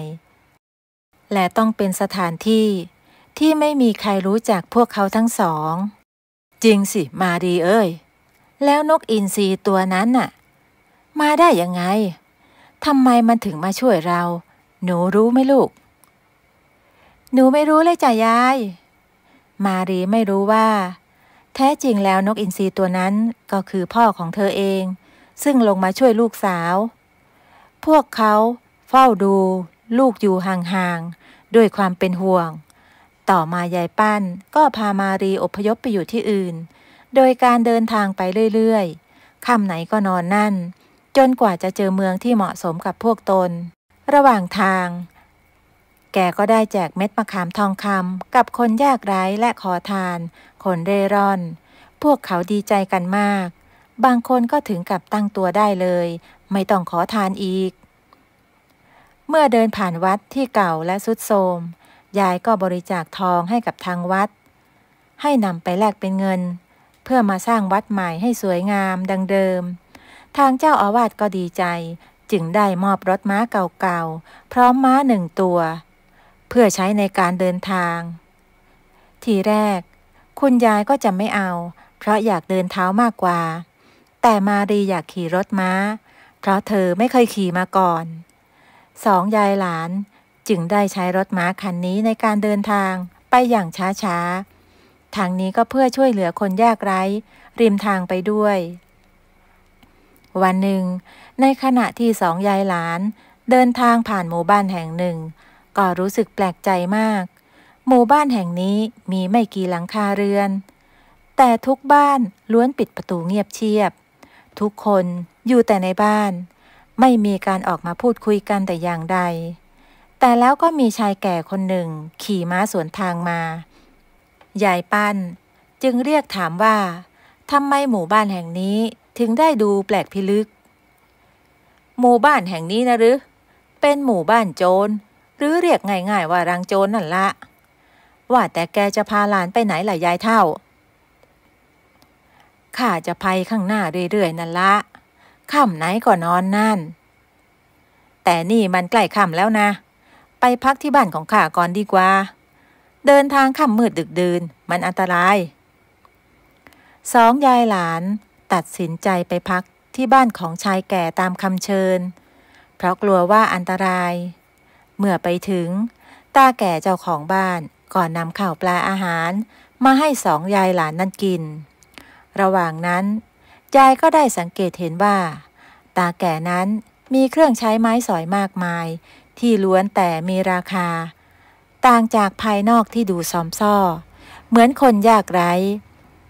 และต้องเป็นสถานที่ที่ไม่มีใครรู้จักพวกเขาทั้งสองจริงสิมารีเอ้ยแล้วนกอินทรีตัวนั้นน่ะมาได้ยังไงทำไมมันถึงมาช่วยเราหนูรู้ไหมลูกหนูไม่รู้เลยจ้ะยายมารีไม่รู้ว่าแท้จริงแล้วนกอินทรีตัวนั้นก็คือพ่อของเธอเองซึ่งลงมาช่วยลูกสาวพวกเขาเฝ้าดูลูกอยู่ห่างๆด้วยความเป็นห่วงต่อมายายปั้นก็พามารีอพยพไปอยู่ที่อื่นโดยการเดินทางไปเรื่อยๆค่ำไหนก็นอนนั่นจนกว่าจะเจอเมืองที่เหมาะสมกับพวกตนระหว่างทางแกก็ได้แจกเม็ดมะขามทองคำกับคนยากไร้และขอทานคนเร่ร่อนพวกเขาดีใจกันมากบางคนก็ถึงกับตั้งตัวได้เลยไม่ต้องขอทานอีกเมื่อเดินผ่านวัดที่เก่าและทรุดโทรมยายก็บริจาคทองให้กับทางวัดให้นำไปแลกเป็นเงินเพื่อมาสร้างวัดใหม่ให้สวยงามดังเดิมทางเจ้าอาวาสก็ดีใจจึงได้มอบรถม้าเก่าๆพร้อมม้า1 ตัวเพื่อใช้ในการเดินทางทีแรกคุณยายก็จะไม่เอาเพราะอยากเดินเท้ามากกว่าแต่มารีอยากขี่รถม้าเพราะเธอไม่เคยขี่มาก่อน2 ยายหลานจึงได้ใช้รถม้าคันนี้ในการเดินทางไปอย่างช้าๆทางนี้ก็เพื่อช่วยเหลือคนยากไร้ริมทางไปด้วยวันหนึ่งในขณะที่2 ยายหลานเดินทางผ่านหมู่บ้านแห่งหนึ่งก็รู้สึกแปลกใจมากหมู่บ้านแห่งนี้มีไม่กี่หลังคาเรือนแต่ทุกบ้านล้วนปิดประตูเงียบเชียบทุกคนอยู่แต่ในบ้านไม่มีการออกมาพูดคุยกันแต่อย่างใดแต่แล้วก็มีชายแก่คนหนึ่งขี่ม้าสวนทางมายายปั้นจึงเรียกถามว่าทำไมหมู่บ้านแห่งนี้ถึงได้ดูแปลกพิลึกหมู่บ้านแห่งนี้นะหรือเป็นหมู่บ้านโจรหรือเรียกง่ายๆว่ารังโจรนั่นละว่าแต่แกจะพาหลานไปไหนล่ะยายเฒ่าข้าจะไปข้างหน้าเรื่อยๆนั่นละค่ำไหนก็นอนนั่นแต่นี่มันใกล้ค่ำแล้วนะไปพักที่บ้านของข้าก่อนดีกว่าเดินทางค่ำมืดดึกดื่นมันอันตราย2 ยายหลานตัดสินใจไปพักที่บ้านของชายแก่ตามคำเชิญเพราะกลัวว่าอันตรายเมื่อไปถึงตาแก่เจ้าของบ้านก่อนนำข้าวปลาอาหารมาให้2 ยายหลานนั่นกินระหว่างนั้นยายก็ได้สังเกตเห็นว่าตาแก่นั้นมีเครื่องใช้ไม้สอยมากมายที่ล้วนแต่มีราคาต่างจากภายนอกที่ดูซอมซ่อเหมือนคนยากไร้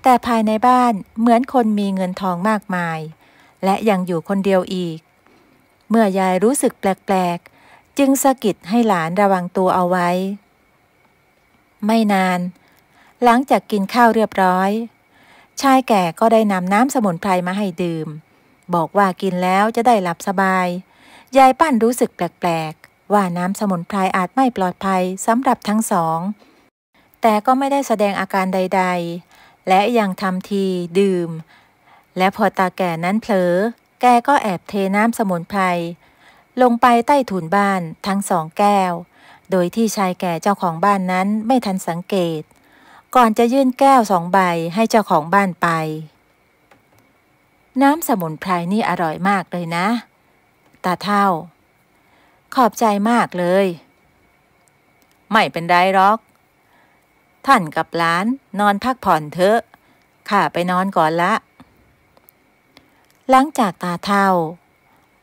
แต่ภายในบ้านเหมือนคนมีเงินทองมากมายและยังอยู่คนเดียวอีกเมื่อยายรู้สึกแปลกๆจึงสะกิดให้หลานระวังตัวเอาไว้ไม่นานหลังจากกินข้าวเรียบร้อยชายแก่ก็ได้นำน้ำสมุนไพรมาให้ดื่มบอกว่ากินแล้วจะได้หลับสบายยายปั้นรู้สึกแปลกๆว่าน้ำสมุนไพรอาจไม่ปลอดภัยสำหรับทั้งสองแต่ก็ไม่ได้แสดงอาการใดๆและยังทำทีดื่มและพอตาแก่นั้นเผลอแกก็แอบเทน้ำสมุนไพรลงไปใต้ถุนบ้านทั้ง2 แก้วโดยที่ชายแก่เจ้าของบ้านนั้นไม่ทันสังเกตก่อนจะยื่นแก้ว2 ใบให้เจ้าของบ้านไป น้ำสมุนไพรนี่อร่อยมากเลยนะตาเฒ่าขอบใจมากเลยไม่เป็นไรหรอกท่านกับหลานนอนพักผ่อนเถอะข้าไปนอนก่อนละหลังจากตาเฒ่า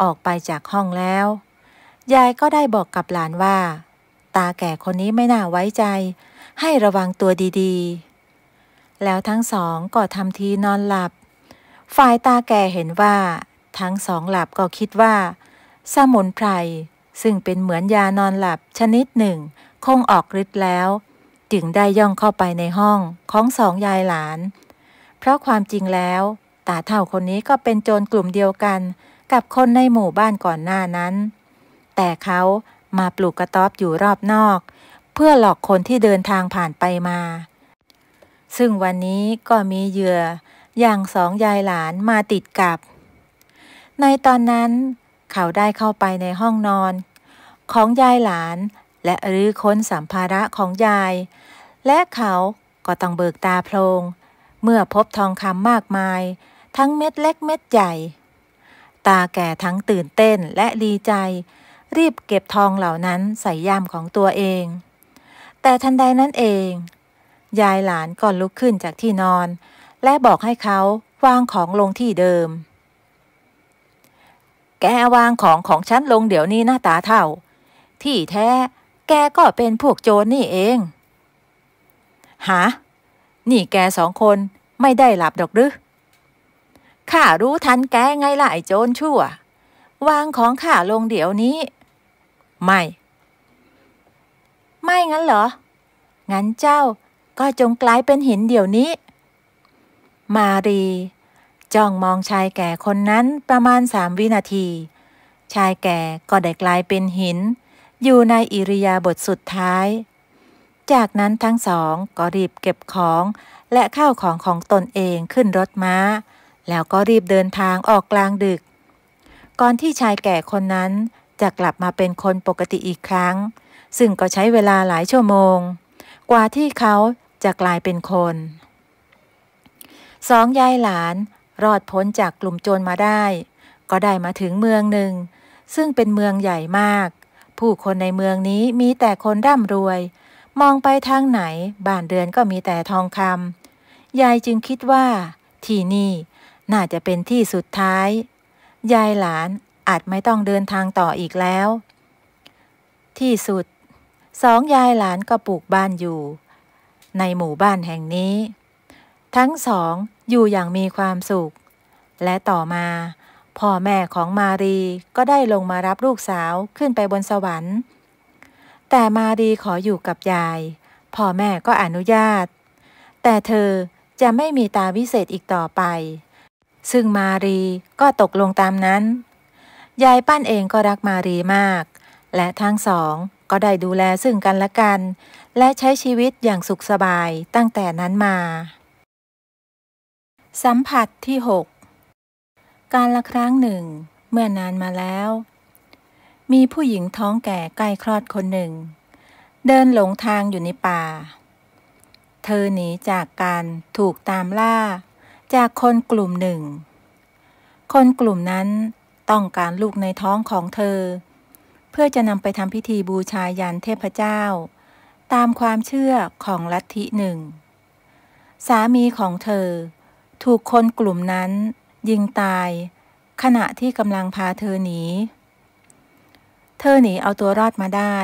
ออกไปจากห้องแล้วยายก็ได้บอกกับหลานว่าตาแก่คนนี้ไม่น่าไว้ใจให้ระวังตัวดีๆแล้วทั้งสองก็ทำทีนอนหลับฝ่ายตาแก่เห็นว่าทั้งสองหลับก็คิดว่าสมุนไพรซึ่งเป็นเหมือนยานอนหลับชนิดหนึ่งคงออกฤทธิ์แล้วจึงได้ย่องเข้าไปในห้องของสองยายหลานเพราะความจริงแล้วตาเฒ่าคนนี้ก็เป็นโจรกลุ่มเดียวกันกับคนในหมู่บ้านก่อนหน้านั้นแต่เขามาปลูกกระต๊อบอยู่รอบนอกเพื่อหลอกคนที่เดินทางผ่านไปมาซึ่งวันนี้ก็มีเหยื่ออย่างสองยายหลานมาติดกับในตอนนั้นเขาได้เข้าไปในห้องนอนของยายหลานและรื้อค้นสัมภาระของยายและเขาก็ต้องเบิกตาโพลงเมื่อพบทองคำมากมายทั้งเม็ดเล็กเม็ดใหญ่ตาแก่ทั้งตื่นเต้นและดีใจรีบเก็บทองเหล่านั้นใส่ย่ามของตัวเองแต่ทันใดนั้นเองยายหลานก็ลุกขึ้นจากที่นอนและบอกให้เขาวางของลงที่เดิมแกวางของฉันลงเดี๋ยวนี้นะตาเฒ่าที่แท้แกก็เป็นพวกโจรนี่เองหานี่แกสองคนไม่ได้หลับดอกหรือข้ารู้ทันแกไงล่ะไอ้โจรชั่ววางของข้าลงเดี๋ยวนี้ไม่งั้นเหรองั้นเจ้าก็จงกลายเป็นหินเดี๋ยวนี้มารีจ้องมองชายแก่คนนั้นประมาณ3 วินาทีชายแก่ก็ได้กลายเป็นหินอยู่ในอิริยาบถสุดท้ายจากนั้นทั้งสองก็รีบเก็บของและข้าวของตนเองขึ้นรถม้าแล้วก็รีบเดินทางออกกลางดึกก่อนที่ชายแก่คนนั้นจะกลับมาเป็นคนปกติอีกครั้งซึ่งก็ใช้เวลาหลายชั่วโมงกว่าที่เขาจะกลายเป็นคนสองยายหลานรอดพ้นจากกลุ่มโจรมาได้ก็ได้มาถึงเมืองหนึ่งซึ่งเป็นเมืองใหญ่มากผู้คนในเมืองนี้มีแต่คนร่ำรวยมองไปทางไหนบ้านเรือนก็มีแต่ทองคำยายจึงคิดว่าที่นี่น่าจะเป็นที่สุดท้ายยายหลานอาจไม่ต้องเดินทางต่ออีกแล้วที่สุดสองยายหลานก็ปลูกบ้านอยู่ในหมู่บ้านแห่งนี้ทั้งสองอยู่อย่างมีความสุขและต่อมาพ่อแม่ของมารีก็ได้ลงมารับลูกสาวขึ้นไปบนสวรรค์แต่มารีขออยู่กับยายพ่อแม่ก็อนุญาตแต่เธอจะไม่มีตาวิเศษอีกต่อไปซึ่งมารีก็ตกลงตามนั้นยายปั้นเองก็รักมารีมากและทั้งสองก็ได้ดูแลซึ่งกันและกันและใช้ชีวิตอย่างสุขสบายตั้งแต่นั้นมาสัมผัสที่6กาลครั้งหนึ่งเมื่อนานมาแล้วมีผู้หญิงท้องแก่ใกล้คลอดคนหนึ่งเดินหลงทางอยู่ในป่าเธอหนีจากการถูกตามล่าจากคนกลุ่มหนึ่งคนกลุ่มนั้นต้องการลูกในท้องของเธอเพื่อจะนำไปทำพิธีบูชายันเทพเจ้าตามความเชื่อของลัทธิหนึ่งสามีของเธอถูกคนกลุ่มนั้นยิงตายขณะที่กำลังพาเธอหนีเอาตัวรอดมาได้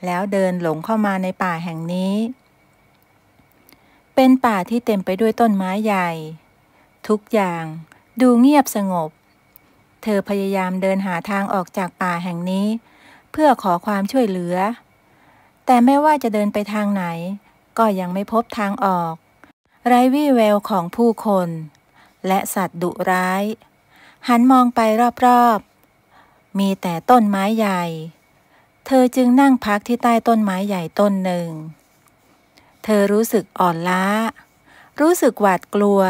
แล้วเดินหลงเข้ามาในป่าแห่งนี้เป็นป่าที่เต็มไปด้วยต้นไม้ใหญ่ทุกอย่างดูเงียบสงบเธอพยายามเดินหาทางออกจากป่าแห่งนี้เพื่อขอความช่วยเหลือแต่ไม่ว่าจะเดินไปทางไหนก็ยังไม่พบทางออกไร้วี่แววของผู้คนและสัตว์ดุร้ายหันมองไปรอบๆมีแต่ต้นไม้ใหญ่เธอจึงนั่งพักที่ใต้ต้นไม้ใหญ่ต้นหนึ่งเธอรู้สึกอ่อนล้ารู้สึกหวาดกลัว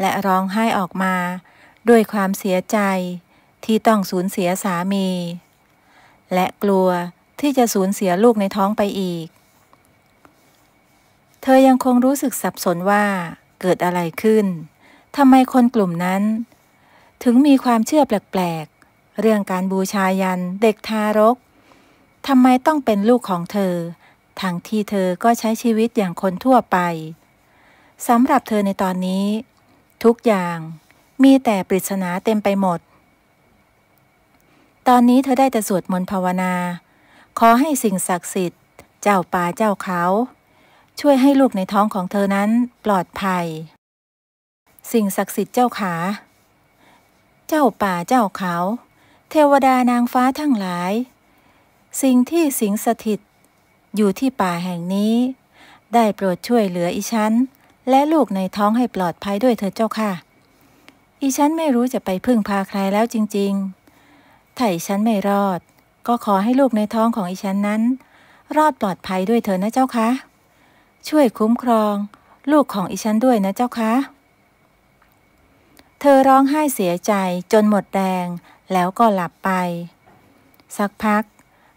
และร้องไห้ออกมาด้วยความเสียใจที่ต้องสูญเสียสามีและกลัวที่จะสูญเสียลูกในท้องไปอีกเธอยังคงรู้สึกสับสนว่าเกิดอะไรขึ้นทำไมคนกลุ่มนั้น ถึงมีความเชื่อแปลกๆเรื่องการบูชายันเด็กทารกทำไมต้องเป็นลูกของเธอทั้งที่เธอก็ใช้ชีวิตอย่างคนทั่วไปสำหรับเธอในตอนนี้ทุกอย่างมีแต่ปริศนาเต็มไปหมดตอนนี้เธอได้แต่สวดมนต์ภาวนาขอให้สิ่งศักดิ์สิทธิ์เจ้าป่าเจ้าเขาช่วยให้ลูกในท้องของเธอนั้นปลอดภัยสิ่งศักดิ์สิทธิ์เจ้าขาเจ้าป่าเจ้าเขาเทวดานางฟ้าทั้งหลายสิ่งที่สิงสถิตอยู่ที่ป่าแห่งนี้ได้โปรดช่วยเหลืออีฉันและลูกในท้องให้ปลอดภัยด้วยเถิดเจ้าค่ะอีฉันไม่รู้จะไปพึ่งพาใครแล้วจริงๆถ้าอีฉันไม่รอดก็ขอให้ลูกในท้องของอีฉันนั้นรอดปลอดภัยด้วยเถิดนะเจ้าค่ะช่วยคุ้มครองลูกของอีฉันด้วยนะเจ้าค่ะเธอร้องไห้เสียใจจนหมดแรงแล้วก็หลับไปสักพัก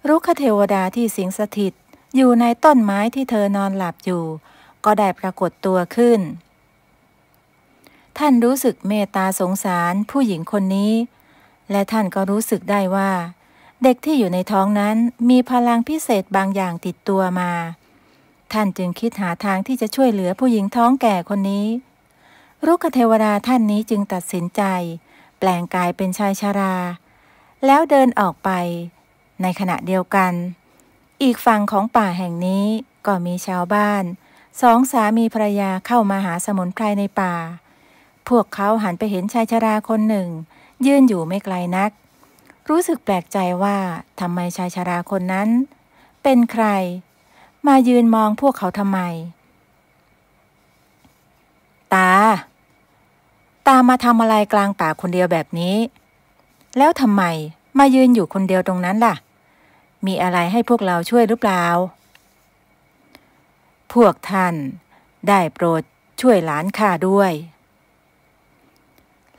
รุกขเทวดาที่สิงสถิตอยู่ในต้นไม้ที่เธอนอนหลับอยู่ก็ได้ปรากฏตัวขึ้นท่านรู้สึกเมตตาสงสารผู้หญิงคนนี้และท่านก็รู้สึกได้ว่าเด็กที่อยู่ในท้องนั้นมีพลังพิเศษบางอย่างติดตัวมาท่านจึงคิดหาทางที่จะช่วยเหลือผู้หญิงท้องแก่คนนี้รุกขเทวดาท่านนี้จึงตัดสินใจแปลงกายเป็นชายชราแล้วเดินออกไปในขณะเดียวกันอีกฝั่งของป่าแห่งนี้ก็มีชาวบ้านสองสามีภรรยาเข้ามาหาสมุนไพรในป่าพวกเขาหันไปเห็นชายชราคนหนึ่งยืนอยู่ไม่ไกลนักรู้สึกแปลกใจว่าทำไมชายชราคนนั้นเป็นใครมายืนมองพวกเขาทำไมตามาทำอะไรกลางป่าคนเดียวแบบนี้แล้วทำไมมายืนอยู่คนเดียวตรงนั้นล่ะมีอะไรให้พวกเราช่วยหรือเปล่าพวกท่านได้โปรดช่วยหลานข้าด้วย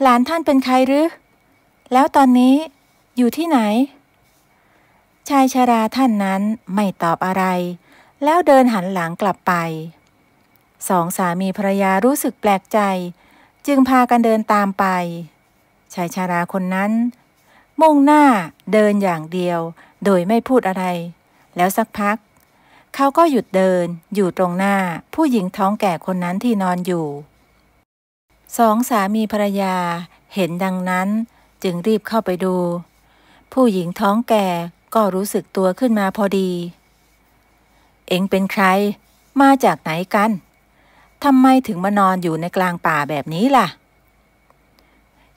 หลานท่านเป็นใครหรือแล้วตอนนี้อยู่ที่ไหนชายชราท่านนั้นไม่ตอบอะไรแล้วเดินหันหลังกลับไปสองสามีภรรยารู้สึกแปลกใจจึงพากันเดินตามไปชายชราคนนั้นมุ่งหน้าเดินอย่างเดียวโดยไม่พูดอะไรแล้วสักพักเขาก็หยุดเดินอยู่ตรงหน้าผู้หญิงท้องแก่คนนั้นที่นอนอยู่สองสามีภรรยาเห็นดังนั้นจึงรีบเข้าไปดูผู้หญิงท้องแก่ก็รู้สึกตัวขึ้นมาพอดีเอ็งเป็นใครมาจากไหนกันทำไมถึงมานอนอยู่ในกลางป่าแบบนี้ล่ะ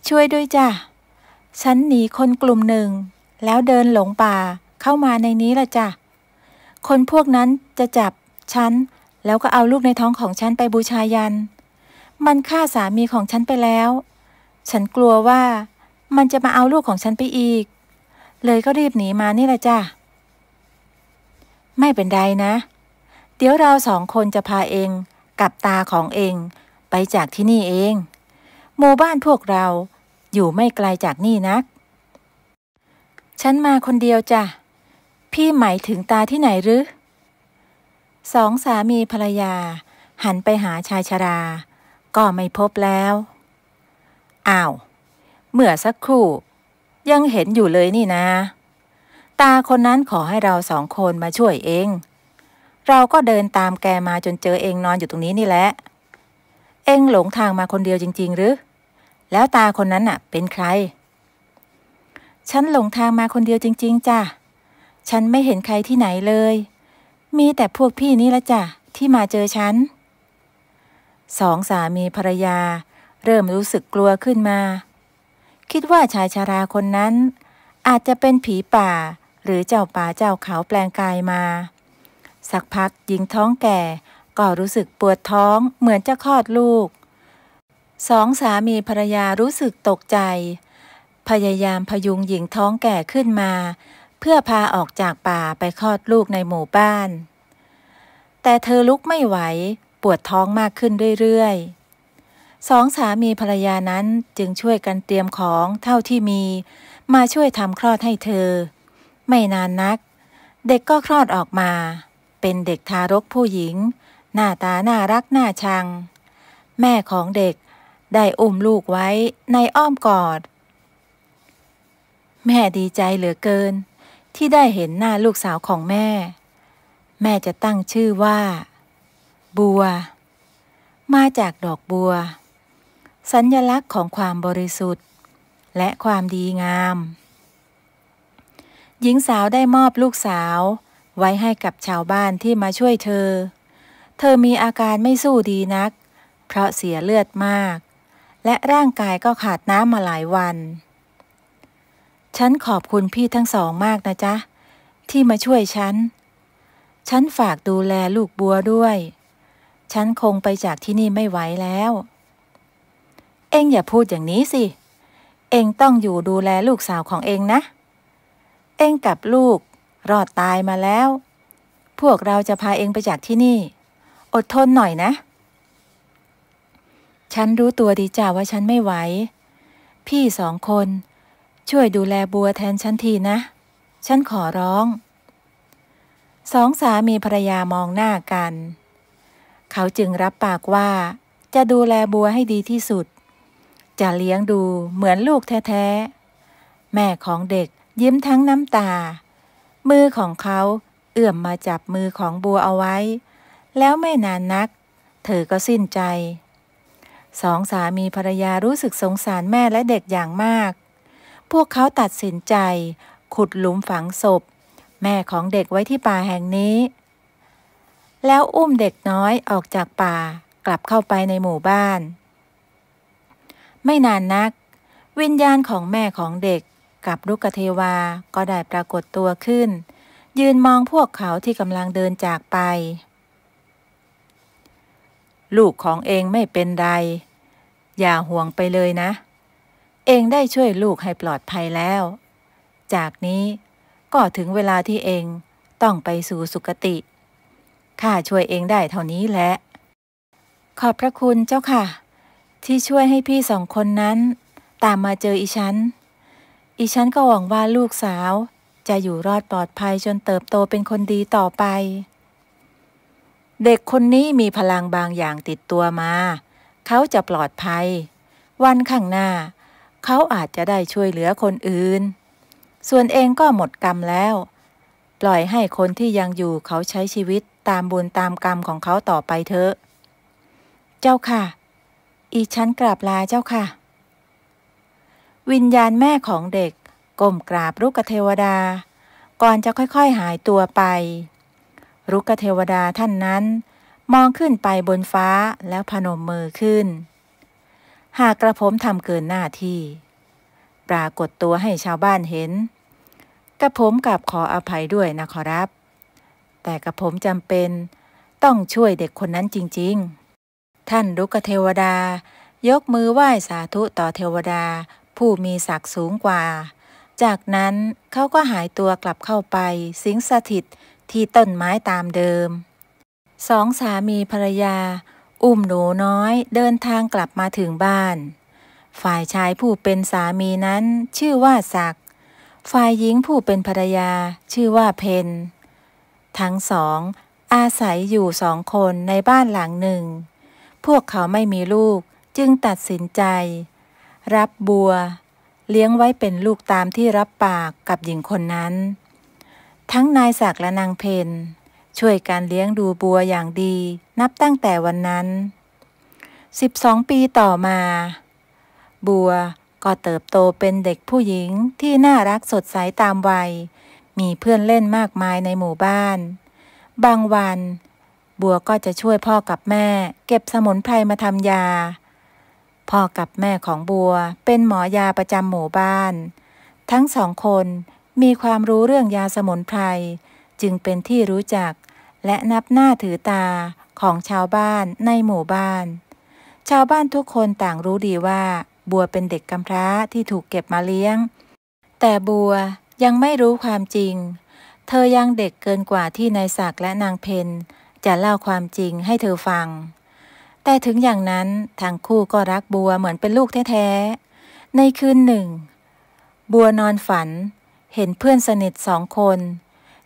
ช่วยด้วยจ้ะฉันหนีคนกลุ่มหนึ่งแล้วเดินหลงป่าเข้ามาในนี้ละจ้ะคนพวกนั้นจะจับฉันแล้วก็เอาลูกในท้องของฉันไปบูชายันมันฆ่าสามีของฉันไปแล้วฉันกลัวว่ามันจะมาเอาลูกของฉันไปอีกเลยก็รีบหนีมานี่ละจ้ะไม่เป็นไรนะเดี๋ยวเราสองคนจะพาเองกับตาของเองไปจากที่นี่เองหมู่บ้านพวกเราอยู่ไม่ไกลจากนี่นักฉันมาคนเดียวจ้ะพี่หมายถึงตาที่ไหนหรือสองสามีภรรยาหันไปหาชายชราก็ไม่พบแล้วอ้าวเมื่อสักครู่ยังเห็นอยู่เลยนี่นะตาคนนั้นขอให้เราสองคนมาช่วยเองเราก็เดินตามแกมาจนเจอเองนอนอยู่ตรงนี้นี่แหละเองหลงทางมาคนเดียวจริงๆหรือแล้วตาคนนั้นน่ะเป็นใครฉันหลงทางมาคนเดียวจริงๆจ้ะฉันไม่เห็นใครที่ไหนเลยมีแต่พวกพี่นี่ละจ้ะที่มาเจอฉันสองสามีภรรยาเริ่มรู้สึกกลัวขึ้นมาคิดว่าชายชราคนนั้นอาจจะเป็นผีป่าหรือเจ้าป่าเจ้าเขาแปลงกายมาสักพักหญิงท้องแก่ก็รู้สึกปวดท้องเหมือนจะคลอดลูกสองสามีภรรยารู้สึกตกใจพยายามพยุงหญิงท้องแก่ขึ้นมาเพื่อพาออกจากป่าไปคลอดลูกในหมู่บ้านแต่เธอลุกไม่ไหวปวดท้องมากขึ้นเรื่อยๆสองสามีภรรยานั้นจึงช่วยกันเตรียมของเท่าที่มีมาช่วยทำคลอดให้เธอไม่นานนักเด็กก็คลอดออกมาเป็นเด็กทารกผู้หญิงหน้าตาน่ารักน่าชังแม่ของเด็กได้อุ้มลูกไว้ในอ้อมกอด แม่ดีใจเหลือเกินที่ได้เห็นหน้าลูกสาวของแม่แม่จะตั้งชื่อว่าบัวมาจากดอกบัวสัญลักษณ์ของความบริสุทธิ์และความดีงามหญิงสาวได้มอบลูกสาวไว้ให้กับชาวบ้านที่มาช่วยเธอมีอาการไม่สู้ดีนักเพราะเสียเลือดมากและร่างกายก็ขาดน้ำมาหลายวันฉันขอบคุณพี่ทั้งสองมากนะจ๊ะที่มาช่วยฉันฝากดูแลลูกบัวด้วยฉันคงไปจากที่นี่ไม่ไหวแล้วเอ็งอย่าพูดอย่างนี้สิเอ็งต้องอยู่ดูแลลูกสาวของเอ็งนะเอ็งกับลูกรอดตายมาแล้วพวกเราจะพาเอ็งไปจากที่นี่อดทนหน่อยนะฉันรู้ตัวดีจ้าว่าฉันไม่ไหวพี่สองคนช่วยดูแลบัวแทนฉันทีนะฉันขอร้องสองสามีภรรยามองหน้ากันเขาจึงรับปากว่าจะดูแลบัวให้ดีที่สุดจะเลี้ยงดูเหมือนลูกแท้ๆแม่ของเด็กยิ้มทั้งน้ำตามือของเขาเอื้อมมาจับมือของบัวเอาไว้แล้วไม่นานนักเธอก็สิ้นใจสองสามีภรรยารู้สึกสงสารแม่และเด็กอย่างมากพวกเขาตัดสินใจขุดหลุมฝังศพแม่ของเด็กไว้ที่ป่าแห่งนี้แล้วอุ้มเด็กน้อยออกจากป่ากลับเข้าไปในหมู่บ้านไม่นานนักวิญญาณของแม่ของเด็กกับรุกเทวาก็ได้ปรากฏตัวขึ้นยืนมองพวกเขาที่กำลังเดินจากไปลูกของเองไม่เป็นไรอย่าห่วงไปเลยนะเองได้ช่วยลูกให้ปลอดภัยแล้วจากนี้ก็ถึงเวลาที่เองต้องไปสู่สุคติข้าช่วยเองได้เท่านี้แหละขอบพระคุณเจ้าค่ะที่ช่วยให้พี่สองคนนั้นตามมาเจออีฉันก็หวังว่าลูกสาวจะอยู่รอดปลอดภัยจนเติบโตเป็นคนดีต่อไปเด็กคนนี้มีพลังบางอย่างติดตัวมาเขาจะปลอดภัยวันข้างหน้าเขาอาจจะได้ช่วยเหลือคนอื่นส่วนเองก็หมดกรรมแล้วปล่อยให้คนที่ยังอยู่เขาใช้ชีวิตตามบุญตามกรรมของเขาต่อไปเถอะเจ้าค่ะอีฉันกราบลาเจ้าค่ะวิญญาณแม่ของเด็กก้มกราบรุกเทวดาก่อนจะค่อยๆหายตัวไปรุกเทวดาท่านนั้นมองขึ้นไปบนฟ้าแล้วพนมมือขึ้นหากกระผมทำเกินหน้าที่ปรากฏตัวให้ชาวบ้านเห็นกระผมกราบขออภัยด้วยนะขอรับแต่กระผมจำเป็นต้องช่วยเด็กคนนั้นจริงๆท่านรุกเทวดายกมือไหว้สาธุต่อเทวดาผู้มีศักดิ์สูงกว่าจากนั้นเขาก็หายตัวกลับเข้าไปสิงสถิตที่ต้นไม้ตามเดิมสองสามีภรรยาอุ้มหนูน้อยเดินทางกลับมาถึงบ้านฝ่ายชายผู้เป็นสามีนั้นชื่อว่าศักดิ์ฝ่ายหญิงผู้เป็นภรรยาชื่อว่าเพนทั้งสองอาศัยอยู่สองคนในบ้านหลังหนึ่งพวกเขาไม่มีลูกจึงตัดสินใจรับบัวเลี้ยงไว้เป็นลูกตามที่รับปากกับหญิงคนนั้นทั้งนายศักดิ์และนางเพนช่วยการเลี้ยงดูบัวอย่างดีนับตั้งแต่วันนั้น12 ปีต่อมาบัวก็เติบโตเป็นเด็กผู้หญิงที่น่ารักสดใสตามวัยมีเพื่อนเล่นมากมายในหมู่บ้านบางวันบัวก็จะช่วยพ่อกับแม่เก็บสมุนไพรมาทำยาพ่อกับแม่ของบัวเป็นหมอยาประจำหมู่บ้านทั้งสองคนมีความรู้เรื่องยาสมุนไพรจึงเป็นที่รู้จักและนับหน้าถือตาของชาวบ้านในหมู่บ้านชาวบ้านทุกคนต่างรู้ดีว่าบัวเป็นเด็กกำพร้าที่ถูกเก็บมาเลี้ยงแต่บัวยังไม่รู้ความจริงเธอยังเด็กเกินกว่าที่นายศักดิ์และนางเพนจะเล่าความจริงให้เธอฟังแต่ถึงอย่างนั้นทั้งคู่ก็รักบัวเหมือนเป็นลูกแท้ๆในคืนหนึ่งบัวนอนฝันเห็นเพื่อนสนิท2 คน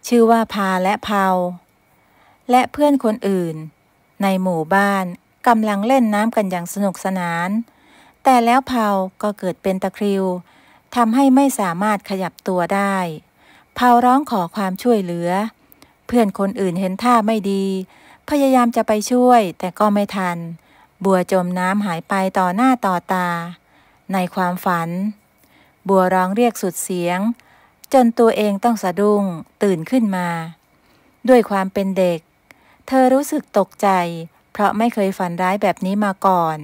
ชื่อว่าพาและเผาและเพื่อนคนอื่นในหมู่บ้านกำลังเล่นน้ำกันอย่างสนุกสนานแต่แล้วเผาก็เกิดเป็นตะคริว ทำให้ไม่สามารถขยับตัวได้เผาร้องขอความช่วยเหลือเพื่อนคนอื่นเห็นท่าไม่ดีพยายามจะไปช่วยแต่ก็ไม่ทันบัวจมน้ำหายไปต่อหน้าต่อตาในความฝันบัวร้องเรียกสุดเสียงจนตัวเองต้องสะดุ้งตื่นขึ้นมาด้วยความเป็นเด็กเธอรู้สึกตกใจเพราะไม่เคยฝันร้ายแบบนี้มาก่อน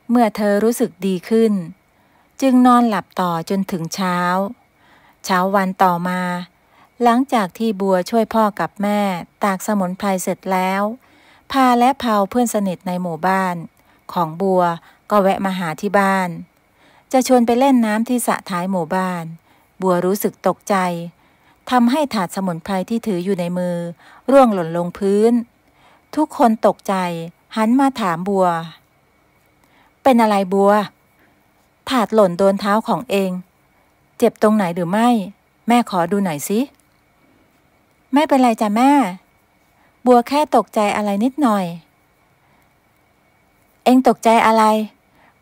เมื่อเธอรู้สึกดีขึ้นจึงนอนหลับต่อจนถึงเช้าวันต่อมาหลังจากที่บัวช่วยพ่อกับแม่ตากสมุนไพรเสร็จแล้วพาและเผาเพื่อนสนิทในหมู่บ้านของบัวก็แวะมาหาที่บ้านจะชวนไปเล่นน้ำที่สระท้ายหมู่บ้านบัวรู้สึกตกใจทำให้ถาดสมุนไพรที่ถืออยู่ในมือร่วงหล่นลงพื้นทุกคนตกใจหันมาถามบัวเป็นอะไรบัวถาดหล่นโดนเท้าของเองเจ็บตรงไหนหรือไม่แม่ขอดูหน่อยสิไม่เป็นไรจ้ะแม่บัวแค่ตกใจอะไรนิดหน่อยเองตกใจอะไร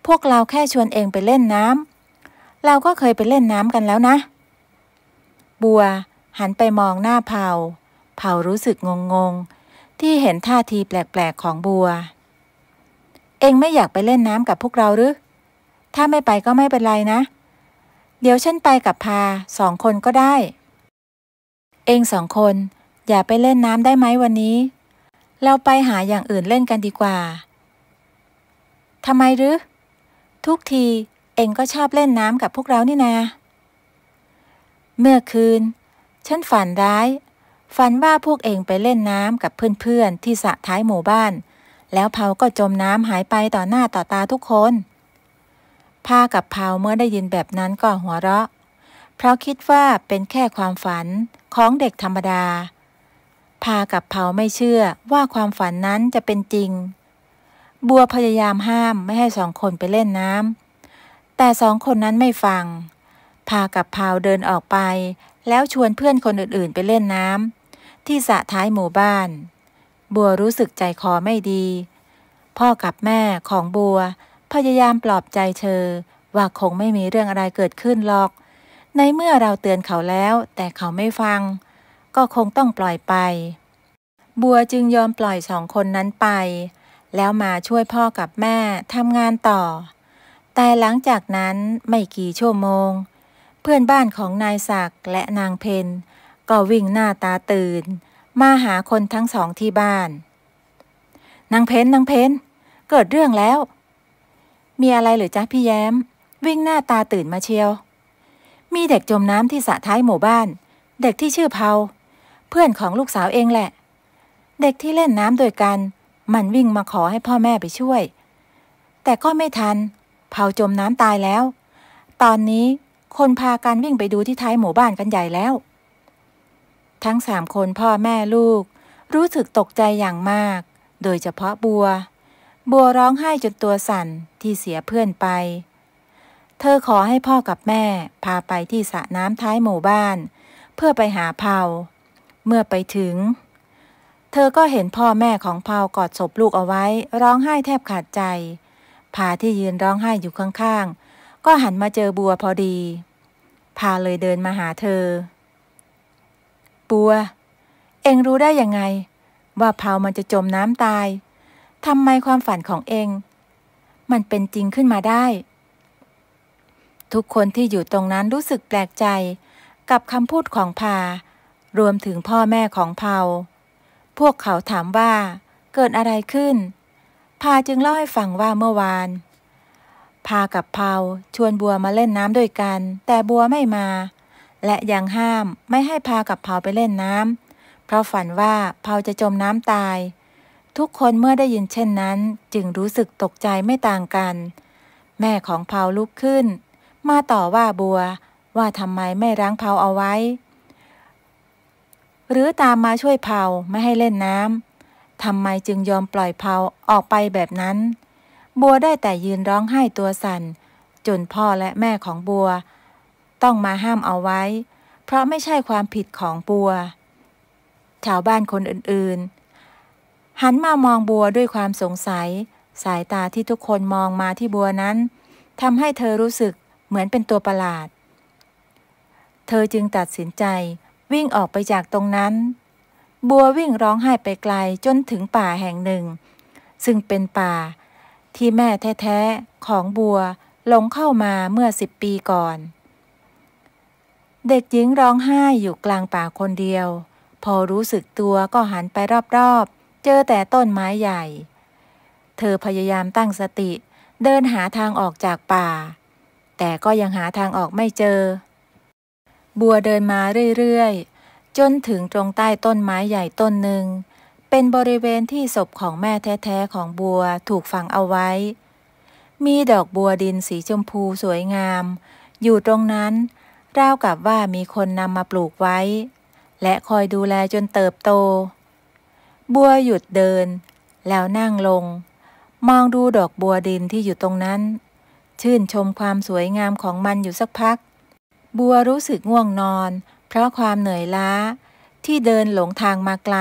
พวกเราแค่ชวนเองไปเล่นน้ำเราก็เคยไปเล่นน้ำกันแล้วนะบัวหันไปมองหน้าเผารู้สึกงงที่เห็นท่าทีแปลกๆของบัวเองไม่อยากไปเล่นน้ำกับพวกเราหรือถ้าไม่ไปก็ไม่เป็นไรนะเดี๋ยวฉันไปกับพา2 คนก็ได้เอง2 คนอย่าไปเล่นน้ำได้ไหมวันนี้เราไปหาอย่างอื่นเล่นกันดีกว่าทำไมหรือทุกทีเองก็ชอบเล่นน้ำกับพวกเรานี่นาเมื่อคืนฉันฝันร้ายฝันว่าพวกเองไปเล่นน้ำกับเพื่อนๆที่สระท้ายหมู่บ้านแล้วเผาก็จมน้ำหายไปต่อหน้าต่อตาทุกคนพากับเผาเมื่อได้ยินแบบนั้นก็หัวเราะเพราะคิดว่าเป็นแค่ความฝันของเด็กธรรมดาพากับเผาไม่เชื่อว่าความฝันนั้นจะเป็นจริงบัวพยายามห้ามไม่ให้2 คนไปเล่นน้ำแต่2 คนนั้นไม่ฟังพากับเผาเดินออกไปแล้วชวนเพื่อนคนอื่นๆไปเล่นน้ำที่สระท้ายหมู่บ้านบัวรู้สึกใจคอไม่ดีพ่อกับแม่ของบัวพยายามปลอบใจเธอว่าคงไม่มีเรื่องอะไรเกิดขึ้นหรอกในเมื่อเราเตือนเขาแล้วแต่เขาไม่ฟังก็คงต้องปล่อยไปบัวจึงยอมปล่อย2 คนนั้นไปแล้วมาช่วยพ่อกับแม่ทำงานต่อแต่หลังจากนั้นไม่กี่ชั่วโมงเพื่อนบ้านของนายศักดิ์และนางเพนก็วิ่งหน้าตาตื่นมาหาคนทั้ง2ที่บ้านนางเพนเกิดเรื่องแล้วมีอะไรหรือจ๊ะพี่แย้มวิ่งหน้าตาตื่นมาเชียวมีเด็กจมน้ำที่สระท้ายหมู่บ้านเด็กที่ชื่อเผาเพื่อนของลูกสาวเองแหละเด็กที่เล่นน้ำด้วยกันมันวิ่งมาขอให้พ่อแม่ไปช่วยแต่ก็ไม่ทันเผาจมน้ำตายแล้วตอนนี้คนพากันวิ่งไปดูที่ท้ายหมู่บ้านกันใหญ่แล้วทั้ง3 คนพ่อแม่ลูกรู้สึกตกใจอย่างมากโดยเฉพาะบัวร้องไห้จนตัวสั่นที่เสียเพื่อนไปเธอขอให้พ่อกับแม่พาไปที่สระน้ำท้ายหมู่บ้านเพื่อไปหาเผาเมื่อไปถึงเธอก็เห็นพ่อแม่ของเผากอดศพลูกเอาไว้ร้องไห้แทบขาดใจพาที่ยืนร้องไห้อยู่ข้างๆก็หันมาเจอบัวพอดีพาเลยเดินมาหาเธอบัวเอ็งรู้ได้ยังไงว่าเผามันจะจมน้ำตายทำไมความฝันของเอ็งมันเป็นจริงขึ้นมาได้ทุกคนที่อยู่ตรงนั้นรู้สึกแปลกใจกับคำพูดของพารวมถึงพ่อแม่ของเผาพวกเขาถามว่าเกิดอะไรขึ้นพาจึงเล่าให้ฟังว่าเมื่อวานพากับเผาชวนบัวมาเล่นน้ำด้วยกันแต่บัวไม่มาและยังห้ามไม่ให้พากับเผาไปเล่นน้ำเพราะฝันว่าเผาจะจมน้ำตายทุกคนเมื่อได้ยินเช่นนั้นจึงรู้สึกตกใจไม่ต่างกันแม่ของเผาลุกขึ้นมาต่อว่าบัวว่าทำไมไม่รั้งเผาเอาไว้หรือตามมาช่วยเผาไม่ให้เล่นน้ำทำไมจึงยอมปล่อยเผาออกไปแบบนั้นบัวได้แต่ยืนร้องไห้ตัวสั่นจนพ่อและแม่ของบัวต้องมาห้ามเอาไว้เพราะไม่ใช่ความผิดของบัวชาวบ้านคนอื่นๆหันมามองบัวด้วยความสงสัยสายตาที่ทุกคนมองมาที่บัวนั้นทำให้เธอรู้สึกเหมือนเป็นตัวประหลาด เธอจึงตัดสินใจวิ่งออกไปจากตรงนั้นบัววิ่งร้องไห้ไปไกลจนถึงป่าแห่งหนึ่งซึ่งเป็นป่าที่แม่แท้ๆของบัวหลงเข้ามาเมื่อ10 ปีก่อนเด็กหญิงร้องไห้อยู่กลางป่าคนเดียวพอรู้สึกตัวก็หันไปรอบๆเจอแต่ต้นไม้ใหญ่เธอพยายามตั้งสติเดินหาทางออกจากป่าแต่ก็ยังหาทางออกไม่เจอบัวเดินมาเรื่อยๆจนถึงตรงใต้ต้นไม้ใหญ่ต้นหนึ่งเป็นบริเวณที่ศพของแม่แท้ๆของบัวถูกฝังเอาไว้มีดอกบัวดินสีชมพูสวยงามอยู่ตรงนั้นราวกับว่ามีคนนำมาปลูกไว้และคอยดูแลจนเติบโตบัวหยุดเดินแล้วนั่งลงมองดูดอกบัวดินที่อยู่ตรงนั้นชื่นชมความสวยงามของมันอยู่สักพักบัวรู้สึกง่วงนอนเพราะความเหนื่อยล้าที่เดินหลงทางมาไกล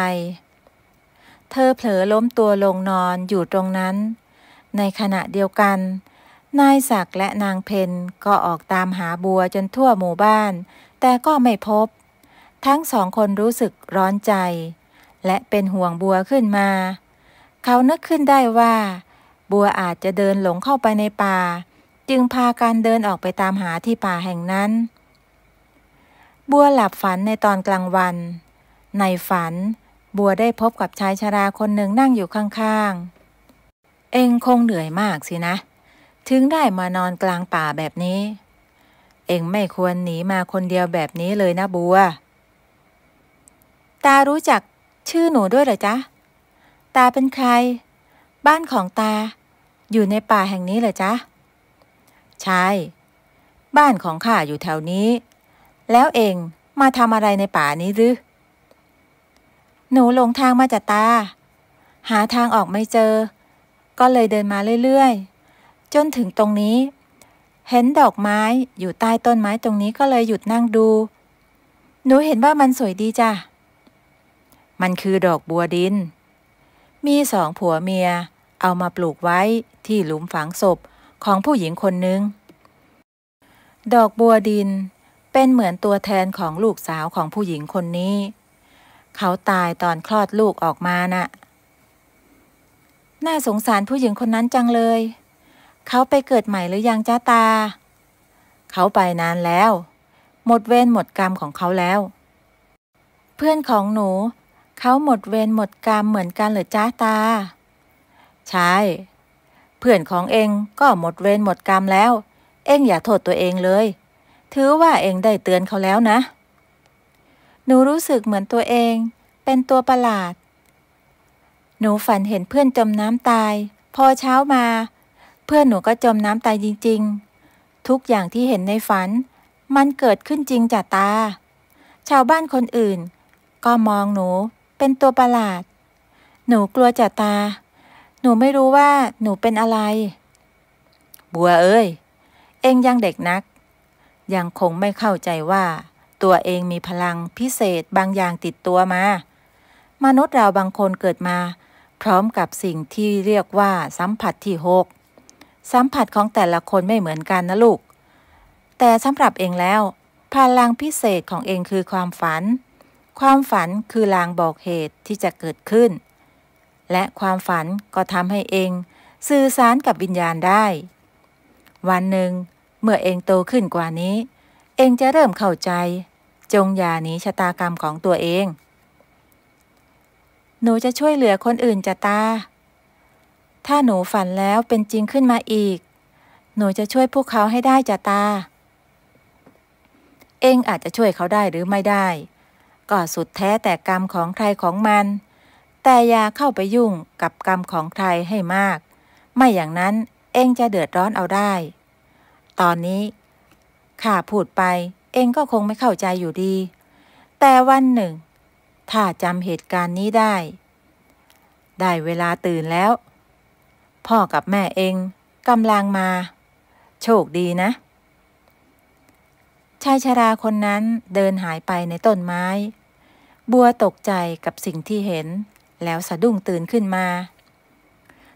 เธอเผลอล้มตัวลงนอนอยู่ตรงนั้นในขณะเดียวกันนายศักดิ์และนางเพ็ญก็ออกตามหาบัวจนทั่วหมู่บ้านแต่ก็ไม่พบทั้งสองคนรู้สึกร้อนใจและเป็นห่วงบัวขึ้นมาเขานึกขึ้นได้ว่าบัวอาจจะเดินหลงเข้าไปในป่าจึงพากันเดินออกไปตามหาที่ป่าแห่งนั้นบัวหลับฝันในตอนกลางวันในฝันบัวได้พบกับชายชราคนหนึ่งนั่งอยู่ข้างๆเอ็งคงเหนื่อยมากสินะถึงได้มานอนกลางป่าแบบนี้เอ็งไม่ควรหนีมาคนเดียวแบบนี้เลยนะบัวตารู้จักชื่อหนูด้วยเหรอจ๊ะตาเป็นใครบ้านของตาอยู่ในป่าแห่งนี้เหรอจ๊ะใช่บ้านของข้าอยู่แถวนี้แล้วเอ็งมาทำอะไรในป่านี้หรือหนูหลงทางมาจากตาหาทางออกไม่เจอก็เลยเดินมาเรื่อยๆจนถึงตรงนี้เห็นดอกไม้อยู่ใต้ต้นไม้ตรงนี้ก็เลยหยุดนั่งดูหนูเห็นว่ามันสวยดีจ้ะมันคือดอกบัวดินมี2 ผัวเมียเอามาปลูกไว้ที่หลุมฝังศพของผู้หญิงคนหนึ่งดอกบัวดินเป็นเหมือนตัวแทนของลูกสาวของผู้หญิงคนนี้เขาตายตอนคลอดลูกออกมาน่ะน่าสงสารผู้หญิงคนนั้นจังเลยเขาไปเกิดใหม่หรือยังจ้าตาเขาไปนานแล้วหมดเวรหมดกรรมของเขาแล้วเพื่อนของหนูเขาหมดเวรหมดกรรมเหมือนกันเหรอจ้าตาใช่เพื่อนของเองก็หมดเวรหมดกรรมแล้วเองอย่าโทษตัวเองเลยถือว่าเองได้เตือนเขาแล้วนะหนูรู้สึกเหมือนตัวเองเป็นตัวประหลาดหนูฝันเห็นเพื่อนจมน้ำตายพอเช้ามาเพื่อนหนูก็จมน้ำตายจริงๆทุกอย่างที่เห็นในฝันมันเกิดขึ้นจริงจ้ะตาชาวบ้านคนอื่นก็มองหนูเป็นตัวประหลาดหนูกลัวจ้ะตาหนูไม่รู้ว่าหนูเป็นอะไรบัวเอ้ยเอ็งยังเด็กนักยังคงไม่เข้าใจว่าตัวเองมีพลังพิเศษบางอย่างติดตัวมามนุษย์เราบางคนเกิดมาพร้อมกับสิ่งที่เรียกว่าสัมผัสที่6สัมผัสของแต่ละคนไม่เหมือนกันนะลูกแต่สำหรับเองแล้วพลังพิเศษของเองคือความฝันความฝันคือลางบอกเหตุที่จะเกิดขึ้นและความฝันก็ทำให้เองสื่อสารกับวิญญาณได้วันหนึ่งเมื่อเองโตขึ้นกว่านี้เองจะเริ่มเข้าใจจงอย่าหนีชะตากรรมของตัวเองหนูจะช่วยเหลือคนอื่นจ้ะตาถ้าหนูฝันแล้วเป็นจริงขึ้นมาอีกหนูจะช่วยพวกเขาให้ได้จ้ะตาเองอาจจะช่วยเขาได้หรือไม่ได้ก็สุดแท้แต่กรรมของใครของมันแต่อย่าเข้าไปยุ่งกับกรรมของใครให้มากไม่อย่างนั้นเองจะเดือดร้อนเอาได้ตอนนี้ข้าพูดไปเองก็คงไม่เข้าใจอยู่ดีแต่วันหนึ่งถ้าจำเหตุการณ์นี้ได้เวลาตื่นแล้วพ่อกับแม่เองกำลังมาโชคดีนะชายชราคนนั้นเดินหายไปในต้นไม้บัวตกใจกับสิ่งที่เห็นแล้วสะดุ้งตื่นขึ้นมา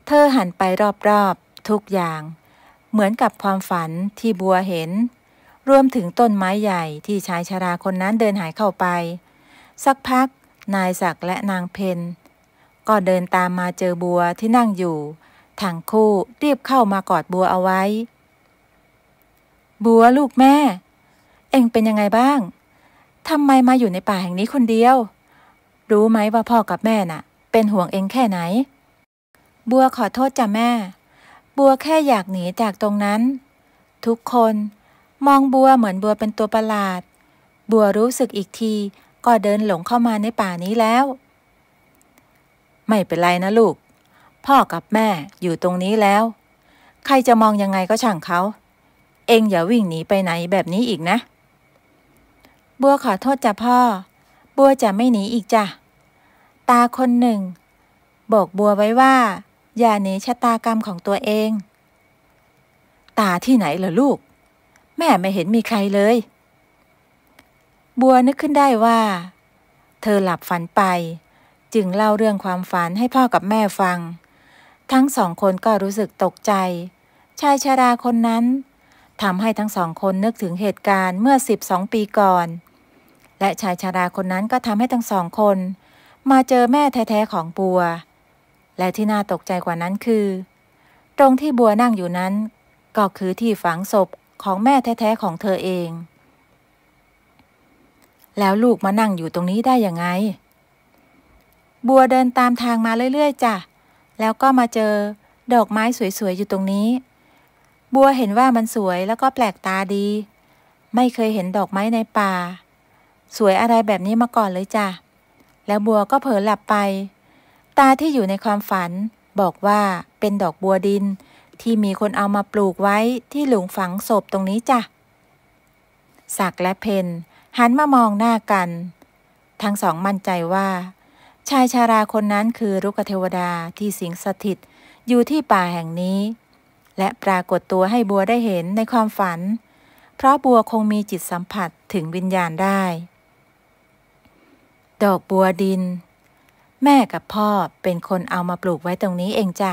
เธอหันไปรอบๆทุกอย่างเหมือนกับความฝันที่บัวเห็น รวมถึงต้นไม้ใหญ่ที่ชายชราคนนั้นเดินหายเข้าไปสักพักนายศักดิ์และนางเพนก็เดินตามมาเจอบัวที่นั่งอยู่ทั้งคู่รีบเข้ามากอดบัวเอาไว้บัวลูกแม่เอ็งเป็นยังไงบ้างทำไมมาอยู่ในป่าแห่งนี้คนเดียวรู้ไหมว่าพ่อกับแม่น่ะเป็นห่วงเอ็งแค่ไหนบัวขอโทษจ้ะแม่บัวแค่อยากหนีจากตรงนั้นทุกคนมองบัวเหมือนบัวเป็นตัวประหลาดบัวรู้สึกอีกทีก็เดินหลงเข้ามาในป่านี้แล้วไม่เป็นไรนะลูกพ่อกับแม่อยู่ตรงนี้แล้วใครจะมองยังไงก็ช่างเขาเอ็งอย่าวิ่งหนีไปไหนแบบนี้อีกนะบัวขอโทษจ้ะพ่อบัวจะไม่หนีอีกจ้ะตาคนหนึ่งบอกบัวไว้ว่าอย่าหนีชะตากรรมของตัวเองตาที่ไหนล่ะลูกแม่ไม่เห็นมีใครเลยบัวนึกขึ้นได้ว่าเธอหลับฝันไปจึงเล่าเรื่องความฝันให้พ่อกับแม่ฟังทั้งสองคนก็รู้สึกตกใจชายชราคนนั้นทำให้ทั้งสองคนนึกถึงเหตุการณ์เมื่อ12 ปีก่อนและชายชราคนนั้นก็ทำให้ทั้งสองคนมาเจอแม่แท้ๆของบัวและที่น่าตกใจกว่านั้นคือตรงที่บัวนั่งอยู่นั้นก็คือที่ฝังศพของแม่แท้ๆของเธอเองแล้วลูกมานั่งอยู่ตรงนี้ได้ยังไงบัวเดินตามทางมาเรื่อยๆจ้ะแล้วก็มาเจอดอกไม้สวยๆอยู่ตรงนี้บัวเห็นว่ามันสวยแล้วก็แปลกตาดีไม่เคยเห็นดอกไม้ในป่าสวยอะไรแบบนี้มาก่อนเลยจ้ะแล้วบัวก็เผลอหลับไปตาที่อยู่ในความฝันบอกว่าเป็นดอกบัวดินที่มีคนเอามาปลูกไว้ที่หลุมฝังศพตรงนี้จ้ะศักดิ์และเพนหันมามองหน้ากันทั้งสองมั่นใจว่าชายชาราคนนั้นคือรุกขเทวดาที่สิงสถิตอยู่ที่ป่าแห่งนี้และปรากฏตัวให้บัวได้เห็นในความฝันเพราะบัวคงมีจิตสัมผัสถึงวิญญาณได้ดอกบัวดินแม่กับพ่อเป็นคนเอามาปลูกไว้ตรงนี้เองจ้ะ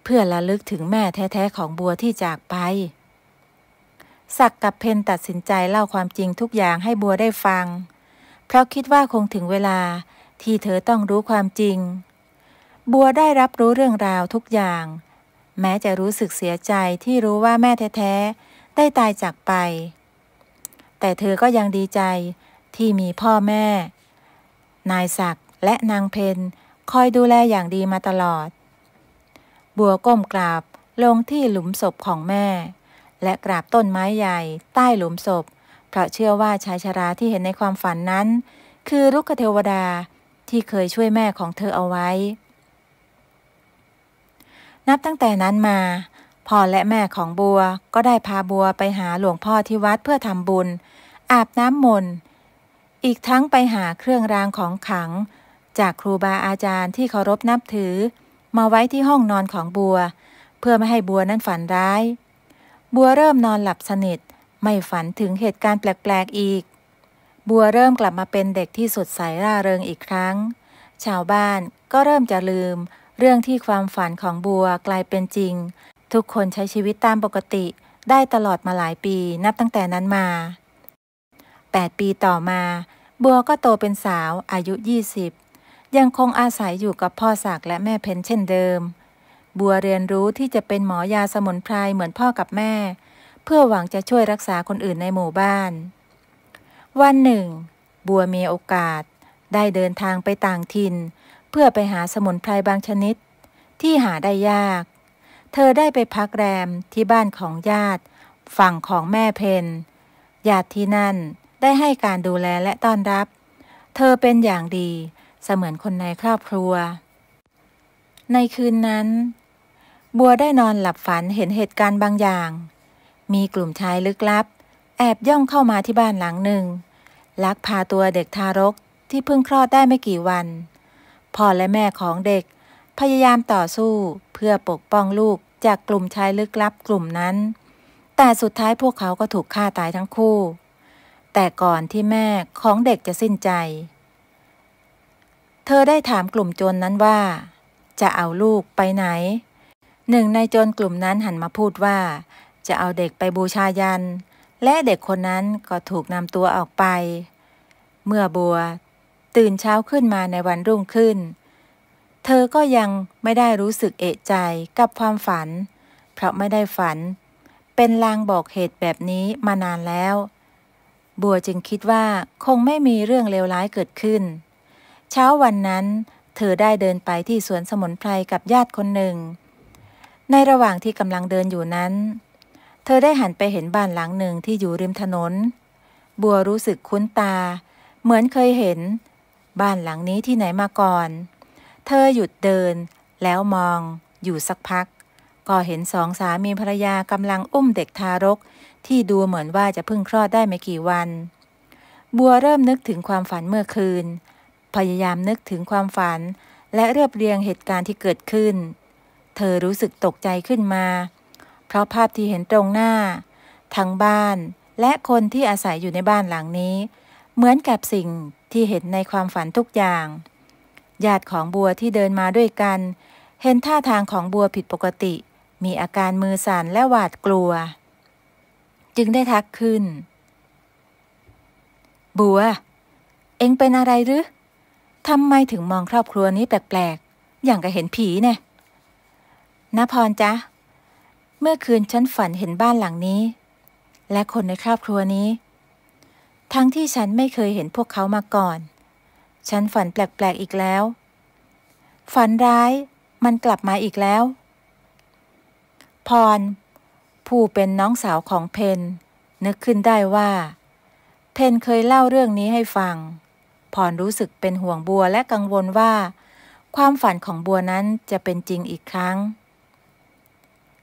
เพื่อระลึกถึงแม่แท้ๆของบัวที่จากไปศักดิ์กับเพนตัดสินใจเล่าความจริงทุกอย่างให้บัวได้ฟังเพราะคิดว่าคงถึงเวลาที่เธอต้องรู้ความจริงบัวได้รับรู้เรื่องราวทุกอย่างแม้จะรู้สึกเสียใจที่รู้ว่าแม่แท้ๆได้ตายจากไปแต่เธอก็ยังดีใจที่มีพ่อแม่นายศักดิ์และนางเพนคอยดูแลอย่างดีมาตลอดบัวก้มกราบลงที่หลุมศพของแม่และกราบต้นไม้ใหญ่ใต้หลุมศพเพราะเชื่อว่าชายชราที่เห็นในความฝันนั้นคือรุกขเทวดาที่เคยช่วยแม่ของเธอเอาไว้นับตั้งแต่นั้นมาพ่อและแม่ของบัวก็ได้พาบัวไปหาหลวงพ่อที่วัดเพื่อทำบุญอาบน้ำมนต์อีกทั้งไปหาเครื่องรางของขลังจากครูบาอาจารย์ที่เคารพนับถือมาไว้ที่ห้องนอนของบัวเพื่อไม่ให้บัวนั้นฝันร้ายบัวเริ่มนอนหลับสนิทไม่ฝันถึงเหตุการณ์แปลกๆอีกบัวเริ่มกลับมาเป็นเด็กที่สดใสร่าเริงอีกครั้งชาวบ้านก็เริ่มจะลืมเรื่องที่ความฝันของบัวกลายเป็นจริงทุกคนใช้ชีวิตตามปกติได้ตลอดมาหลายปีนับตั้งแต่นั้นมา8 ปีต่อมาบัวก็โตเป็นสาวอายุ20ยังคงอาศัยอยู่กับพ่อศักดิ์และแม่เพนเช่นเดิมบัวเรียนรู้ที่จะเป็นหมอยาสมุนไพรเหมือนพ่อกับแม่เพื่อหวังจะช่วยรักษาคนอื่นในหมู่บ้านวันหนึ่งบัวมีโอกาสได้เดินทางไปต่างถิ่นเพื่อไปหาสมุนไพรบางชนิดที่หาได้ยากเธอได้ไปพักแรมที่บ้านของญาติฝั่งของแม่เพนญาติที่นั่นได้ให้การดูแลและต้อนรับเธอเป็นอย่างดีเสมือนคนในครอบครัวในคืนนั้นบัวได้นอนหลับฝันเห็นเหตุการณ์บางอย่างมีกลุ่มชายลึกลับแอบย่องเข้ามาที่บ้านหลังหนึ่งลักพาตัวเด็กทารกที่เพิ่งคลอดได้ไม่กี่วันพ่อและแม่ของเด็กพยายามต่อสู้เพื่อปกป้องลูกจากกลุ่มชายลึกลับกลุ่มนั้นแต่สุดท้ายพวกเขาก็ถูกฆ่าตายทั้งคู่แต่ก่อนที่แม่ของเด็กจะสิ้นใจเธอได้ถามกลุ่มโจรนั้นว่าจะเอาลูกไปไหนหนึ่งในโจรกลุ่มนั้นหันมาพูดว่าจะเอาเด็กไปบูชายัญ และเด็กคนนั้นก็ถูกนำตัวออกไป เมื่อบัวตื่นเช้าขึ้นมาในวันรุ่งขึ้นเธอก็ยังไม่ได้รู้สึกเอะใจกับความฝันเพราะไม่ได้ฝันเป็นลางบอกเหตุแบบนี้มานานแล้วบัวจึงคิดว่าคงไม่มีเรื่องเลวร้ายเกิดขึ้นเช้าวันนั้นเธอได้เดินไปที่สวนสมุนไพรกับญาติคนหนึ่งในระหว่างที่กำลังเดินอยู่นั้นเธอได้หันไปเห็นบ้านหลังหนึ่งที่อยู่ริมถนนบัวรู้สึกคุ้นตาเหมือนเคยเห็นบ้านหลังนี้ที่ไหนมาก่อนเธอหยุดเดินแล้วมองอยู่สักพักก็เห็นสองสามีภรรยากำลังอุ้มเด็กทารกที่ดูเหมือนว่าจะเพิ่งคลอดได้ไม่กี่วันบัวเริ่มนึกถึงความฝันเมื่อคืนพยายามนึกถึงความฝันและเรียบเรียงเหตุการณ์ที่เกิดขึ้นเธอรู้สึกตกใจขึ้นมาเพราะภาพที่เห็นตรงหน้าทั้งบ้านและคนที่อาศัยอยู่ในบ้านหลังนี้เหมือนกับสิ่งที่เห็นในความฝันทุกอย่างญาติของบัวที่เดินมาด้วยกันเห็นท่าทางของบัวผิดปกติมีอาการมือสั่นและหวาดกลัวจึงได้ทักขึ้นบัวเอ็งเป็นอะไรหรือทำไมถึงมองครอบครัวนี้แปลกๆอย่างกับเห็นผีเนี่ยณพรจ๊ะเมื่อคืนฉันฝันเห็นบ้านหลังนี้และคนในครอบครัวนี้ทั้งที่ฉันไม่เคยเห็นพวกเขามาก่อนฉันฝันแปลกๆอีกแล้วฝันร้ายมันกลับมาอีกแล้วพรผู้เป็นน้องสาวของเพนนึกขึ้นได้ว่าเพนเคยเล่าเรื่องนี้ให้ฟังพรรู้สึกเป็นห่วงบัวและกังวลว่าความฝันของบัวนั้นจะเป็นจริงอีกครั้ง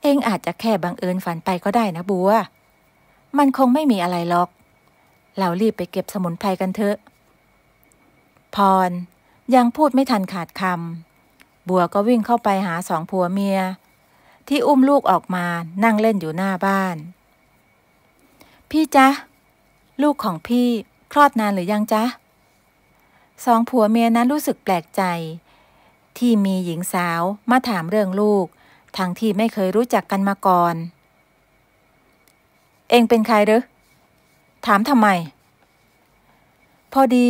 เองอาจจะแค่บังเอิญฝันไปก็ได้นะบัวมันคงไม่มีอะไรหรอกเรารีบไปเก็บสมุนไพรกันเถอะพรยังพูดไม่ทันขาดคำบัวก็วิ่งเข้าไปหาสองผัวเมียที่อุ้มลูกออกมานั่งเล่นอยู่หน้าบ้านพี่จ๊ะลูกของพี่คลอดนานหรือยังจ๊ะสองผัวเมียนั้นรู้สึกแปลกใจที่มีหญิงสาวมาถามเรื่องลูกทั้งที่ไม่เคยรู้จักกันมาก่อนเองเป็นใครหรือถามทำไมพอดี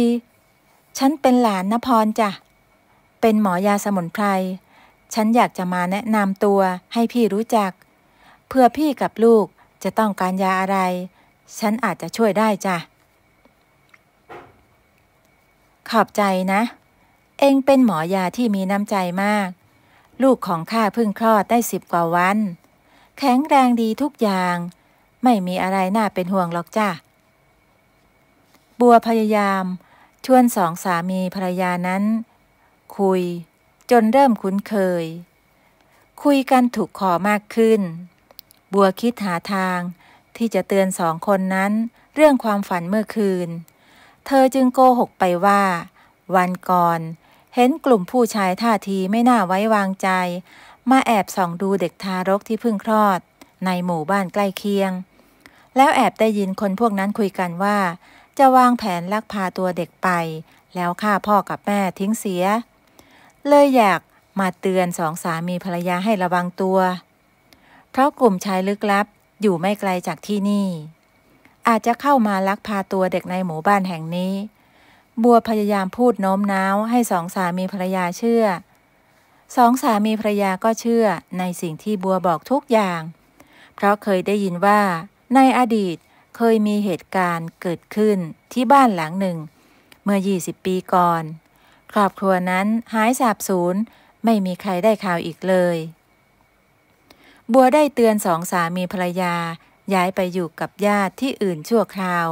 ฉันเป็นหลานณพรจ้ะเป็นหมอยาสมุนไพรฉันอยากจะมาแนะนำตัวให้พี่รู้จักเพื่อพี่กับลูกจะต้องการยาอะไรฉันอาจจะช่วยได้จ้ะขอบใจนะเองเป็นหมอยาที่มีน้ำใจมากลูกของข้าเพิ่งคลอดได้10 กว่าวันแข็งแรงดีทุกอย่างไม่มีอะไรน่าเป็นห่วงหรอกจ้ะบัวพยายามชวนสองสามีภรรยานั้นคุยจนเริ่มคุ้นเคยคุยกันถูกคอมากขึ้นบัวคิดหาทางที่จะเตือนสองคนนั้นเรื่องความฝันเมื่อคืนเธอจึงโกหกไปว่าวันก่อนเห็นกลุ่มผู้ชายท่าทีไม่น่าไว้วางใจมาแอบส่องดูเด็กทารกที่เพิ่งคลอดในหมู่บ้านใกล้เคียงแล้วแอบได้ยินคนพวกนั้นคุยกันว่าจะวางแผนลักพาตัวเด็กไปแล้วฆ่าพ่อกับแม่ทิ้งเสียเลยอยากมาเตือนสองสามีภรรยาให้ระวังตัวเพราะกลุ่มชายลึกลับอยู่ไม่ไกลจากที่นี่อาจจะเข้ามาลักพาตัวเด็กในหมู่บ้านแห่งนี้บัวพยายามพูดโน้มน้าวให้สองสามีภรรยาเชื่อสองสามีภรรยาก็เชื่อในสิ่งที่บัวบอกทุกอย่างเพราะเคยได้ยินว่าในอดีตเคยมีเหตุการณ์เกิดขึ้นที่บ้านหลังหนึ่งเมื่อ20 ปีก่อนครอบครัวนั้นหายสาบสูญไม่มีใครได้ข่าวอีกเลยบัวได้เตือนสองสามีภรรยาย้ายไปอยู่กับญาติที่อื่นชั่วคราว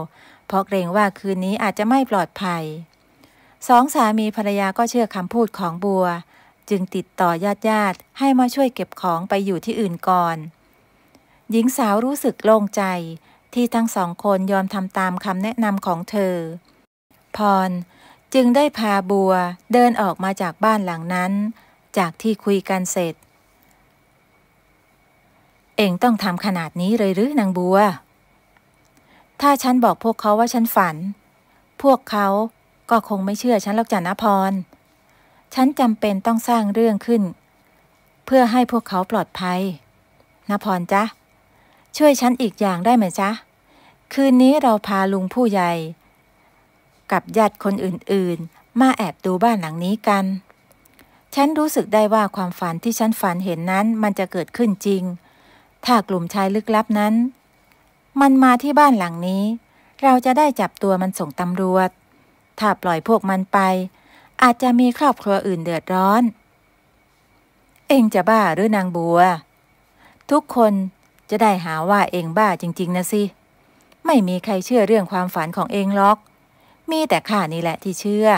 เพราะเกรงว่าคืนนี้อาจจะไม่ปลอดภัยสองสามีภรรยาก็เชื่อคำพูดของบัวจึงติดต่อญาติให้มาช่วยเก็บของไปอยู่ที่อื่นก่อนหญิงสาวรู้สึกโล่งใจที่ทั้งสองคนยอมทำตามคำแนะนำของเธอพรจึงได้พาบัวเดินออกมาจากบ้านหลังนั้นจากที่คุยกันเสร็จเอ็งต้องทำขนาดนี้เลยหรือนางบัวถ้าฉันบอกพวกเขาว่าฉันฝันพวกเขาก็คงไม่เชื่อฉันหรอกจ้ะณพรฉันจำเป็นต้องสร้างเรื่องขึ้นเพื่อให้พวกเขาปลอดภัยณพรจ๊ะช่วยฉันอีกอย่างได้ไหมจ๊ะ คืนนี้เราพาลุงผู้ใหญ่กับญาติคนอื่นๆมาแอบดูบ้านหลังนี้กันฉันรู้สึกได้ว่าความฝันที่ฉันฝันเห็นนั้นมันจะเกิดขึ้นจริงถ้ากลุ่มชายลึกลับนั้นมันมาที่บ้านหลังนี้เราจะได้จับตัวมันส่งตำรวจถ้าปล่อยพวกมันไปอาจจะมีครอบครัวอื่นเดือดร้อนเองจะบ้าหรือนางบัวทุกคนจะได้หาว่าเองบ้าจริงๆนะสิไม่มีใครเชื่อเรื่องความฝันของเองหรอกมีแต่ข้านี่แหละที่เชื่อ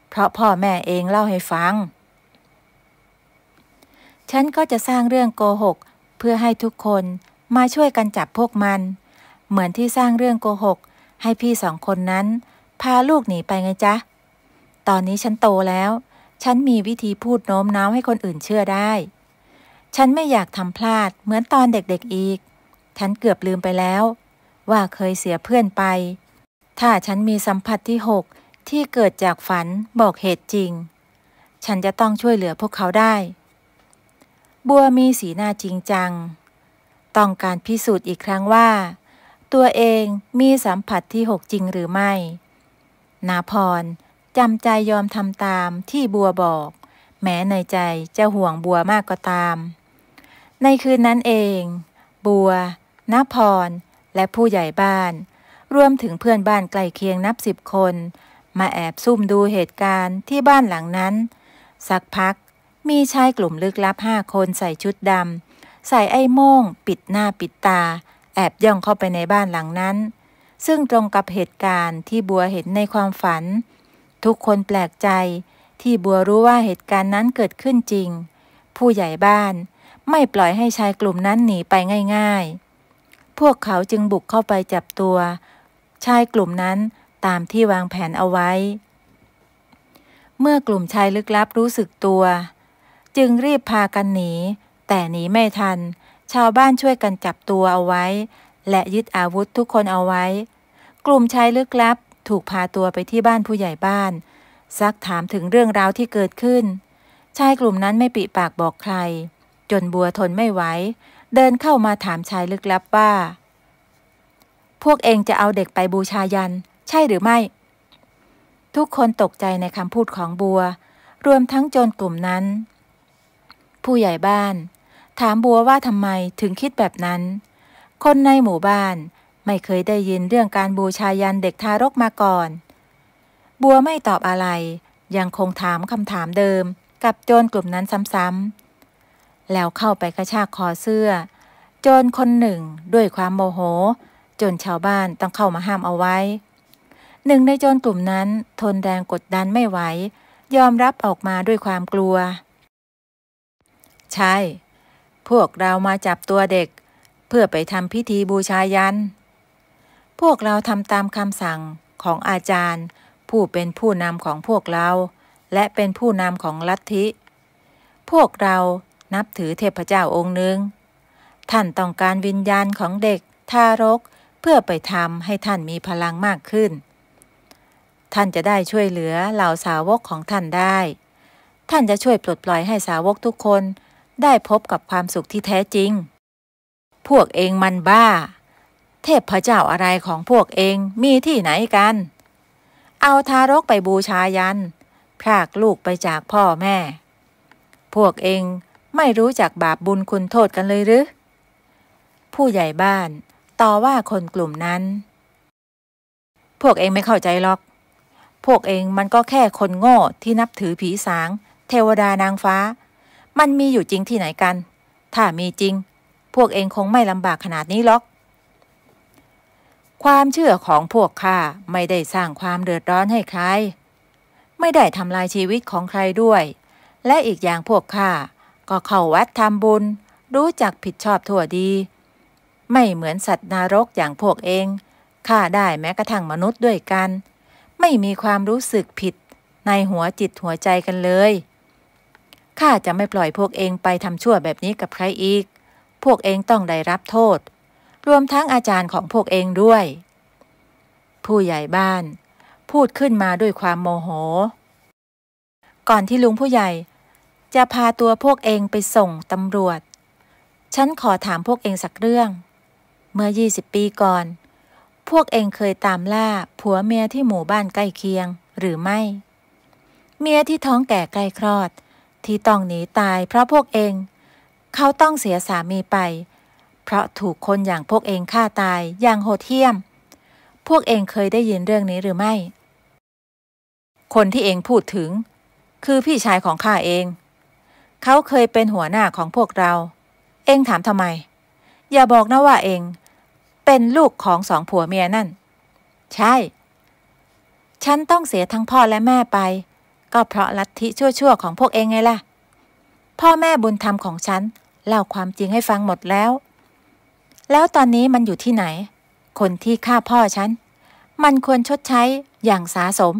เพราะพ่อแม่เองเล่าให้ฟังฉันก็จะสร้างเรื่องโกหกเพื่อให้ทุกคนมาช่วยกันจับพวกมันเหมือนที่สร้างเรื่องโกหกให้พี่สองคนนั้นพาลูกหนีไปไงจ๊ะตอนนี้ฉันโตแล้วฉันมีวิธีพูดโน้มน้าวให้คนอื่นเชื่อได้ฉันไม่อยากทำพลาดเหมือนตอนเด็กๆอีกฉันเกือบลืมไปแล้วว่าเคยเสียเพื่อนไปถ้าฉันมีสัมผัสที่6ที่เกิดจากฝันบอกเหตุจริงฉันจะต้องช่วยเหลือพวกเขาได้บัวมีสีหน้าจริงจังต้องการพิสูจน์อีกครั้งว่าตัวเองมีสัมผัสที่6จริงหรือไม่นาพรจำใจยอมทำตามที่บัวบอกแม้ในใจจะห่วงบัวมากก็ตามในคืนนั้นเองบัวณพรและผู้ใหญ่บ้านรวมถึงเพื่อนบ้านใกล้เคียงนับ10 คนมาแอบซุ่มดูเหตุการณ์ที่บ้านหลังนั้นสักพักมีชายกลุ่มลึกลับ5 คนใส่ชุดดำใส่ไอ้โม่งปิดหน้าปิดตาแอบย่องเข้าไปในบ้านหลังนั้นซึ่งตรงกับเหตุการณ์ที่บัวเห็นในความฝันทุกคนแปลกใจที่บัวรู้ว่าเหตุการณ์นั้นเกิดขึ้นจริงผู้ใหญ่บ้านไม่ปล่อยให้ชายกลุ่มนั้นหนีไปง่ายๆพวกเขาจึงบุกเข้าไปจับตัวชายกลุ่มนั้นตามที่วางแผนเอาไว้เมื่อกลุ่มชายลึกลับรู้สึกตัวจึงรีบพากันหนีแต่หนีไม่ทันชาวบ้านช่วยกันจับตัวเอาไว้และยึดอาวุธทุกคนเอาไว้กลุ่มชายลึกลับถูกพาตัวไปที่บ้านผู้ใหญ่บ้านซักถามถึงเรื่องราวที่เกิดขึ้นชายกลุ่มนั้นไม่ปิปากบอกใครจนบัวทนไม่ไหวเดินเข้ามาถามชายลึกลับว่าพวกเองจะเอาเด็กไปบูชายันใช่หรือไม่ทุกคนตกใจในคำพูดของบัวรวมทั้งโจรกลุ่มนั้นผู้ใหญ่บ้านถามบัวว่าทำไมถึงคิดแบบนั้นคนในหมู่บ้านไม่เคยได้ยินเรื่องการบูชายันเด็กทารกมาก่อนบัวไม่ตอบอะไรยังคงถามคำถามเดิมกับโจรกลุ่มนั้นซ้ำๆแล้วเข้าไปกระชากคอเสื้อโจรคนหนึ่งด้วยความโมโหจนชาวบ้านต้องเข้ามาห้ามเอาไว้หนึ่งในโจรกลุ่มนั้นทนแรงกดดันไม่ไหวยอมรับออกมาด้วยความกลัวใช่พวกเรามาจับตัวเด็กเพื่อไปทำพิธีบูชายันพวกเราทำตามคำสั่งของอาจารย์ผู้เป็นผู้นำของพวกเราและเป็นผู้นำของลัทธิพวกเรานับถือเทพเจ้าองค์หนึ่งท่านต้องการวิญญาณของเด็กทารกเพื่อไปทำให้ท่านมีพลังมากขึ้นท่านจะได้ช่วยเหลือเหล่าสาวกของท่านได้ท่านจะช่วยปลดปล่อยให้สาวกทุกคนได้พบกับความสุขที่แท้จริงพวกเองมันบ้าเทพเจ้าอะไรของพวกเองมีที่ไหนกันเอาทารกไปบูชายันพรากลูกไปจากพ่อแม่พวกเองไม่รู้จักบาปบุญคุณโทษกันเลยหรือผู้ใหญ่บ้านต่อว่าคนกลุ่มนั้นพวกเองไม่เข้าใจหรอกพวกเองมันก็แค่คนโง่ที่นับถือผีสางเทวดานางฟ้ามันมีอยู่จริงที่ไหนกันถ้ามีจริงพวกเองคงไม่ลำบากขนาดนี้หรอกความเชื่อของพวกข้าไม่ได้สร้างความเดือดร้อนให้ใครไม่ได้ทำลายชีวิตของใครด้วยและอีกอย่างพวกข้าก็เข้าวัดทำบุญรู้จักผิดชอบทั่วดีไม่เหมือนสัตว์นรกอย่างพวกเองฆ่าได้แม้กระทั่งมนุษย์ด้วยกันไม่มีความรู้สึกผิดในหัวจิตหัวใจกันเลยข้าจะไม่ปล่อยพวกเองไปทำชั่วแบบนี้กับใครอีกพวกเองต้องได้รับโทษรวมทั้งอาจารย์ของพวกเองด้วยผู้ใหญ่บ้านพูดขึ้นมาด้วยความโมโหก่อนที่ลุงผู้ใหญ่จะพาตัวพวกเองไปส่งตำรวจฉันขอถามพวกเองสักเรื่องเมื่อ20 ปีก่อน พวกเองเคยตามล่าผัวเมียที่หมู่บ้านใกล้เคียงหรือไม่เมียที่ท้องแก่ใกล้คลอดที่ต้องหนีตายเพราะพวกเองเขาต้องเสียสามีไปเพราะถูกคนอย่างพวกเองฆ่าตายอย่างโหดเหี้ยมพวกเองเคยได้ยินเรื่องนี้หรือไม่คนที่เองพูดถึงคือพี่ชายของข้าเองเขาเคยเป็นหัวหน้าของพวกเราเองถามทำไมอย่าบอกนะว่าเองเป็นลูกของสองผัวเมียนั่นใช่ฉันต้องเสียทั้งพ่อและแม่ไปก็เพราะลัทธิชั่วๆของพวกเองไงล่ะพ่อแม่บุญธรรมของฉันเล่าความจริงให้ฟังหมดแล้วตอนนี้มันอยู่ที่ไหนคนที่ฆ่าพ่อฉันมันควรชดใช้อย่างสาสม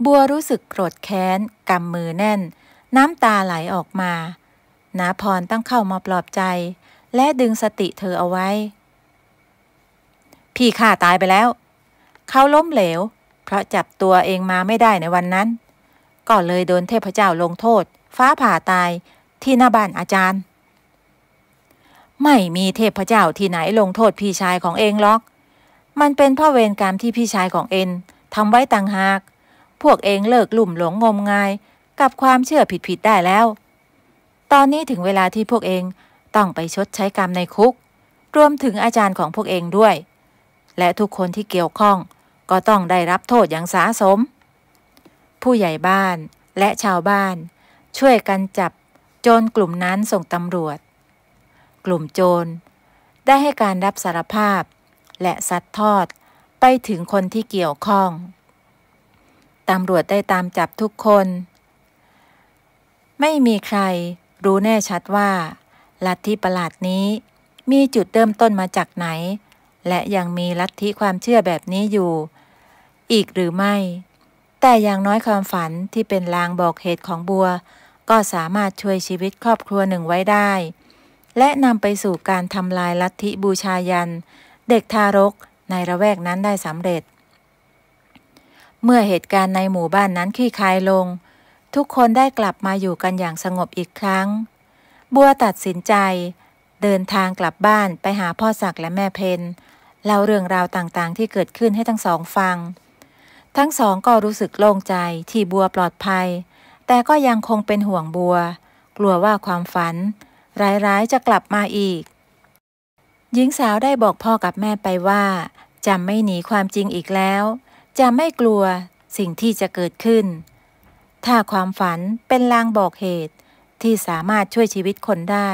บัวรู้สึกโกรธแค้นกำมือแน่นน้ำตาไหลออกมาณพรต้องเข้ามาปลอบใจและดึงสติเธอเอาไว้พี่ข้าตายไปแล้วเขาล้มเหลวเพราะจับตัวเองมาไม่ได้ในวันนั้นก็เลยโดนเทพเจ้าลงโทษฟ้าผ่าตายที่หน้าบ้านอาจารย์ไม่มีเทพเจ้าที่ไหนลงโทษพี่ชายของเองหรอกมันเป็นเพราะเวรกรรมที่พี่ชายของเองทำไว้ต่างหากพวกเองเลิกลุ่มหลงงมงายกับความเชื่อผิดๆได้แล้วตอนนี้ถึงเวลาที่พวกเองต้องไปชดใช้กรรมในคุกรวมถึงอาจารย์ของพวกเองด้วยและทุกคนที่เกี่ยวข้องก็ต้องได้รับโทษอย่างสาสมผู้ใหญ่บ้านและชาวบ้านช่วยกันจับโจรกลุ่มนั้นส่งตำรวจกลุ่มโจรได้ให้การรับสารภาพและซัดทอดไปถึงคนที่เกี่ยวข้องตำรวจได้ตามจับทุกคนไม่มีใครรู้แน่ชัดว่าลัทธิประหลาดนี้มีจุดเริ่มต้นมาจากไหนและยังมีลัทธิความเชื่อแบบนี้อยู่อีกหรือไม่แต่อย่างน้อยความฝันที่เป็นลางบอกเหตุของบัวก็สามารถช่วยชีวิตครอบครัวหนึ่งไว้ได้และนำไปสู่การทำลายลัทธิบูชายันเด็กทารกในละแวกนั้นได้สำเร็จเมื่อเหตุการณ์ในหมู่บ้านนั้นคลี่คลายลงทุกคนได้กลับมาอยู่กันอย่างสงบอีกครั้งบัวตัดสินใจเดินทางกลับบ้านไปหาพ่อศักดิ์และแม่เพนเล่าเรื่องราวต่างๆที่เกิดขึ้นให้ทั้งสองฟังทั้งสองก็รู้สึกโล่งใจที่บัวปลอดภัยแต่ก็ยังคงเป็นห่วงบัวกลัวว่าความฝันร้ายๆจะกลับมาอีกหญิงสาวได้บอกพ่อกับแม่ไปว่าจะไม่หนีความจริงอีกแล้วจะไม่กลัวสิ่งที่จะเกิดขึ้นถ้าความฝันเป็นลางบอกเหตุที่สามารถช่วยชีวิตคนได้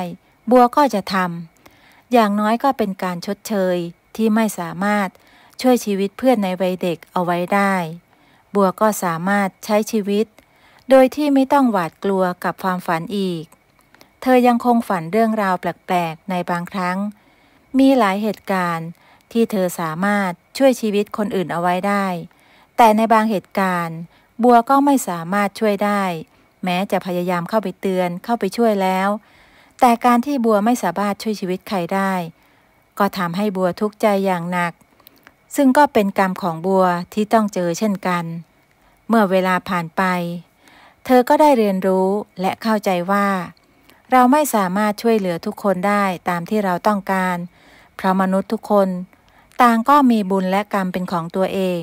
บัวก็จะทำอย่างน้อยก็เป็นการชดเชยที่ไม่สามารถช่วยชีวิตเพื่อนในวัยเด็กเอาไว้ได้บัวก็สามารถใช้ชีวิตโดยที่ไม่ต้องหวาดกลัวกับความฝันอีกเธอยังคงฝันเรื่องราวแปลกๆในบางครั้งมีหลายเหตุการณ์ที่เธอสามารถช่วยชีวิตคนอื่นเอาไว้ได้แต่ในบางเหตุการณ์บัวก็ไม่สามารถช่วยได้แม้จะพยายามเข้าไปเตือนเข้าไปช่วยแล้วแต่การที่บัวไม่สามารถช่วยชีวิตใครได้ก็ทำให้บัวทุกข์ใจอย่างหนักซึ่งก็เป็นกรรมของบัวที่ต้องเจอเช่นกันเมื่อเวลาผ่านไปเธอก็ได้เรียนรู้และเข้าใจว่าเราไม่สามารถช่วยเหลือทุกคนได้ตามที่เราต้องการเพราะมนุษย์ทุกคนต่างก็มีบุญและกรรมเป็นของตัวเอง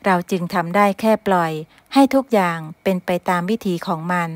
เราจึงทำได้แค่ปล่อยให้ทุกอย่างเป็นไปตามวิถีของมัน